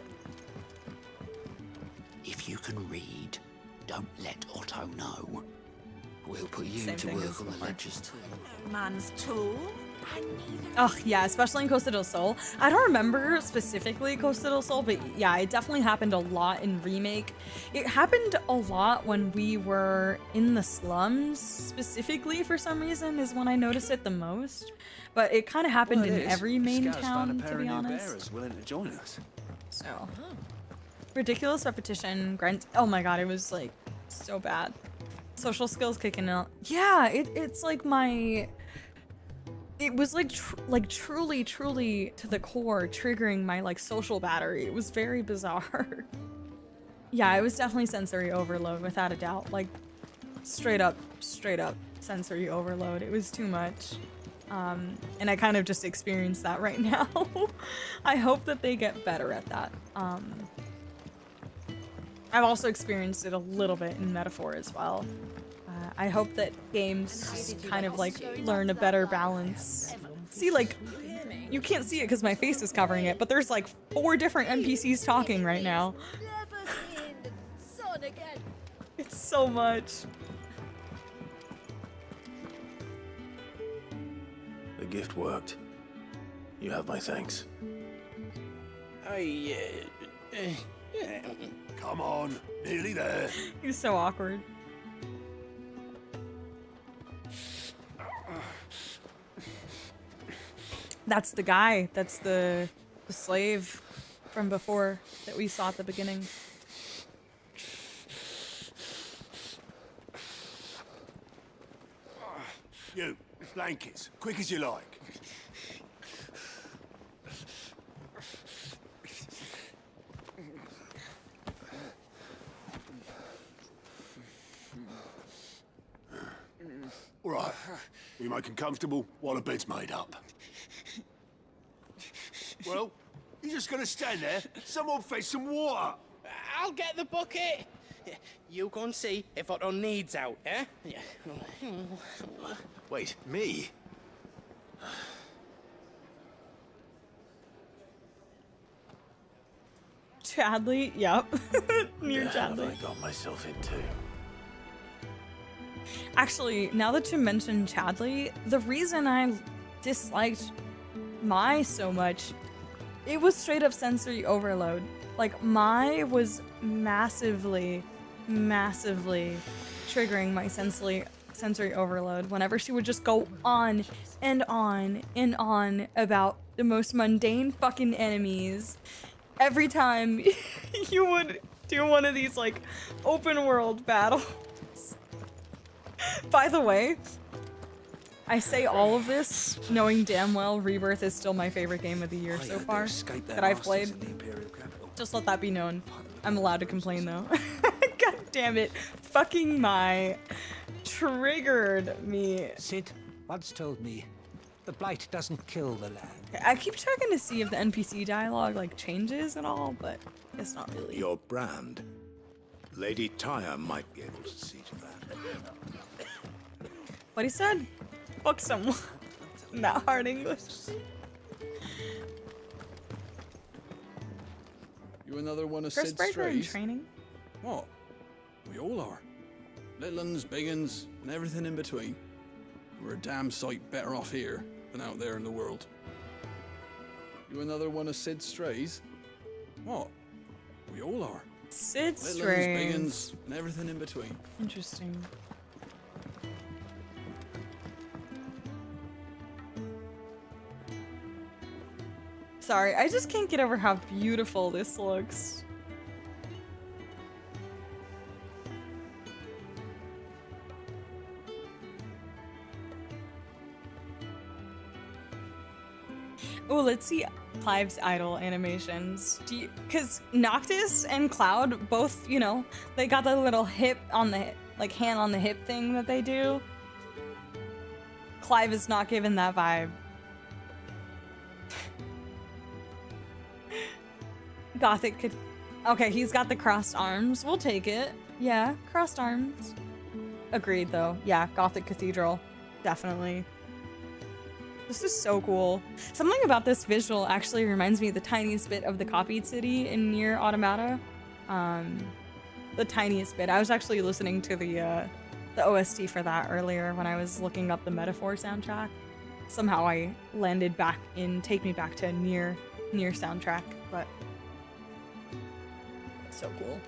If you can read, don't let Otto know. We'll put you Same to thing work as on the before. ledgers too. Man's tool. Oh yeah, especially in Costa del Sol. I don't remember specifically Costa del Sol, but yeah, it definitely happened a lot in Remake. It happened a lot when we were in the slums, specifically for some reason, is when I noticed it the most. But it kind of happened in every main town, to be honest. Willing to join us. So, ridiculous repetition. Grunt. Oh my god, it was like so bad. Social skills kicking out. Yeah, it's like my. it was like truly to the core triggering my like social battery. It was very bizarre. Yeah, it was definitely sensory overload without a doubt. Like straight up sensory overload. It was too much. And I kind of just experienced that right now. I hope that they get better at that. I've also experienced it a little bit in Metaphor as well. I hope that games kind of like learn a better balance. See, like, you can't see it because my face is covering it, but there's like 4 different NPCs talking right now. It's so much. The gift worked. You have my thanks. Come on, nearly there. He's so awkward. That's the guy. That's the slave from before that we saw at the beginning. You, blankets, quick as you like. All right, we make him comfortable while the bed's made up. Well, you just gonna stand there? Someone fetch some water. I'll get the bucket. You go and see if Otto needs out, eh? Wait, me? Chadley, yep. Near What have I Chadley. got myself into? Actually, now that you mentioned Chadley, the reason I disliked Mai so much, it was straight up sensory overload. Like, Mai was massively triggering my sensory overload whenever she would just go on and on and on about the most mundane fucking enemies. Every time you would do one of these, like, open world battles. By the way, I say all of this knowing damn well Rebirth is still my favorite game of the year so far that I've played. Just let that be known. I'm allowed to complain though. God damn it. Fucking Mai triggered me. Sid once told me the blight doesn't kill the land. I keep checking to see if the NPC dialogue like changes and all, but it's not really. Your brand. Lady Tyre might be able to see to that. What he said? Fuck someone. Not hard English. You another one of First Sid's breaker in strays? training. What? We all are. Little uns, big uns, and everything in between. We're a damn sight better off here than out there in the world. You another one of Sid's strays? What? We all are. Sid Little uns, strays. big uns, and everything in between. Interesting. Sorry, I just can't get over how beautiful this looks. Oh, let's see Clive's idol animations. Because Noctis and Cloud both, you know, they got that little hip on the, like, hand on the hip thing that they do. Clive is not given that vibe. Gothic could... Okay, he's got the crossed arms. We'll take it. Yeah, crossed arms. Agreed, though. Yeah, Gothic Cathedral. Definitely. This is so cool. Something about this visual actually reminds me of the tiniest bit of the copied city in Nier Automata. The tiniest bit. I was actually listening to the OST for that earlier when I was looking up the Metaphor soundtrack. Somehow I landed back in Take Me Back to Nier soundtrack, but so cool.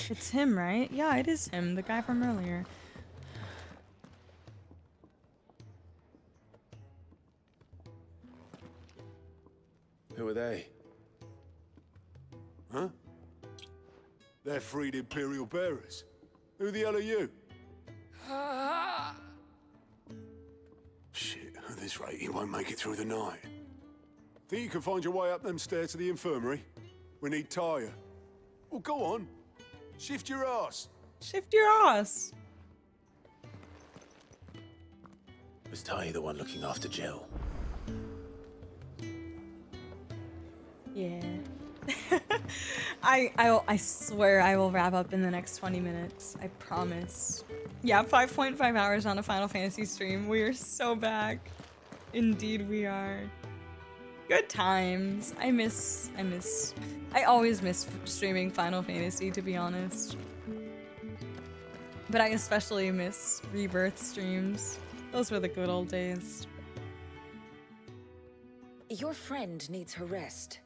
It's him, right? Yeah, it is him, the guy from earlier. Who are they? Huh? They're freed Imperial bearers. Who the hell are you? Ah, this rate, you won't make it through the night. Think you can find your way up them stairs to the infirmary? We need Tyre. Well, go on. Shift your ass. Shift your ass. Was Ty the one looking after Jill? Yeah. I swear I will wrap up in the next 20 minutes. I promise. Yeah, 5.5 hours on a Final Fantasy stream. We are so back. Indeed we are. Good times. I always miss streaming Final Fantasy, to be honest. But I especially miss Rebirth streams. Those were the good old days. Your friend needs her rest.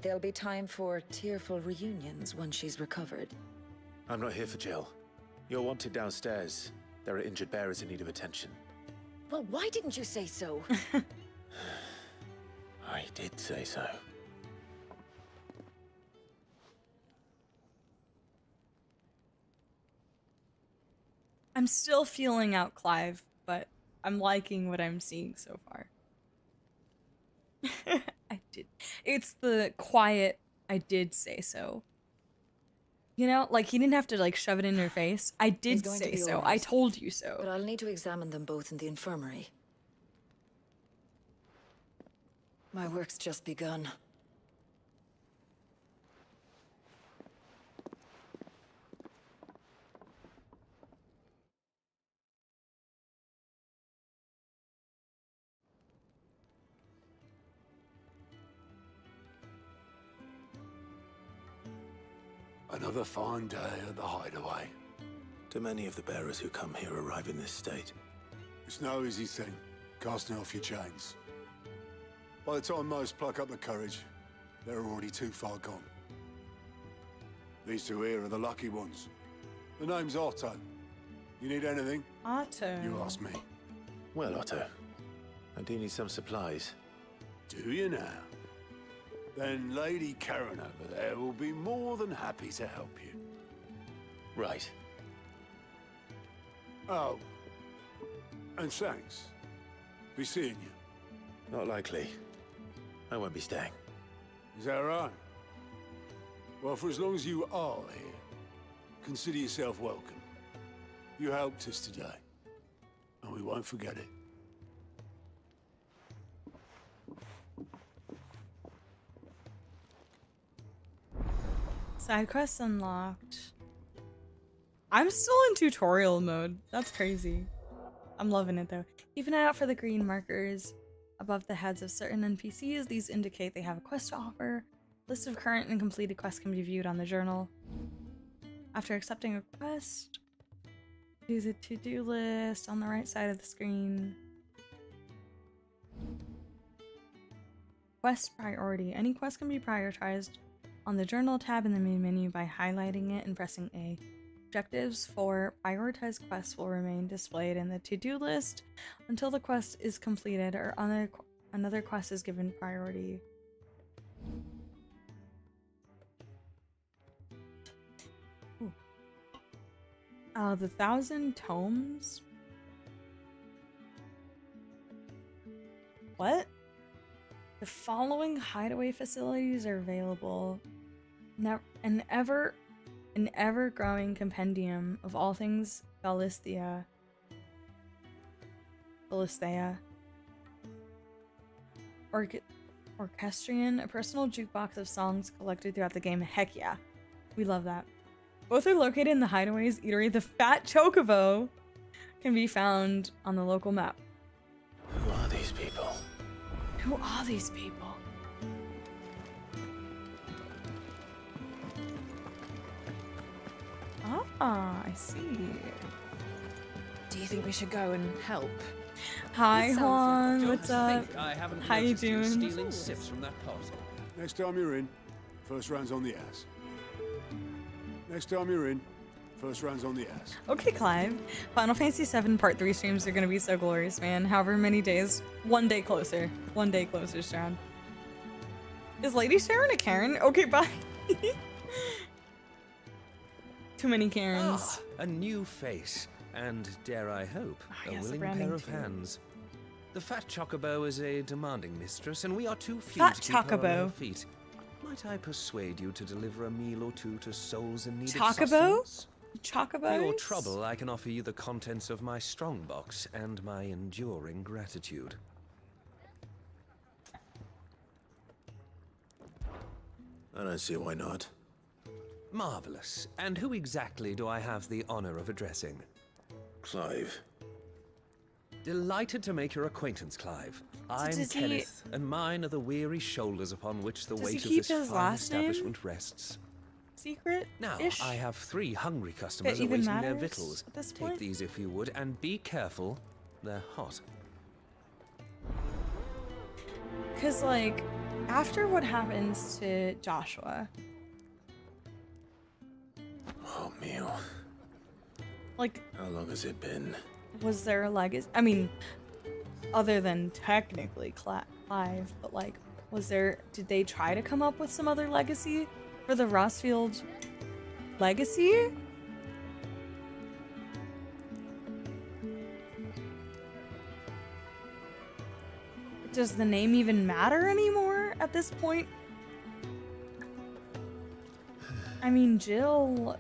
There'll be time for tearful reunions once she's recovered. I'm not here for Jill. You're wanted downstairs. There are injured bearers in need of attention. Well, why didn't you say so? I did say so. I'm still feeling out Clive, but I'm liking what I'm seeing so far. I did. It's the quiet, I did say so. You know, like he didn't have to like shove it in your face. I did say so. I told you so. But I'll need to examine them both in the infirmary. My work's just begun. Another fine day at the Hideaway. Do many of the bearers who come here arrive in this state? It's no easy thing, casting off your chains. By the time most pluck up the courage, they're already too far gone. These two here are the lucky ones. The name's Otto. You need anything? Otto. You ask me. Well, Otto, I do need some supplies. Do you now? Then Lady Karen over there will be more than happy to help you. Right. Oh. And thanks. Be seeing you. Not likely. I won't be staying. Is that right? Well, for as long as you are here, consider yourself welcome. You helped us today, and we won't forget it. Side quests unlocked. I'm still in tutorial mode. That's crazy. I'm loving it though. Keep an eye out for the green markers above the heads of certain NPCs. These indicate they have a quest to offer. List of current and completed quests can be viewed on the journal. After accepting a quest, do the to-do list on the right side of the screen. Quest priority. Any quest can be prioritized on the journal tab in the main menu by highlighting it and pressing A. Objectives for prioritized quests will remain displayed in the to-do list until the quest is completed or another quest is given priority. The 1,000 tomes? What? The following hideaway facilities are available. An ever-growing compendium of all things Philistia. Orchestrion, a personal jukebox of songs collected throughout the game. Heck yeah. We love that. Both are located in the Hideaway's eatery. The Fat Chocobo can be found on the local map. Who are these people? Who are these people? Ah, I see. Do you think we should go and help? Hi, Juan. What's up? I haven't How you noticed doing? stealing sips from that pot. Next time you're in, first round's on the ass. Next time you're in, first round's on the ass. Okay, Clive. Final Fantasy VII Part 3 streams are gonna be so glorious, man. However many days. One day closer. One day closer, Strand. Is Lady Sharon a Karen? Okay, bye. Too many Karens. Ah, a new face, and dare I hope, a yes, willing branding pair of too. hands. The fat chocobo is a demanding mistress, and we are too few Fat to keep her on her chocobo. feet. Might I persuade you to deliver a meal or two to souls in need of Chocobo? sustenance? For your Chocobos? trouble, I can offer you the contents of my strongbox and my enduring gratitude. I don't see why not. Marvelous. And who exactly do I have the honor of addressing? Clive. Delighted to make your acquaintance, Clive. I'm does he- Kenneth, and mine are the weary shoulders upon which the Does he weight of keep this his fine last name? establishment rests. Secret? Now, Ish? I have 3 hungry customers even awaiting their matters victuals. at this Take point? these if you would, and be careful. They're hot. Because, like, after what happens to Joshua, Oh, meal. like, How long has it been? was there a legacy? I mean, other than technically Clive, but, like, did they try to come up with some other legacy for the Rossfield legacy? Does the name even matter anymore at this point? I mean, Jill...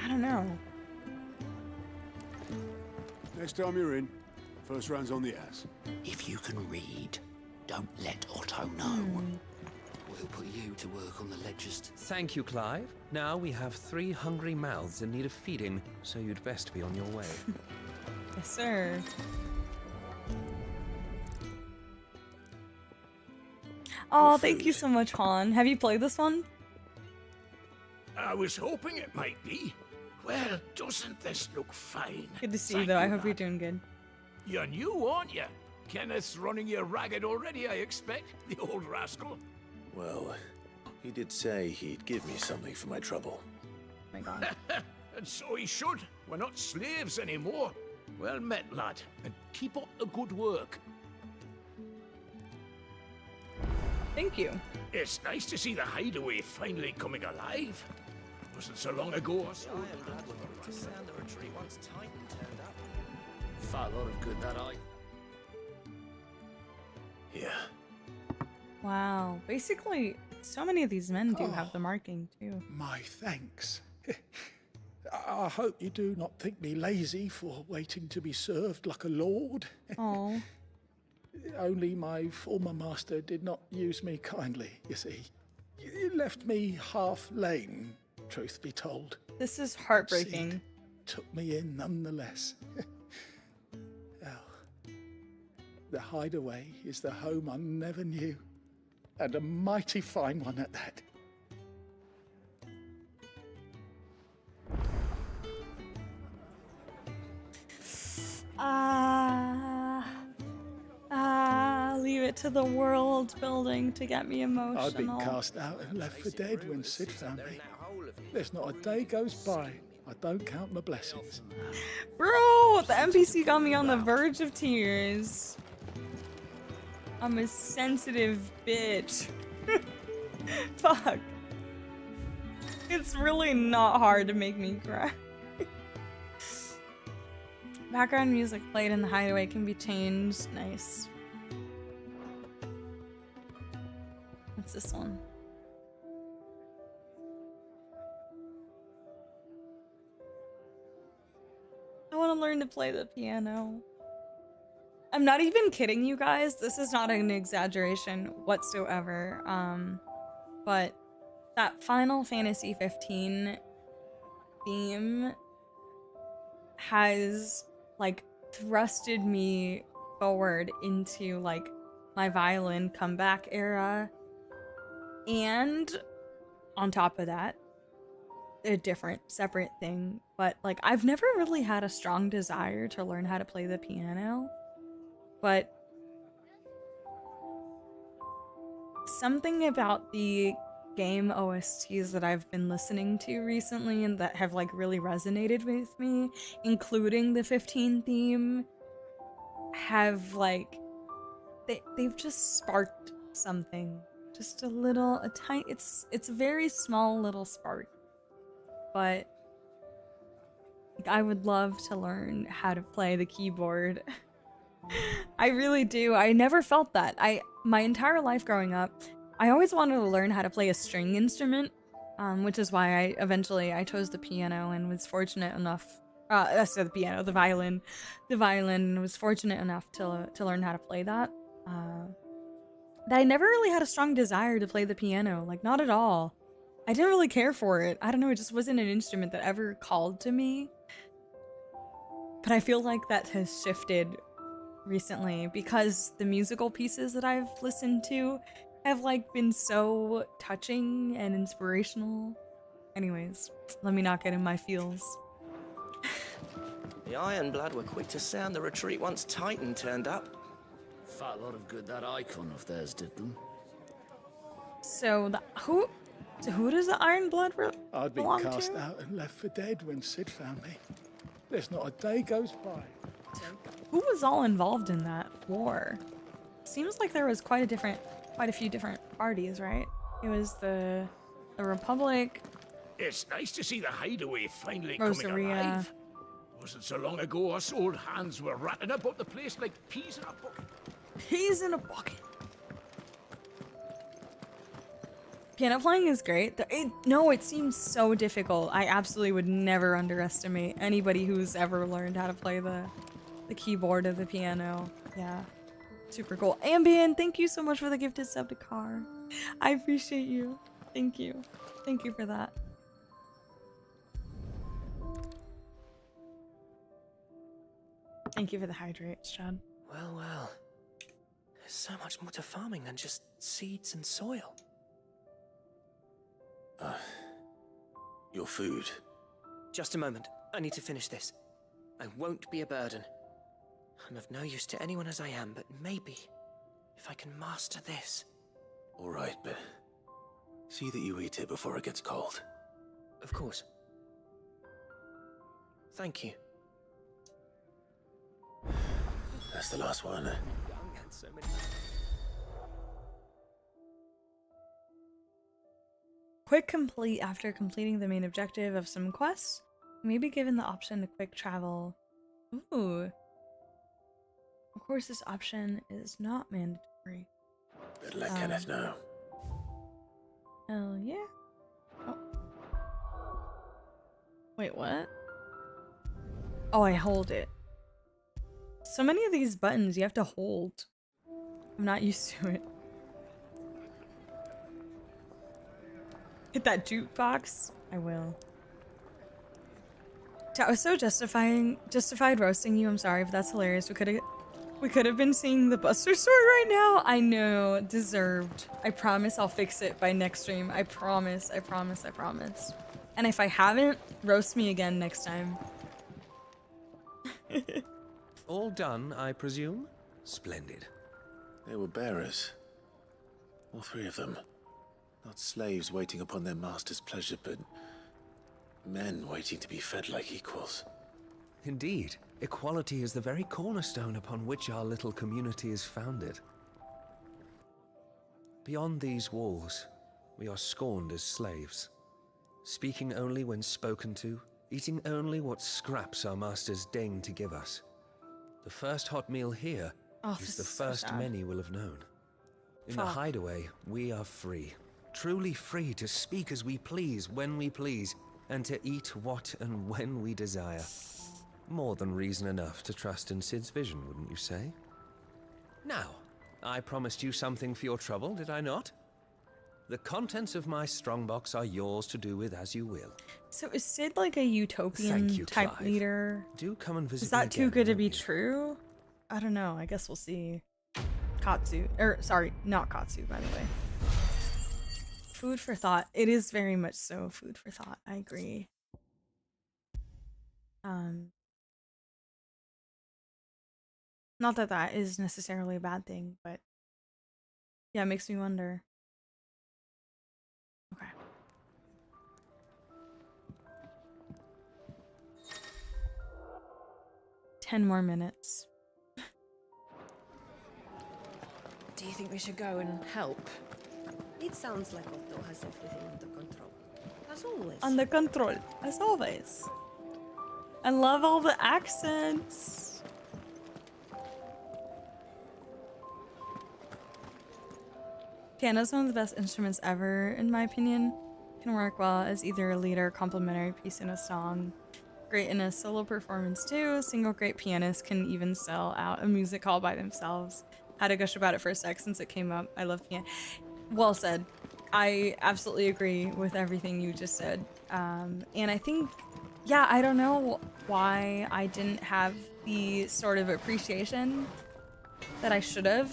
I don't know. Next time you're in, first round's on the ass. If you can read, don't let Otto know. We'll put you to work on the ledgers. Thank you, Clive. Now we have 3 hungry mouths in need of feeding, so you'd best be on your way. Yes, sir. Oh, thank you so much, Han. Have you played this one? I was hoping it might be. Well, doesn't this look fine? Good to see you, Thank though. I you, hope you're lad. doing good. You're new, aren't you? Kenneth's running you ragged already, I expect. The old rascal. Well, he did say he'd give me something for my trouble. Oh my god. And so he should. We're not slaves anymore. Well met, lad. And keep up the good work. Thank you. It's nice to see the Hideaway finally coming alive. Wasn't so long ago. Far lot of good that eye. Yeah. Wow. Basically, so many of these men do have the marking, too. My thanks. I hope you do not think me lazy for waiting to be served like a lord. Oh. Only my former master did not use me kindly, you see. You left me half lame, truth be told. This is heartbreaking. Sid took me in nonetheless. Well, the Hideaway is the home I never knew, and a mighty fine one at that. Leave it to the world building to get me emotional. I'd been cast out and left for dead when Sid found me. There's not a day goes by I don't count my blessings. Bro, the NPC got me on the verge of tears. I'm a sensitive bitch. Fuck. It's really not hard to make me cry. Background music played in the Hideaway can be changed. Nice. What's this one? I want to learn to play the piano. I'm not even kidding you guys. This is not an exaggeration whatsoever. But that Final Fantasy XV theme has like thrusted me forward into like my violin comeback era. And on top of that, a different separate thing, but like I've never really had a strong desire to learn how to play the piano, but something about the game OSTs that I've been listening to recently and that have like really resonated with me, including the 15 theme, have like they've just sparked something, just a tiny, it's a very small little spark. But like, I would love to learn how to play the keyboard I really do. I never felt that. My entire life growing up, I always wanted to learn how to play a string instrument, which is why I chose the piano and was fortunate enough. The piano, the violin, and was fortunate enough to learn how to play that. But I never really had a strong desire to play the piano, like not at all. I didn't really care for it. I don't know, it just wasn't an instrument that ever called to me. But I feel like that has shifted recently because the musical pieces that I've listened to have like been so touching and inspirational. Anyways, let me not get in my feels. The Ironblood were quick to sound the retreat once Titan turned up. Fat lot of good that Eikon of theirs did them. So who does the Ironblood I'd been belong cast to? out and left for dead when Sid found me. There's not a day goes by. Who was all involved in that war? Seems like there was quite a few different parties, right? It was the Republic. It's nice to see the Hideaway finally coming Rosaria. alive. Wasn't so long ago us old hands were ratting about the place like peas in a bucket. Peas in a bucket. Piano playing is great. It seems so difficult. I absolutely would never underestimate anybody who's ever learned how to play the keyboard of the piano. Yeah, super cool. Ambien, thank you so much for the gifted sub to Car. I appreciate you. Thank you. Thank you for that. Thank you for the hydrates, Chad. Well, well. There's so much more to farming than just seeds and soil. Your food. Just a moment. I need to finish this. I won't be a burden. I'm of no use to anyone as I am, but maybe if I can master this. All right, but see that you eat it before it gets cold. Of course. Thank you. That's the last one. So many... Quick complete after completing the main objective of some quests. You may be given the option to quick travel. Ooh. Of course, this option is not mandatory. Better let Kenneth know. Hell yeah. Oh. Wait, what? Oh, I hold it. So many of these buttons you have to hold. I'm not used to it. Hit that jukebox. I will. I was so justified roasting you. I'm sorry, but that's hilarious. We could have been seeing the Buster Sword right now. I know, deserved. I promise I'll fix it by next stream. I promise. I promise. I promise. And if I haven't, roast me again next time. All done, I presume? Splendid. They were bearers. All three of them. Not slaves waiting upon their master's pleasure, but men waiting to be fed like equals. Indeed. Equality is the very cornerstone upon which our little community is founded. Beyond these walls, we are scorned as slaves. Speaking only when spoken to, eating only what scraps our masters deign to give us. The first hot meal here is the first many will have known. In the Hideaway, we are free. Truly free to speak as we please, when we please, and to eat what and when we desire. More than reason enough to trust in Sid's vision, wouldn't you say? Now, I promised you something for your trouble, did I not? The contents of my strongbox are yours to do with as you will. So is Sid like a utopian type leader? Do come and visit Is that me too again, good to won't be you? true? I don't know. I guess we'll see. Katsu. Sorry, not Katsu, by the way. Food for thought. It is very much so food for thought. I agree. Not that that is necessarily a bad thing, but yeah, it makes me wonder. Okay. Ten more minutes. Do you think we should go and help? It sounds like Otto has everything under control. As always. Under control, as always. I love all the accents. Piano's one of the best instruments ever, in my opinion. Can work well as either a lead or complementary piece in a song. Great in a solo performance too. A single great pianist can even sell out a music hall by themselves. Had to gush about it for a sec since it came up. I love piano. Well said. I absolutely agree with everything you just said. And I think, yeah, I don't know why I didn't have the sort of appreciation that I should have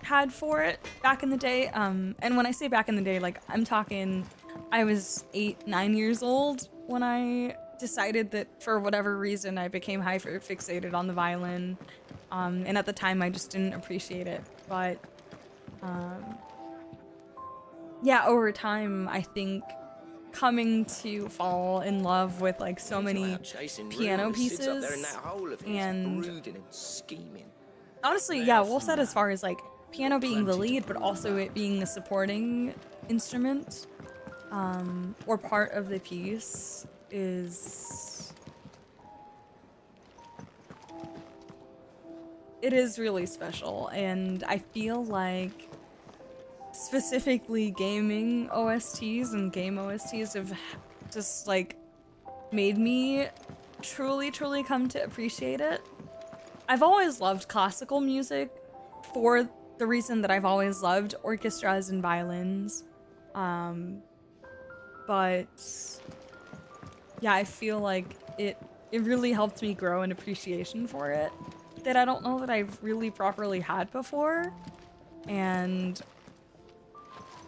had for it back in the day. And when I say back in the day, like, I'm talking, I was 8, 9 years old when I decided that for whatever reason I became hyper fixated on the violin. And at the time I just didn't appreciate it. But yeah, over time I think coming to fall in love with like so many piano pieces and honestly, yeah, well said as far as like piano being the lead, but also it being a supporting instrument or part of the piece is... It is really special, and I feel like specifically gaming OSTs and game OSTs have just like made me truly come to appreciate it. I've always loved classical music for the reason that I've always loved orchestras and violins. But yeah, I feel like it really helped me grow an appreciation for it that I don't know that I've really properly had before. And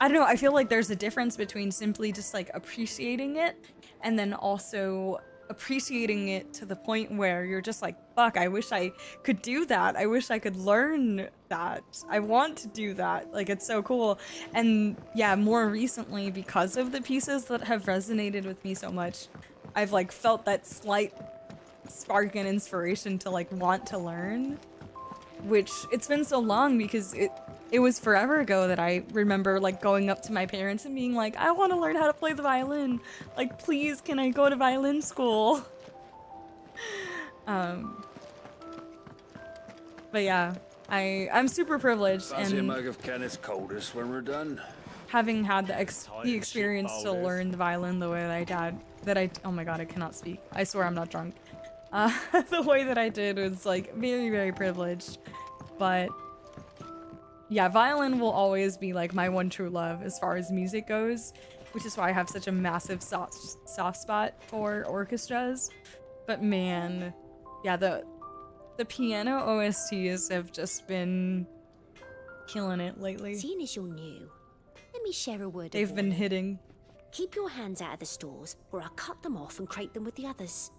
I don't know, I feel like there's a difference between simply just like appreciating it and then also appreciating it to the point where you're just like, fuck, I wish I could do that. I wish I could learn that. I want to do that. Like, it's so cool. And yeah, more recently, because of the pieces that have resonated with me so much, I've like felt that slight spark and inspiration to like want to learn, which it's been so long because it was forever ago that I remember like going up to my parents and being like, I want to learn how to play the violin. Like, please, can I go to violin school? But yeah, I'm super privileged Fancy a and mug of Kenneth Coldest when we're done. having had the experience to learn the violin the way that I oh my god, I cannot speak. I swear I'm not drunk. The way that I did was like very privileged, but yeah, violin will always be like my one true love as far as music goes, which is why I have such a massive soft spot for orchestras. But man, yeah, the piano OSTs have just been killing it lately. Seeing as you're new, let me share a word of They've been warning. hitting. Keep your hands out of the stores, or I'll cut them off and crate them with the others.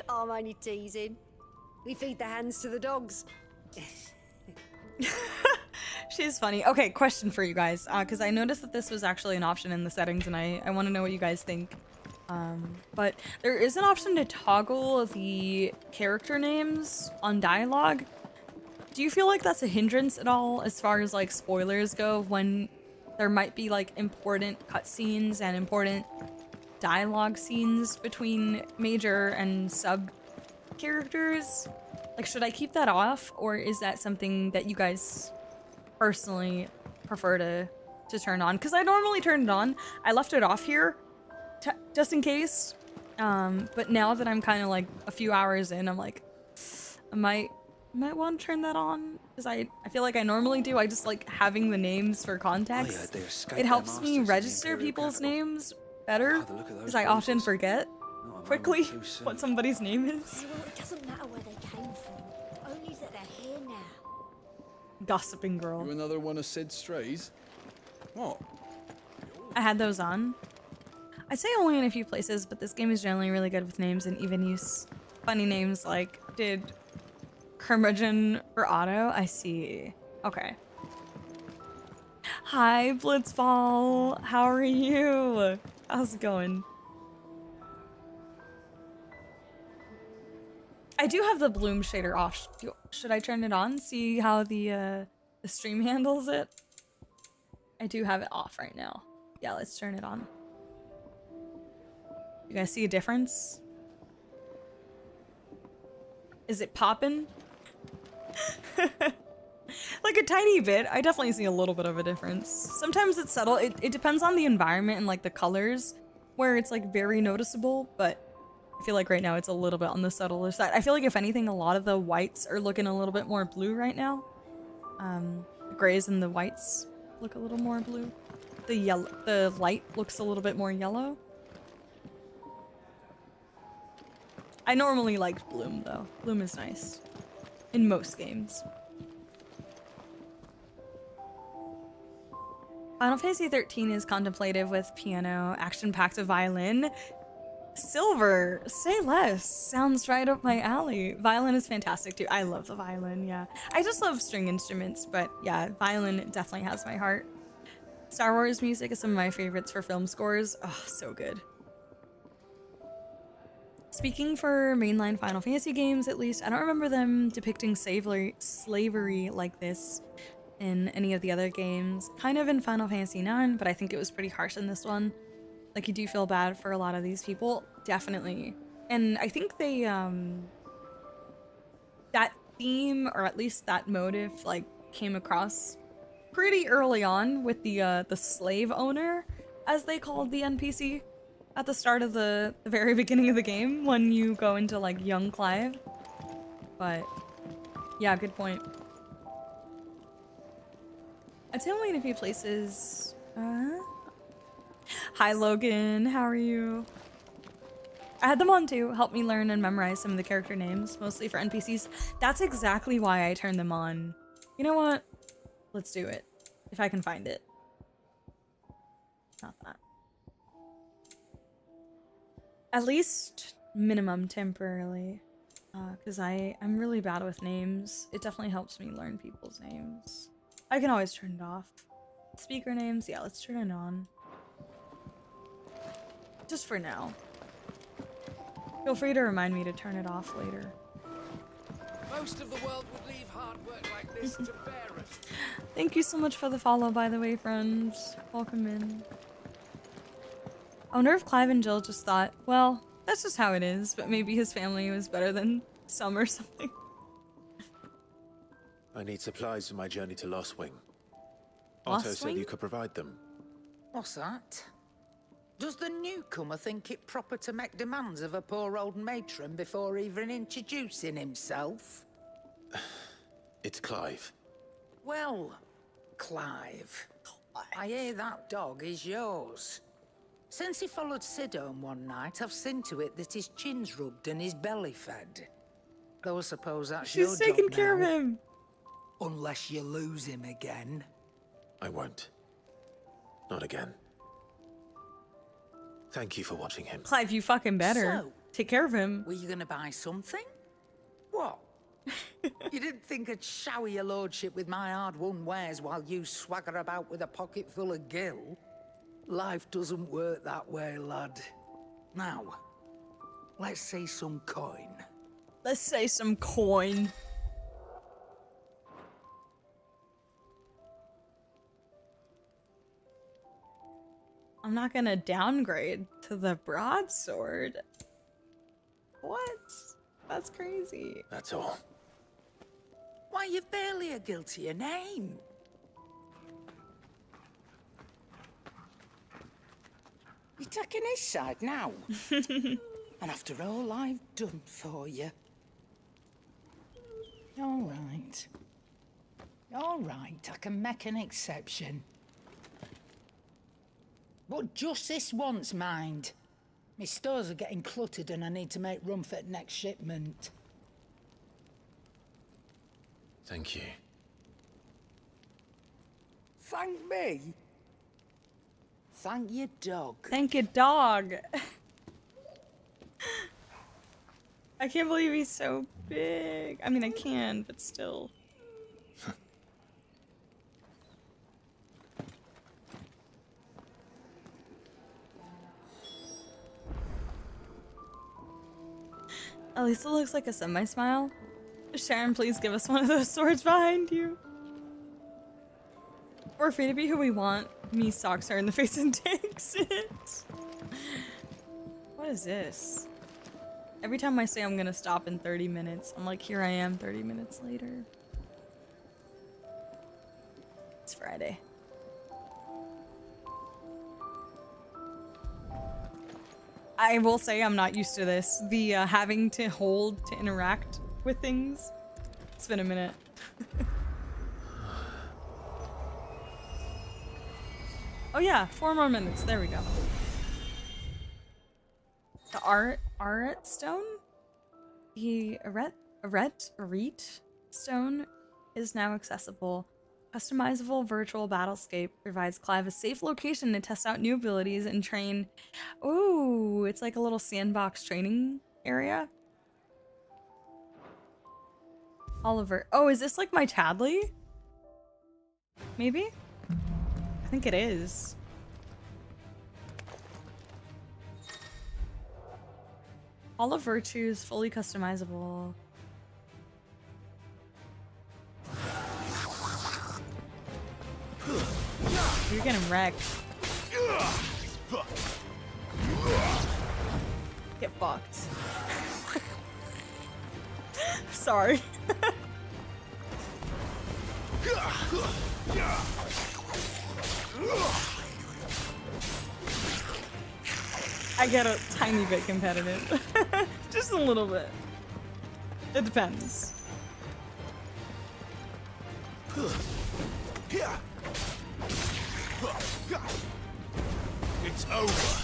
I'm only teasing. We feed the hands to the dogs. She's funny. Okay, question for you guys, because I noticed that this was actually an option in the settings, and I want to know what you guys think. But there is an option to toggle the character names on dialogue. Do you feel like that's a hindrance at all as far as like spoilers go when there might be like important cutscenes and important dialogue scenes between major and sub characters? Like, should I keep that off, or is that something that you guys personally prefer to turn on? Because I normally turn it on. I left it off here just in case. But now that I'm kind of like a few hours in, I'm like, I might want to turn that on because I feel like I normally do. I just like having the names for context. It helps me register people's names better because I often forget quickly what somebody's name is. Well, it doesn't matter where they came from, only that they're here now. Gossiping girl. You another one of Sid's strays? What? I had those on. I'd say only in a few places, but this game is generally really good with names and even use. Funny names like did Curmudgeon for Otto. I see. Okay. Hi, Blitzball. How are you? How's it going? I do have the bloom shader off. Should I turn it on? See how the stream handles it? I do have it off right now. Yeah, let's turn it on. You guys see a difference? Is it poppin'? Like, Like a tiny bit. I definitely see a little bit of a difference. Sometimes it's subtle. It depends on the environment and like the colors where it's like very noticeable, but I feel like right now it's a little bit on the subtler side. I feel like if anything, a lot of the whites are looking a little bit more blue right now. The grays and the whites look a little more blue. The light looks a little bit more yellow. I normally like Bloom though. Bloom is nice. In most games. Final Fantasy XIII is contemplative with piano, action-packed violin. Silver, say less. Sounds right up my alley. Violin is fantastic too. I love the violin, yeah. I just love string instruments, but yeah, violin definitely has my heart. Star Wars music is some of my favorites for film scores. Oh, so good. Speaking for mainline Final Fantasy games, at least, I don't remember them depicting slavery like this in any of the other games. Kind of in Final Fantasy IX, but I think it was pretty harsh in this one. Like, you do feel bad for a lot of these people, definitely. And I think they, that theme, or at least that motive, like, came across pretty early on with the slave owner, as they called the NPC, at the start of the very beginning of the game, when you go into, like, young Clive. But, yeah, good point. I'd say only in a few places. Hi Logan, how are you? I had them on too, help me learn and memorize some of the character names, mostly for NPCs. That's exactly why I turned them on. You know what? Let's do it. If I can find it. Not that. At least minimum temporarily. Because I'm really bad with names. It definitely helps me learn people's names. I can always turn it off. Speaker names, yeah, let's turn it on. Just for now. Feel free to remind me to turn it off later. Most of the world would leave hard work like this to bear us. Thank you so much for the follow, by the way, friends. Welcome in. I wonder if Clive and Jill just thought, well, that's just how it is, but maybe his family was better than some or something. I need supplies for my journey to Lost Wing. Lost Otto said Wing? you could provide them. What's that? Does the newcomer think it proper to make demands of a poor old matron before even introducing himself? It's Clive. Well, Clive, I hear that dog is yours. Since he followed Sid home one night, I've seen to it that his chin's rubbed and his belly fed. Though I suppose that's your job She's taking care of him. Unless you lose him again. I won't. Not again. Thank you for watching him. Clive, you fucking better. So, take care of him. Were you gonna buy something? What? You didn't think I'd shower your lordship with my hard-won wares while you swagger about with a pocket full of gil? Life doesn't work that way, lad. Now, let's see some coin. Let's say some coin. I'm not gonna downgrade to the broadsword. What? That's crazy. That's all. Why, you've barely a guiltier name. You're taking his side now. And after all I've done for you. All right. All right, I can make an exception. But just this once, mind. My stores are getting cluttered and I need to make room for the next shipment. Thank you. Thank me? Thank your dog. Thank you, dog. I can't believe he's so big. I mean, I can, but still. At least it looks like a semi-smile. Sharon, please give us one of those swords behind you. We're free to be who we want. Me socks her in the face and takes it. What is this? Every time I say I'm gonna stop in 30 minutes, I'm like, here I am 30 minutes later. It's Friday. I will say I'm not used to this. The having to hold to interact with things. It's been a minute. Oh yeah, 4 more minutes. There we go. The Aret stone? The Aret stone is now accessible. Customizable virtual battlescape provides Clive a safe location to test out new abilities and train. Ooh, it's like a little sandbox training area. Oliver. Oh, is this like my Chadley? Maybe? I think it is. Hall of Virtues, fully customizable. You're getting wrecked. Get fucked. Sorry. I get a tiny bit competitive. Just a little bit. It depends. It's over.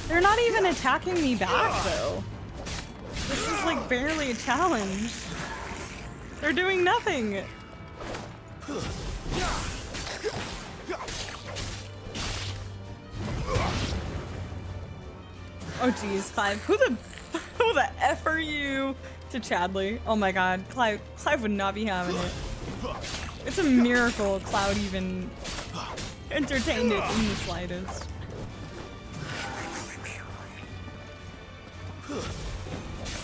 They're not even attacking me back, though. This is like barely a challenge. They're doing nothing. Oh geez, Clive, who the F are you to Chadley? Oh my god, Clive would not be having it. It's a miracle Cloud even entertained it in the slightest.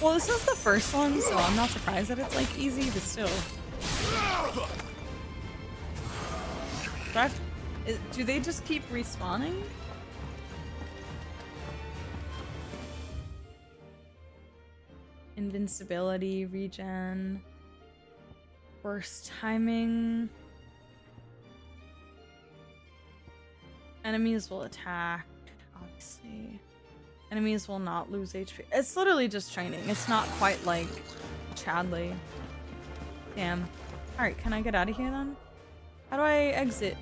Well, this is the first one, so I'm not surprised that it's like easy, but still. Do they just keep respawning? Invincibility, regen, burst timing. Enemies will attack, obviously. Enemies will not lose HP. It's literally just training. It's not quite like Chadley. Damn. Alright, can I get out of here then? How do I exit?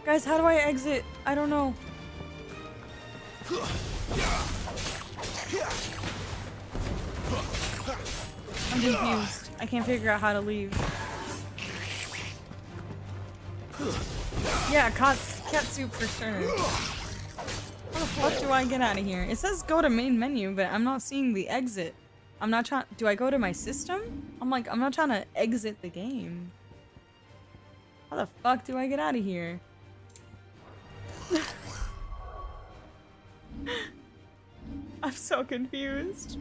Guys, how do I exit? I don't know. I'm confused. I can't figure out how to leave. Yeah, cat soup for sure. How the fuck do I get out of here? It says go to main menu, but I'm not seeing the exit. I'm not trying. Do I go to my system? I'm not trying to exit the game. How the fuck do I get out of here? I'm so confused.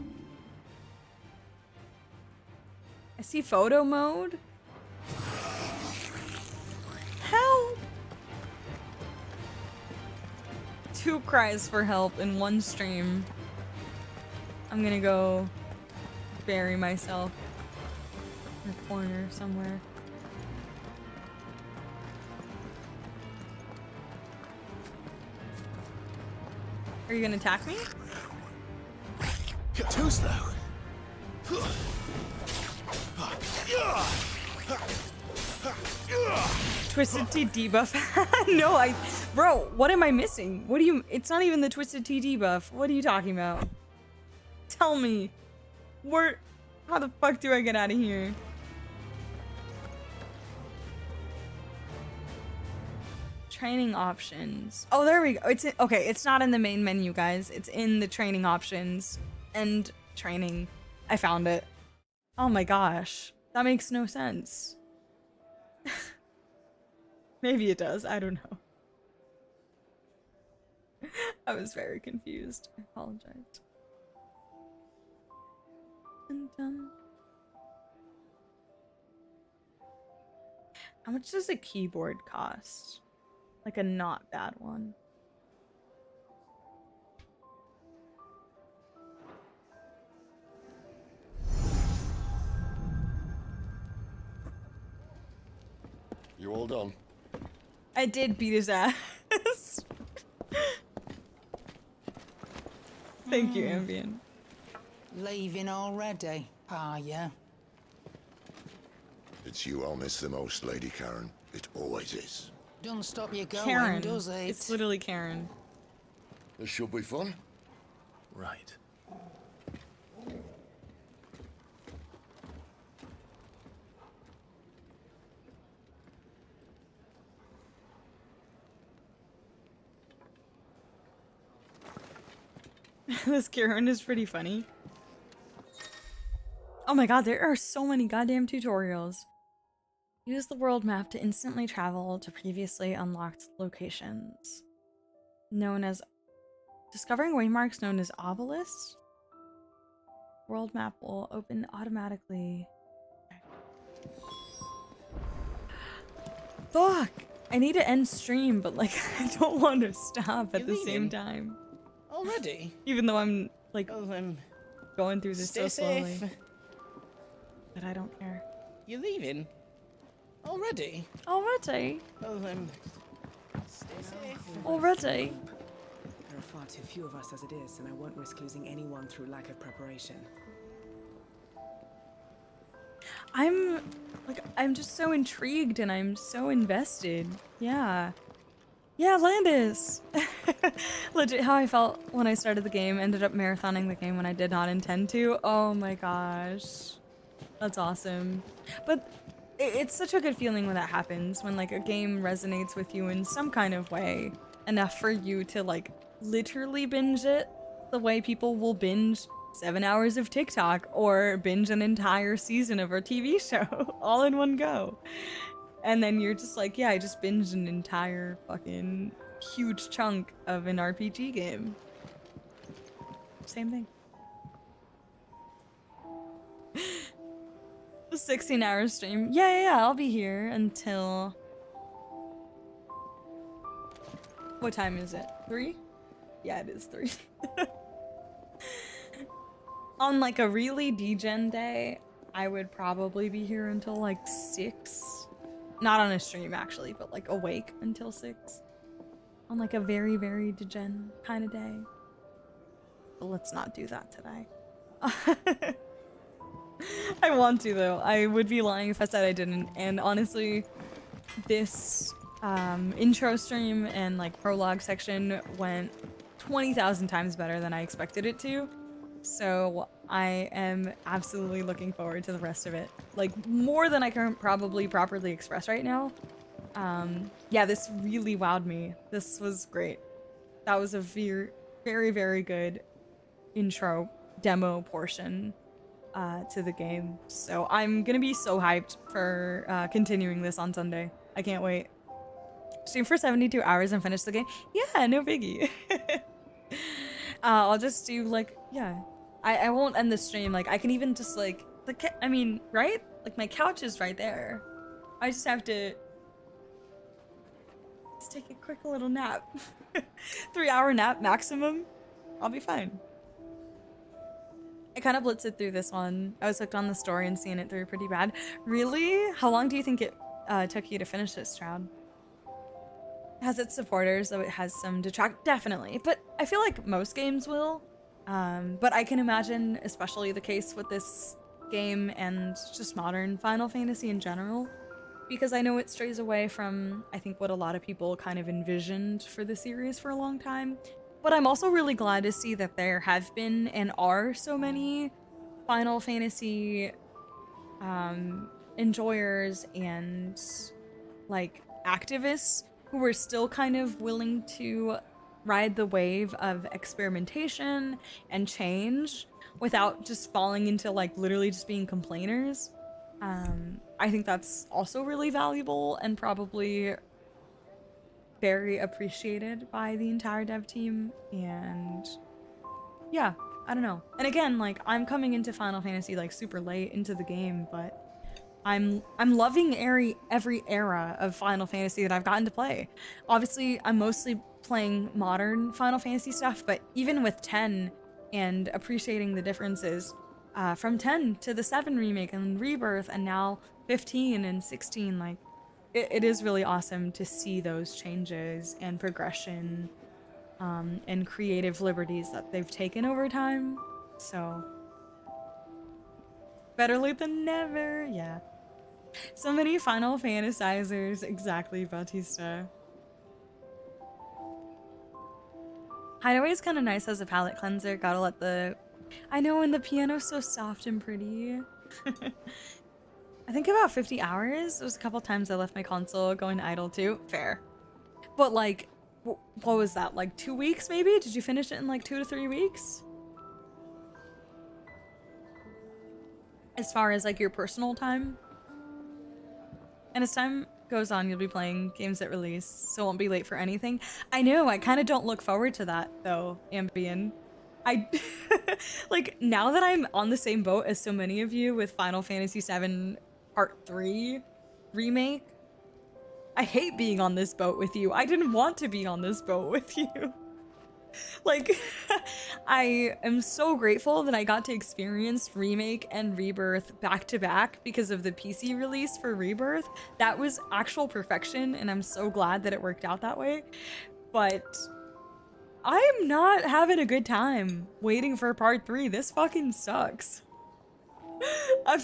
I see photo mode. Help! 2 cries for help in 1 stream. I'm gonna go bury myself in a corner somewhere. Are you gonna attack me? You're too slow. Twisted Tea debuff? No, bro, what am I missing? What do you, it's not even the Twisted Tea debuff. What are you talking about? Tell me. How the fuck do I get out of here? Training options. Oh, there we go. Okay, it's not in the main menu, guys. It's in the training options and training. I found it. Oh my gosh. That makes no sense. Maybe it does. I don't know. I was very confused. I apologize. Dun, dun. How much does a keyboard cost? Like a not bad one. You all done? I did beat his ass. Thank you, Ambien. Leaving already, are ya? It's you I'll miss the most, Lady Karen. It always is. Don't stop you going, Karen. does it? It's literally Karen. This should be fun. Right. This Karen is pretty funny. Oh my god, there are so many goddamn tutorials. Use the world map to instantly travel to previously unlocked locations. Known as... Discovering waymarks known as obelisks? World map will open automatically. Fuck! I need to end stream, but like, I don't want to stop at the same time. Already? Even though I'm, like, Well, going through this so stay slowly. safe. But I don't care. You leaving? Already? Already? Well, stay safe. Already? There are far too few of us as it is, and I won't risk losing anyone through lack of preparation. I'm just so intrigued and I'm so invested. Yeah. Yeah, Landis! Legit how I felt when I started the game, ended up marathoning the game when I did not intend to. Oh my gosh. That's awesome. But it's such a good feeling when that happens, when like a game resonates with you in some kind of way, enough for you to like literally binge it the way people will binge 7 hours of TikTok or binge an entire season of a TV show all in one go. And then you're just like, yeah, I just binged an entire fucking huge chunk of an RPG game. Same thing. 16-hour stream. Yeah, I'll be here until... What time is it? 3? Yeah, it is 3. On like a really degen day, I would probably be here until like 6. Not on a stream actually, but like awake until 6. On like a very, very degen kind of day. But let's not do that today. I want to though. I would be lying if I said I didn't. And honestly, this intro stream and like prologue section went 20,000 times better than I expected it to. So I am absolutely looking forward to the rest of it. Like more than I can probably properly express right now. Yeah, this really wowed me. This was great. That was a very, very, very good intro demo portion to the game. So I'm gonna be so hyped for continuing this on Sunday. I can't wait. Stream for 72 hours and finish the game? Yeah, no biggie. I'll just do like, yeah. I won't end the stream. Like I can even just like, I mean, right? Like my couch is right there. I just have to just take a quick little nap. 3-hour nap maximum. I'll be fine. I kind of blitzed through this one. I was hooked on the story and seeing it through pretty bad. Really? How long do you think it took you to finish this, Stroud? It has its supporters, though it has some detract. Definitely. But I feel like most games will. But I can imagine, especially the case with this game and just modern Final Fantasy in general, because I know it strays away from, I think, what a lot of people kind of envisioned for the series for a long time. But I'm also really glad to see that there have been and are so many Final Fantasy enjoyers and like activists who are still kind of willing to ride the wave of experimentation and change without just falling into like literally just being complainers. I think that's also really valuable and probably very appreciated by the entire dev team. And yeah, I don't know. And again, like I'm coming into Final Fantasy like super late into the game, but I'm loving every era of Final Fantasy that I've gotten to play. Obviously, I'm mostly playing modern Final Fantasy stuff, but even with 10 and appreciating the differences from 10 to the 7 remake and Rebirth and now 15 and 16, like it is really awesome to see those changes and progression and creative liberties that they've taken over time. So better late than never, yeah. So many Final Fantasizers, exactly, Bautista. Hideaway is kind of nice as a palette cleanser. Gotta let the... I know, and the piano's so soft and pretty. I think about 50 hours. There was a couple times I left my console going idle too. Fair. But like, what was that? Like 2 weeks maybe? Did you finish it in like 2 to 3 weeks? As far as like your personal time? And as time goes on, you'll be playing games at release, so it won't be late for anything. I know, I kind of don't look forward to that, though, Ambien. Like, now that I'm on the same boat as so many of you with Final Fantasy VII Part 3 Remake, I hate being on this boat with you. I didn't want to be on this boat with you. Like, I am so grateful that I got to experience Remake and Rebirth back to back because of the PC release for Rebirth. That was actual perfection, and I'm so glad that it worked out that way. But I am not having a good time waiting for Part 3. This fucking sucks.